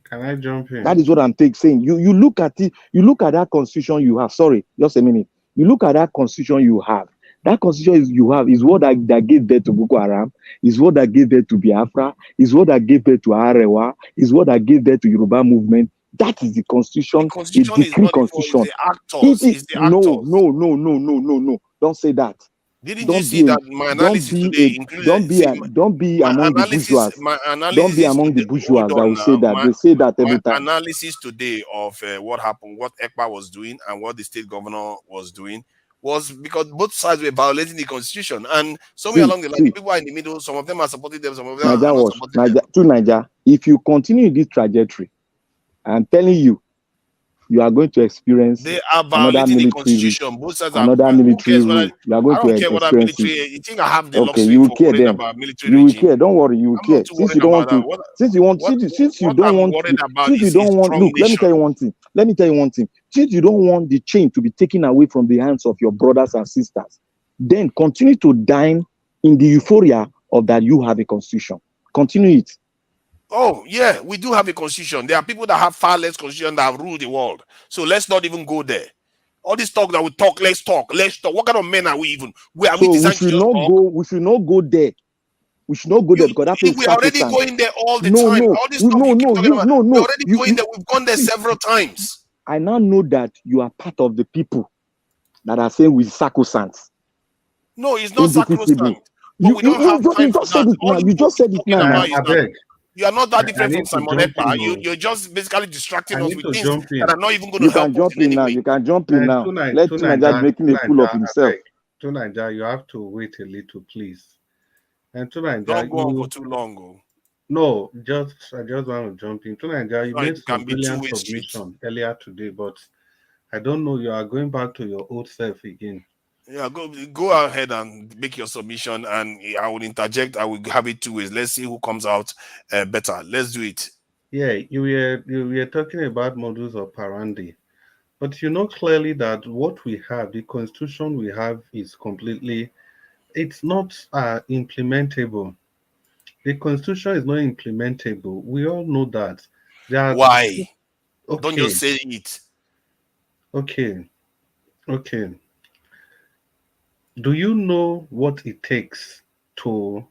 S10: Can I jump in?
S5: That is what I'm saying. You look at it, you look at that constitution you have. Sorry, just a minute. You look at that constitution you have. That constitution you have is what that gave birth to Boko Haram, is what that gave birth to Biafra, is what that gave birth to Arewa, is what that gave birth to Yoruba movement. That is the
S1: The
S5: constitution, a
S1: constitution is
S5: decree
S1: not the fault, it's
S5: constitution.
S1: the actors. It's the actors.
S5: No. Don't say that.
S1: Didn't you
S5: Don't
S1: see
S5: be a
S1: that my
S5: don't
S1: analysis
S5: be
S1: today
S5: a
S1: included? See,
S5: don't be among the bourgeois.
S1: my
S5: Don't be
S1: analysis
S5: among the
S1: today.
S5: bourgeois
S1: Hold
S5: that
S1: on
S5: will say
S1: now.
S5: that. They say that
S1: My
S5: every time.
S1: analysis today of what happened, what Ekpa was doing, and what the state governor was doing was because both sides were violating the constitution, and somewhere along the line, the
S5: See,
S1: people are in the middle. Some of them are supporting them, some of them
S5: Naija
S1: are not
S5: Watch,
S1: supporting them.
S5: Naija. If you continue this trajectory, I'm telling you, you are going to experience
S1: They are
S5: another
S1: violating the
S5: military route.
S1: constitution. Both sides are.
S5: Another
S1: Who
S5: military
S1: cares whether?
S5: rule. You are
S1: I
S5: going to
S1: don't care whether
S5: experience it.
S1: military. You think I have the
S5: Okay,
S1: luxury
S5: you will
S1: for
S5: care
S1: worrying
S5: then.
S1: about military
S5: You will
S1: regime?
S5: care. Don't worry, you will
S1: I'm not
S5: care.
S1: too
S5: Since
S1: worried
S5: you don't
S1: about
S5: want
S1: that.
S5: to, since you want, since you
S1: What
S5: don't
S1: I'm
S5: want
S1: worried
S5: to,
S1: about
S5: since you
S1: is a
S5: don't want,
S1: strong
S5: look, let me
S1: nation.
S5: tell you one thing. Let me tell you one thing. Since you don't want the chain to be taken away from the hands of your brothers and sisters, then continue to dine in the euphoria of that you have a constitution. Continue it.
S1: Oh, yeah, we do have a constitution. There are people that have far less constitution that have ruled the world. So let's not even go there. All this talk that we talk, let's talk, let's talk. What kind of men are we even? Are we
S5: So we
S1: designed to
S5: should
S1: just
S5: not
S1: talk?
S5: go. We should not go there. We should not go there because that place is
S1: We are already
S5: sacrosanct.
S1: going there all the
S5: No,
S1: time.
S5: no,
S1: All this
S5: we,
S1: stuff
S5: no,
S1: you keep
S5: no,
S1: talking
S5: you,
S1: about,
S5: no,
S1: we're
S5: no.
S1: already going
S5: You
S1: there. We've gone there
S5: see,
S1: several times.
S5: I now know that you are part of the people that are saying we sacrosanct,
S1: No, it's not
S5: indefeasible.
S1: sacrosanct. But we don't have
S5: You
S1: time for
S5: just said
S1: that.
S5: it
S1: All
S5: now.
S1: you
S5: You
S1: people
S5: just
S1: keep
S5: said it
S1: talking
S5: now.
S1: about
S5: Now
S1: is
S10: I
S1: that
S10: beg.
S1: you are not that
S10: I
S1: different from
S10: need to
S1: Simon
S10: jump
S1: Ekpa.
S10: in. Oh.
S1: You're just basically
S10: I
S1: distracting us
S10: need
S1: with
S10: to
S1: things
S10: jump
S1: that
S10: in.
S1: are not even going to
S5: you
S1: help
S5: can
S1: us
S5: jump
S1: in
S5: in
S1: any
S5: now.
S1: way.
S5: You can jump in now. Let Tunaja making a fool of
S10: I
S5: himself.
S10: beg. Tunaja, you have to wait a little, please. And
S1: Don't
S10: Tunaja,
S1: go on for too long. Oh.
S10: no, I just want to jump in. Tunaja, you
S1: So it
S10: made
S1: can
S10: some
S1: be
S10: brilliant
S1: two-way street.
S10: submission earlier today, but I don't know, you are going back to your old self again.
S1: Yeah, go ahead and make your submission, and I will interject. I will have it two ways. Let's see who comes out better. Let's do it.
S10: Yeah, you were talking about modus operandi, but you know clearly that what we have, the constitution we have, is completely, it's not implementable. The constitution is not implementable. We all know that. There are
S1: Why? Don't just
S10: okay,
S1: say it.
S10: okay, okay. Do you know what it takes to,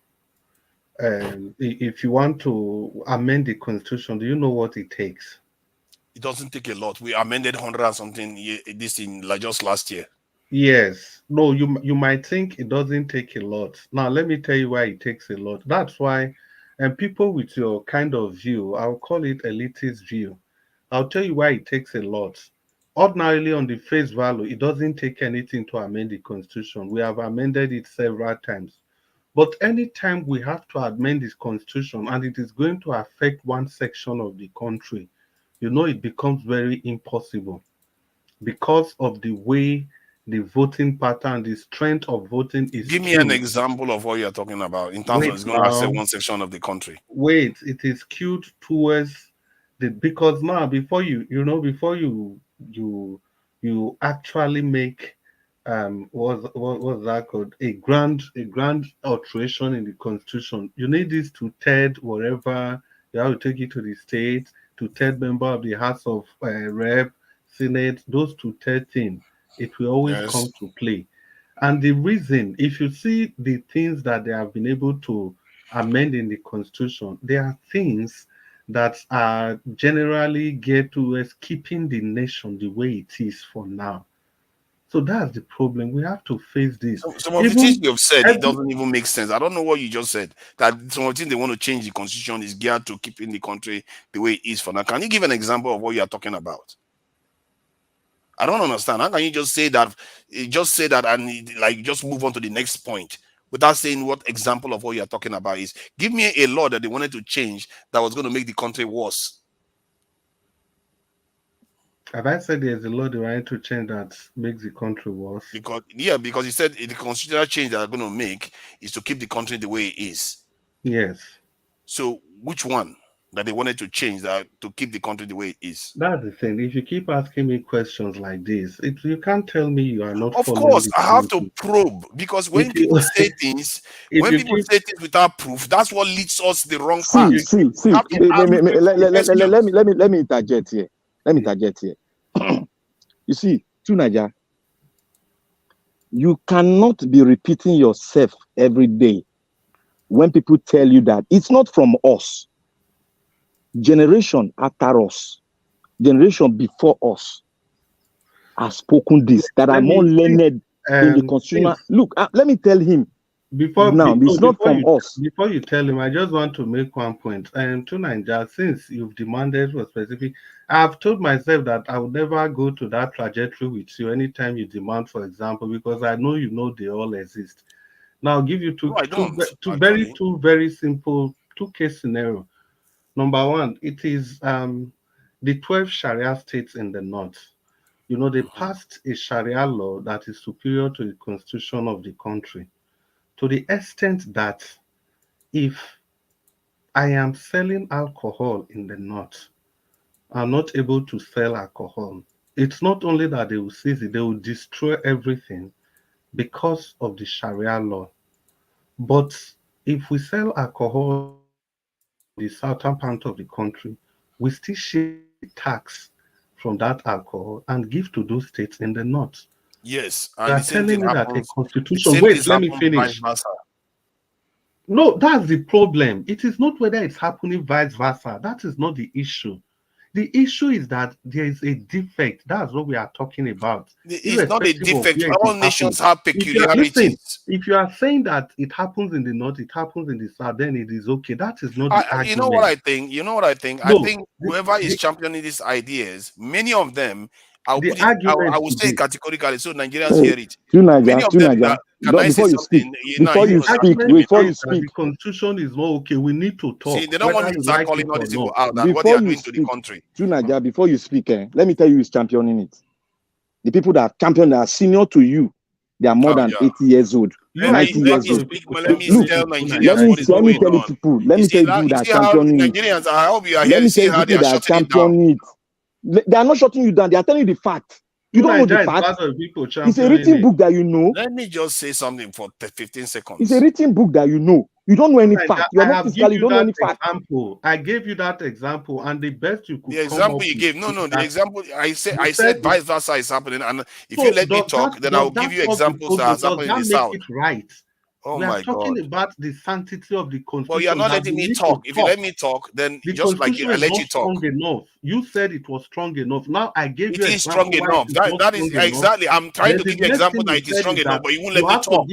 S10: if you want to amend the constitution, do you know what it takes?
S1: It doesn't take a lot. We amended 100 and something this in like just last year.
S10: Yes. No, you might think it doesn't take a lot. Now, let me tell you why it takes a lot. That's why, and people with your kind of view, I'll call it elitist view. I'll tell you why it takes a lot. Ordinarily, on the face value, it doesn't take anything to amend the constitution. We have amended it several times. But anytime we have to amend this constitution and it is going to affect one section of the country, it becomes very impossible because of the way the voting pattern, the strength of voting is
S1: Give me an
S10: skewed.
S1: example of what you're talking about in terms of
S10: Wait
S1: it's going to affect
S10: now,
S1: one section of the country.
S10: wait, it is skewed towards the, because now before you actually make what's that called, a grand alteration in the constitution, you need this to third whatever, you have to take it to the state, to third member of the house of rep, senate, those to third thing, it will always
S1: Yes.
S10: come to play. And the reason, if you see the things that they have been able to amend in the constitution, there are things that are generally geared towards keeping the nation the way it is for now. So that's the problem. We have to face this.
S1: Some of the things
S10: Even
S1: you have said, it
S10: every,
S1: doesn't even make sense. I don't know what you just said. That some of the things they want to change the constitution is geared to keeping the country the way it is for now. Can you give an example of what you are talking about? I don't understand. How can you just say that? Just say that and like just move on to the next point without saying what example of what you are talking about is? Give me a law that they wanted to change that was going to make the country worse.
S10: have I said there's a law they want to change that makes the country worse?
S1: Because he said the constitutional change that they're going to make is to keep the country the way it is.
S10: Yes.
S1: So which one that they wanted to change that to keep the country the way it is?
S10: That's the thing. If you keep asking me questions like this, you can't tell me you are not
S1: Of
S10: following
S1: course,
S10: the
S1: I have to
S10: country.
S1: probe because
S10: If
S1: when
S10: you
S1: people say things,
S10: if you keep
S1: without proof, that's what leads us the wrong
S10: if
S1: path.
S5: See,
S10: you
S5: see,
S10: keep
S5: see.
S1: You have to ask
S5: Let
S1: questions.
S5: me interject here. Let me
S10: yeah,
S5: interject here. You see, Tunaja, you cannot be repeating yourself every day when people tell you that it's not from us. Generation after us, generation before us has spoken this that are
S10: let
S5: more
S10: me
S5: learned in the consumer.
S10: since
S5: Look, let me tell him
S10: before
S5: now, it's not from us.
S10: before you tell him, I just want to make one point. To Nigeria, since you've demanded for specific, I've told myself that I would never go to that trajectory with you anytime you demand, for example, because I know they all exist. Now I'll give you
S1: No, I don't actually.
S10: two very simple two case scenario. Number one, it is the 12 Sharia states in the north. They
S1: Mhm.
S10: passed a Sharia law that is superior to the constitution of the country, to the extent that if I am selling alcohol in the north, I'm not able to sell alcohol. It's not only that they will seize it, they will destroy everything because of the Sharia law. But if we sell alcohol in the southern part of the country, we still share the tax from that alcohol and give to those states in the north.
S1: Yes,
S10: You
S1: and
S10: are telling me that a
S1: the
S10: constitution,
S1: same
S10: wait,
S1: things
S10: let me
S1: happen vice
S10: finish.
S1: versa.
S10: No, that's the problem. It is not whether it's happening vice versa. That is not the issue. The issue is that there is a defect. That's what we are talking about,
S1: It's not a
S10: irrespective of
S1: defect.
S10: where it
S1: All
S10: is
S1: nations
S10: happening.
S1: have
S10: If you are listen,
S1: peculiarities.
S10: if you are saying that it happens in the north, it happens in the south, then it is okay. That is not the
S1: You know what
S10: argument.
S1: I think? You know what I think? I
S10: No,
S1: think whoever is championing these ideas, many of them, I'll
S10: the
S1: put it, I
S10: argument
S1: will say it
S10: today,
S1: categorically so Nigerians
S5: Hey,
S1: hear it. Many
S5: Tunaja,
S1: of them that, can I say
S5: before you speak,
S1: something? Now
S10: the argument
S5: before
S10: today
S5: you
S10: is that
S5: speak,
S10: the constitution is not okay. We need to
S1: see,
S10: talk,
S1: they don't want
S10: whether
S1: me to
S10: you
S1: start
S10: like
S1: calling
S10: it
S1: all
S10: or
S1: these people
S10: not.
S1: out and what they
S5: before
S1: are
S5: you
S1: doing to the
S5: speak,
S1: country.
S5: Tunaja, let me tell you who's championing it. The people that champion that are senior to you, They are more than 80 years old.
S1: Let
S5: 90
S1: me
S5: years old.
S1: speak. Let me
S5: Look,
S1: tell
S5: let
S1: Nigerians what is
S5: me
S1: going
S5: tell you
S1: on.
S5: people. Let me tell you people
S1: You
S5: that
S1: see how
S5: championing it.
S1: Nigerians, I hope you are here.
S5: Let
S1: You
S5: me
S1: see
S5: tell you
S1: how they
S5: people
S1: are
S5: that
S1: shutting it down.
S5: championing it. They are not shutting you down. They are telling you the fact. You don't know the fact. It's a written book that you know.
S1: Let me just say something for 15 seconds.
S5: It's a written book that you know. You don't know any fact. You are not physically. You don't know any fact.
S10: I gave you that example, and the best you could.
S1: The example you gave, no, the example I said vice versa is happening, and if you let me talk, then I will give you examples that has happened in the South.
S10: Right.
S1: Oh
S10: we
S1: my
S10: are talking
S1: God.
S10: about the sanctity of the constitution.
S1: But you're not letting me talk. If you let me talk, then
S10: the
S1: just like
S10: constitution
S1: I let you
S10: not
S1: talk.
S10: Strong enough. You said it was strong enough. Now I gave you.
S1: It is strong enough. That is exactly. I'm trying to give you example that it is strong enough, but you won't let me talk.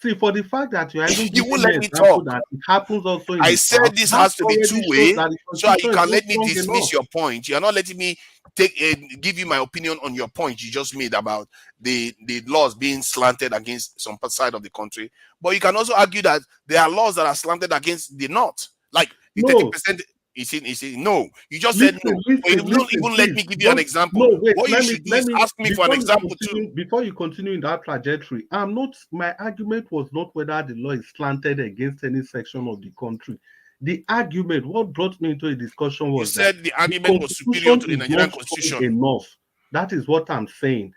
S10: See, for the fact that you are even
S1: you won't
S10: giving
S1: let me
S10: example
S1: talk.
S10: that it happens also in
S1: I
S10: the
S1: said
S10: South,
S1: this has to be two-way, so you can let me
S10: dismiss
S1: dismiss your point. You're not letting me give you my opinion on your point you just made about the laws being slanted against some side of the country. But you can also argue that there are laws that are slanted against the North, like the 30%. You see, no. You just said no. But you don't even let me give you an example.
S10: No, wait,
S1: what you should do is ask me for an example too.
S10: Before you continue in that trajectory, my argument was not whether the law is slanted against any section of the country. The argument, what brought me into a discussion was
S1: you said the argument was superior to the Nigerian constitution.
S10: Enough. That is what I'm saying.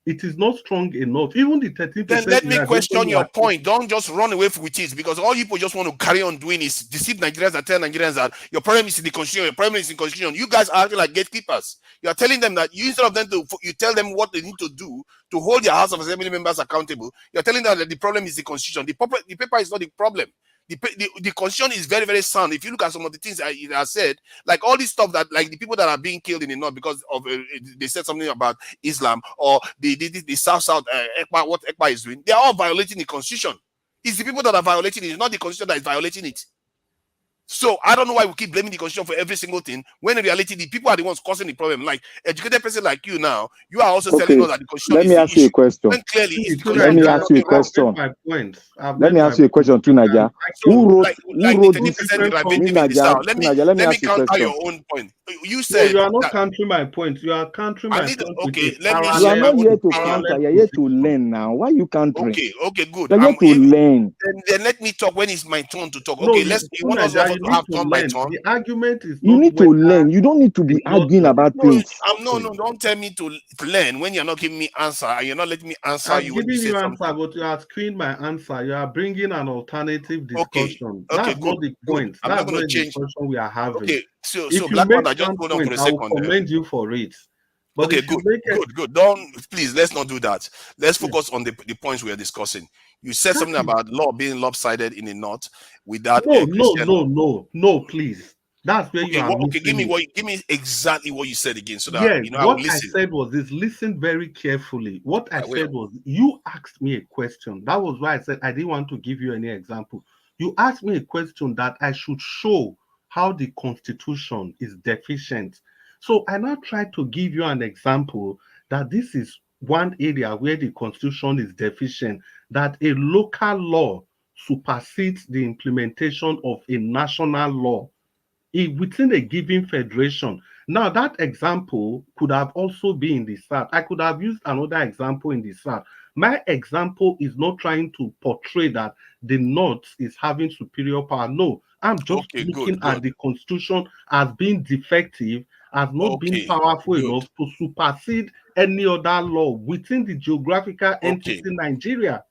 S10: It is not strong enough. Even the 13%.
S1: Then let me question your point. Don't just run away with it, because all people just want to carry on doing is deceive Nigerians and tell Nigerians that your problem is in the constitution. Your problem is in the constitution. You guys are acting like gatekeepers. You are telling them that you, instead of them to, you tell them what they need to do to hold your House of Assembly members accountable. You are telling them that the problem is the constitution. The paper is not the problem. The constitution is very, very sound. If you look at some of the things it has said, like all this stuff that, like the people that are being killed in the North because of they said something about Islam, or the South Ekpa, what Ekpa is doing, they are all violating the constitution. It's the people that are violating it, it's not the constitution that is violating it. So I don't know why we keep blaming the constitution for every single thing, when in reality the people are the ones causing the problem. Like educated person like you now, you are also telling us that the constitution
S5: let me ask you a question. Let me ask you a question. Let me ask you a question too, Naja. Who wrote this?
S1: Let me counter your own point. You said
S10: you are not countering my point. You are countering my point.
S1: Okay, let me.
S5: You are not here to counter. You're here to learn now. Why are you countering?
S1: Okay, good.
S5: You're here to learn.
S1: Then let me talk when it's my turn to talk. Okay, you want us to have turn by turn.
S10: The argument is
S5: you need to learn. You don't need to be arguing about things.
S1: No, don't tell me to learn when you're not giving me answer and you're not letting me answer.
S10: I'm giving you answer, but you are screwing my answer. You are bringing an alternative discussion. That's not the point. That's not the discussion we are having.
S1: Okay, so
S10: Black man, just hold on for a second. I will commend you for it. But
S1: okay, good. Don't, please, let's not do that. Let's focus on the points we are discussing. You said something about law being lopsided in the North without
S10: no, please. That's where you are.
S1: Okay, give me exactly what you said again, so that
S10: what I said was this: listen very carefully. What I said was, you asked me a question. That was why I said I didn't want to give you any example. You asked me a question that I should show how the Constitution is deficient. So I now try to give you an example that this is one area where the Constitution is deficient, that a local law supersedes the implementation of a national law within a given federation. Now, that example could have also been in the South. I could have used another example in the South. My example is not trying to portray that the North is having superior power. No, I'm just looking at the Constitution as being defective, as not being powerful enough to supersede any other law within the geographical entity Nigeria.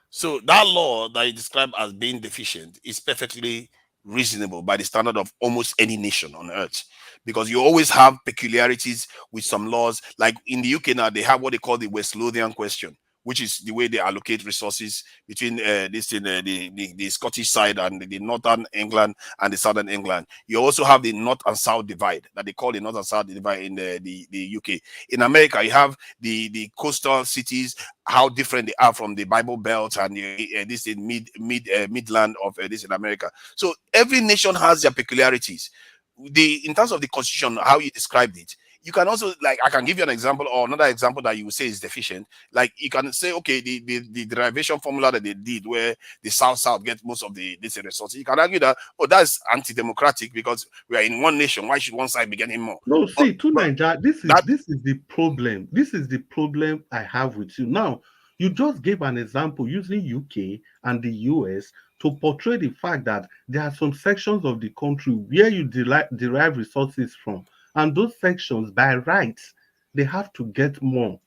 S1: So that law that you describe as being deficient is perfectly reasonable by the standard of almost any nation on earth, because you always have peculiarities with some laws. Like in the UK now, they have what they call the West Lothian question, which is the way they allocate resources between the Scottish side and the Northern England and the Southern England. You also have the North and South divide that they call the North and South divide in the UK. In America, you have the coastal cities, how different they are from the Bible Belt and this in midland of this in America. So every nation has their peculiarities. In terms of the Constitution, how you described it, you can also, like, I can give you an example or another example that you would say is deficient. Like you can say, okay, the derivation formula that they did where the South get most of this resources. You can argue that, that's anti-democratic because we are in one nation. Why should one side be getting more?
S10: No, see, Nigeria, this is the problem. This is the problem I have with you. Now, You just gave an example using UK and the US to portray the fact that there are some sections of the country where you derive resources from, and those sections, by rights, they have to get more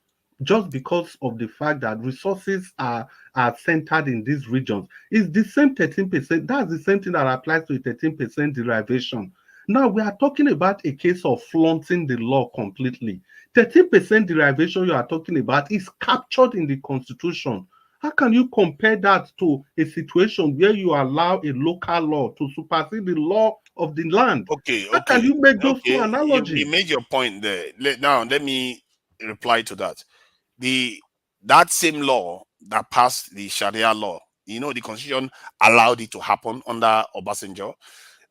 S10: just because of the fact that resources are centered in these regions. It's the same 13%. That's the same thing that applies to a 13% derivation. Now we are talking about a case of flaunting the law completely. 13% derivation you are talking about is captured in the Constitution. How can you compare that to a situation where you allow a local law to supersede the law of the land?
S1: Okay,
S10: How can you make those two
S1: you
S10: analogies?
S1: made your point there. Now let me reply to that. That same law that passed the Sharia law, the Constitution allowed it to happen under Obasanjo.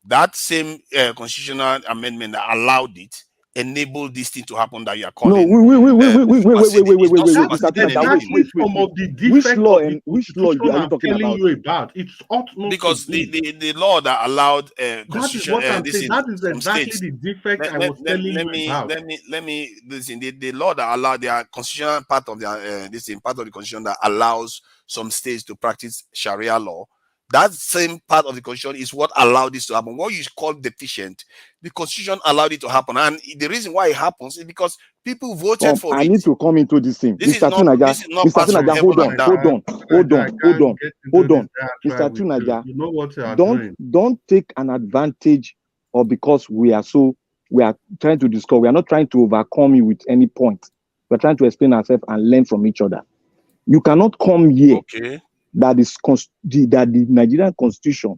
S1: That same constitutional amendment that allowed it enabled this thing to happen that you are
S5: No,
S1: calling
S5: wait,
S10: That's
S5: Mr. Tinaja,
S10: exactly some of the defects of the
S5: which law
S10: Constitution
S5: are you
S10: I'm
S5: talking
S10: telling
S5: about?
S10: you about. It ought not
S1: because
S10: to be.
S1: the law that allowed
S10: That is
S1: constitution
S10: what I'm
S1: this
S10: saying.
S1: in
S10: That is
S1: some
S10: exactly
S1: states.
S10: the defect I was telling you about.
S1: Let me listen. The law that allowed their constitutional part of their this in part of the constitution that allows some states to practice Sharia law. That same part of the constitution is what allowed this to happen. What you call deficient, the constitution allowed it to happen, and the reason why it happens is because people voted for
S5: I
S1: it.
S5: need to come into this thing.
S1: This is not
S5: Mr.
S1: passed from
S5: Tinaja,
S1: heaven and down.
S5: hold on. Mr.
S10: With
S5: Tinaja,
S10: you know what you are doing.
S5: don't take an advantage, or because we are trying to discuss. We are not trying to overcome you with any point. We're trying to explain ourselves and learn from each other. You cannot come here that the Nigerian Constitution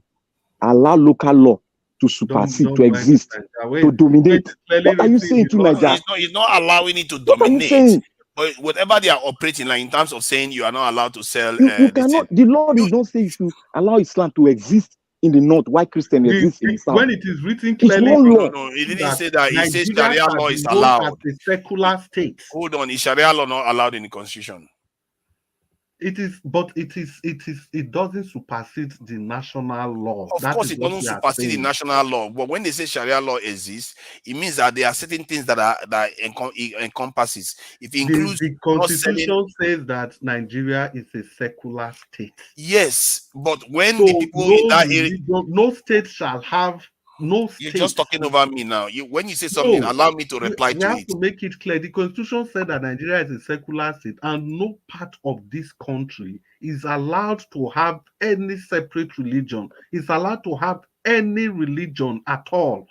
S5: allow local law to supersede, to exist, to dominate. What are you saying to Nigeria?
S1: He's not allowing it to
S5: What are you
S1: dominate.
S5: saying?
S1: But whatever they are operating, like in terms of saying you are not allowed to sell.
S5: You cannot. The law did not say you should allow Islam to exist in the north, while Christian exists in the south.
S10: When it is written clearly,
S1: no, it didn't say that. It says
S10: Nigeria
S1: Sharia law is
S10: known as
S1: allowed.
S10: a secular state.
S1: Hold on, is Sharia law not allowed in the constitution?
S10: It is, but it doesn't supersede the national law.
S1: Of course, it doesn't supersede the national law. But when they say Sharia law exists, it means that there are certain things that encompasses. If it includes
S10: the Constitution says that Nigeria is a secular state.
S1: Yes, but when the people in that area,
S10: no state shall have no state.
S1: You're just talking over me now. When you say something, allow me to reply to it.
S10: We have to make it clear. The Constitution said that Nigeria is a secular state, and no part of this country is allowed to have any separate religion. It's allowed to have any religion at all.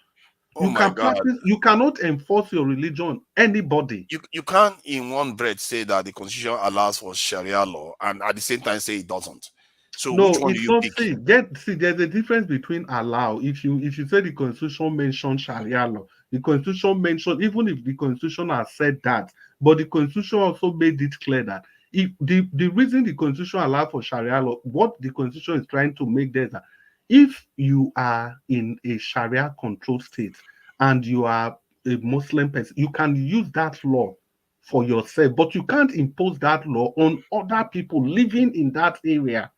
S1: Oh my God.
S10: You cannot enforce your religion on anybody.
S1: You can't in one breath say that the Constitution allows for Sharia law and at the same time say it doesn't. So
S10: no,
S1: which one do you pick?
S10: See, there's a difference between allow. If you say the Constitution mentioned Sharia law, the Constitution mentioned, even if the Constitution has said that, but the Constitution also made it clear that if the reason the Constitution allows for Sharia law, what the Constitution is trying to make there is that if you are in a Sharia controlled state and you are a Muslim person, you can use that law for yourself, but you can't impose that law on other people living in that area.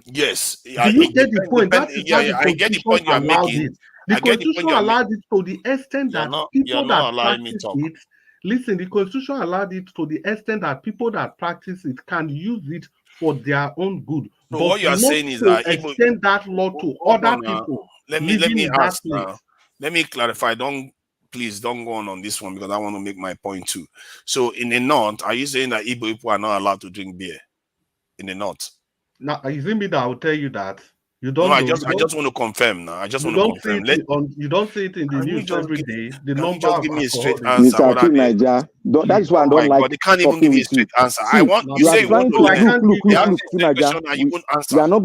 S1: Yes,
S10: do you get the point? That is why the Constitution allowed it. The Constitution allowed it to the extent that people that practice it. Listen, the Constitution allowed it to the extent that people that practice it can use it for their own good.
S1: So
S10: but
S1: what you are saying is that
S10: extend that law to other people.
S1: Let me ask now. Let me clarify. Please don't go on this one because I want to make my point too. So in the north, are you saying that Igbo people are not allowed to drink beer in the north?
S10: Now, is it me that I will tell you that? You don't
S1: know.
S10: I
S1: just want to confirm now. I just want to confirm.
S10: You don't see it in the news every day. The number
S1: of give me a straight
S5: answer. Mr. Niger, that is why I don't like.
S1: But they can't even give me a straight answer.
S5: See,
S1: I want you say you want to
S5: look, Niger. We are not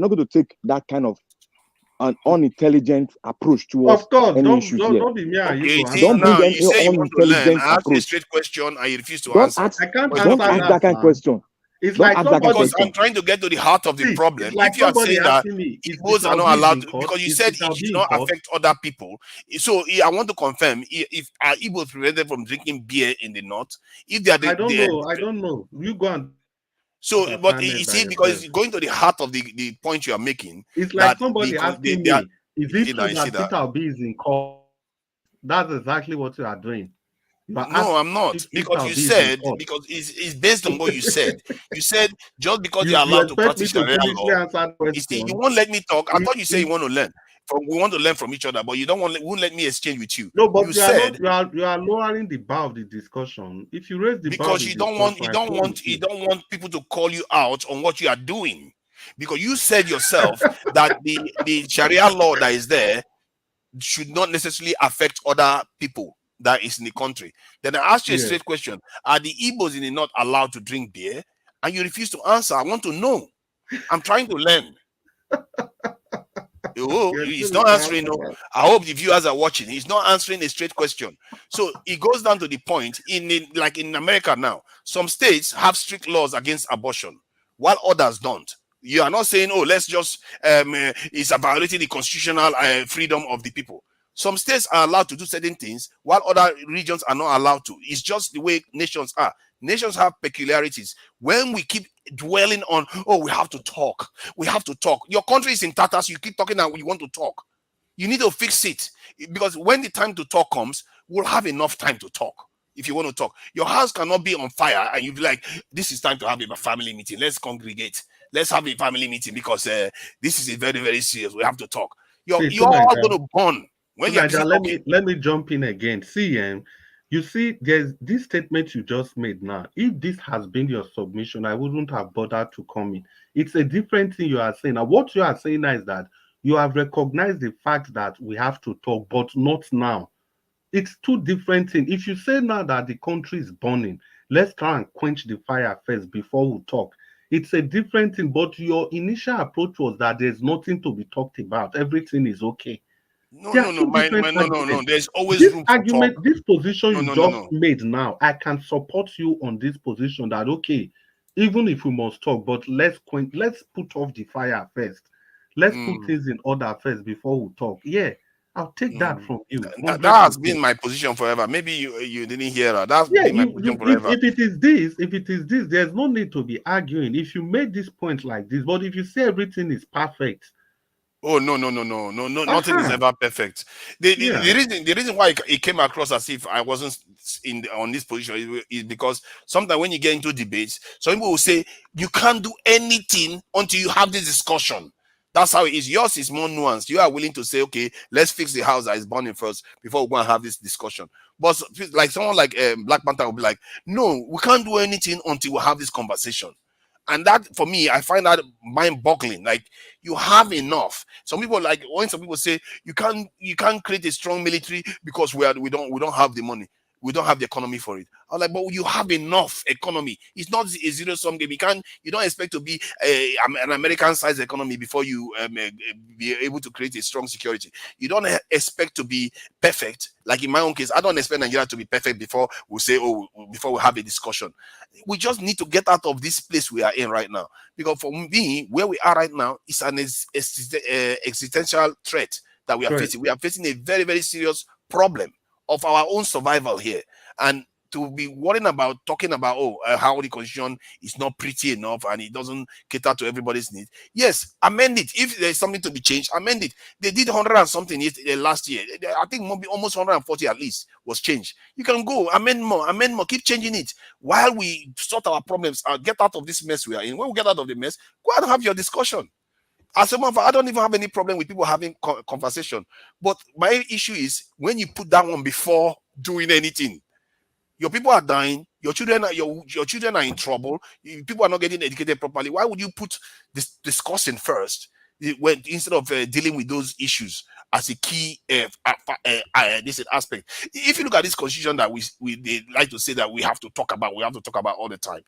S5: going to take that kind of an unintelligent approach towards any issues here.
S10: Don't be me.
S5: Don't bring any unintelligent
S1: approach. I ask a straight question and you refuse to answer.
S5: Don't ask that kind of question.
S10: It's like
S1: because I'm trying to get to the heart of the problem.
S10: Like
S1: if you are saying that Igbos are not allowed to, because you said it should not affect other people. So I want to confirm if are Igbos prevented from drinking beer in the north? If they are,
S10: I don't know. You go and.
S1: So, but you see, because it's going to the heart of the point you are making.
S10: It's like somebody asking me, is it true that Peter Obi is in court? That's exactly what you are doing. You are
S1: No,
S10: asking
S1: I'm not.
S10: if
S1: Because you
S10: Saudi is in
S1: said,
S10: court.
S1: because it's based on what you said. You said just because
S10: You
S1: they're allowed to
S10: expect me
S1: practice
S10: to
S1: Sharia
S10: finish
S1: law,
S10: answer
S1: you see, you
S10: question?
S1: won't let me talk. I thought you say you
S10: If
S1: want to learn. We want to learn from each other, but you don't won't let me exchange with you.
S10: no, but
S1: You
S10: you are not.
S1: said
S10: You are lowering the bar of the discussion. If you raise the bar of
S1: because
S10: the discussion, I go with
S1: you
S10: you.
S1: don't want people to call you out on what you are doing. Because you said yourself that the Sharia law that is there should not necessarily affect other people that is in the country. Then I asked you a
S10: Yeah.
S1: straight question: are the Igbos in the north allowed to drink beer? And you refuse to answer. I want to know. I'm trying to learn. Oh,
S10: You're
S1: he's
S10: still
S1: not
S10: in the
S1: answering.
S10: answer
S1: No,
S10: that.
S1: I hope the viewers are watching. He's not answering a straight question. So it goes down to the point like in America now, some states have strict laws against abortion, while others don't. You are not saying, oh, let's just it's a violating the constitutional freedom of the people. Some states are allowed to do certain things, while other regions are not allowed to. It's just the way nations are. Nations have peculiarities. When we keep dwelling on, oh, we have to talk, we have to talk. Your country is in tatters. You keep talking and you want to talk. You need to fix it because when the time to talk comes, we'll have enough time to talk. If you want to talk, your house cannot be on fire and you be like, this is time to have a family meeting. Let's congregate. Let's have a family meeting because this is very, very serious. We have to talk.
S10: See,
S1: You're all going to burn
S10: so
S1: when you're busy
S10: Naija,
S1: talking.
S10: let me jump in again. See, you see, there's this statement you just made now. If this has been your submission, I wouldn't have bothered to come in. It's a different thing you are saying. Now, what you are saying now is that you have recognized the fact that we have to talk, but not now. It's two different things. If you say now that the country is burning, let's try and quench the fire first before we talk. It's a different thing. But your initial approach was that there's nothing to be talked about. Everything is okay.
S1: No,
S10: There
S1: no,
S10: are
S1: no,
S10: two different
S1: no.
S10: arguments.
S1: There's always
S10: This
S1: room for talk.
S10: argument, this position
S1: No,
S10: you
S1: no, no,
S10: just
S1: no.
S10: made now, I can support you on this position that okay, even if we must talk, but let's put off the fire first. Let's put
S1: Mm,
S10: things in order first before we talk. Yeah, I'll take that
S1: mm.
S10: from you
S1: That has
S10: 100%.
S1: been my position forever. Maybe you didn't hear that. That's
S10: Yeah,
S1: been my position forever.
S10: if it is this, there's no need to be arguing. If you made this point like this, but if you say everything is perfect,
S1: Oh no! Nothing is
S10: uh-huh,
S1: ever perfect.
S10: yeah,
S1: The reason why it came across as if I wasn't on this position is because sometimes when you get into debates, some people will say you can't do anything until you have this discussion. That's how it is. Yours is more nuanced. You are willing to say, okay, let's fix the house that is burning first before we go and have this discussion. But like someone like Black Panther will be like, no, we can't do anything until we have this conversation. And that for me, I find that mind-boggling. Like you have enough. Some people like when some people say you can't create a strong military because we don't have the money. We don't have the economy for it. I was like, but you have enough economy. It's not a zero-sum game. You don't expect to be an American-sized economy before you be able to create a strong security. You don't expect to be perfect. Like in my own case, I don't expect Nigeria to be perfect before we say, oh, before we have a discussion. We just need to get out of this place we are in right now. Because for me, where we are right now is an existential threat that we are
S10: right.
S1: facing. We are facing a very, very serious problem of our own survival here. And to be worrying about talking about how the constitution is not pretty enough and it doesn't cater to everybody's needs. Yes, amend it. If there's something to be changed, amend it. They did 100 and something last year. I think maybe almost 140 at least was changed. You can go amend more, keep changing it while we sort our problems out, get out of this mess we are in. When we get out of the mess, go and have your discussion. As a matter of fact, I don't even have any problem with people having conversation. But my issue is when you put that one before doing anything. Your people are dying. Your children are your children are in trouble. People are not getting educated properly. Why would you put this discussing first when instead of dealing with those issues as a key this aspect? If you look at this constitution that we they like to say that we have to talk about all the time.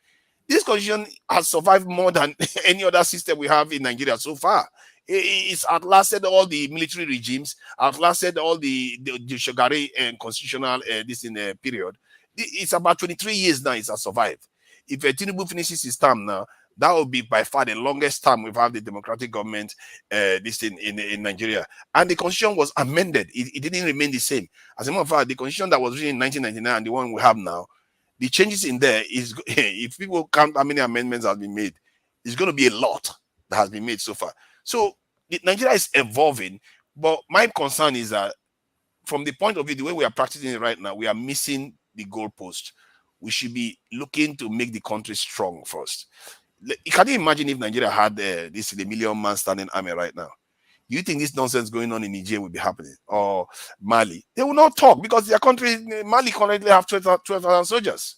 S1: This constitution has survived more than any other system we have in Nigeria so far. It's outlasted all the military regimes, outlasted all the Shogari and constitutional this in a period. It's about 23 years now it has survived. If Tinubu finishes his term now, that will be by far the longest time we've had the democratic government this in Nigeria. And the constitution was amended. It didn't remain the same. As a matter of fact, the constitution that was written in 1999 and the one we have now, the changes in there is if people count how many amendments have been made, it's going to be a lot that has been made so far. So Nigeria is evolving, but my concern is that from the point of view, the way we are practicing it right now, we are missing the goalpost. We should be looking to make the country strong first. Can you imagine if Nigeria had the million-man standing army right now? Do you think this nonsense going on in Niger will be happening, or Mali? They will not talk because their country, Mali, currently have 12,000 soldiers.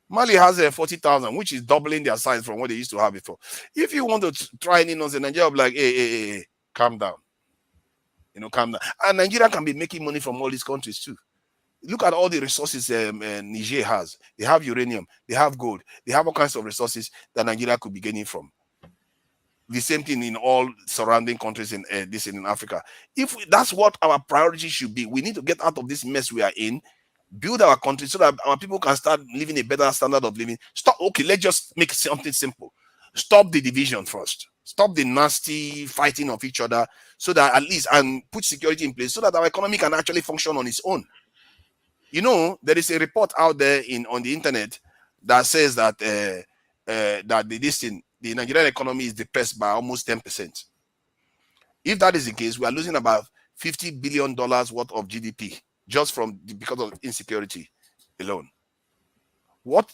S1: Mali has 40,000, which is doubling their size from what they used to have before. If you want to try any nonsense, Nigeria will be like, hey, calm down. Calm down. And Nigeria can be making money from all these countries too. Look at all the resources Niger has. They have uranium, they have gold, they have all kinds of resources that Nigeria could be gaining from. The same thing in all surrounding countries in Africa. If that's what our priority should be, we need to get out of this mess we are in, build our country so that our people can start living a better standard of living. Let's just make something simple. Stop the division first. Stop the nasty fighting of each other, so that at least, and put security in place so that our economy can actually function on its own. There is a report out there on the internet that says that the Nigerian economy is depressed by almost 10%. If that is the case, we are losing about $50 billion worth of GDP just because of insecurity alone. What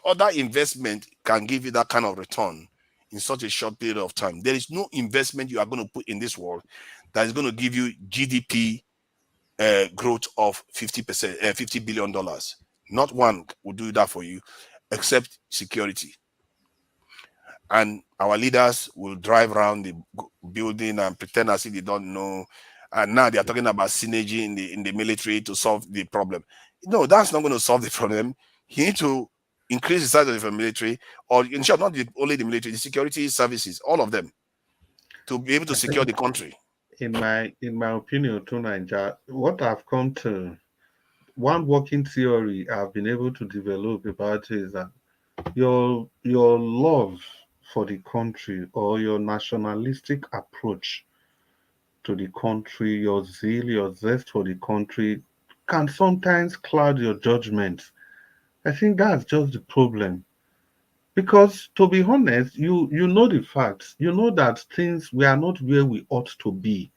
S1: other investment can give you that kind of return in such a short period of time? There is no investment you are going to put in this world that is going to give you GDP growth of 50%, $50 billion. Not one will do that for you, except security. And our leaders will drive around the building and pretend as if they don't know. And now they are talking about synergy in the military to solve the problem. No, that's not going to solve the problem. You need to increase the size of the military, or in short, not only the military, the security services, all of them, to be able to secure the country.
S10: In my opinion, to Nigeria, what I've come to, one working theory I've been able to develop about is that your love for the country, or your nationalistic approach to the country, your zeal, your zest for the country, can sometimes cloud your judgment. I think that's just the problem. Because to be honest, you know the facts. You know that we are not where we ought to be.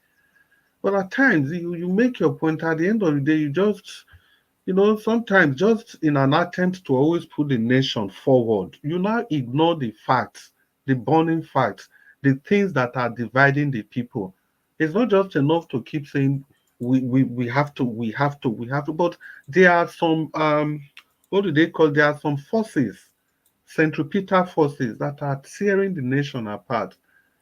S10: But at times you make your point. At the end of the day, you just, sometimes just in an attempt to always put the nation forward, you now ignore the facts, the burning facts, the things that are dividing the people. It's not just enough to keep saying we have to, but there are some what do they call? There are some forces, centripetal forces, that are tearing the nation apart.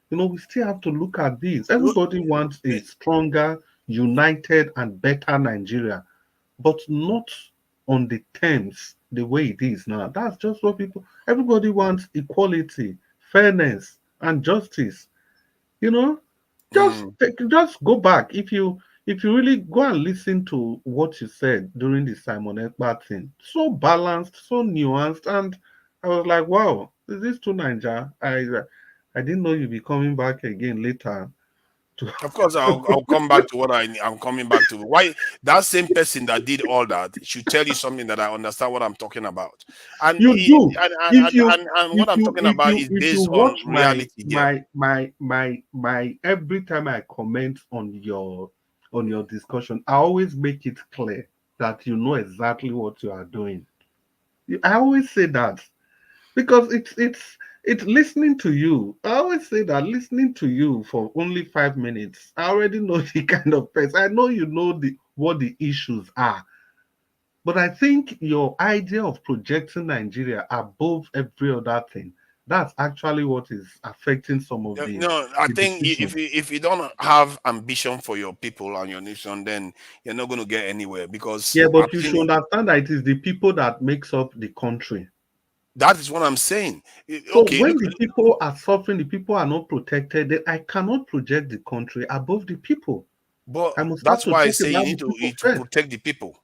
S10: We still have to look at this. Everybody wants a stronger, united, and better Nigeria, but not on the terms the way it is now. That's just what everybody wants: equality, fairness, and justice. Just go back. If you really go and listen to what you said during the Simon Ekpa thing, so balanced, so nuanced, and I was like, wow, is this to Nigeria? I didn't know you'd be coming back again later.
S1: Of course, I'll come back to what I'm coming back to. Why that same person that did all that should tell you something that I understand what I'm talking about. And
S10: you do.
S1: And what I'm talking about is based on
S10: watch
S1: reality.
S10: my every time I comment on your discussion, I always make it clear that you know exactly what you are doing. I always say that, because it's listening to you. I always say that listening to you for only 5 minutes, I already know the kind of person. I know you know what the issues are. But I think your idea of projecting Nigeria above every other thing, that's actually what is affecting some of the.
S1: I think if you don't have ambition for your people and your nation, then you're not going to get anywhere. Because
S10: but you should understand that it is the people that makes up the country.
S1: That is what I'm saying.
S10: So when the people are suffering, the people are not protected, then I cannot project the country above the people.
S1: But that's why I say you need to protect the people.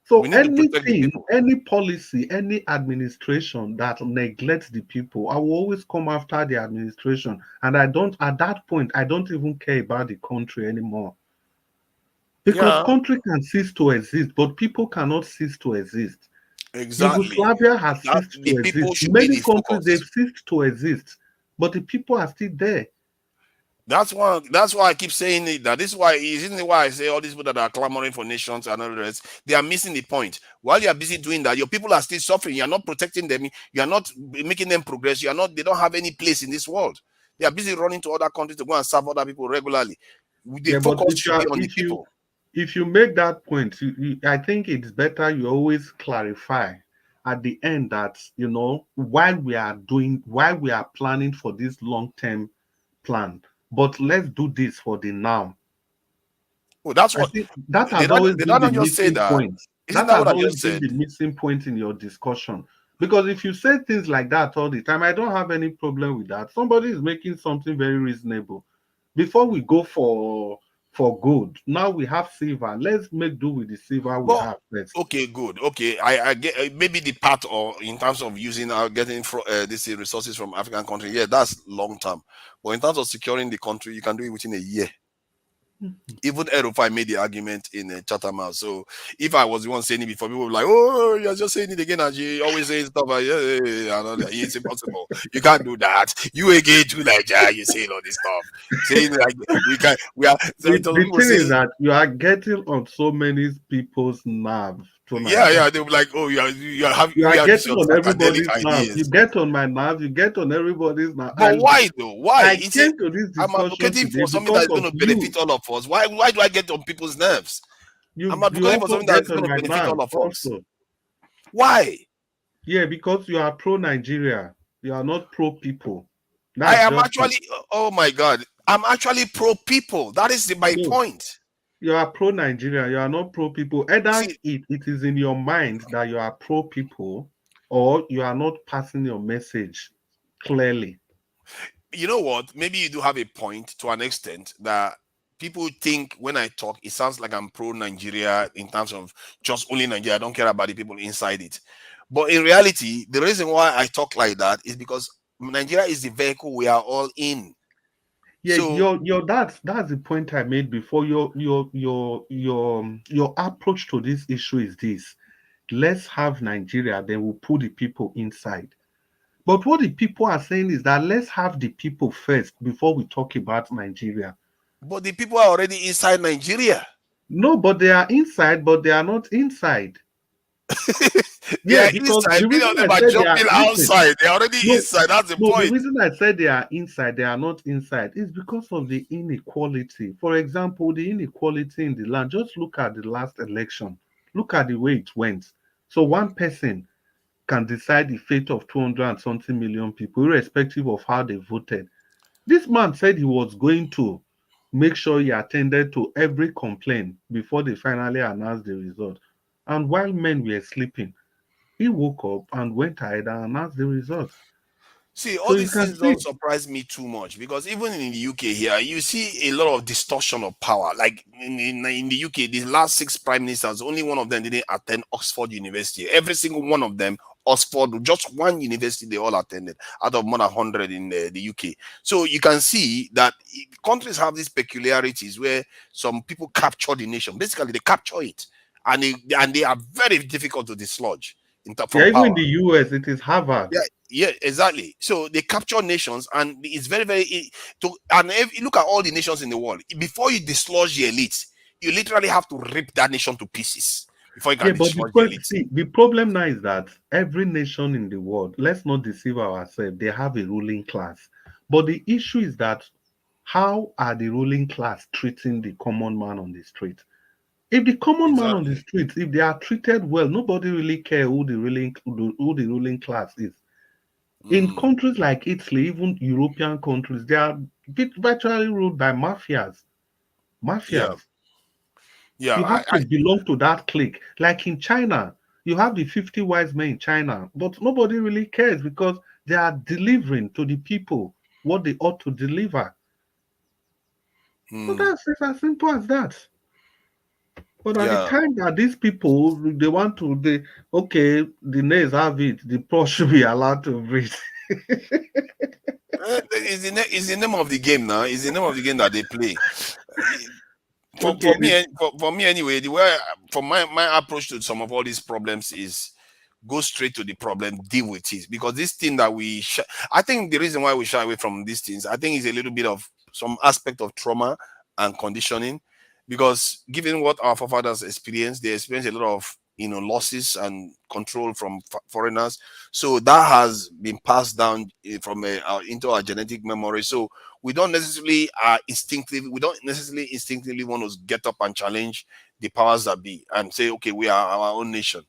S10: So anything, any policy, any administration that neglects the people, I will always come after the administration. And at that point, I don't even care about the country anymore. Because country can cease to exist, but people cannot cease to exist.
S1: Exactly.
S10: Yugoslavia has ceased to exist. Many countries, they've ceased to exist, but the people are still there.
S1: That's why I keep saying it. That this is why isn't it why I say all these people that are clamoring for nations and all the rest, they are missing the point. While you are busy doing that, your people are still suffering. You are not protecting them. You are not making them progress. You are not. They don't have any place in this world. They are busy running to other countries to go and serve other people regularly. The
S10: Yeah, but
S1: focus should be on the people.
S10: if you make that point, I think it's better you always clarify at the end that why we are planning for this long-term plan, but let's do this for the now.
S1: Oh, that's
S10: I
S1: what
S10: think that
S1: they
S10: has
S1: don't.
S10: always
S1: They
S10: been
S1: don't
S10: the
S1: just say
S10: missing
S1: that.
S10: point.
S1: Isn't
S10: That
S1: that
S10: has
S1: what I
S10: always
S1: just
S10: been
S1: said?
S10: the missing point in your discussion. Because if you say things like that all the time, I don't have any problem with that. Somebody is making something very reasonable. Before we go for gold, now we have silver. Let's make do with the silver we
S1: But
S10: have first.
S1: okay, good. Okay, I get maybe the part or in terms of using getting these resources from African country. Yeah, that's long term. But in terms of securing the country, you can do it within a year. Even Erufai made the argument in Chatham House. So if I was the one saying it before, people were like, "Oh, you're just saying it again," and you always saying stuff like, "Yeah, yeah, yeah, and all that." It's impossible. You can't do that. You again too, like, you saying all this stuff, saying like we can, we are. So
S10: The,
S1: it was
S10: the
S1: people
S10: thing is
S1: saying,
S10: that you are getting on so many people's nerves
S1: yeah,
S10: tonight.
S1: yeah. They were like, "Oh, you are having
S10: You
S1: you
S10: are
S1: have this
S10: getting
S1: your
S10: on
S1: psychedelic
S10: everybody's nerves. You
S1: ideas."
S10: get on my nerves. You get on everybody's nerves.
S1: But
S10: And
S1: why though? Why?
S10: I
S1: It's a,
S10: came to this
S1: I'm
S10: discussion
S1: advocating
S10: today
S1: for something that
S10: because
S1: is going
S10: of
S1: to
S10: you.
S1: benefit all of us. Why do I get on people's nerves? I'm
S10: You
S1: advocating for
S10: also
S1: something that
S10: get
S1: is
S10: on
S1: going to
S10: my
S1: benefit all
S10: nerves
S1: of us.
S10: also.
S1: Why?
S10: Yeah, because you are pro Nigeria. You are not pro people.
S1: I
S10: That's
S1: am
S10: just it.
S1: actually, oh my God, I'm actually pro people. That is my
S10: No,
S1: point.
S10: you are pro Nigeria. You are not pro people. Either
S1: See,
S10: it is in your mind that you are pro people, or you are not passing your message clearly.
S1: you know what? Maybe you do have a point to an extent that people think when I talk, it sounds like I'm pro Nigeria in terms of just only Nigeria. I don't care about the people inside it. But in reality, the reason why I talk like that is because Nigeria is the vehicle we are all in.
S10: Yeah,
S1: So,
S10: that's the point I made before. Your approach to this issue is this: let's have Nigeria, then we'll put the people inside. But what the people are saying is that let's have the people first before we talk about Nigeria.
S1: but the people are already inside Nigeria.
S10: No, but they are inside, but they are not inside.
S1: They
S10: Yeah,
S1: are
S10: because
S1: inside.
S10: the
S1: Many
S10: reason
S1: of
S10: I
S1: them are
S10: said they are
S1: jumping
S10: listen,
S1: outside. They're already
S10: no,
S1: inside. That's the
S10: no, the
S1: point.
S10: reason I said they are inside, they are not inside, is because of the inequality. For example, the inequality in the land. Just look at the last election. Look at the way it went. So one person can decide the fate of 200 and something million people, irrespective of how they voted. This man said he was going to make sure he attended to every complaint before they finally announced the result. And while men were sleeping, he woke up and went ahead and announced the results.
S1: See,
S10: So
S1: all
S10: you
S1: these
S10: can
S1: things
S10: see,
S1: don't surprise me too much because even in the UK here, you see a lot of distortion of power. Like in the UK, the last six prime ministers, only one of them didn't attend Oxford University. Every single one of them, Oxford, just one university they all attended out of more than 100 in the UK. So you can see that countries have these peculiarities where some people capture the nation. Basically, they capture it and they are very difficult to dislodge
S10: yeah,
S1: from
S10: even in
S1: power.
S10: the US, it is Harvard.
S1: Yeah, yeah, exactly. So they capture nations, and it's very, very to. And if you look at all the nations in the world, before you dislodge the elites, you literally have to rip that nation to pieces before you
S10: Yeah,
S1: can
S10: but
S1: dislodge the elites.
S10: see, the problem now is that every nation in the world, let's not deceive ourselves, they have a ruling class. But the issue is that how are the ruling class treating the common man on the street? If the common man on the
S1: Exactly.
S10: street, if they are treated well, nobody really care who the ruling class is. In
S1: Mm,
S10: countries like Italy, even European countries, they are virtually ruled by mafias.
S1: yeah,
S10: Mafias.
S1: yeah.
S10: You have to belong to that clique. Like in China, you have the 50 wise men in China, but nobody really cares because they are delivering to the people what they ought to deliver. So
S1: Mm,
S10: that's it's as simple as that. But at the
S1: yeah.
S10: time that these people they want to they okay, the nays have it, the poor should be allowed to breathe.
S1: It's the name of the game now. It's the name of the game that they play.
S10: Okay,
S1: For me anyway, the way for my approach to some of all these problems is go straight to the problem, deal with it. Because this thing that I think the reason why we shy away from these things, I think is a little bit of some aspect of trauma and conditioning, because given what our forefathers experienced, they experienced a lot of losses and control from foreigners. So that has been passed down into our genetic memory. So we don't necessarily instinctively want to get up and challenge the powers that be and say, okay, we are our own nation.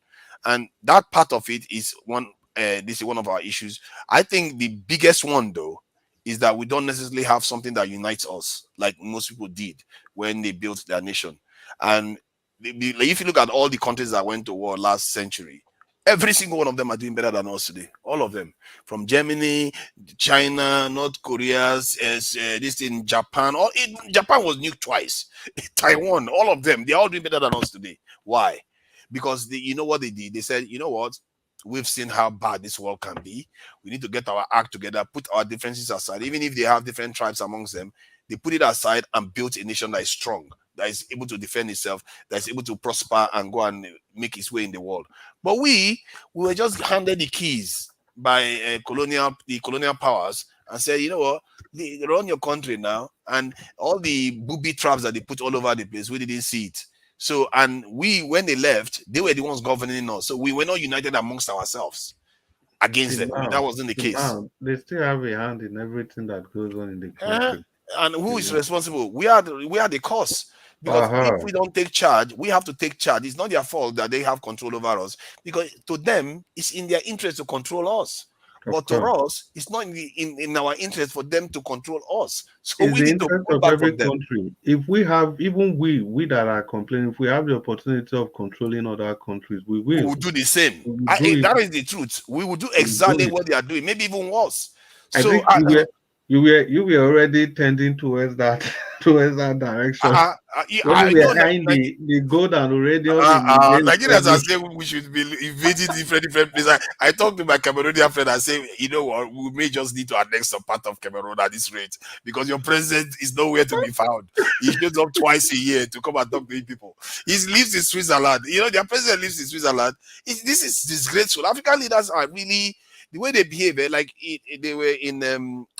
S1: And that part of it is one. This is one of our issues. I think the biggest one, though, is that we don't necessarily have something that unites us like most people did when they built their nation. And if you look at all the countries that went to war last century, every single one of them are doing better than us today. All of them, from Germany, China, North Korea, this in Japan. Japan was nuked twice. Taiwan, all of them, they're all doing better than us today. Why? Because you know what they did? They said, you know what? We've seen how bad this world can be. We need to get our act together, put our differences aside. Even if they have different tribes amongst them, they put it aside and built a nation that is strong, that is able to defend itself, that is able to prosper and go and make its way in the world. But we were just handed the keys by the colonial powers and said, you know what, they run your country now, and all the booby traps that they put all over the place, we didn't see it. So, and when they left, they were the ones governing us. So we were not united amongst ourselves against them. That wasn't the case.
S10: Now, they still have a hand in everything that goes on in the country.
S1: And who is responsible? We are the cause. Because if we don't take charge, we have to take charge. It's not their fault that they have control over us, because to them, it's in their interest to control us. But to us, it's not in our interest for them to control us. So
S10: it's
S1: we need to pull back from them.
S10: Country. If we have, even we that are complaining, if we have the opportunity of controlling other countries, we will.
S1: We will do the same. That is the truth. We will do exactly what they are doing, maybe even worse.
S10: I think you were already tending towards that direction. When we were eyeing the gold and uranium.
S1: Nigerians are saying we should be invading different places. I talked to my Cameroonian friend and say, you know what, we may just need to annex some part of Cameroon at this rate, because your president is nowhere to be found. He shows up twice a year to come and talk to people. He lives in Switzerland. Their president lives in Switzerland. This is disgraceful. African leaders are really, the way they behave, they were in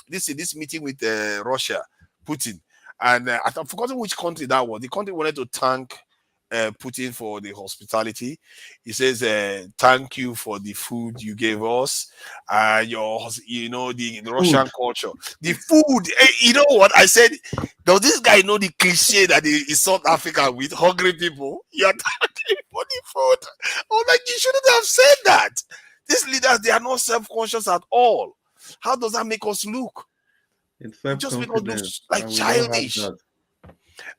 S1: this meeting with Russia, Putin. And I've forgotten which country that was. The country wanted to thank Putin for the hospitality. He says, thank you for the food you gave us. The Russian culture. The food. You know what? I said, does this guy know the cliche that is South Africa with hungry people? You're thanking for the food. Oh, like, you shouldn't have said that. These leaders, they are not self-conscious at all. How does that make us look?
S10: It
S1: just make us look like childish.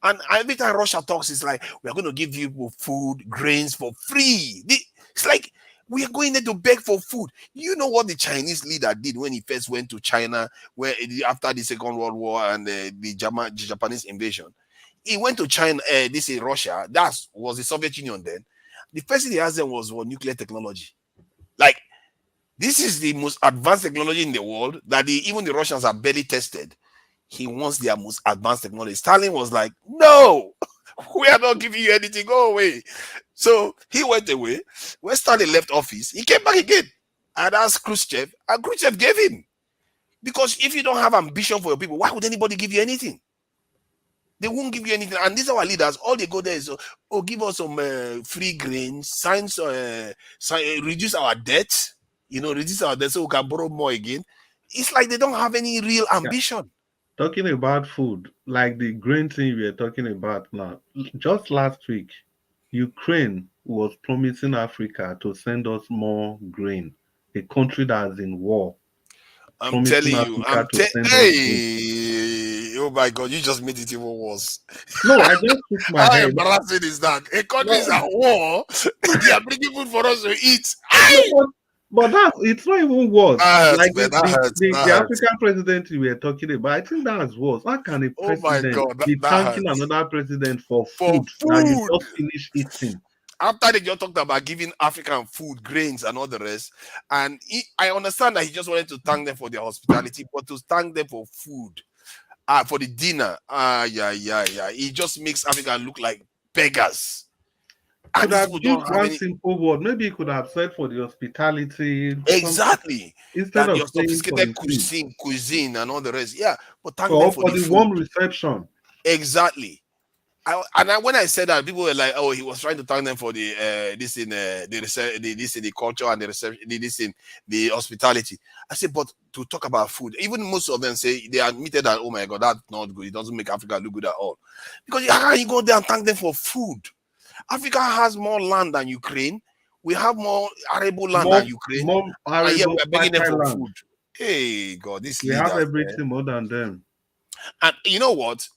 S1: And every time Russia talks, it's like, we are going to give you food, grains for free. It's like we are going there to beg for food. You know what the Chinese leader did when he first went to China, where after the Second World War and the Japanese invasion? He went to China, Russia. That was the Soviet Union then. The first thing he asked them was for nuclear technology. Like, this is the most advanced technology in the world that even the Russians have barely tested. He wants their most advanced technology. Stalin was like, no, we are not giving you anything. Go away. So he went away. When Stalin left office, he came back again and asked Khrushchev, and Khrushchev gave him. Because if you don't have ambition for your people, why would anybody give you anything? They won't give you anything. And these are our leaders. All they go there is, give us some free grains, reduce our debt. Reduce our debt so we can borrow more again. It's like they don't have any real ambition.
S10: Talking about food, like the grain thing we are talking about now. Just last week, Ukraine was promising Africa to send us more grain. A country that is in war.
S1: I'm telling you. Oh my God, you just made it even worse.
S10: No, I just took my head.
S1: How embarrassing is that? A country is at war. They are bringing food for us to eat.
S10: But it's not even worse. The African president we were talking about, I think that's worse. How can a president be thanking another president for food that you just finished eating?
S1: After they just talked about giving African food, grains, and all the rest, and I understand that he just wanted to thank them for their hospitality, but to thank them for food, for the dinner, it just makes Africa look like beggars. And
S10: Could
S1: these
S10: have
S1: people don't
S10: used
S1: have
S10: one
S1: any.
S10: simple word. Maybe he could have said for the hospitality, something,
S1: Exactly.
S10: instead
S1: That
S10: of
S1: your
S10: saying for
S1: sophisticated
S10: the food.
S1: cuisine, and all the rest. Yeah, but thank them
S10: Or
S1: for
S10: for
S1: the
S10: the
S1: food.
S10: warm reception.
S1: Exactly. When I said that, people were like, "Oh, he was trying to thank them for the this in the culture and the reception, this in the hospitality." I said, but to talk about food, even most of them say they admitted that, "Oh my God, that's not good. It doesn't make Africa look good at all." Because how can you go there and thank them for food? Africa has more land than Ukraine. We have more arable land than Ukraine,
S10: More
S1: and yet
S10: arable,
S1: we are begging them
S10: fertile
S1: for
S10: land.
S1: food. Hey God, these
S10: We have
S1: leaders.
S10: everything more than them.
S1: And you know what?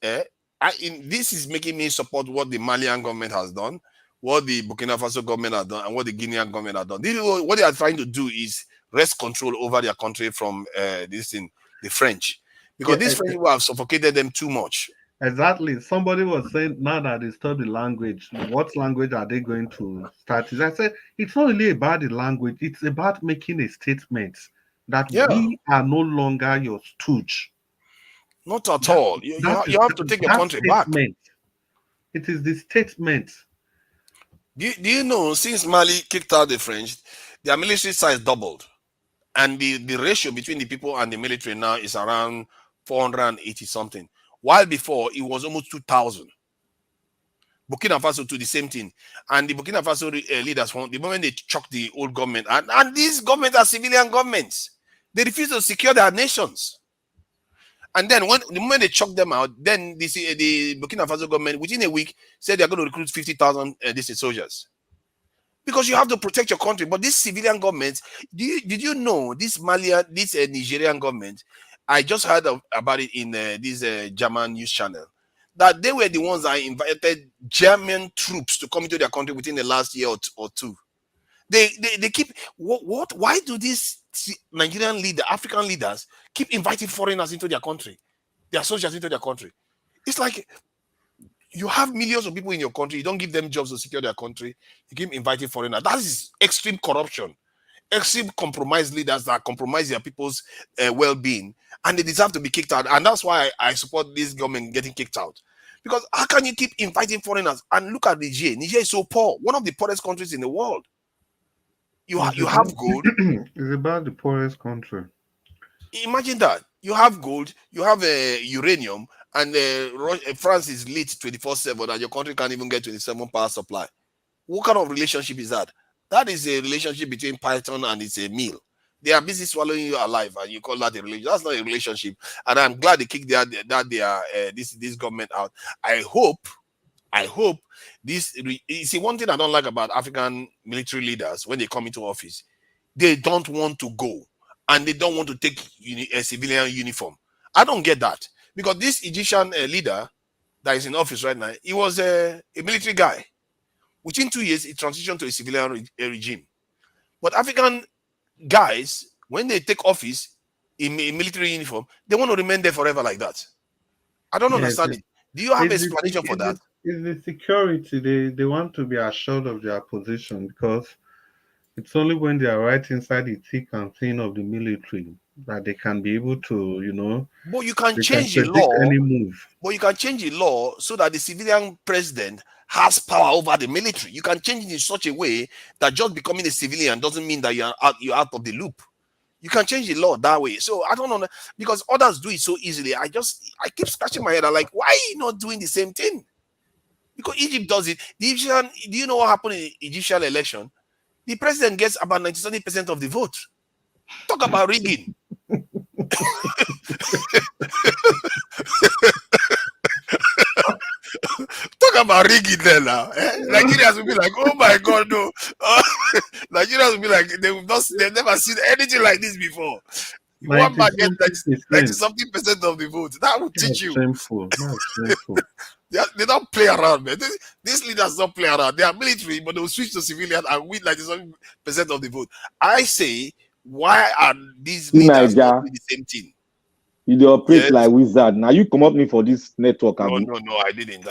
S1: This is making me support what the Malian government has done, what the Burkina Faso government has done, and what the Guinean government has done. What they are trying to do is wrest control over their country from the French, because
S10: Yeah,
S1: these French people have suffocated them too much.
S10: exactly. Somebody was saying now that they study language, what language are they going to start? I said it's not really about the language, it's about making a statement that
S1: Yeah,
S10: we are no longer your stooge.
S1: not at
S10: That,
S1: all.
S10: that is
S1: You have to take your
S10: that
S1: country back.
S10: statement. It is the statement.
S1: Do you know, since Mali kicked out the French, their military size doubled, and the ratio between the people and the military now is around 480 something, while before it was almost 2,000. Burkina Faso to the same thing, and the Burkina Faso leaders, the moment they chuck the old government, and these governments are civilian governments, they refuse to secure their nations. And then when the moment they chuck them out, then the Burkina Faso government within a week said they're going to recruit 50,000 soldiers, because you have to protect your country. But these civilian governments, did you know this Nigerian government? I just heard about it in this German news channel, that they were the ones that invited German troops to come into their country within the last year or two. They keep what? Why do these Nigerian African leaders keep inviting foreigners into their country, their soldiers into their country? It's like you have millions of people in your country, you don't give them jobs to secure their country, you keep inviting foreigners. That is extreme corruption, extreme compromise leaders that compromise their people's well-being, and they deserve to be kicked out. And that's why I support this government getting kicked out. Because how can you keep inviting foreigners? And look at Niger. Niger is so poor, one of the poorest countries in the world. You have gold.
S10: It's about the poorest country.
S1: Imagine that. You have gold, you have uranium, and France is lit 24/7, and your country can't even get 27 power supply. What kind of relationship is that? That is a relationship between Python and it's a meal. They are busy swallowing you alive, and you call that a relationship. That's not a relationship. And I'm glad they kicked this government out. I hope this. You see, one thing I don't like about African military leaders when they come into office, they don't want to go, and they don't want to take a civilian uniform. I don't get that, because this Egyptian leader that is in office right now, he was a military guy. Within 2 years, he transitioned to a civilian regime. But African guys, when they take office in military uniform, they want to remain there forever like that. I don't
S10: Yes,
S1: understand it. Do you have
S10: it's the,
S1: explanation for that?
S10: it's the security. They want to be assured of their position, because it's only when they are right inside the thick and thin of the military that they can be able to,
S1: But you can
S10: they can
S1: change the
S10: predict
S1: law.
S10: any move.
S1: But you can change the law so that the civilian president has power over the military. You can change it in such a way that just becoming a civilian doesn't mean that you're out of the loop. You can change the law that way. So I don't know, because others do it so easily. I keep scratching my head. I'm like, why are you not doing the same thing? Because Egypt does it. The Egyptian, do you know what happened in the Egyptian election? The president gets about 97% of the vote. Talk about rigging. Talk about rigging there now. Nigerians will be like, oh my God, no. Nigerians will be like, they've never seen anything like this before. One man gets 90 something percent of the vote. That will teach you.
S10: Shameful. That's shameful.
S1: They don't play around, man. These leaders don't play around. They are military, but they'll switch to civilian and win 97% of the vote. I say, why are these leaders not doing the same thing?
S5: You operate like wizard. Now you come up me for this network.
S1: No, I didn't.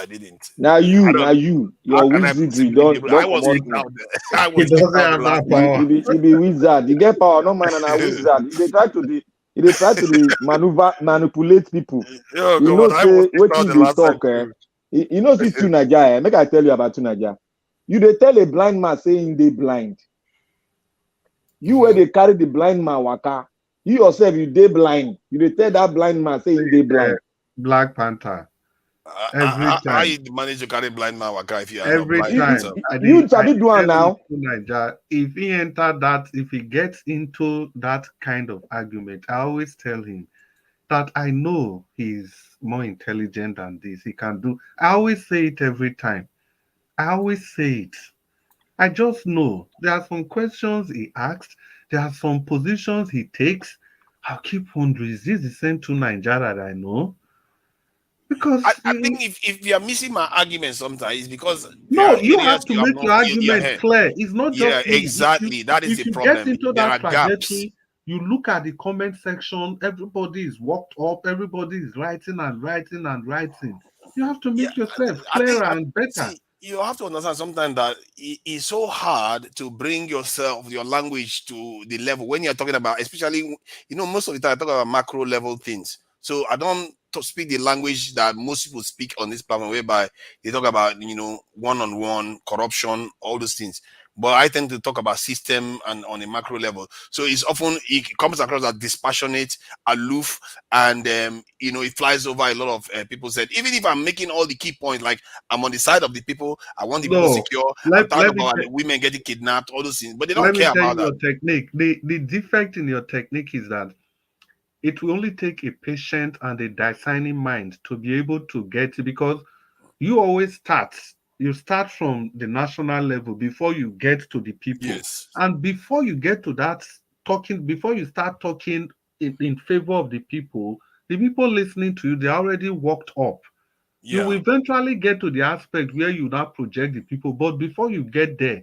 S5: Now you. Your wizardry don't
S1: I was
S5: come
S1: out
S5: up.
S1: there. I was out there.
S5: You be wizard. You get power, no man, and a wizard. They try to manipulate people.
S1: Oh,
S5: you
S1: God,
S5: know, say what they talk. You know, see Tunaja. Make I tell you about Tunaja. You they tell a blind man saying they blind. You where they carry the blind man waka. You yourself, you they blind. You they tell that blind man saying they blind.
S10: Black Panther. Every
S1: How
S10: time.
S1: you manage to carry blind man waka if you are not
S10: Every
S1: blind
S10: time.
S1: yourself?
S5: You sabi do one now.
S10: Nigeria, if he enter that, if he gets into that kind of argument, I always tell him that I know he's more intelligent than this. He can do. I always say it every time. I always say it. I just know there are some questions he asks, there are some positions he takes. I'll keep wondering, is this the same to Nigeria that I know? Because
S1: I think if you are missing my argument sometimes, it's because there
S10: no,
S1: are
S10: you have
S1: areas
S10: to
S1: you have
S10: make
S1: not
S10: your
S1: filled your
S10: argument
S1: head.
S10: clear. It's not
S1: Yeah,
S10: just me.
S1: exactly. That is
S10: If
S1: the
S10: you get
S1: problem.
S10: into
S1: There
S10: that
S1: are gaps.
S10: trajectory, you look at the comment section, everybody is worked up, everybody is writing and writing and writing. You have to
S1: Yeah,
S10: make yourself
S1: I think
S10: clearer and better.
S1: see you have to understand sometimes that it's so hard to bring your language to the level when you're talking about, especially most of the time I talk about macro level things. So I don't to speak the language that most people speak on this platform, whereby they talk about one-on-one corruption, all those things. But I tend to talk about system and on a macro level. So it comes across as dispassionate, aloof, and it flies over a lot of people said. Even if I'm making all the key points, like I'm on the side of the people, I want the people
S10: No,
S1: secure. I'm
S10: let,
S1: talking
S10: let me
S1: about
S10: te-
S1: women getting kidnapped, all those things, but they don't
S10: let me
S1: care
S10: tell
S1: about
S10: you
S1: that.
S10: your technique. The defect in your technique is that it will only take a patient and a discerning mind to be able to get it, because you start from the national level before you get to the people.
S1: Yes.
S10: And before you get to that before you start talking in favor of the people listening to you, they're already worked up. You will
S1: Yeah.
S10: eventually get to the aspect where you now project the people, but before you get there,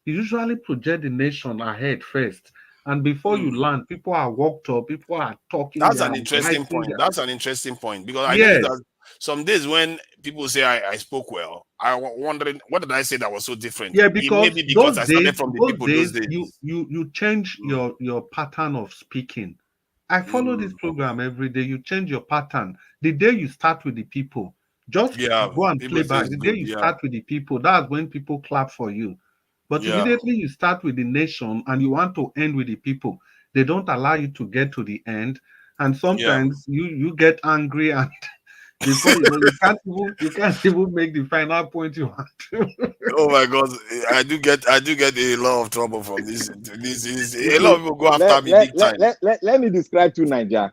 S10: you usually project the nation ahead first. And before you
S1: Mm.
S10: land, people are worked up, people are talking, they
S1: That's
S10: are
S1: an interesting
S10: writing.
S1: point. That's an interesting point because I noticed
S10: Yes,
S1: that some days when people say I spoke well, wondering what did I say that was so different.
S10: yeah,
S1: It may
S10: because
S1: be because I started from the
S10: those
S1: people those
S10: days, you
S1: days.
S10: you you change
S1: Mm.
S10: your pattern of speaking. I follow this
S1: Mm.
S10: program every day. You change your pattern. The day you start with the people, just
S1: Yeah,
S10: go and
S1: people
S10: play
S1: say
S10: back.
S1: it's
S10: The day
S1: good.
S10: you
S1: Yeah,
S10: start with the people, that's when people clap for you. But
S1: yeah,
S10: immediately you start with the nation and you want to end with the people, they don't allow you to get to the end. And
S1: yeah.
S10: sometimes you get angry, and before you know, you can't even make the final point you want to.
S1: Oh my God, I do get a lot of trouble from this. This is
S5: You
S1: a lot
S5: see,
S1: of people go after
S5: let
S1: me
S5: let
S1: big
S5: let
S1: time.
S5: let, let, let me describe to Niger.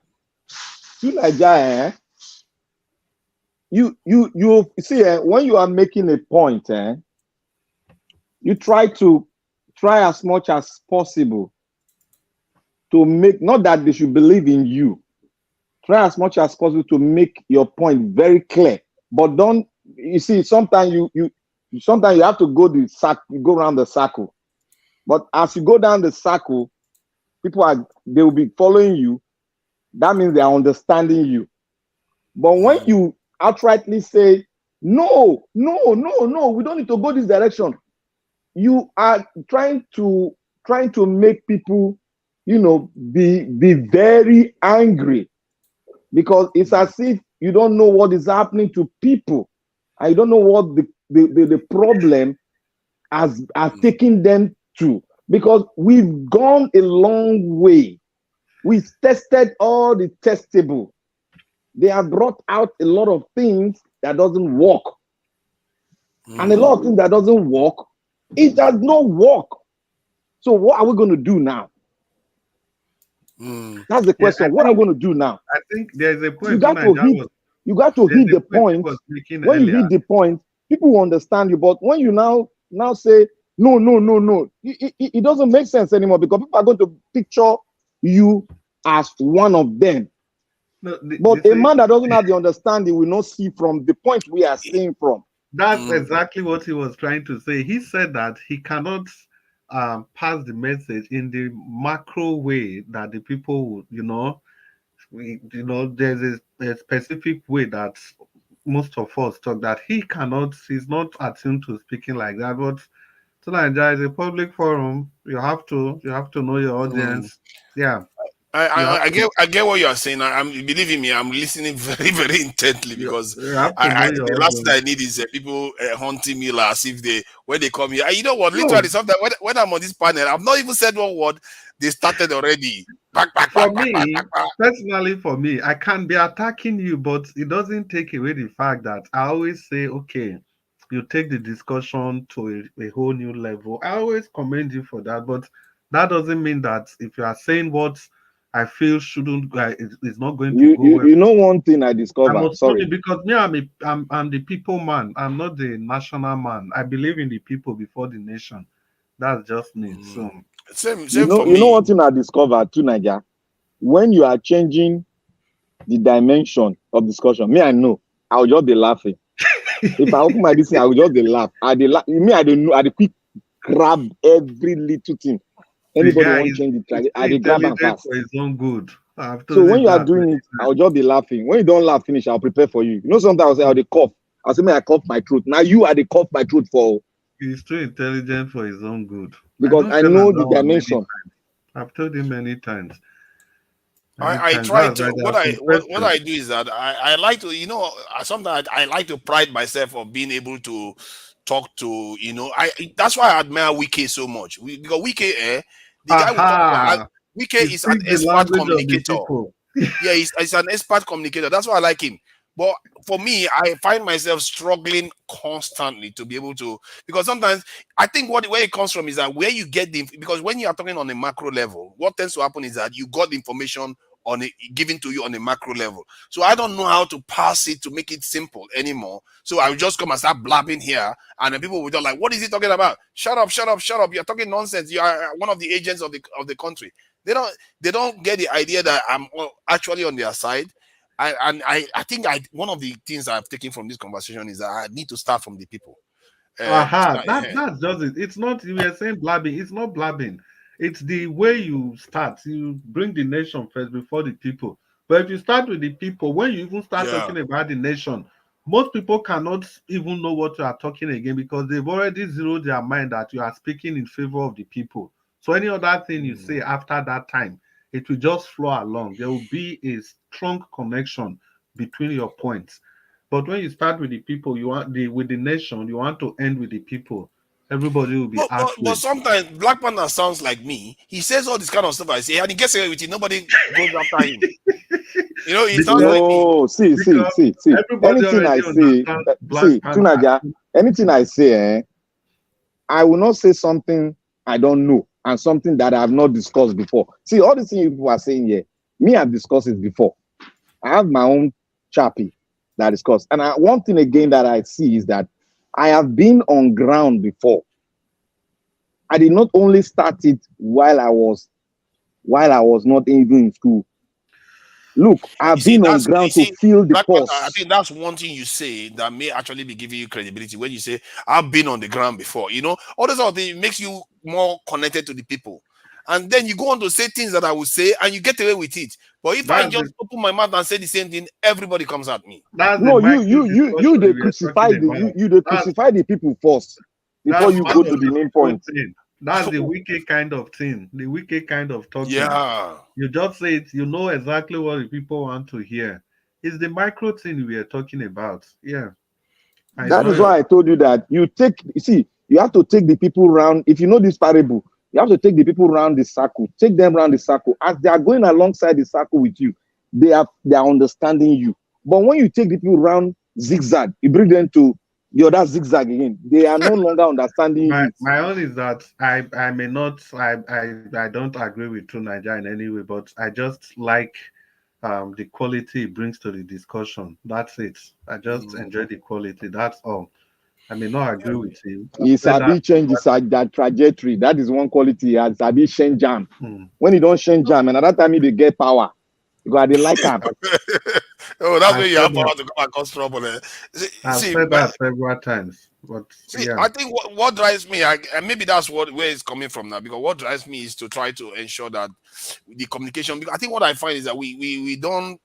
S5: To Niger, you see, when you are making a point, you try as much as possible to make, not that they should believe in you. Try as much as possible to make your point very clear. But don't, you see, sometimes you have to go around the circle. But as you go down the circle, they will be following you. That means they are understanding you. But when
S1: Mm,
S5: you outrightly say, no, no, no, no, we don't need to go this direction, you are trying to make people, be very angry, because it's
S1: mm,
S5: as if you don't know what is happening to people, and you don't know what the problem has
S1: mm,
S5: taken them to. Because we've gone a long way. We've tested all the testable. They have brought out a lot of things that doesn't work. And a
S1: mm,
S5: lot of things that doesn't work, it does not work. So what are we going to do now?
S1: mm.
S5: That's the
S10: Yeah,
S5: question. What are we going to do now?
S10: I think there's a
S5: You
S10: point
S5: got to hit,
S10: there's a
S5: the
S10: point he
S5: point.
S10: was making
S5: When you
S10: earlier.
S5: hit the point, people will understand you. But when you now say no, no, no, no, it doesn't make sense anymore, because people are going to picture you as one of them.
S10: No,
S5: But a man that doesn't have the understanding will not see from the point we are seeing from.
S10: that's
S1: Mm,
S10: exactly what he was trying to say. He said that he cannot pass the message in the macro way that the people would, there's a specific way that most of us talk, that he's not attuned to speaking like that. But so Nigeria is a public forum. You have to know your
S1: mm.
S10: audience. Yeah.
S1: I get what you are saying. I'm believing me. I'm listening very very intently because
S10: You have to know your
S1: the last thing
S10: audience.
S1: I need is people haunting me like as if they when they come here. And you know what?
S10: No,
S1: Literally, sometimes when I'm on this panel, I've not even said one word. They started already. Back, back,
S10: for
S1: back, back, back, back,
S10: me,
S1: back.
S10: personally, for me, I can be attacking you, but it doesn't take away the fact that I always say, okay, you take the discussion to a whole new level. I always commend you for that, but that doesn't mean that if you are saying what I feel shouldn't, it's not going to go well.
S5: You know one thing I
S10: I
S5: discovered.
S10: must come
S5: Sorry,
S10: in because me, I'm the people man. I'm not the national man. I believe in the people before the nation. That's just me. So
S1: Same for
S5: you know
S1: me.
S5: one thing I discovered too, Niger. When you are changing the dimension of discussion, me I know I'll just be laughing. If I open my this thing, I will just be laugh. Me I don't know. I dey quick grab every little thing.
S10: the
S5: Anybody
S10: guy
S5: want change
S10: is
S5: it,
S10: too
S5: I dey grab am
S10: intelligent
S5: fast.
S10: for his own good. I've
S5: So
S10: told
S5: when
S10: him
S5: you are
S10: that many
S5: doing it, I'll
S10: times.
S5: just be laughing. When you don't laugh finish, I'll prepare for you. You know, sometimes I'll say I'll dey cough. I'll say, may I cough my throat. Now you are the cough my throat for
S10: He's too intelligent for his own good. I
S5: because
S10: don't
S5: I
S10: tell him
S5: know
S10: that
S5: the
S10: one many
S5: dimension.
S10: times. I've told him many times. Many
S1: I
S10: times.
S1: try
S10: That's
S1: to
S10: why there are some
S1: what
S10: questions.
S1: I do is that I like to sometimes I like to pride myself of being able to talk to I that's why I admire Wike so much because Wike the guy will talk to
S10: Aha!
S1: Wike
S10: He
S1: is an
S10: speaks the
S1: expert
S10: language of the
S1: communicator.
S10: people.
S1: Yeah, he's an expert communicator. That's why I like him. But for me, I find myself struggling constantly to be able to because sometimes I think where it comes from is that where you get because when you are talking on a macro level, what tends to happen is that you got the information on it given to you on a macro level. So I don't know how to pass it to make it simple anymore. So I will just come and start blabbing here, and then people will be like, "What is he talking about? Shut up, shut up, shut up! You're talking nonsense. You are one of the agents of the country." They don't get the idea that I'm actually on their side. I think one of the things I've taken from this conversation is that I need to start from the people.
S10: Aha, that's just it. It's not you were saying blabbing, it's not blabbing. It's the way you start. You bring the nation first before the people. But if you start with the people, when you even start
S1: Yeah.
S10: talking about the nation, most people cannot even know what you are talking again because they've already zeroed their mind that you are speaking in favor of the people. So any other thing you say after that time, it will just flow along. There will be a strong connection between your points. But when you start with the people, you want with the nation, you want to end with the people. Everybody will be
S1: But
S10: outraged.
S1: sometimes Black Panther sounds like me. He says all this kind of stuff I say, and he gets away with it. Nobody goes after him. It sounds
S10: because
S1: like me.
S5: No,
S10: because
S5: see.
S10: everybody
S5: Anything
S10: already
S5: I say,
S10: understands Black
S5: see,
S10: Panther.
S5: Tunaja, anything I say, I will not say something I don't know and something that I have not discussed before. See, all the things you people are saying here, me, I've discussed it before. I have my own chappy that I discussed. And one thing again that I see is that I have been on ground before. I did not only start it while I was not even in school. Look, I've been on ground to feel the
S1: Black Panther. I
S5: pulse.
S1: think that's one thing you say that may actually be giving you credibility when you say I've been on the ground before. All those other things makes you more connected to the people. And then you go on to say things that I would say and you get away with it. But if I
S10: That's
S1: just
S10: the
S1: open my mouth and say the same thing, everybody comes at me.
S10: that's the
S5: No,
S10: micro discussion
S5: they
S10: we are
S5: crucify
S10: talking about.
S5: they
S10: That's
S5: crucify the people first before
S10: that's
S5: you
S10: part
S5: go
S10: of
S5: to the
S10: the
S5: main
S10: people
S5: point.
S10: thing. That's the wicked kind of thing, the wicked kind of talking.
S1: Yeah.
S10: You just say it, you know exactly what the people want to hear. It's the micro thing we are talking about. Yeah, I
S1: It's
S5: That is
S10: swear.
S5: why I told you that you have to take the people round. If you know this parable, you have to take the people round the circle, take them round the circle. As they are going alongside the circle with you, they are understanding you. But when you take the people round zigzag, you bring them to the other zigzag again. They are no longer understanding
S10: My
S5: it.
S10: my own is that I may not I don't agree with True Niger in any way, but I just like the quality it brings to the discussion. That's it. I just enjoy the quality. That's all. I may not agree with him. I've
S5: It's
S10: said
S5: a
S10: that
S5: bit change
S10: several
S5: that trajectory. That is one quality. It's a bit change jam.
S10: times.
S5: When you don't change jam, and at that time they get power because they like them.
S1: Oh, that's
S10: I've
S1: where you
S10: said
S1: have
S10: that
S1: power to come and cause trouble.
S10: I've said that several times. But yeah,
S1: I think what drives me, and maybe that's where it's coming from now. Because what drives me is to try to ensure that the communication. Because I think what I find is that we don't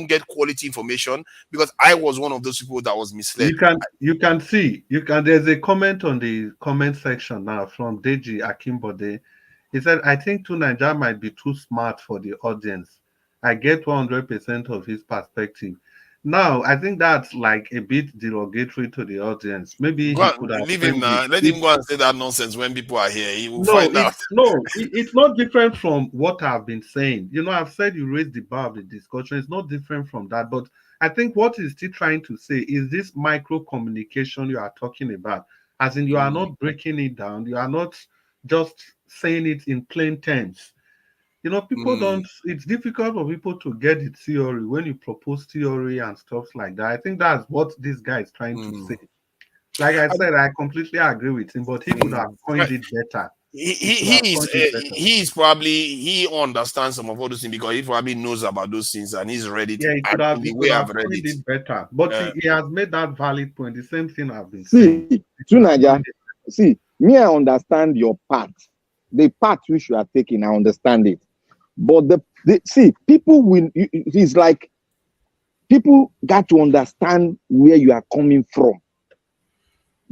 S1: get quality information. Because I was one of those people that was misled.
S10: you can see there's a comment on the comment section now from Deji Akimbode. He said, I think Nigeria might be too smart for the audience. I get 100% of his perspective. Now, I think that's like a bit derogatory to the audience. Maybe he
S1: Go
S10: could
S1: and
S10: have
S1: leave him
S10: framed it.
S1: now. Let him go and say that nonsense when people are here. He will
S10: No,
S1: find out.
S10: it's not different from what I've been saying. I've said you raised the bar of the discussion. It's not different from that. But I think what he's still trying to say is this micro communication you are talking about. As in, you are not breaking it down. You are not just saying it in plain terms. People don't, it's difficult for people to get the theory when you propose theory and stuff like that. I think that's what this guy is trying to say. Like I said, I completely agree with him, but he could have coined it better.
S1: He is probably, he understands some of all those things because he probably knows about those things and he's ready to act in the way I've read
S10: coined
S1: it.
S10: it better. But he has made that valid point. The same thing I've been
S5: See,
S10: saying.
S5: Tunaja, see, me, I understand your part. The part which you are taking, I understand it. But see, people will, it's like people got to understand where you are coming from.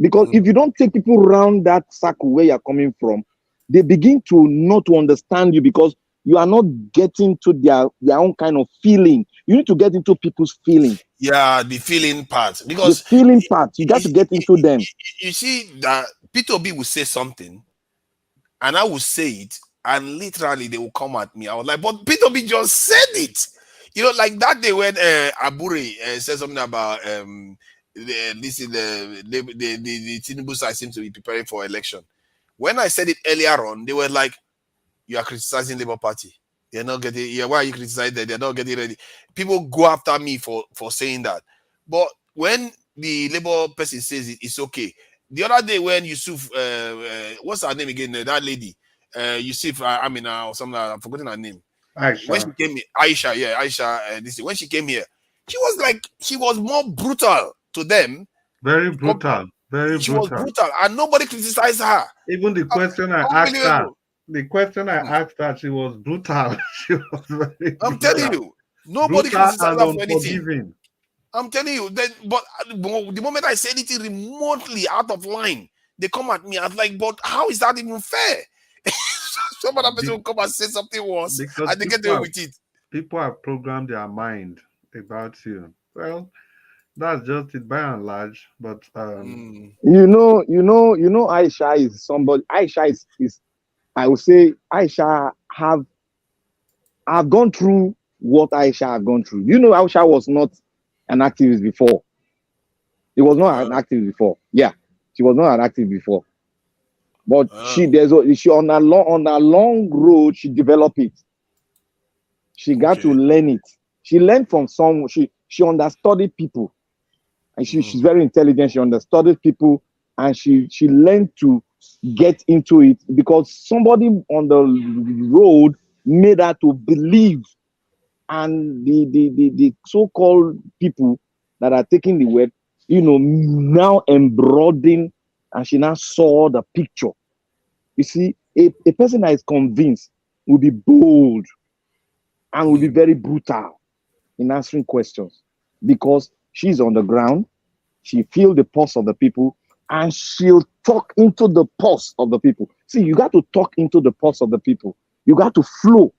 S5: Because if you don't take people around that circle where you're coming from, they begin to not to understand you because you are not getting to their own kind of feeling. You need to get into people's feeling.
S1: Yeah, the feeling part. Because
S5: the feeling part, you got to get into them.
S1: You see that P2B will say something and I will say it, and literally they will come at me. I was like, but P2B just said it. Like that day when Aburi said something about the Tinubu side seems to be preparing for election. When I said it earlier on, they were like, you are criticizing Labour Party. They're not getting, yeah, why are you criticizing them? They're not getting ready. People go after me for saying that. But when the Labour person says it, it's okay. The other day when Yusuf, what's her name again? That lady, Yusuf Amina or something, I've forgotten her name.
S10: Aisha.
S1: When she came here, Aisha, when she came here, she was more brutal to them.
S10: Very brutal.
S1: She was brutal, and nobody criticized her.
S10: Even the question I asked her, she was brutal. She was very
S1: I'm
S10: brutal.
S1: telling you, nobody criticized her for anything.
S10: Unforgiving.
S1: I'm telling you, but the moment I say anything remotely out of line, they come at me. I was like, but how is that even fair? Some other person will come and say something worse, and they get away with it.
S10: People have programmed their mind about you. Well, that's just it by and large. But
S5: Aisha is somebody. Aisha is I would say Aisha have gone through what Aisha have gone through. Aisha was not an activist before. It was not an activist before. Yeah, she was not an activist before. But she on a long road, she developed it. She got to learn it. She learned from someone. She understudied people, and she's very intelligent. She understudied people, and she learned to get into it because somebody on the road made her to believe, and the so-called people that are taking the word, now embroidering, and she now saw the picture. You see, a person that is convinced will be bold and will be very brutal in answering questions because she's on the ground, she feels the pulse of the people, and she'll talk into the pulse of the people. See, you got to talk into the pulse of the people. You got to flow.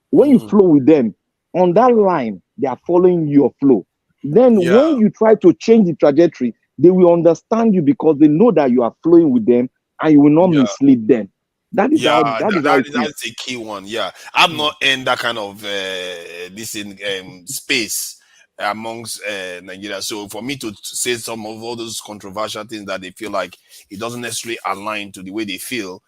S5: When you flow with them, on that line, they are following your flow. Then when you try to change the trajectory, they will understand you because they know that you are flowing with them and you will not mislead them. That is
S1: that's a key one. Yeah, I'm not in that kind of space amongst Nigeria. So for me to say some of all those controversial things that they feel like it doesn't necessarily align to the way they feel,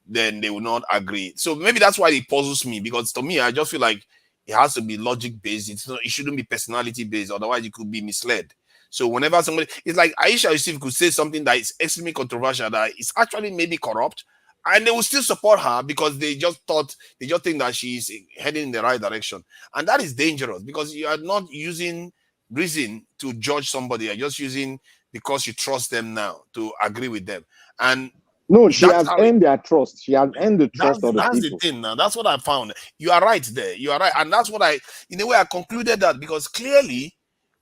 S1: then they will not agree. So maybe that's why it puzzles me, because to me, I just feel like it has to be logic based. It shouldn't be personality based. Otherwise, you could be misled. So whenever somebody, it's like Aisha Yusuf could say something that is extremely controversial, that is actually maybe corrupt, and they will still support her because they just think that she's heading in the right direction. And that is dangerous because you are not using reason to judge somebody. You're just using because you trust them now to agree with them. And
S5: no, she has earned their trust. She has earned the trust of the people.
S1: That's the thing now. That's what I found. You are right there. You are right. And that's what in a way, I concluded that because clearly,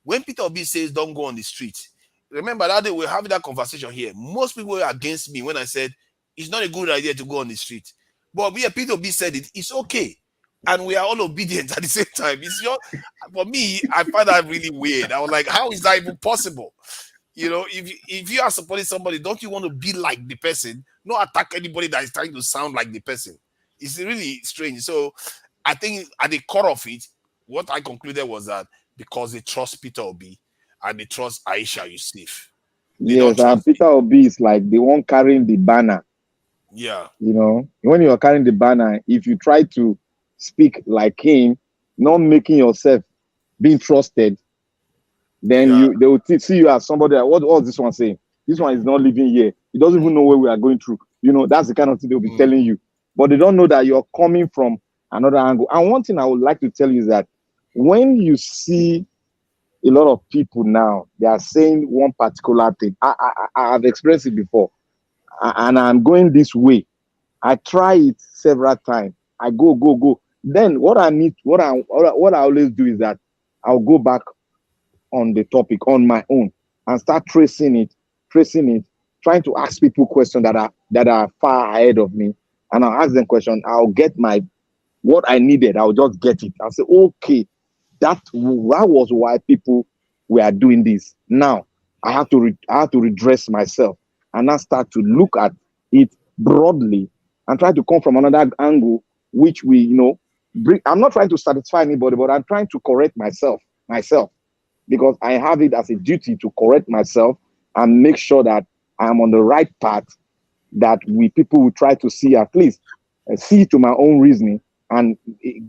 S1: when Peter Obi says don't go on the street, remember that day we were having that conversation here. Most people were against me when I said it's not a good idea to go on the street. But we Peter B said it's okay. And we are all obedient at the same time. It's your for me, I find that really weird. I was like, how is that even possible? You know, if you are supporting somebody, don't you want to be like the person? Not attack anybody that is trying to sound like the person. It's really strange. So I think at the core of it, what I concluded was that because they trust Peter Obi and they trust Aisha Yusuf, they don't
S5: Yes, and
S1: trust me.
S5: Peter Obi is like the one carrying the banner.
S1: Yeah,
S5: You know, when you are carrying the banner, if you try to speak like him, not making yourself being trusted, then
S1: yeah.
S5: they will see you as somebody like, what was this one saying? This one is not living here. He doesn't even know where we are going through. You know, that's the kind of thing they'll be telling you. But they don't know that you're coming from another angle. And one thing I would like to tell you is that when you see a lot of people now, they are saying one particular thing. I've experienced it before, and I'm going this way. I try it several times. I go. Then what I always do is that I'll go back on the topic on my own and start tracing it, trying to ask people questions that are far ahead of me, and I'll ask them questions. I'll get my what I needed. I'll just get it. I'll say, okay, that was why people were doing this. Now I have to redress myself and now start to look at it broadly and try to come from another angle, which we bring. I'm not trying to satisfy anybody, but I'm trying to correct myself because I have it as a duty to correct myself and make sure that I am on the right path, that we people will try to see at least see to my own reasoning and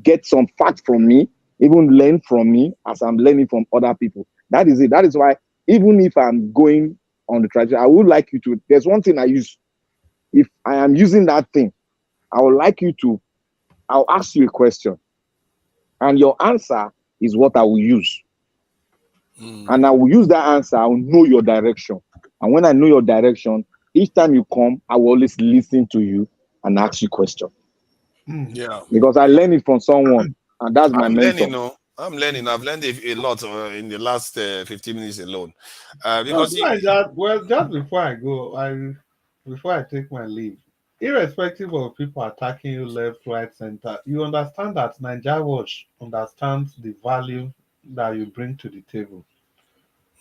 S5: get some facts from me, even learn from me as I'm learning from other people. That is it. That is why even if I'm going on the trajectory, I would like you to, there's one thing I use. If I am using that thing, I would like you to, I'll ask you a question and your answer is what I will use. And I will use that answer. I will know your direction. And when I know your direction, each time you come, I will always listen to you and ask you questions.
S1: Yeah.
S5: Because I learned it from someone, and that's my
S1: I'm learning,
S5: mentor.
S1: no. I'm learning. I've learned a lot in the last 15 minutes alone.
S10: No,
S1: Because
S10: like that. Well, just before I go, before I take my leave, irrespective of people attacking you left, right, center, you understand that Nigeria Watch understands the value that you bring to the table.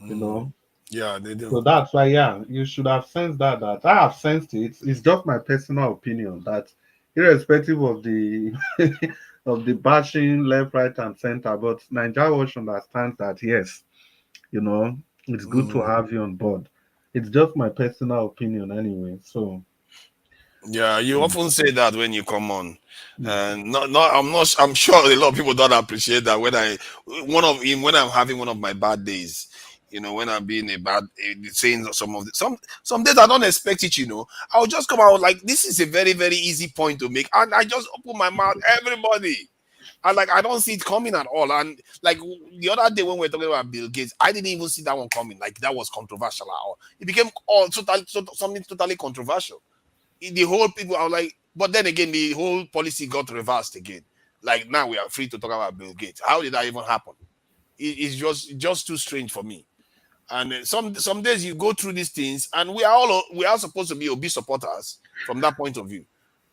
S10: You know,
S1: yeah, they do.
S10: so that's why, yeah, you should have sensed that I have sensed it. It's just my personal opinion that, irrespective of the of the bashing left, right, and center, but Nigeria Watch understands that yes, you know, it's good to have you on board. It's just my personal opinion anyway. So
S1: Yeah, you
S10: mm,
S1: often say that when you come on,
S10: mm,
S1: and I'm sure a lot of people don't appreciate that when I'm having one of my bad days, when I'm being saying some days I don't expect it, I'll just come out like this is a very very easy point to make, and I just open my mouth, everybody. I don't see it coming at all. And like the other day when we were talking about Bill Gates, I didn't even see that one coming. Like that was controversial at all. It became something totally controversial. The whole people are like, but then again, the whole policy got reversed again. Like now we are free to talk about Bill Gates. How did that even happen? It's just too strange for me. And some days you go through these things, and we are supposed to be Obi supporters from that point of view.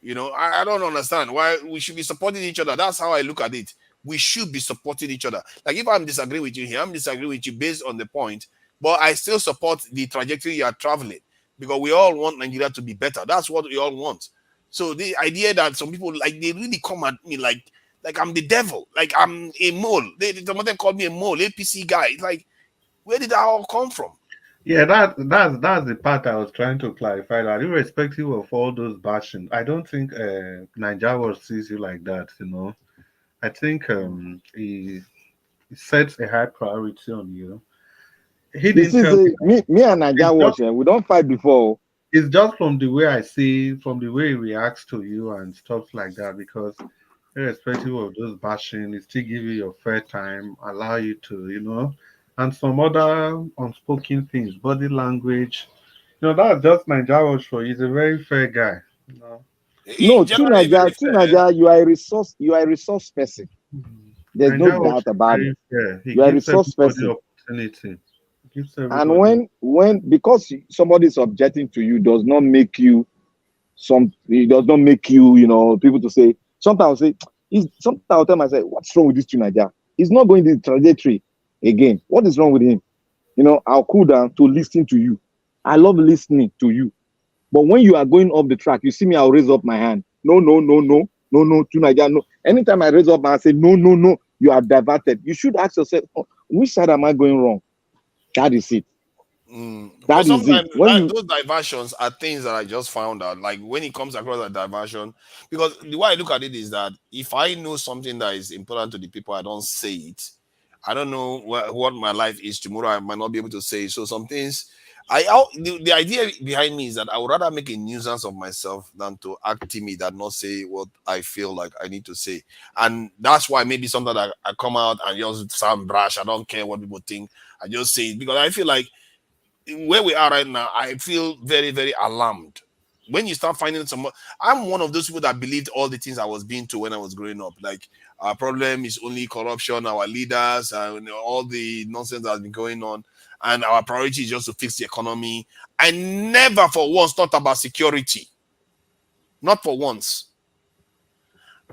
S1: I don't understand why we should be supporting each other. That's how I look at it. We should be supporting each other. Like if I'm disagreeing with you here, I'm disagreeing with you based on the point, but I still support the trajectory you are traveling because we all want Nigeria to be better. That's what we all want. So the idea that some people like they really come at me like I'm the devil, like I'm a mole. Some of them call me a mole, APC guy. It's like where did that all come from?
S10: yeah, that's the part I was trying to clarify. That irrespective of all those bashing, I don't think Nigeria Watch sees you like that. You know, I think he sets a high priority on you. He
S5: You
S10: didn't
S5: see,
S10: tell me
S5: say, me and
S10: it's
S5: Naija
S10: just
S5: watch, we don't fight before.
S10: it's just from the way I see, from the way he reacts to you and stuff like that. Because irrespective of those bashing, it still give you your fair time, allow you to, and some other unspoken things, body language. That's just Nigeria for you. He's a very fair guy. You know.
S1: He
S5: No,
S1: generally very
S5: True
S1: fair.
S5: Naija, you are a resource person. There's no
S10: Nigeria
S5: doubt
S10: is
S5: about it.
S10: very fair. He
S5: You are a
S10: gives
S5: resource
S10: everybody
S5: person.
S10: opportunity. Gives
S5: And
S10: everybody.
S5: when because somebody is objecting to you does not make you it does not make you, people to say. Sometimes I'll say, sometimes I'll tell myself, what's wrong with this Teenager? He's not going the trajectory again. What is wrong with him? I'll cool down to listen to you. I love listening to you. But when you are going off the track, you see me, I'll raise up my hand. No, Teenager, no. Anytime I raise up my hand, I say, no, you are diverted. You should ask yourself, which side am I going wrong? That is it.
S1: But
S5: That is it.
S1: sometimes
S5: When
S1: those diversions are things that I just found out. Like when it comes across a diversion, because the way I look at it is that if I know something that is important to the people, I don't say it. I don't know what my life is tomorrow. I might not be able to say. So some things, the idea behind me is that I would rather make a nuisance of myself than to act timid and not say what I feel like I need to say. And that's why maybe sometimes I come out and just sound brash. I don't care what people think. I just say it because I feel like where we are right now, I feel very, very alarmed. When you start finding I'm one of those people that believed all the things I was being told when I was growing up. Like, our problem is only corruption, our leaders, and all the nonsense that has been going on. And our priority is just to fix the economy. I never for once thought about security. Not for once.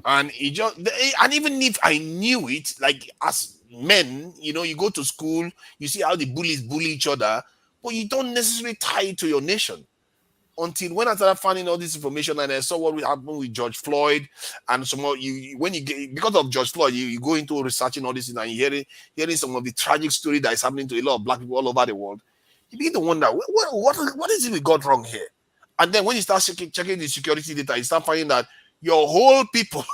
S1: And and even if I knew it, like as men, you go to school, you see how the bullies bully each other, but you don't necessarily tie it to your nation. Until when I started finding all this information and I saw what happened with George Floyd and some more, when you get, because of George Floyd, you go into researching all this and you hearing some of the tragic story that is happening to a lot of black people all over the world. You begin to wonder what is it we got wrong here? And then when you start checking the security data, you start finding that your whole people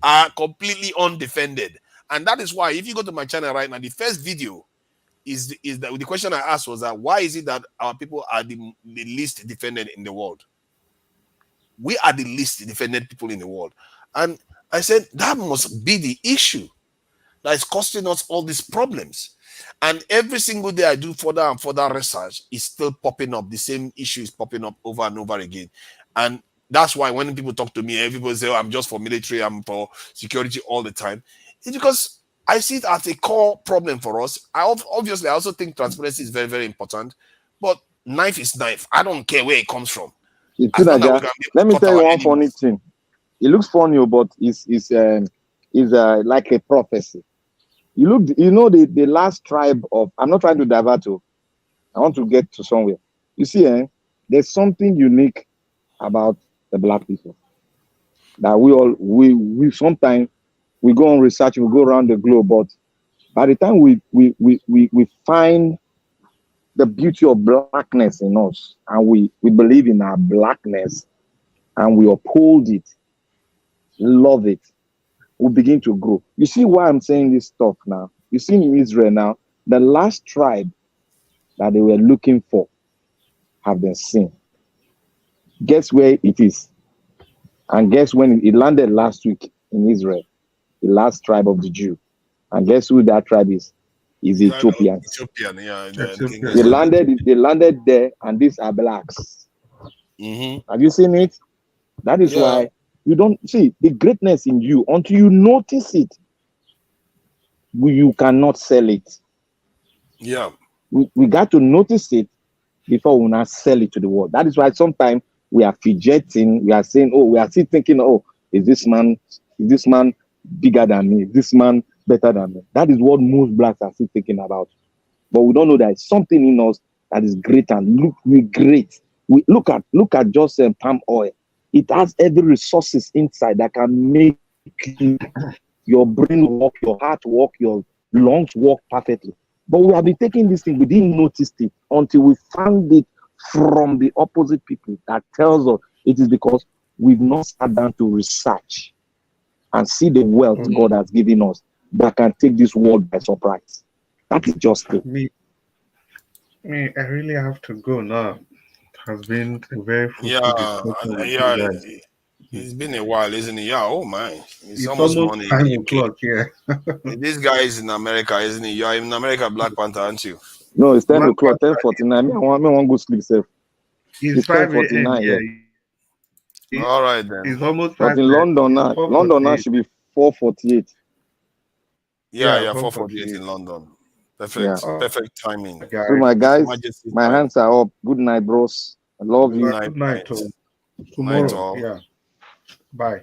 S1: are completely undefended. And that is why if you go to my channel right now, the first video is that the question I asked was that why is it that our people are the least defended in the world? We are the least defended people in the world. And I said that must be the issue that is costing us all these problems. And every single day I do further and further research, is still popping up. The same issue is popping up over and over again. And that's why when people talk to me, everybody say, I'm just for military, I'm for security all the time. It's because I see it as a core problem for us. Obviously, I also think transparency is very, very important. But knife is knife. I don't care where it comes from. As long as we can
S5: let me tell you one
S1: enemies.
S5: funny thing. It looks funny, but it's like a prophecy. The last tribe of. I'm not trying to divert you. I want to get to somewhere. You see, there's something unique about the black people that we sometimes we go on research, we go around the globe, but by the time we find the beauty of blackness in us, and we believe in our blackness, and we uphold it, love it, we begin to grow. You see why I'm saying this stuff now? You see in Israel now, the last tribe that they were looking for have been seen. Guess where it is? And guess when it landed last week in Israel, the last tribe of the Jew. And guess who that tribe is? Is Ethiopians.
S1: Ethiopian, yeah.
S5: They landed there, and these are blacks.
S1: Mm-hmm.
S5: Have you seen it? That is why you don't see the greatness in you until you notice it. You cannot sell it.
S1: Yeah.
S5: We got to notice it before we not sell it to the world. That is why sometimes we are fidgeting. We are saying, we are still thinking, is this man bigger than me? Is this man better than me? That is what most blacks are still thinking about. But we don't know that it's something in us that is great, and we're great. We look at just palm oil. It has every resources inside that can make your brain work, your heart work, your lungs work perfectly. But we have been taking this thing, we didn't notice it until we found it from the opposite people that tells us it is because we've not sat down to research and see the wealth God has given us that can take this world by surprise. That is just it.
S10: I really have to go now. It has been a very fruitful discussion with you guys.
S1: It's been a while, isn't it? Yeah, oh my. It's
S10: almost
S1: morning.
S10: 5 o'clock here.
S1: This guy is in America, isn't he? You are in America, Black Panther, aren't you?
S5: No, it's 10 o'clock, 10:49. I want to go sleep, sir.
S10: It's
S5: 10:49 here.
S1: All right then.
S10: It's almost 5.
S5: But in London now should be 4:48.
S1: Yeah, 4:48 in London. Perfect timing.
S5: So my guys, my hands are up. Good night, bros. I love you.
S10: Good night.
S1: Night
S10: Tomorrow,
S1: all.
S10: yeah. Bye.